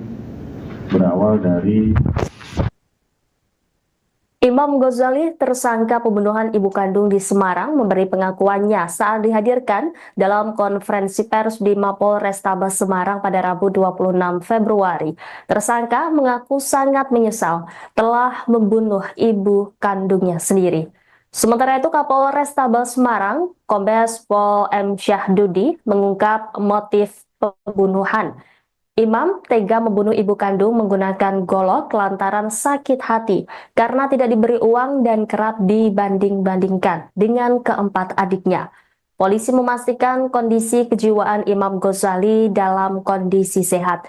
berawal dari Imam Ghazali, tersangka pembunuhan ibu kandung di Semarang, memberi pengakuannya saat dihadirkan dalam konferensi pers di Mapolrestabes Semarang pada Rabu 26 Februari. Tersangka mengaku sangat menyesal telah membunuh ibu kandungnya sendiri. Sementara itu, Kapolrestabes Semarang, Kombes Pol M. Syahdudi, mengungkap motif pembunuhan. Imam tega membunuh ibu kandung menggunakan golok lantaran sakit hati karena tidak diberi uang dan kerap dibanding-bandingkan dengan keempat adiknya. Polisi memastikan kondisi kejiwaan Imam Ghazali dalam kondisi sehat.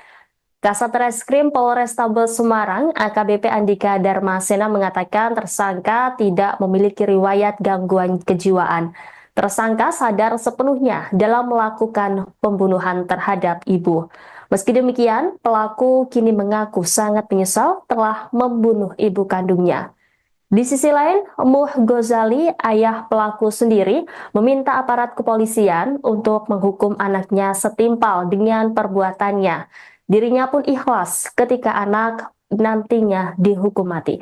Kasat Reskrim Polrestabes Semarang, AKBP Andika Darmasena, mengatakan tersangka tidak memiliki riwayat gangguan kejiwaan. Tersangka sadar sepenuhnya dalam melakukan pembunuhan terhadap ibu. Meski demikian, pelaku kini mengaku sangat menyesal telah membunuh ibu kandungnya. Di sisi lain, Muh Ghazali, ayah pelaku sendiri, meminta aparat kepolisian untuk menghukum anaknya setimpal dengan perbuatannya. Dirinya pun ikhlas ketika anak nantinya dihukum mati.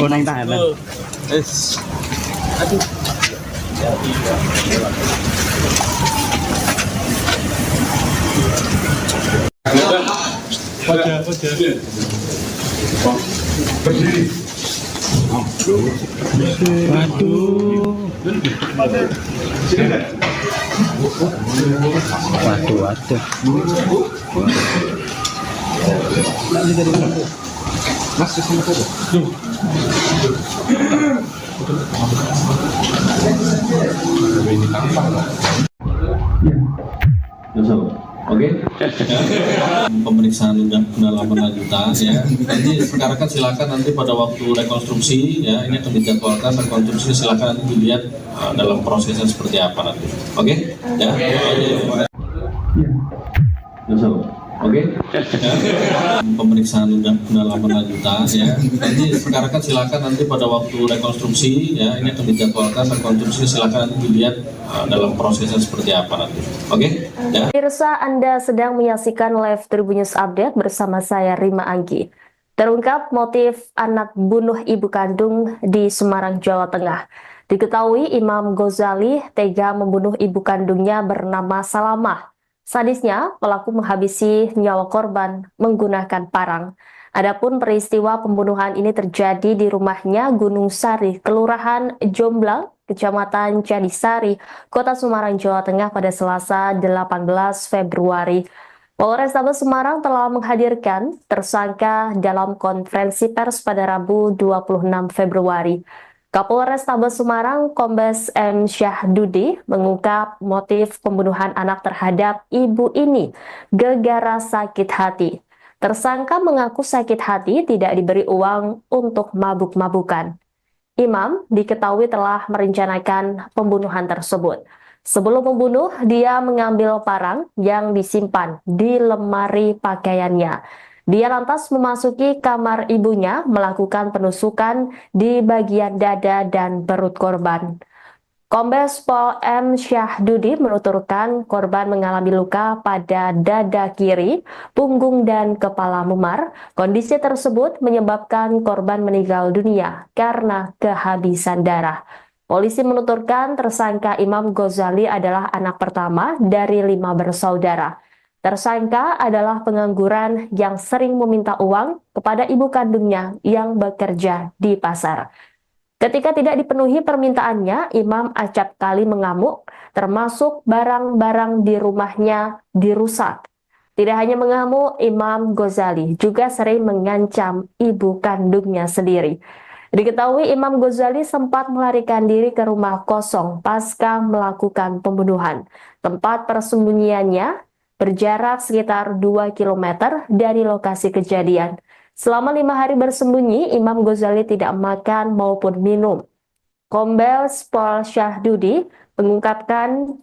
Oh, nang tahanan. Berdiri. Waduh. Waduh. Mas, kesini saja. Ini tampang lah. Oke. Pemeriksaan pendalaman lanjutan ya. Nanti sekarang kan silakan nanti pada waktu rekonstruksi ya, ini akan dijadwalkan rekonstruksi, silakan nanti dilihat dalam prosesnya seperti apa nanti. Oke? Ya. Oke. Pemeriksaan pendalaman lanjutan ya. Nanti sekarang kan silakan nanti pada waktu rekonstruksi ya, ini akan dijadwalkan rekonstruksi, silakan nanti dilihat dalam prosesnya seperti apa nanti. Oke? Ya. Pemirsa, Anda sedang menyaksikan live Tribun News Update bersama saya Rima Anggi. Terungkap motif anak bunuh ibu kandung di Semarang, Jawa Tengah. Diketahui Imam Ghazali tega membunuh ibu kandungnya bernama Salamah. Sadisnya, pelaku menghabisi nyawa korban menggunakan parang. Adapun peristiwa pembunuhan ini terjadi di rumahnya Gunung Sari, Kelurahan Jomblang, Kecamatan Jadisari, Kota Semarang, Jawa Tengah pada Selasa 18 Februari. Polrestabes Semarang telah menghadirkan tersangka dalam konferensi pers pada Rabu 26 Februari. Kapolrestabes Semarang, Kombes M. Syahdudi, mengungkap motif pembunuhan anak terhadap ibu ini gara-gara sakit hati. Tersangka mengaku sakit hati tidak diberi uang untuk mabuk-mabukan. Imam diketahui telah merencanakan pembunuhan tersebut. Sebelum membunuh, dia mengambil parang yang disimpan di lemari pakaiannya. Dia lantas memasuki kamar ibunya, melakukan penusukan di bagian dada dan perut korban. Kombes Pol M. Syahdudi menuturkan korban mengalami luka pada dada kiri, punggung, dan kepala memar. Kondisi tersebut menyebabkan korban meninggal dunia karena kehabisan darah. Polisi menuturkan tersangka Imam Ghazali adalah anak pertama dari 5 bersaudara. Tersangka adalah pengangguran yang sering meminta uang kepada ibu kandungnya yang bekerja di pasar. Ketika tidak dipenuhi permintaannya, Imam acap kali mengamuk, termasuk barang-barang di rumahnya dirusak. Tidak hanya mengamuk, Imam Ghazali juga sering mengancam ibu kandungnya sendiri. Diketahui Imam Ghazali sempat melarikan diri ke rumah kosong pasca melakukan pembunuhan. Tempat persembunyiannya berjarak sekitar 2 km dari lokasi kejadian. Selama 5 hari bersembunyi, Imam Ghazali tidak makan maupun minum. Kombes Pol Syahdudi mengungkapkan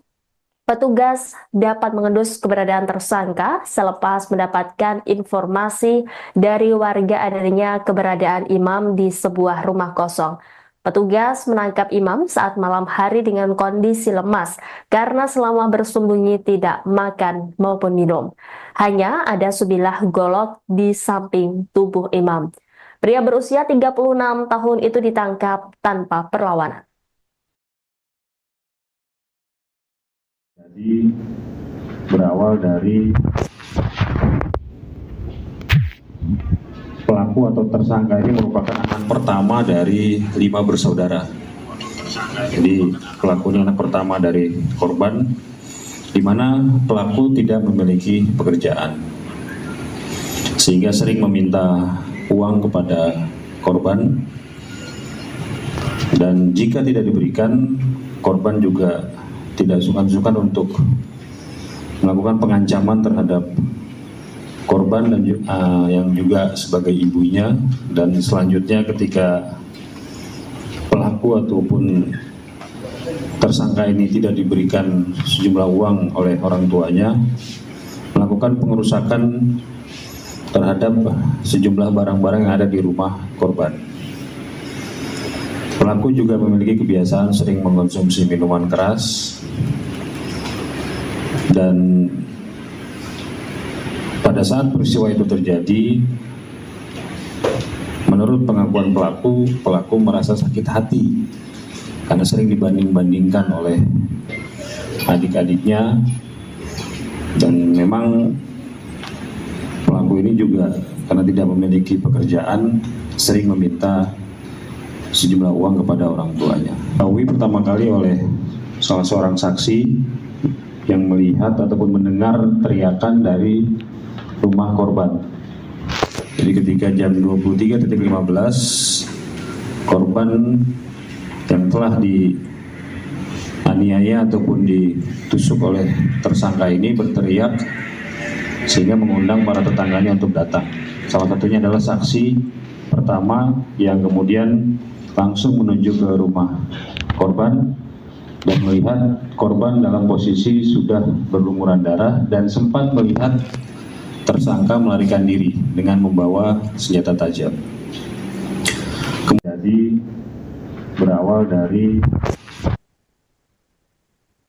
petugas dapat mengendus keberadaan tersangka selepas mendapatkan informasi dari warga adanya keberadaan Imam di sebuah rumah kosong. Petugas menangkap Imam saat malam hari dengan kondisi lemas karena selama bersembunyi tidak makan maupun minum. Hanya ada sebilah golok di samping tubuh Imam. Pria berusia 36 tahun itu ditangkap tanpa perlawanan. Jadi berawal dari pelaku atau tersangka ini merupakan anak pertama dari 5 bersaudara. Jadi pelakunya anak pertama dari korban, di mana pelaku tidak memiliki pekerjaan, sehingga sering meminta uang kepada korban, dan jika tidak diberikan, korban juga tidak sungkan-sungkan untuk melakukan pengancaman terhadap korban dan yang juga sebagai ibunya. Dan selanjutnya ketika pelaku ataupun tersangka ini tidak diberikan sejumlah uang oleh orang tuanya, melakukan pengerusakan terhadap sejumlah barang-barang yang ada di rumah korban. Pelaku juga memiliki kebiasaan sering mengkonsumsi minuman keras, dan pada saat peristiwa itu terjadi, menurut pengakuan pelaku merasa sakit hati karena sering dibanding-bandingkan oleh adik-adiknya, dan memang pelaku ini juga karena tidak memiliki pekerjaan sering meminta sejumlah uang kepada orang tuanya. Diketahui pertama kali oleh salah seorang saksi yang melihat ataupun mendengar teriakan dari rumah korban. Jadi ketika jam 23.15, korban yang telah dianiaya ataupun ditusuk oleh tersangka ini berteriak sehingga mengundang para tetangganya untuk datang. Salah satunya adalah saksi pertama yang kemudian langsung menuju ke rumah korban dan melihat korban dalam posisi sudah berlumuran darah dan sempat melihat tersangka melarikan diri dengan membawa senjata tajam. Jadi berawal dari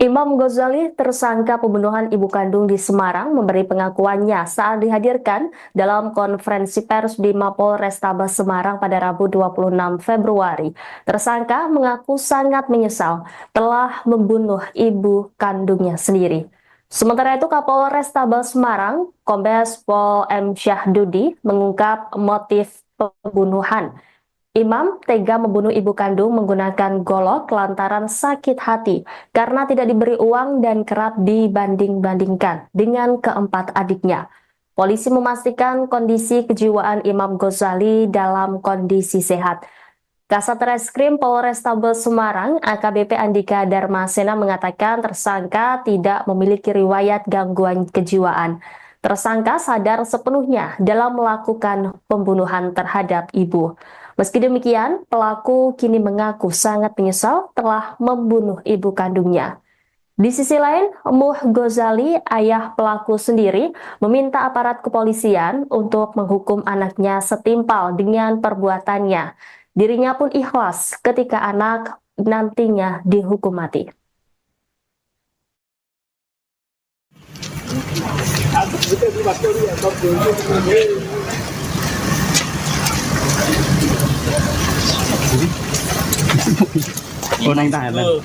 Imam Ghazali, tersangka pembunuhan ibu kandung di Semarang, memberi pengakuannya saat dihadirkan dalam konferensi pers di Mapolrestabes Semarang pada Rabu 26 Februari. Tersangka mengaku sangat menyesal telah membunuh ibu kandungnya sendiri. Sementara itu, Kapolrestabes Semarang, Kombes Pol M. Syahdudi, mengungkap motif pembunuhan. Imam tega membunuh ibu kandung menggunakan golok lantaran sakit hati karena tidak diberi uang dan kerap dibanding-bandingkan dengan keempat adiknya. Polisi memastikan kondisi kejiwaan Imam Ghazali dalam kondisi sehat. Kasat Reskrim Polrestabes Semarang, AKBP Andika Darmasena, mengatakan tersangka tidak memiliki riwayat gangguan kejiwaan. Tersangka sadar sepenuhnya dalam melakukan pembunuhan terhadap ibu. Meski demikian, pelaku kini mengaku sangat menyesal telah membunuh ibu kandungnya. Di sisi lain, Muh Ghazali, ayah pelaku sendiri, meminta aparat kepolisian untuk menghukum anaknya setimpal dengan perbuatannya. Dirinya pun ikhlas ketika anak nantinya dihukum mati. Oh, nang tahanan.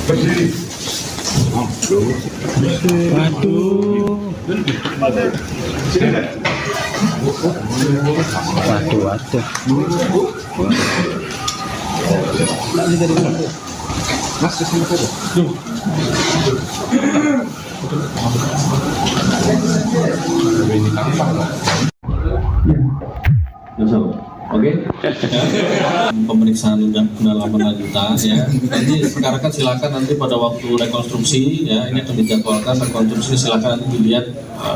Berdiri. Waduh. Waduh. Mas, kesini saja. Ini tampang lah. Oke. Pemeriksaan pendalaman lanjutan ya. Nanti sekarang kan silakan nanti pada waktu rekonstruksi ya, ini akan dijadwalkan rekonstruksi, silakan nanti dilihat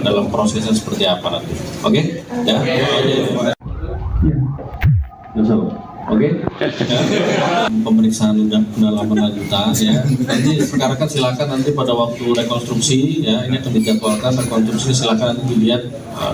dalam prosesnya seperti apa nanti. Oke? Ya. Oke. Pemeriksaan pendalaman lanjutan ya. Nanti sekarang kan silakan nanti pada waktu rekonstruksi ya, ini akan dijadwalkan rekonstruksi, silakan nanti dilihat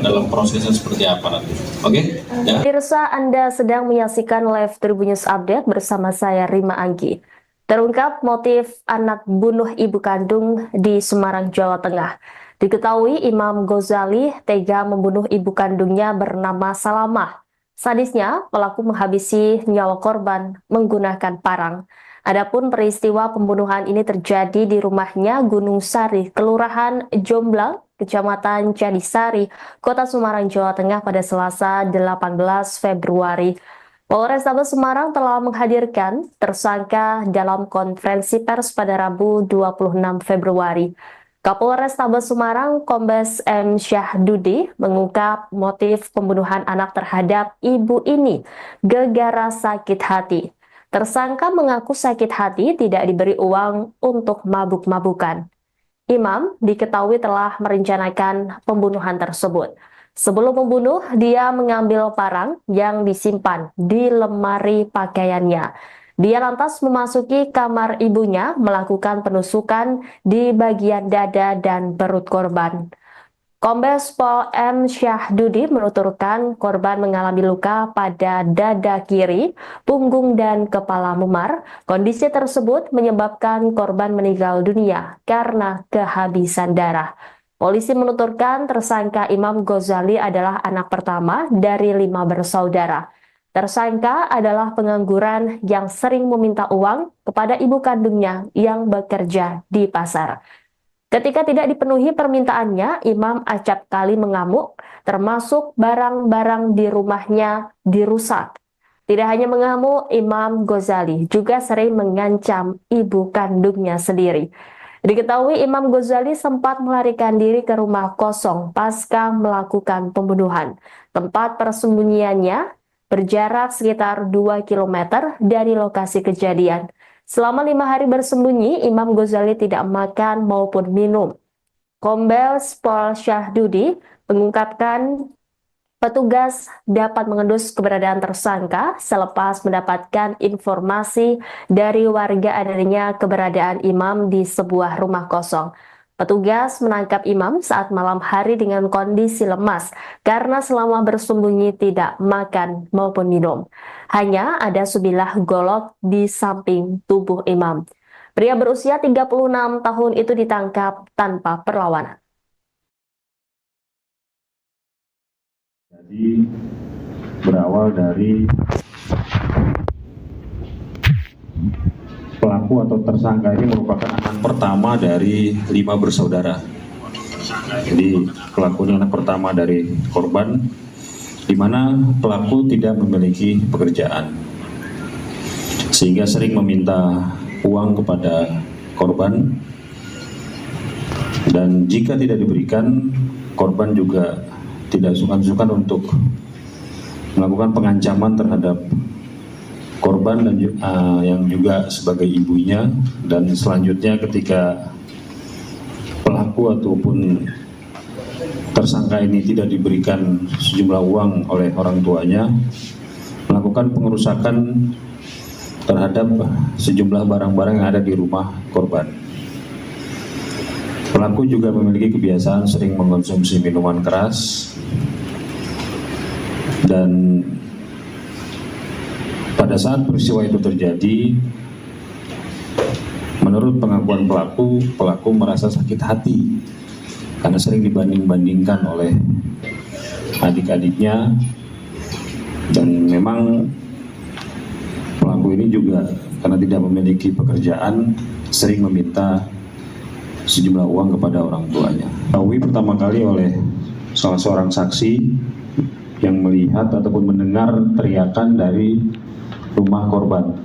dalam prosesnya seperti apa nanti. Oke? Ya. Pemirsa, Anda sedang menyaksikan live Tribun News Update bersama saya Rima Anggi. Terungkap motif anak bunuh ibu kandung di Semarang, Jawa Tengah. Diketahui Imam Ghazali tega membunuh ibu kandungnya bernama Salamah. Sadisnya, pelaku menghabisi nyawa korban menggunakan parang. Adapun peristiwa pembunuhan ini terjadi di rumahnya Gunung Sari, Kelurahan Jomblang, Kecamatan Candisari, Kota Semarang, Jawa Tengah pada Selasa 18 Februari. Polrestabes Semarang telah menghadirkan tersangka dalam konferensi pers pada Rabu 26 Februari. Kapolrestabes Semarang Kombes M. Syahdudi mengungkap motif pembunuhan anak terhadap ibu ini gara-gara sakit hati. Tersangka mengaku sakit hati tidak diberi uang untuk mabuk-mabukan. Imam diketahui telah merencanakan pembunuhan tersebut. Sebelum membunuh, dia mengambil parang yang disimpan di lemari pakaiannya. Dia lantas memasuki kamar ibunya, melakukan penusukan di bagian dada dan perut korban. Kombes Pol M. Syahdudi menuturkan korban mengalami luka pada dada kiri, punggung, dan kepala memar. Kondisi tersebut menyebabkan korban meninggal dunia karena kehabisan darah. Polisi menuturkan tersangka Imam Ghazali adalah anak pertama dari 5 bersaudara. Tersangka adalah pengangguran yang sering meminta uang kepada ibu kandungnya yang bekerja di pasar. Ketika tidak dipenuhi permintaannya, Imam acap kali mengamuk, termasuk barang-barang di rumahnya dirusak. Tidak hanya mengamuk, Imam Ghazali juga sering mengancam ibu kandungnya sendiri. Diketahui Imam Ghazali sempat melarikan diri ke rumah kosong pasca melakukan pembunuhan. Tempat persembunyiannya berjarak sekitar 2 km dari lokasi kejadian. Selama 5 hari bersembunyi, Imam Ghazali tidak makan maupun minum. Kombes Pol Syahdudi mengungkapkan petugas dapat mengendus keberadaan tersangka selepas mendapatkan informasi dari warga adanya keberadaan Imam di sebuah rumah kosong. Petugas menangkap Imam saat malam hari dengan kondisi lemas karena selama bersembunyi tidak makan maupun minum. Hanya ada sebilah golok di samping tubuh Imam. Pria berusia 36 tahun itu ditangkap tanpa perlawanan. Jadi berawal dari pelaku atau tersangka ini merupakan anak pertama dari 5 bersaudara. Jadi pelaku ini anak pertama dari korban, di mana pelaku tidak memiliki pekerjaan, sehingga sering meminta uang kepada korban, dan jika tidak diberikan, korban juga tidak sungkan-sungkan untuk melakukan pengancaman terhadap korban dan yang juga sebagai ibunya, dan selanjutnya ketika pelaku ataupun tersangka ini tidak diberikan sejumlah uang oleh orang tuanya, melakukan pengerusakan terhadap sejumlah barang-barang yang ada di rumah korban. Pelaku juga memiliki kebiasaan sering mengkonsumsi minuman keras, dan pada saat peristiwa itu terjadi, menurut pengakuan pelaku merasa sakit hati karena sering dibanding-bandingkan oleh adik-adiknya, dan memang pelaku ini juga karena tidak memiliki pekerjaan sering meminta sejumlah uang kepada orang tuanya. Diketahui pertama kali oleh salah seorang saksi yang melihat ataupun mendengar teriakan dari rumah korban.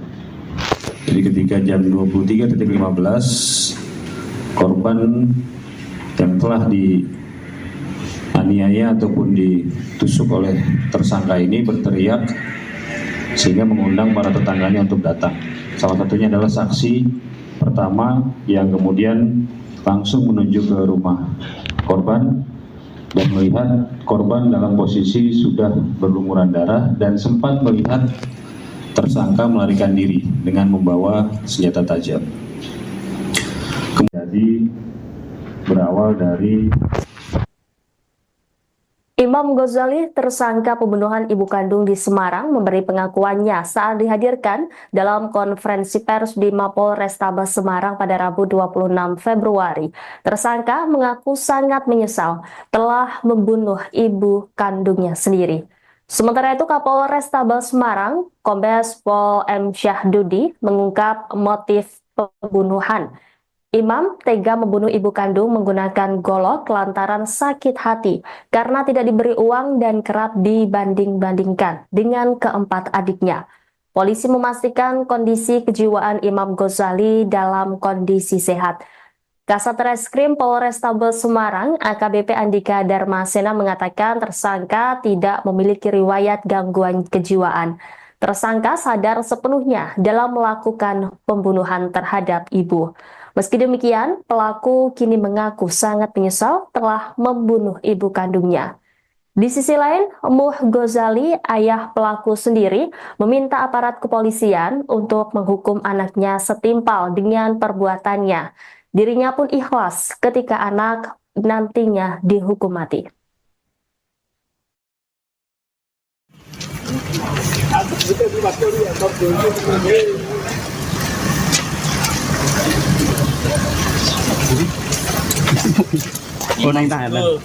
Jadi ketika jam 23.15, korban yang telah dianiaya ataupun ditusuk oleh tersangka ini berteriak sehingga mengundang para tetangganya untuk datang. Salah satunya adalah saksi pertama yang kemudian langsung menuju ke rumah korban dan melihat korban dalam posisi sudah berlumuran darah dan sempat melihat tersangka melarikan diri dengan membawa senjata tajam. Kemudian berawal dari Imam Ghazali, tersangka pembunuhan ibu kandung di Semarang, memberi pengakuannya saat dihadirkan dalam konferensi pers di Mapolrestabes Semarang pada Rabu 26 Februari. Tersangka mengaku sangat menyesal telah membunuh ibu kandungnya sendiri. Sementara itu, Kapolrestabes Semarang, Kombes Pol M. Syahdudi, mengungkap motif pembunuhan. Imam tega membunuh ibu kandung menggunakan golok lantaran sakit hati karena tidak diberi uang dan kerap dibanding-bandingkan dengan keempat adiknya. Polisi memastikan kondisi kejiwaan Imam Ghazali dalam kondisi sehat. Kasat Reskrim Polrestabes Semarang, AKBP Andika Darmasena, mengatakan tersangka tidak memiliki riwayat gangguan kejiwaan. Tersangka sadar sepenuhnya dalam melakukan pembunuhan terhadap ibu. Meski demikian, pelaku kini mengaku sangat menyesal telah membunuh ibu kandungnya. Di sisi lain, Muh Ghazali, ayah pelaku sendiri, meminta aparat kepolisian untuk menghukum anaknya setimpal dengan perbuatannya. Dirinya pun ikhlas ketika anak nantinya dihukum mati. Oh, naik Thailand.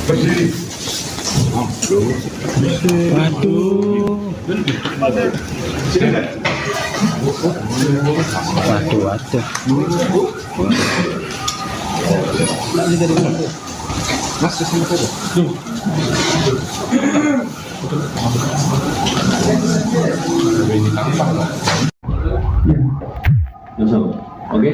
Berdiri. Waduh. Waduh. Mas, kesini saja. Ini tampang lah. Oke.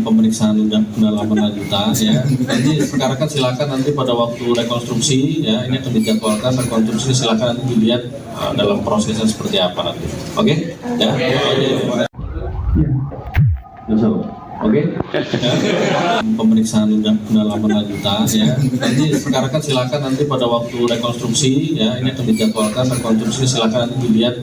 Pemeriksaan pendalaman lanjutan ya. Nanti sekarang kan silakan nanti pada waktu rekonstruksi ya, ini akan dijadwalkan rekonstruksi, silakan nanti dilihat dalam prosesnya seperti apa nanti. Oke? Ya. Oke. Pemeriksaan pendalaman lanjutan ya. Nanti sekarang kan silakan nanti pada waktu rekonstruksi ya, ini akan dijadwalkan rekonstruksi, silakan nanti dilihat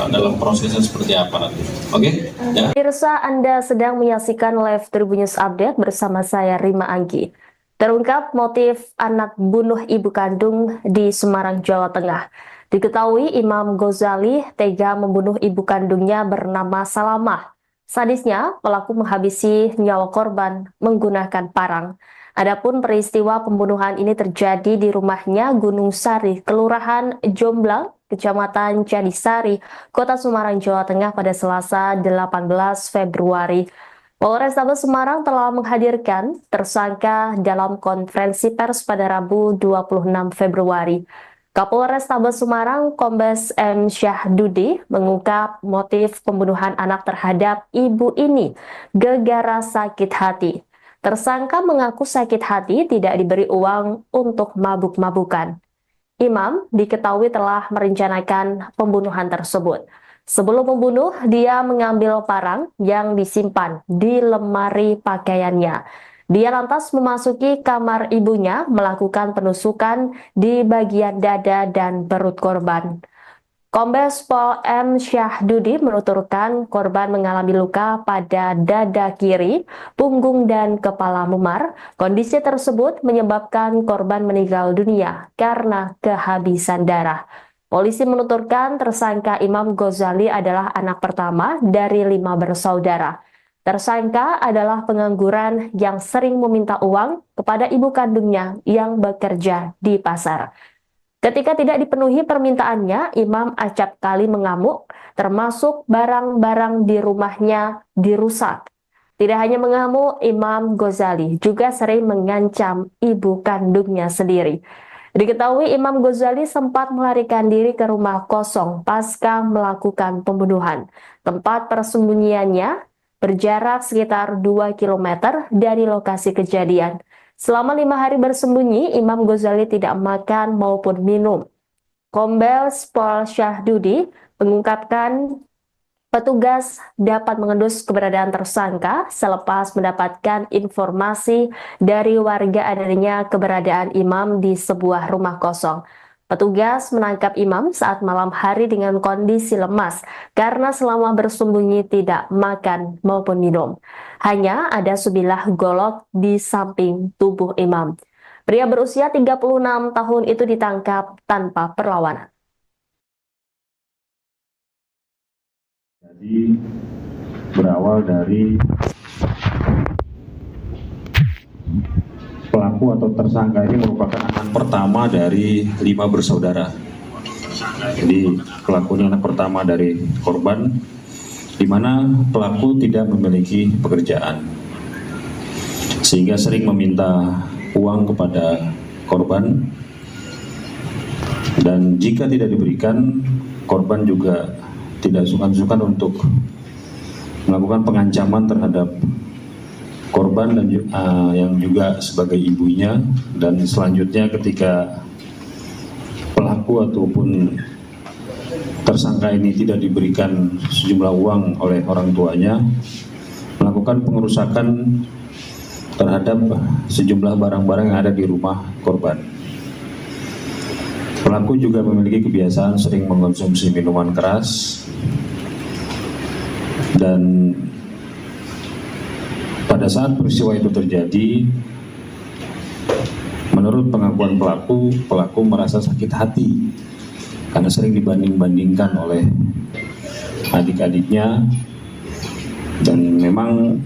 dalam prosesnya seperti apa nanti. Oke? Ya. Pemirsa, Anda sedang menyaksikan live Tribun News Update bersama saya Rima Anggi. Terungkap motif anak bunuh ibu kandung di Semarang, Jawa Tengah. Diketahui Imam Ghazali tega membunuh ibu kandungnya bernama Salamah. Sadisnya, pelaku menghabisi nyawa korban menggunakan parang. Adapun peristiwa pembunuhan ini terjadi di rumahnya Gunung Sari, Kelurahan Jomblang, Kecamatan Jadisari, Kota Semarang, Jawa Tengah pada Selasa 18 Februari. Polrestabes Semarang telah menghadirkan tersangka dalam konferensi pers pada Rabu 26 Februari. Kapolres Tabes Semarang, Kombes M. Syahdudi mengungkap motif pembunuhan anak terhadap ibu ini gara-gara sakit hati. Tersangka mengaku sakit hati tidak diberi uang untuk mabuk-mabukan. Imam diketahui telah merencanakan pembunuhan tersebut. Sebelum membunuh, dia mengambil parang yang disimpan di lemari pakaiannya. Dia lantas memasuki kamar ibunya, melakukan penusukan di bagian dada dan perut korban. Kombes Pol M. Syahdudi menuturkan korban mengalami luka pada dada kiri, punggung, dan kepala memar. Kondisi tersebut menyebabkan korban meninggal dunia karena kehabisan darah. Polisi menuturkan tersangka Imam Ghazali adalah anak pertama dari 5 bersaudara. Tersangka adalah pengangguran yang sering meminta uang kepada ibu kandungnya yang bekerja di pasar. Ketika tidak dipenuhi permintaannya, Imam acap kali mengamuk, termasuk barang-barang di rumahnya dirusak. Tidak hanya mengamuk, Imam Ghazali juga sering mengancam ibu kandungnya sendiri. Diketahui Imam Ghazali sempat melarikan diri ke rumah kosong pasca melakukan pembunuhan. Tempat persembunyiannya berjarak sekitar 2 km dari lokasi kejadian. Selama 5 hari bersembunyi, Imam Ghazali tidak makan maupun minum. Kombes Pol Syahdudi mengungkapkan petugas dapat mengendus keberadaan tersangka selepas mendapatkan informasi dari warga adanya keberadaan Imam di sebuah rumah kosong. Petugas menangkap Imam saat malam hari dengan kondisi lemas karena selama bersembunyi tidak makan maupun minum. Hanya ada sebilah golok di samping tubuh Imam. Pria berusia 36 tahun itu ditangkap tanpa perlawanan. Jadi berawal dari pelaku atau tersangka ini merupakan anak pertama dari 5 bersaudara. Jadi pelakunya anak pertama dari korban, di mana pelaku tidak memiliki pekerjaan, sehingga sering meminta uang kepada korban, dan jika tidak diberikan, korban juga tidak sungkan-sungkan untuk melakukan pengancaman terhadap korban dan yang juga sebagai ibunya. Dan selanjutnya ketika pelaku ataupun tersangka ini tidak diberikan sejumlah uang oleh orang tuanya, melakukan pengerusakan terhadap sejumlah barang-barang yang ada di rumah korban. Pelaku juga memiliki kebiasaan sering mengkonsumsi minuman keras, dan pada saat peristiwa itu terjadi, menurut pengakuan pelaku merasa sakit hati karena sering dibanding-bandingkan oleh adik-adiknya, dan memang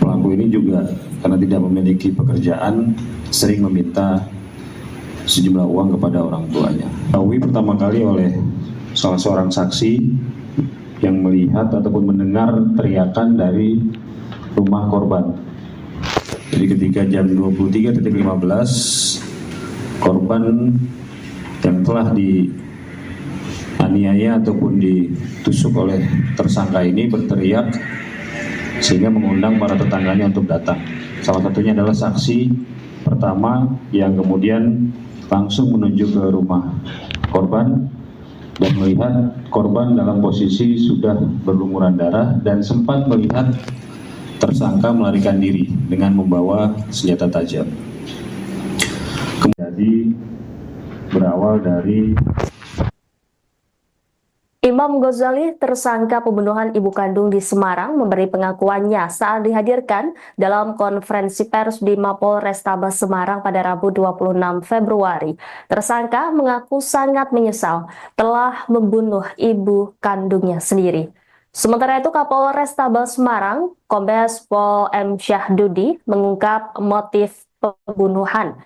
pelaku ini juga karena tidak memiliki pekerjaan sering meminta sejumlah uang kepada orang tuanya. Diketahui pertama kali oleh salah seorang saksi yang melihat ataupun mendengar teriakan dari rumah korban. Jadi ketika jam 23.15, korban yang telah dianiaya ataupun ditusuk oleh tersangka ini berteriak sehingga mengundang para tetangganya untuk datang. Salah satunya adalah saksi pertama yang kemudian langsung menuju ke rumah korban dan melihat korban dalam posisi sudah berlumuran darah dan sempat melihat tersangka melarikan diri dengan membawa senjata tajam. Kemudian berawal dari Imam Ghazali, tersangka pembunuhan ibu kandung di Semarang, memberi pengakuannya saat dihadirkan dalam konferensi pers di Mapolres Tabes Semarang pada Rabu 26 Februari. Tersangka mengaku sangat menyesal telah membunuh ibu kandungnya sendiri. Sementara itu, Kapolres Tabes Semarang, Kombes Pol M. Syahdudi mengungkap motif pembunuhan.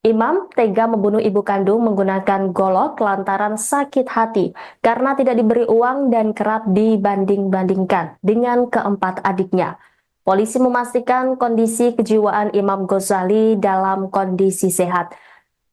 Imam tega membunuh ibu kandung menggunakan golok lantaran sakit hati karena tidak diberi uang dan kerap dibanding-bandingkan dengan keempat adiknya. Polisi memastikan kondisi kejiwaan Imam Ghazali dalam kondisi sehat.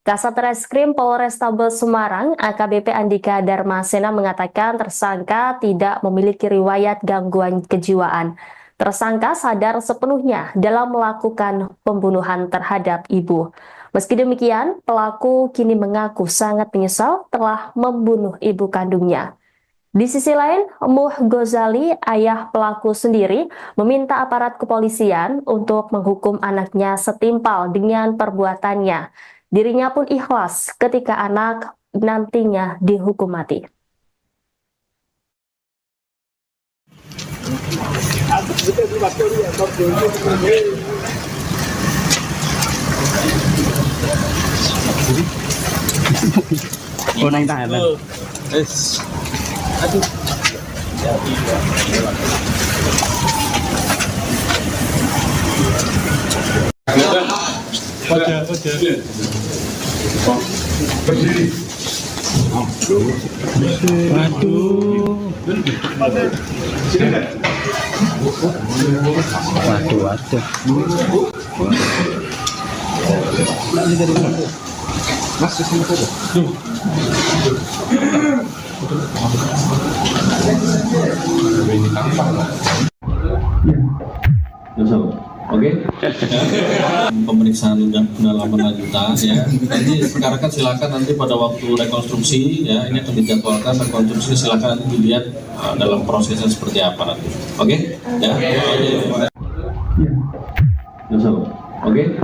Kasat Reskrim Polrestabes Semarang, AKBP Andika Darmasena mengatakan tersangka tidak memiliki riwayat gangguan kejiwaan. Tersangka sadar sepenuhnya dalam melakukan pembunuhan terhadap ibu. Meski demikian, pelaku kini mengaku sangat menyesal telah membunuh ibu kandungnya. Di sisi lain, Muh Ghazali, ayah pelaku sendiri, meminta aparat kepolisian untuk menghukum anaknya setimpal dengan perbuatannya. Dirinya pun ikhlas ketika anak nantinya dihukum mati. Oh, naik tahanan. Berdiri. Waduh. Waduh. Mas, kesini saja. Ini tampang lah. Oke. Pemeriksaan pendalaman lanjutan ya. Nanti rekan-rekan silakan nanti pada waktu rekonstruksi ya, ini akan dijadwalkan rekonstruksi, silakan nanti dilihat dalam prosesnya seperti apa nanti. Oke? Ya. Oke.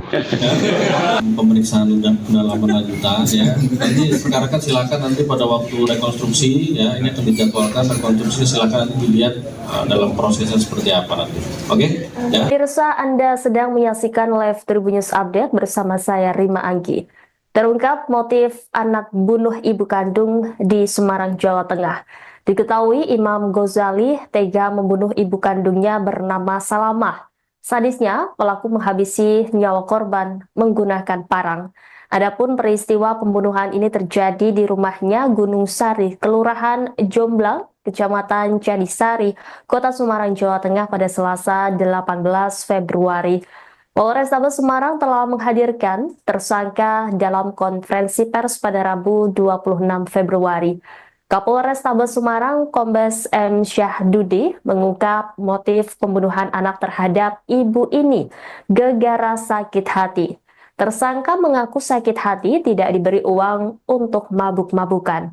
Pemeriksaan pendalaman lanjutan ya. Nanti rekan-rekan silakan nanti pada waktu rekonstruksi ya, ini akan dijadwalkan rekonstruksi, silakan nanti dilihat dalam prosesnya seperti apa nanti. Oke? Ya. Pemirsa, Anda sedang menyaksikan live Tribun News Update bersama saya Rima Anggi. Terungkap motif anak bunuh ibu kandung di Semarang, Jawa Tengah. Diketahui Imam Ghazali tega membunuh ibu kandungnya bernama Salamah. Sadisnya, pelaku menghabisi nyawa korban menggunakan parang. Adapun peristiwa pembunuhan ini terjadi di rumahnya Gunung Sari, Kelurahan Jomblang, Kecamatan Jadisari, Kota Semarang, Jawa Tengah pada Selasa 18 Februari. Polrestabes Semarang telah menghadirkan tersangka dalam konferensi pers pada Rabu 26 Februari. Kapolrestabes Semarang Kombes M. Syahdudi mengungkap motif pembunuhan anak terhadap ibu ini gara-gara sakit hati. Tersangka mengaku sakit hati tidak diberi uang untuk mabuk-mabukan.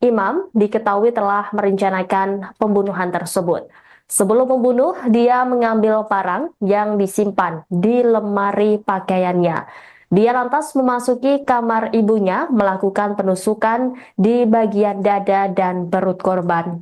Imam diketahui telah merencanakan pembunuhan tersebut. Sebelum membunuh, dia mengambil parang yang disimpan di lemari pakaiannya. Dia lantas memasuki kamar ibunya, melakukan penusukan di bagian dada dan perut korban.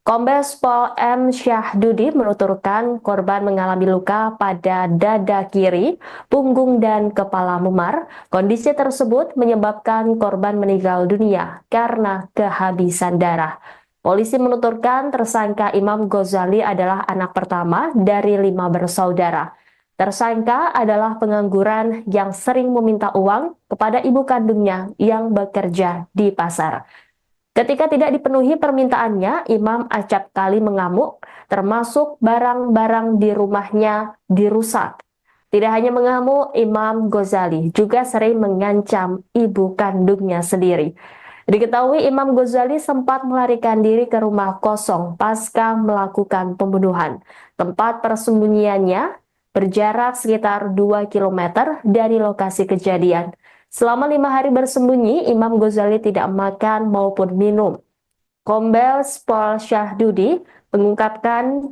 Kombes Pol M. Syahdudi menuturkan korban mengalami luka pada dada kiri, punggung, dan kepala memar. Kondisi tersebut menyebabkan korban meninggal dunia karena kehabisan darah. Polisi menuturkan tersangka Imam Ghazali adalah anak pertama dari 5 bersaudara. Tersangka adalah pengangguran yang sering meminta uang kepada ibu kandungnya yang bekerja di pasar. Ketika tidak dipenuhi permintaannya, Imam acap kali mengamuk, termasuk barang-barang di rumahnya dirusak. Tidak hanya mengamuk, Imam Ghazali juga sering mengancam ibu kandungnya sendiri. Diketahui Imam Ghazali sempat melarikan diri ke rumah kosong pasca melakukan pembunuhan. Tempat persembunyiannya berjarak sekitar 2 km dari lokasi kejadian. Selama 5 hari bersembunyi, Imam Ghazali tidak makan maupun minum. Kombes Pol Syahdudi mengungkapkan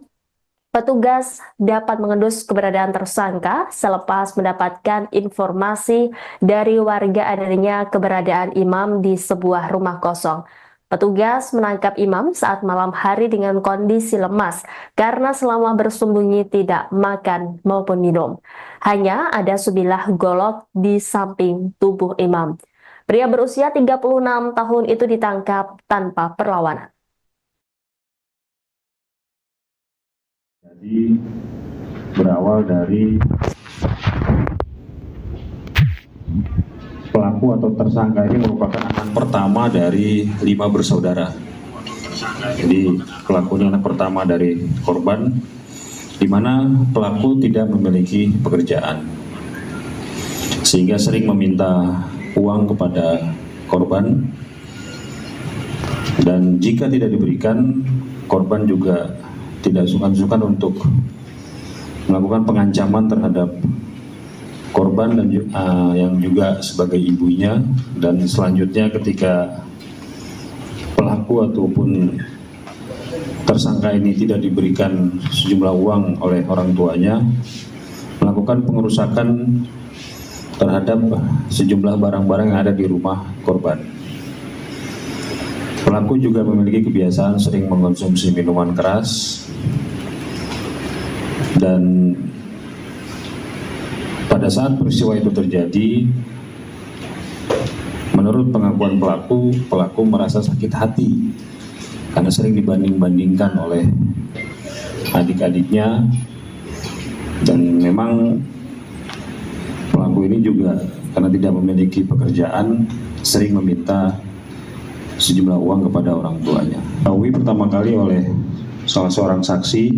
petugas dapat mengendus keberadaan tersangka selepas mendapatkan informasi dari warga adanya keberadaan Imam di sebuah rumah kosong. Petugas menangkap Imam saat malam hari dengan kondisi lemas karena selama bersembunyi tidak makan maupun minum. Hanya ada sebilah golok di samping tubuh Imam. Pria berusia 36 tahun itu ditangkap tanpa perlawanan. Jadi berawal dari pelaku atau tersangka ini merupakan anak pertama dari 5 bersaudara. Jadi pelakunya anak pertama dari korban, di mana pelaku tidak memiliki pekerjaan, sehingga sering meminta uang kepada korban, dan jika tidak diberikan, korban juga tidak sungkan-sungkan untuk melakukan pengancaman terhadap korban dan yang juga sebagai ibunya. Dan selanjutnya ketika pelaku ataupun tersangka ini tidak diberikan sejumlah uang oleh orang tuanya, melakukan pengerusakan terhadap sejumlah barang-barang yang ada di rumah korban. Pelaku juga memiliki kebiasaan sering mengkonsumsi minuman keras, dan pada saat peristiwa itu terjadi, menurut pengakuan pelaku merasa sakit hati karena sering dibanding-bandingkan oleh adik-adiknya, dan memang pelaku ini juga karena tidak memiliki pekerjaan sering meminta sejumlah uang kepada orang tuanya. Diketahui pertama kali oleh salah seorang saksi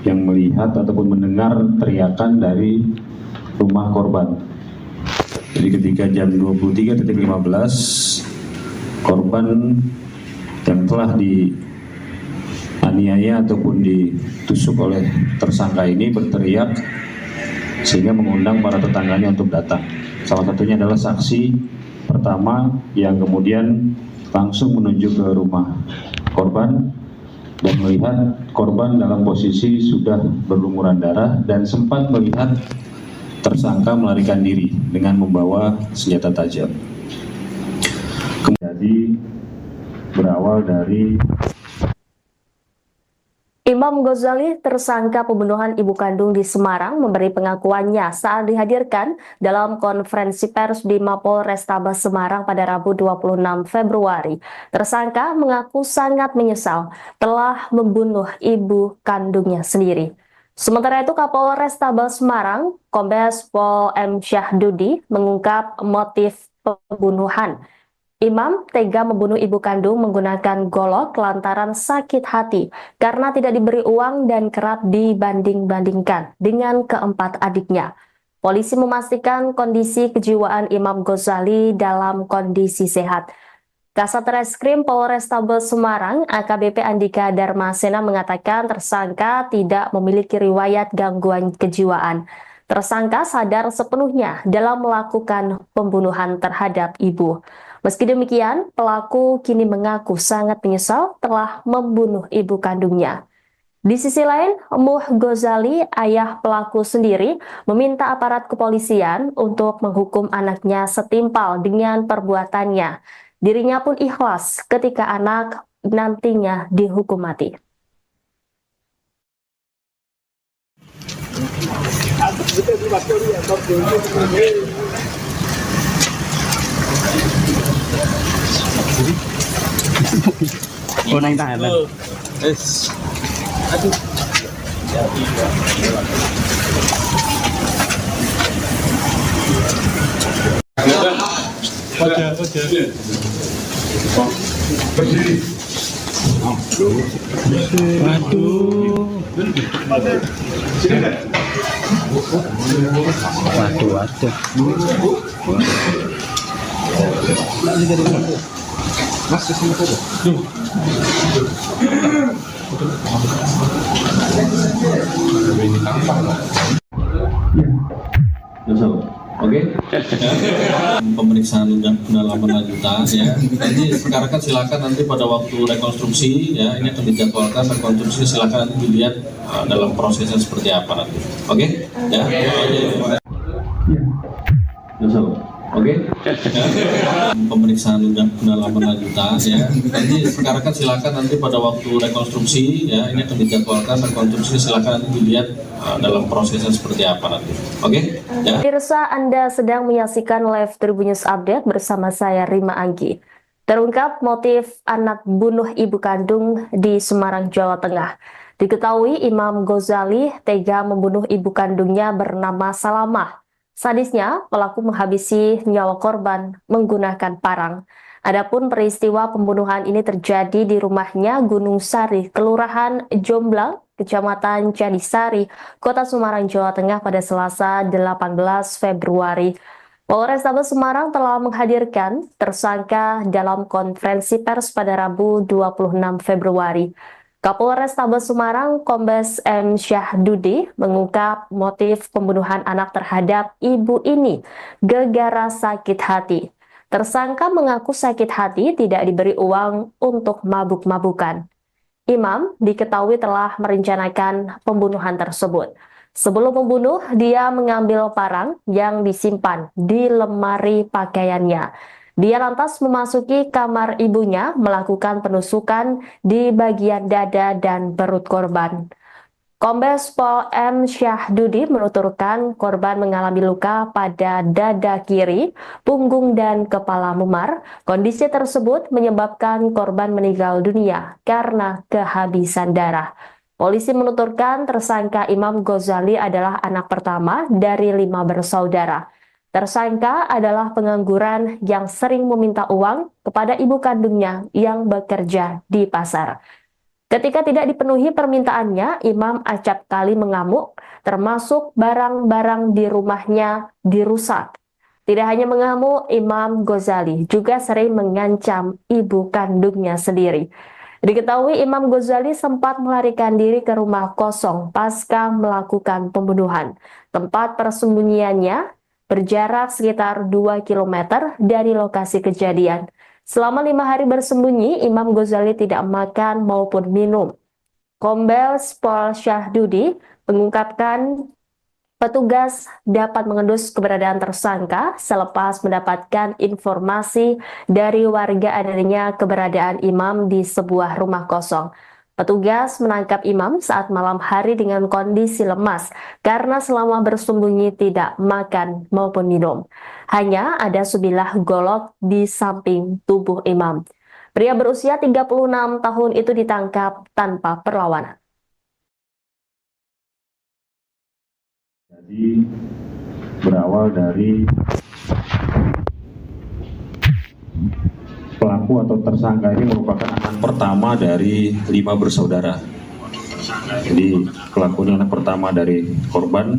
yang melihat ataupun mendengar teriakan dari rumah korban. Jadi ketika jam 23.15, korban yang telah dianiaya ataupun ditusuk oleh tersangka ini berteriak sehingga mengundang para tetangganya untuk datang. Salah satunya adalah saksi pertama yang kemudian langsung menuju ke rumah korban dan melihat korban dalam posisi sudah berlumuran darah dan sempat melihat tersangka melarikan diri dengan membawa senjata tajam. Kemudian berawal dari Imam Ghazali, tersangka pembunuhan ibu kandung di Semarang, memberi pengakuannya saat dihadirkan dalam konferensi pers di Mapolrestabes Semarang pada Rabu 26 Februari. Tersangka mengaku sangat menyesal telah membunuh ibu kandungnya sendiri. Sementara itu, Kapolrestabes Semarang, Kombes Pol M. Syahdudi, mengungkap motif pembunuhan. Imam tega membunuh ibu kandung menggunakan golok lantaran sakit hati karena tidak diberi uang dan kerap dibanding-bandingkan dengan keempat adiknya. Polisi memastikan kondisi kejiwaan Imam Ghazali dalam kondisi sehat. Kasat Reskrim Polrestabes Semarang, AKBP Andika Darmasena, mengatakan tersangka tidak memiliki riwayat gangguan kejiwaan. Tersangka sadar sepenuhnya dalam melakukan pembunuhan terhadap ibu. Meski demikian, pelaku kini mengaku sangat menyesal telah membunuh ibu kandungnya. Di sisi lain, Muh Ghazali, ayah pelaku sendiri, meminta aparat kepolisian untuk menghukum anaknya setimpal dengan perbuatannya. Dirinya pun ikhlas ketika anak nantinya dihukum mati. Oh, naik tahan. Berdiri. Waduh. Sini kan? Waduh. Mas, kesini saja. Ini tampang lah. Oke. Pemeriksaan pendalaman lanjutan ya. Nanti sekarang kan silakan nanti pada waktu rekonstruksi ya, ini akan dijadwalkan rekonstruksi, silakan nanti dilihat dalam prosesnya seperti apa nanti. Oke? Ya. Oke. Pemeriksaan pendalaman lanjutan ya. Nanti sekarang kan silakan nanti pada waktu rekonstruksi ya, ini akan dijadwalkan rekonstruksi, silakan nanti dilihat dalam prosesnya seperti apa nanti. Oke? Ya. Pemirsa, Anda sedang menyaksikan live Tribun News Update bersama saya Rima Anggi. Terungkap motif anak bunuh ibu kandung di Semarang, Jawa Tengah. Diketahui Imam Ghazali tega membunuh ibu kandungnya bernama Salamah. Sadisnya, pelaku menghabisi nyawa korban menggunakan parang. Adapun peristiwa pembunuhan ini terjadi di rumahnya Gunung Sari, Kelurahan Jomblang, Kecamatan Candisari, Kota Semarang, Jawa Tengah pada Selasa 18 Februari. Polrestabes Semarang telah menghadirkan tersangka dalam konferensi pers pada Rabu 26 Februari. Kapolrestabes Semarang Kombes M. Syahdudi mengungkap motif pembunuhan anak terhadap ibu ini gara-gara sakit hati. Tersangka mengaku sakit hati tidak diberi uang untuk mabuk-mabukan. Imam diketahui telah merencanakan pembunuhan tersebut. Sebelum membunuh, dia mengambil parang yang disimpan di lemari pakaiannya. Dia lantas memasuki kamar ibunya, melakukan penusukan di bagian dada dan perut korban. Kombes Pol M. Syahdudi menuturkan korban mengalami luka pada dada kiri, punggung, dan kepala memar. Kondisi tersebut menyebabkan korban meninggal dunia karena kehabisan darah. Polisi menuturkan tersangka Imam Ghazali adalah anak pertama dari 5 bersaudara. Tersangka adalah pengangguran yang sering meminta uang kepada ibu kandungnya yang bekerja di pasar. Ketika tidak dipenuhi permintaannya, Imam acap kali mengamuk, termasuk barang-barang di rumahnya dirusak. Tidak hanya mengamuk, Imam Ghazali juga sering mengancam ibu kandungnya sendiri. Diketahui Imam Ghazali sempat melarikan diri ke rumah kosong pasca melakukan pembunuhan. Tempat persembunyiannya berjarak sekitar 2 km dari lokasi kejadian. Selama 5 hari bersembunyi, Imam Ghazali tidak makan maupun minum. Kombes Pol Syahdudi mengungkapkan petugas dapat mengendus keberadaan tersangka selepas mendapatkan informasi dari warga adanya keberadaan Imam di sebuah rumah kosong. Petugas menangkap Imam saat malam hari dengan kondisi lemas karena selama bersembunyi tidak makan maupun minum. Hanya ada sebilah golok di samping tubuh Imam. Pria berusia 36 tahun itu ditangkap tanpa perlawanan. Jadi berawal dari pelaku atau tersangka ini merupakan anak pertama dari 5 bersaudara. Jadi pelaku ini anak pertama dari korban,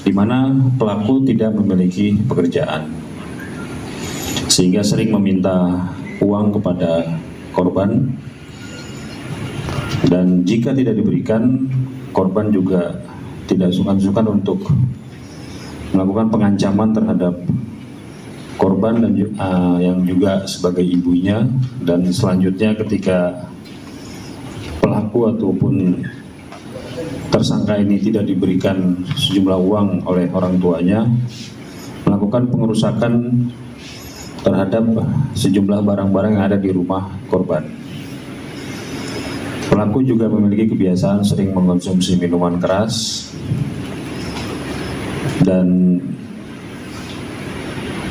di mana pelaku tidak memiliki pekerjaan, sehingga sering meminta uang kepada korban, dan jika tidak diberikan, korban juga tidak sungkan-sungkan untuk melakukan pengancaman terhadap korban dan yang juga sebagai ibunya. Dan selanjutnya ketika pelaku ataupun tersangka ini tidak diberikan sejumlah uang oleh orang tuanya, melakukan pengerusakan terhadap sejumlah barang-barang yang ada di rumah korban. Pelaku juga memiliki kebiasaan sering mengkonsumsi minuman keras, dan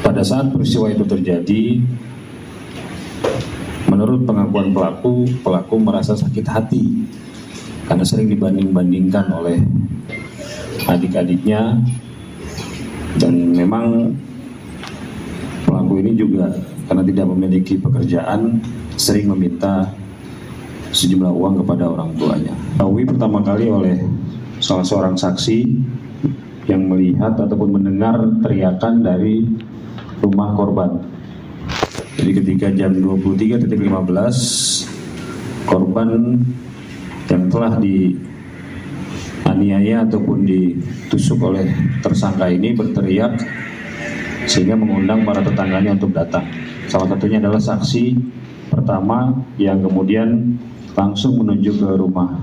pada saat peristiwa itu terjadi, menurut pengakuan pelaku merasa sakit hati karena sering dibanding-bandingkan oleh adik-adiknya, dan memang pelaku ini juga karena tidak memiliki pekerjaan sering meminta sejumlah uang kepada orang tuanya. Diketahui pertama kali oleh salah seorang saksi yang melihat ataupun mendengar teriakan dari rumah korban. Jadi ketika jam 23.15, korban yang telah dianiaya ataupun ditusuk oleh tersangka ini berteriak sehingga mengundang para tetangganya untuk datang. Salah satunya adalah saksi pertama yang kemudian langsung menuju ke rumah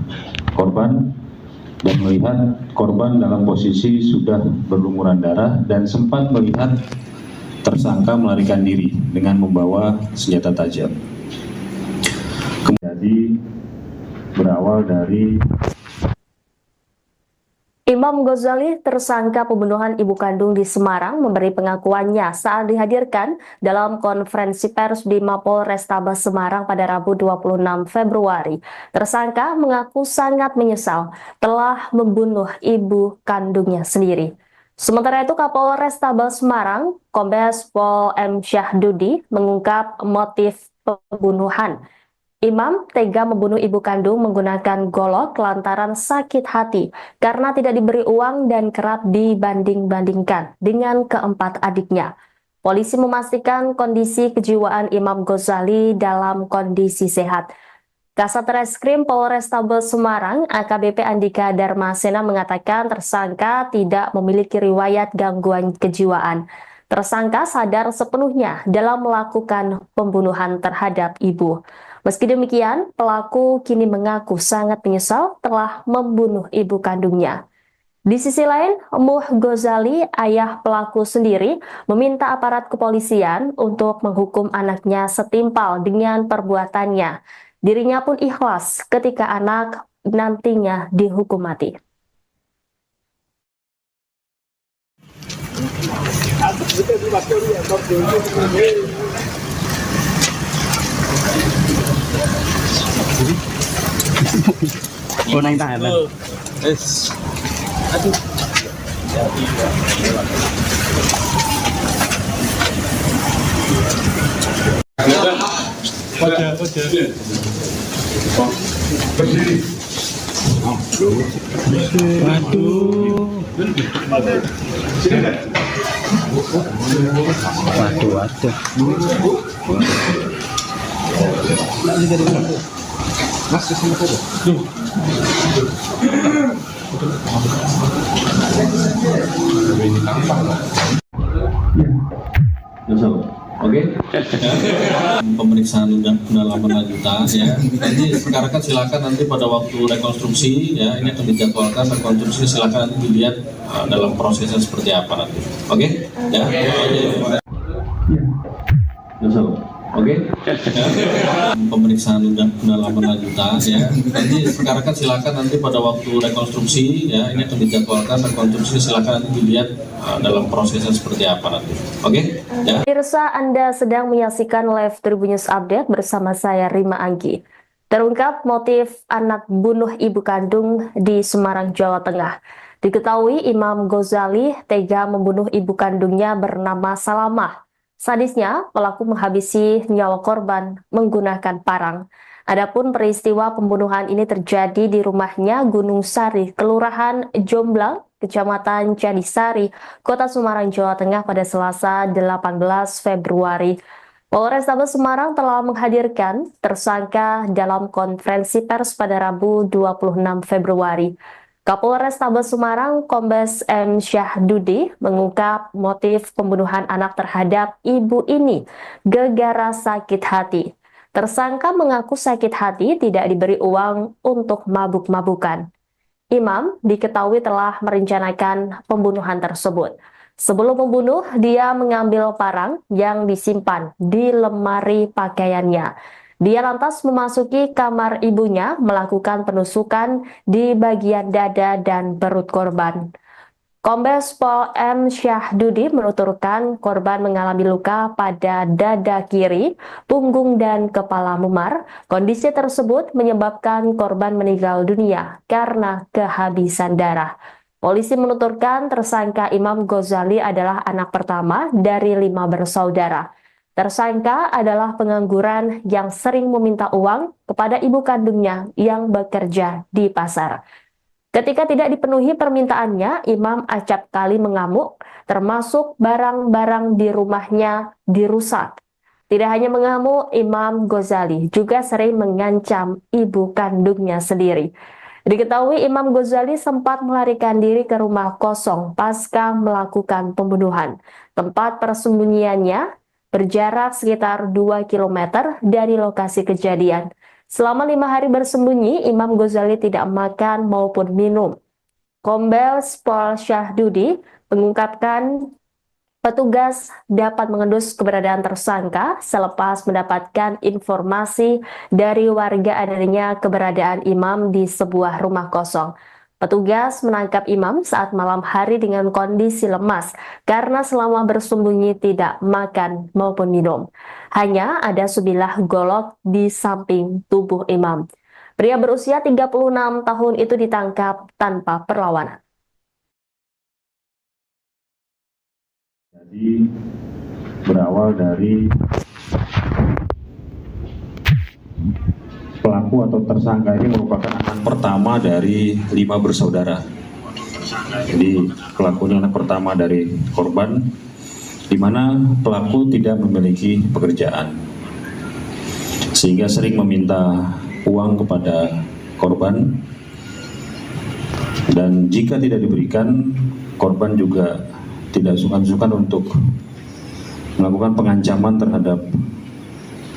korban dan melihat korban dalam posisi sudah berlumuran darah dan sempat melihat tersangka melarikan diri dengan membawa senjata tajam. Jadi berawal dari Imam Ghazali, tersangka pembunuhan ibu kandung di Semarang, memberi pengakuannya saat dihadirkan dalam konferensi pers di Mapolrestabes Semarang pada Rabu 26 Februari. Tersangka mengaku sangat menyesal telah membunuh ibu kandungnya sendiri. Sementara itu, Kapolrestabes Semarang, Kombes Pol M. Syahdudi, mengungkap motif pembunuhan. Imam tega membunuh ibu kandung menggunakan golok lantaran sakit hati karena tidak diberi uang dan kerap dibanding-bandingkan dengan keempat adiknya. Polisi memastikan kondisi kejiwaan Imam Ghazali dalam kondisi sehat. Kasat Reskrim Polrestabes Semarang, AKBP Andika Darmasena mengatakan tersangka tidak memiliki riwayat gangguan kejiwaan. Tersangka sadar sepenuhnya dalam melakukan pembunuhan terhadap ibu. Meski demikian, pelaku kini mengaku sangat menyesal telah membunuh ibu kandungnya. Di sisi lain, Muh Ghazali, ayah pelaku sendiri, meminta aparat kepolisian untuk menghukum anaknya setimpal dengan perbuatannya. Dirinya pun ikhlas ketika anak nantinya dihukum mati. Oh, naik tangan. Berdiri. Waduh. Sini kan? Waduh. Mas, kesini saja. Ini tampang lah. Oke. Pemeriksaan pendalaman lanjutan ya. Nanti sekarang silakan nanti pada waktu rekonstruksi ya, ini akan dijadwalkan rekonstruksi, silakan nanti dilihat dalam prosesnya seperti apa nanti. Oke? Ya. Oke. Pemeriksaan pendalaman lanjutan ya. Nanti sekarang silakan nanti pada waktu rekonstruksi ya, ini akan dijadwalkan rekonstruksi, silakan nanti dilihat dalam prosesnya seperti apa nanti. Oke? Ya. Pemirsa, Anda sedang menyaksikan live Tribun News Update bersama saya Rima Anggi. Terungkap motif anak bunuh ibu kandung di Semarang, Jawa Tengah. Diketahui Imam Ghazali tega membunuh ibu kandungnya bernama Salamah. Sadisnya, pelaku menghabisi nyawa korban menggunakan parang. Adapun peristiwa pembunuhan ini terjadi di rumahnya Gunung Sari, Kelurahan Jomblang, Kecamatan Candisari, Kota Semarang, Jawa Tengah pada Selasa 18 Februari. Polrestabes Semarang telah menghadirkan tersangka dalam konferensi pers pada Rabu 26 Februari. Kapolrestabes Semarang Kombes M. Syahdudi mengungkap motif pembunuhan anak terhadap ibu ini gara-gara sakit hati. Tersangka mengaku sakit hati tidak diberi uang untuk mabuk-mabukan. Imam diketahui telah merencanakan pembunuhan tersebut. Sebelum membunuh, dia mengambil parang yang disimpan di lemari pakaiannya. Dia lantas memasuki kamar ibunya, melakukan penusukan di bagian dada dan perut korban. Kombes Pol M. Syahdudi menuturkan korban mengalami luka pada dada kiri, punggung, dan kepala memar. Kondisi tersebut menyebabkan korban meninggal dunia karena kehabisan darah. Polisi menuturkan tersangka Imam Ghazali adalah anak pertama dari 5 bersaudara. Tersangka adalah pengangguran yang sering meminta uang kepada ibu kandungnya yang bekerja di pasar. Ketika tidak dipenuhi permintaannya, Imam acap kali mengamuk, termasuk barang-barang di rumahnya dirusak. Tidak hanya mengamuk, Imam Ghazali juga sering mengancam ibu kandungnya sendiri. Diketahui Imam Ghazali sempat melarikan diri ke rumah kosong pasca melakukan pembunuhan. Tempat persembunyiannya berjarak sekitar 2 km dari lokasi kejadian. Selama 5 hari bersembunyi, Imam Ghazali tidak makan maupun minum. Kombes Pol Syahdudi mengungkapkan petugas dapat mengendus keberadaan tersangka selepas mendapatkan informasi dari warga adanya keberadaan Imam di sebuah rumah kosong. Petugas menangkap Imam saat malam hari dengan kondisi lemas karena selama bersembunyi tidak makan maupun minum. Hanya ada sebilah golok di samping tubuh Imam. Pria berusia 36 tahun itu ditangkap tanpa perlawanan. Jadi berawal dari pelaku atau tersangka ini merupakan anak pertama dari 5 bersaudara. Jadi pelaku ini anak pertama dari korban, di mana pelaku tidak memiliki pekerjaan, sehingga sering meminta uang kepada korban, dan jika tidak diberikan, korban juga tidak sungkan-sungkan untuk melakukan pengancaman terhadap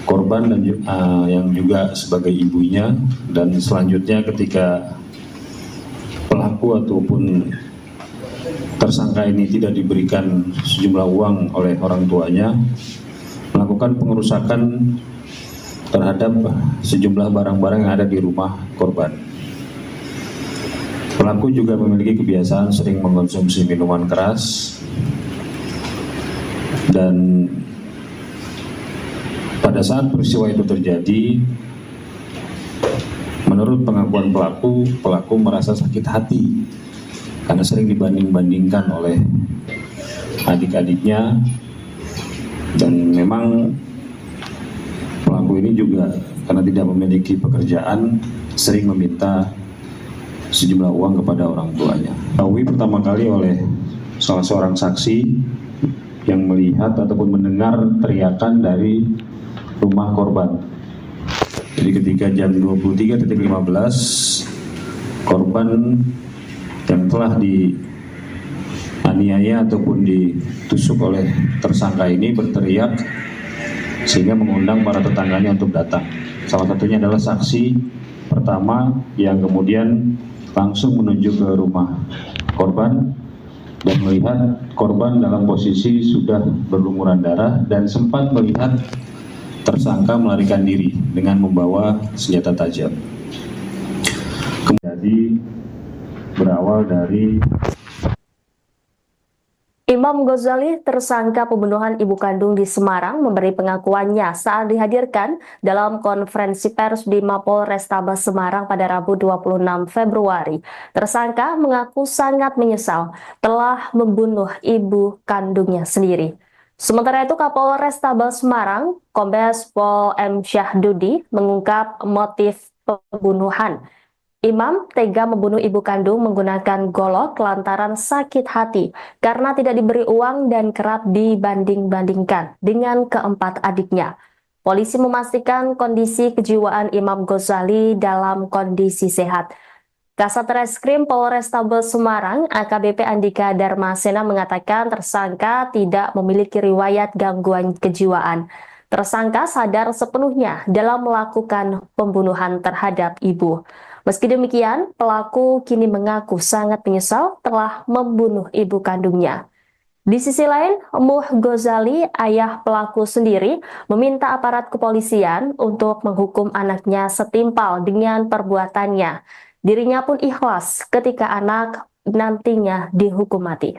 korban dan yang juga sebagai ibunya. Dan selanjutnya ketika pelaku ataupun tersangka ini tidak diberikan sejumlah uang oleh orang tuanya, melakukan pengerusakan terhadap sejumlah barang-barang yang ada di rumah korban. Pelaku juga memiliki kebiasaan sering mengkonsumsi minuman keras, dan pada saat peristiwa itu terjadi, menurut pengakuan pelaku merasa sakit hati karena sering dibanding-bandingkan oleh adik-adiknya, dan memang pelaku ini juga karena tidak memiliki pekerjaan sering meminta sejumlah uang kepada orang tuanya. Diketahui pertama kali oleh salah seorang saksi yang melihat ataupun mendengar teriakan dari rumah korban. Jadi ketika jam 23.15, korban yang telah dianiaya ataupun ditusuk oleh tersangka ini berteriak sehingga mengundang para tetangganya untuk datang. Salah satunya adalah saksi pertama yang kemudian langsung menuju ke rumah korban dan melihat korban dalam posisi sudah berlumuran darah dan sempat melihat tersangka melarikan diri dengan membawa senjata tajam. Kemudian berawal dari Imam Ghazali, tersangka pembunuhan ibu kandung di Semarang, memberi pengakuannya saat dihadirkan dalam konferensi pers di Mapolrestabes Semarang pada Rabu 26 Februari. Tersangka mengaku sangat menyesal telah membunuh ibu kandungnya sendiri. Sementara itu, Kapolrestabes Semarang, Kombes Pol M. Syahdudi, mengungkap motif pembunuhan. Imam tega membunuh ibu kandung menggunakan golok lantaran sakit hati karena tidak diberi uang dan kerap dibanding-bandingkan dengan keempat adiknya. Polisi memastikan kondisi kejiwaan Imam Ghazali dalam kondisi sehat. Kasat Reskrim Polrestabes Semarang, AKBP Andika Darmasena, mengatakan tersangka tidak memiliki riwayat gangguan kejiwaan. Tersangka sadar sepenuhnya dalam melakukan pembunuhan terhadap ibu. Meski demikian, pelaku kini mengaku sangat menyesal telah membunuh ibu kandungnya. Di sisi lain, Muh Ghazali, ayah pelaku sendiri, meminta aparat kepolisian untuk menghukum anaknya setimpal dengan perbuatannya. Dirinya pun ikhlas ketika anak nantinya dihukum mati.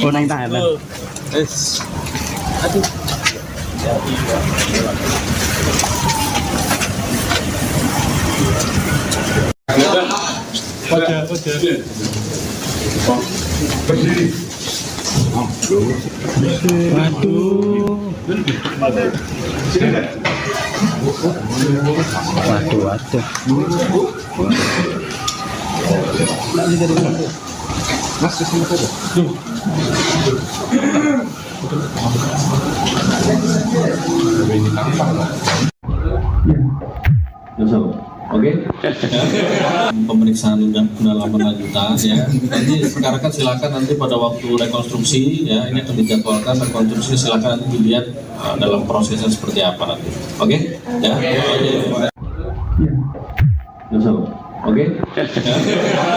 Oh, nang tahanan. Berdiri. Waduh. Sini kan? Waduh. Mas, kesini saja. Ini tampang lah. Oke. Pemeriksaan pendalaman lanjutan ya. Nanti rekan-rekan silakan nanti pada waktu rekonstruksi ya, ini akan dijadwalkan rekonstruksi, silakan nanti dilihat dalam prosesnya seperti apa nanti. Oke? Ya. Oke.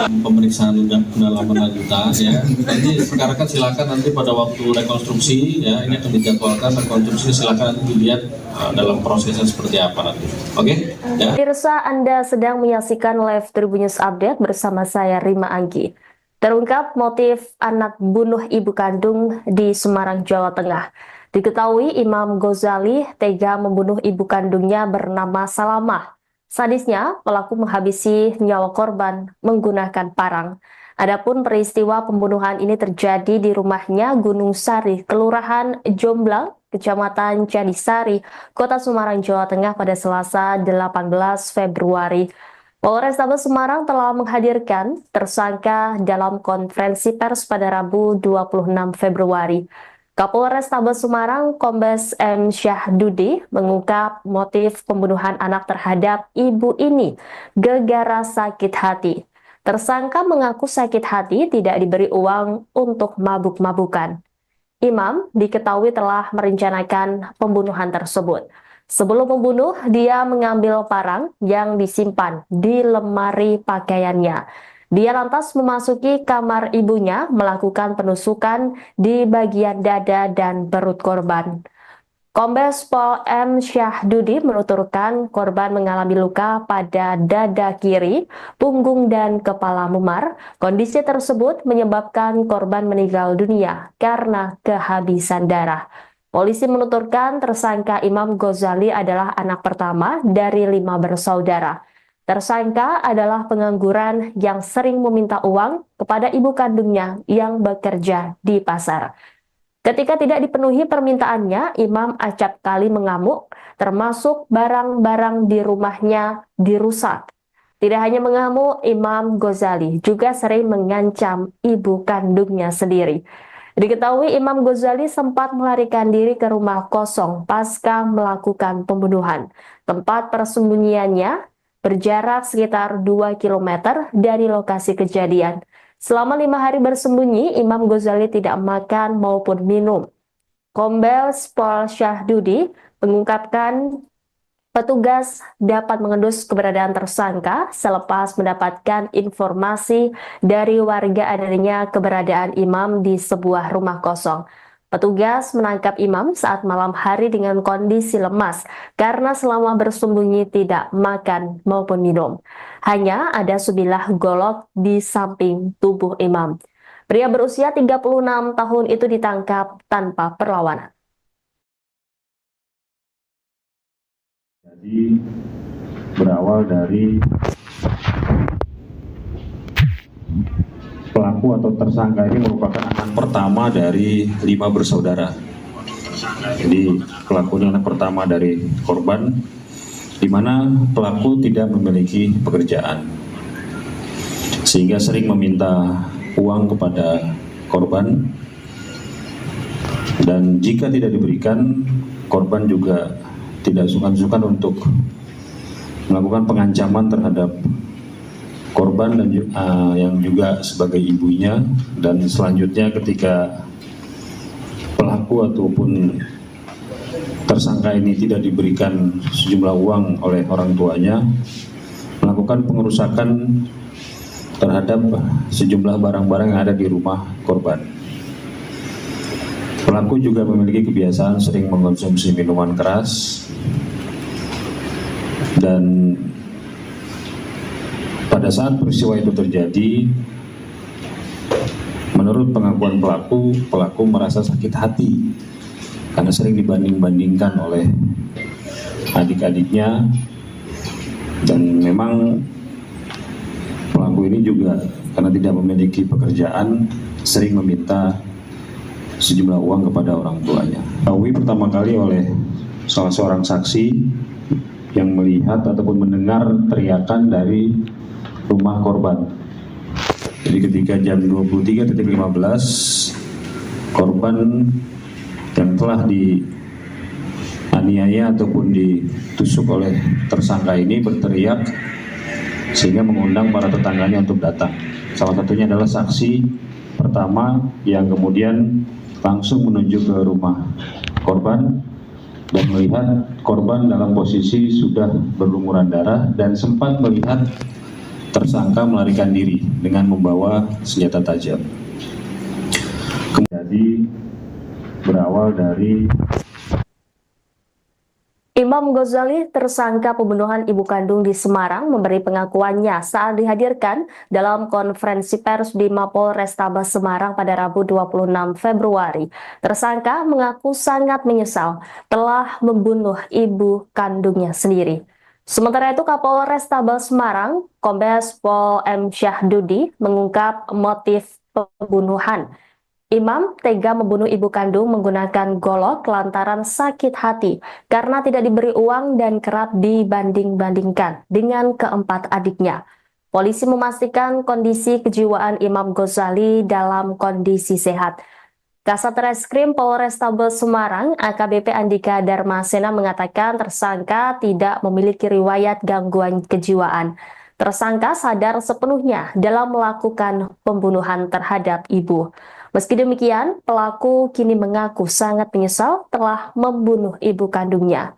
Pemeriksaan pendalaman lanjutan ya. Nanti rekan-rekan silakan nanti pada waktu rekonstruksi ya, ini akan dijadwalkan rekonstruksi, silakan nanti dilihat dalam prosesnya seperti apa nanti. Oke? Ya. Pemirsa, Anda sedang menyaksikan live Tribun News Update bersama saya Rima Anggi. Terungkap motif anak bunuh ibu kandung di Semarang, Jawa Tengah. Diketahui Imam Ghazali tega membunuh ibu kandungnya bernama Salamah. Sadisnya, pelaku menghabisi nyawa korban menggunakan parang. Adapun peristiwa pembunuhan ini terjadi di rumahnya Gunung Sari, Kelurahan Jomblang, Kecamatan Jadisari, Kota Semarang, Jawa Tengah pada Selasa 18 Februari. Polrestabes Semarang telah menghadirkan tersangka dalam konferensi pers pada Rabu 26 Februari. Kapolrestabes Semarang Kombes M. Syahdudi mengungkap motif pembunuhan anak terhadap ibu ini gara-gara sakit hati. Tersangka mengaku sakit hati tidak diberi uang untuk mabuk-mabukan. Imam diketahui telah merencanakan pembunuhan tersebut. Sebelum membunuh, dia mengambil parang yang disimpan di lemari pakaiannya. Dia lantas memasuki kamar ibunya, melakukan penusukan di bagian dada dan perut korban. Kombes Pol M. Syahdudi menuturkan korban mengalami luka pada dada kiri, punggung, dan kepala memar. Kondisi tersebut menyebabkan korban meninggal dunia karena kehabisan darah. Polisi menuturkan tersangka Imam Ghazali adalah anak pertama dari 5 bersaudara. Tersangka adalah pengangguran yang sering meminta uang kepada ibu kandungnya yang bekerja di pasar. Ketika tidak dipenuhi permintaannya, Imam acap kali mengamuk, termasuk barang-barang di rumahnya dirusak. Tidak hanya mengamuk, Imam Ghazali juga sering mengancam ibu kandungnya sendiri. Diketahui Imam Ghazali sempat melarikan diri ke rumah kosong pasca melakukan pembunuhan. Tempat persembunyiannya berjarak sekitar 2 km dari lokasi kejadian. Selama 5 hari bersembunyi, Imam Ghazali tidak makan maupun minum. Kombes Pol Syahdudi mengungkapkan petugas dapat mengendus keberadaan tersangka selepas mendapatkan informasi dari warga adanya keberadaan Imam di sebuah rumah kosong. Petugas menangkap Imam saat malam hari dengan kondisi lemas karena selama bersembunyi tidak makan maupun minum. Hanya ada sebilah golok di samping tubuh Imam. Pria berusia 36 tahun itu ditangkap tanpa perlawanan. Jadi berawal dari pelaku atau tersangka ini merupakan anak pertama dari 5 bersaudara. Jadi pelakunya anak pertama dari korban, di mana pelaku tidak memiliki pekerjaan, sehingga sering meminta uang kepada korban, dan jika tidak diberikan, korban juga tidak sungkan-sungkan untuk melakukan pengancaman terhadap korban dan yang juga sebagai ibunya. Dan selanjutnya ketika pelaku ataupun tersangka ini tidak diberikan sejumlah uang oleh orang tuanya, melakukan pengerusakan terhadap sejumlah barang-barang yang ada di rumah korban. Pelaku juga memiliki kebiasaan sering mengkonsumsi minuman keras, dan pada saat peristiwa itu terjadi, menurut pengakuan pelaku merasa sakit hati karena sering dibanding-bandingkan oleh adik-adiknya, dan memang pelaku ini juga karena tidak memiliki pekerjaan sering meminta sejumlah uang kepada orang tuanya. Diketahui pertama kali oleh salah seorang saksi yang melihat ataupun mendengar teriakan dari rumah korban. Jadi ketika jam 23.15, korban yang telah dianiaya ataupun ditusuk oleh tersangka ini berteriak sehingga mengundang para tetangganya untuk datang. Salah satunya adalah saksi pertama yang kemudian langsung menuju ke rumah korban dan melihat korban dalam posisi sudah berlumuran darah dan sempat melihat tersangka melarikan diri dengan membawa senjata tajam. Jadi berawal dari Imam Ghazali, tersangka pembunuhan ibu kandung di Semarang, memberi pengakuannya saat dihadirkan dalam konferensi pers di Mapolrestabes Semarang pada Rabu 26 Februari. Tersangka mengaku sangat menyesal telah membunuh ibu kandungnya sendiri. Sementara itu, Kapolrestabes Semarang, Kombes Pol M. Syahdudi mengungkap motif pembunuhan. Imam tega membunuh ibu kandung menggunakan golok lantaran sakit hati karena tidak diberi uang dan kerap dibanding-bandingkan dengan keempat adiknya. Polisi memastikan kondisi kejiwaan Imam Ghazali dalam kondisi sehat. Kasat Reskrim Polrestabes Semarang, AKBP Andika Darmasena mengatakan tersangka tidak memiliki riwayat gangguan kejiwaan. Tersangka sadar sepenuhnya dalam melakukan pembunuhan terhadap ibu. Meski demikian, pelaku kini mengaku sangat menyesal telah membunuh ibu kandungnya.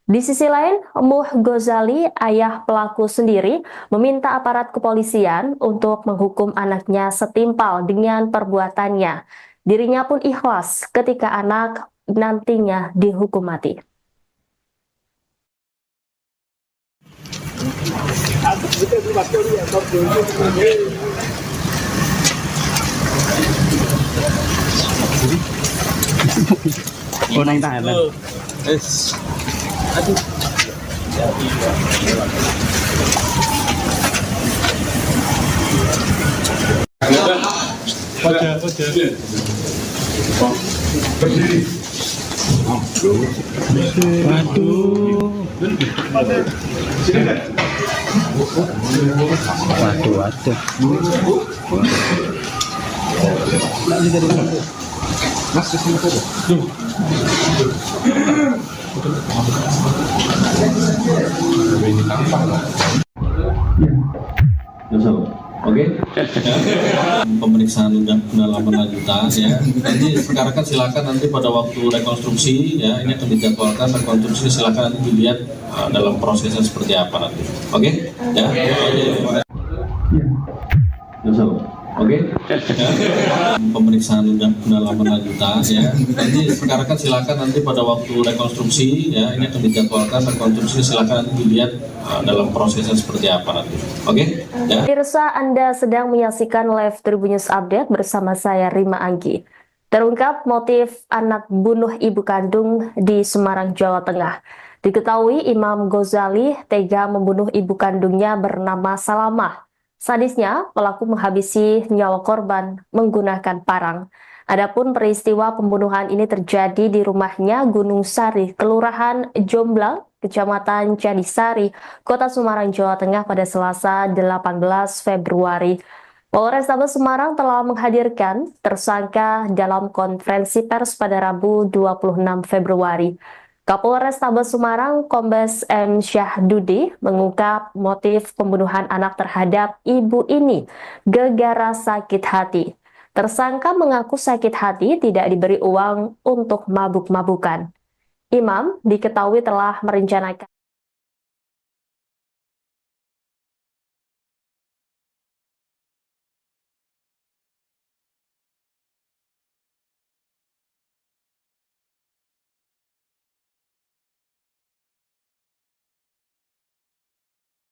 Di sisi lain, Muh Ghazali, ayah pelaku sendiri, meminta aparat kepolisian untuk menghukum anaknya setimpal dengan perbuatannya. Dirinya pun ikhlas ketika anak nantinya dihukum mati. Oh, naik tahan. Berdiri. Waduh. Sini kan? Waduh. Mas, di sini saja. Ini tampang lah. Oke. Pemeriksaan pendalaman lanjutan ya. Nanti sekarang kan silakan nanti pada waktu rekonstruksi ya, ini akan dijadwalkan rekonstruksi, silakan nanti dilihat dalam prosesnya seperti apa nanti. Oke? Ya. Oke. Pemeriksaan pendalaman lanjutan ya. Nanti sekarang kan silakan nanti pada waktu rekonstruksi ya, ini akan dijadwalkan rekonstruksi, silakan nanti dilihat dalam prosesnya seperti apa nanti. Oke? Ya. Pemirsa, Anda sedang menyaksikan live Tribun News Update bersama saya Rima Anggi. Terungkap motif anak bunuh ibu kandung di Semarang, Jawa Tengah. Diketahui Imam Ghazali tega membunuh ibu kandungnya bernama Salamah. Sadisnya, pelaku menghabisi nyawa korban menggunakan parang. Adapun peristiwa pembunuhan ini terjadi di rumahnya Gunung Sari, Kelurahan Jomblang, Kecamatan Candisari, Kota Semarang, Jawa Tengah pada Selasa 18 Februari. Polrestabes Semarang telah menghadirkan tersangka dalam konferensi pers pada Rabu 26 Februari. Kapolrestabes Semarang, Kombes M. Syahdudi mengungkap motif pembunuhan anak terhadap ibu ini gara-gara sakit hati. Tersangka mengaku sakit hati tidak diberi uang untuk mabuk-mabukan. Imam diketahui telah merencanakan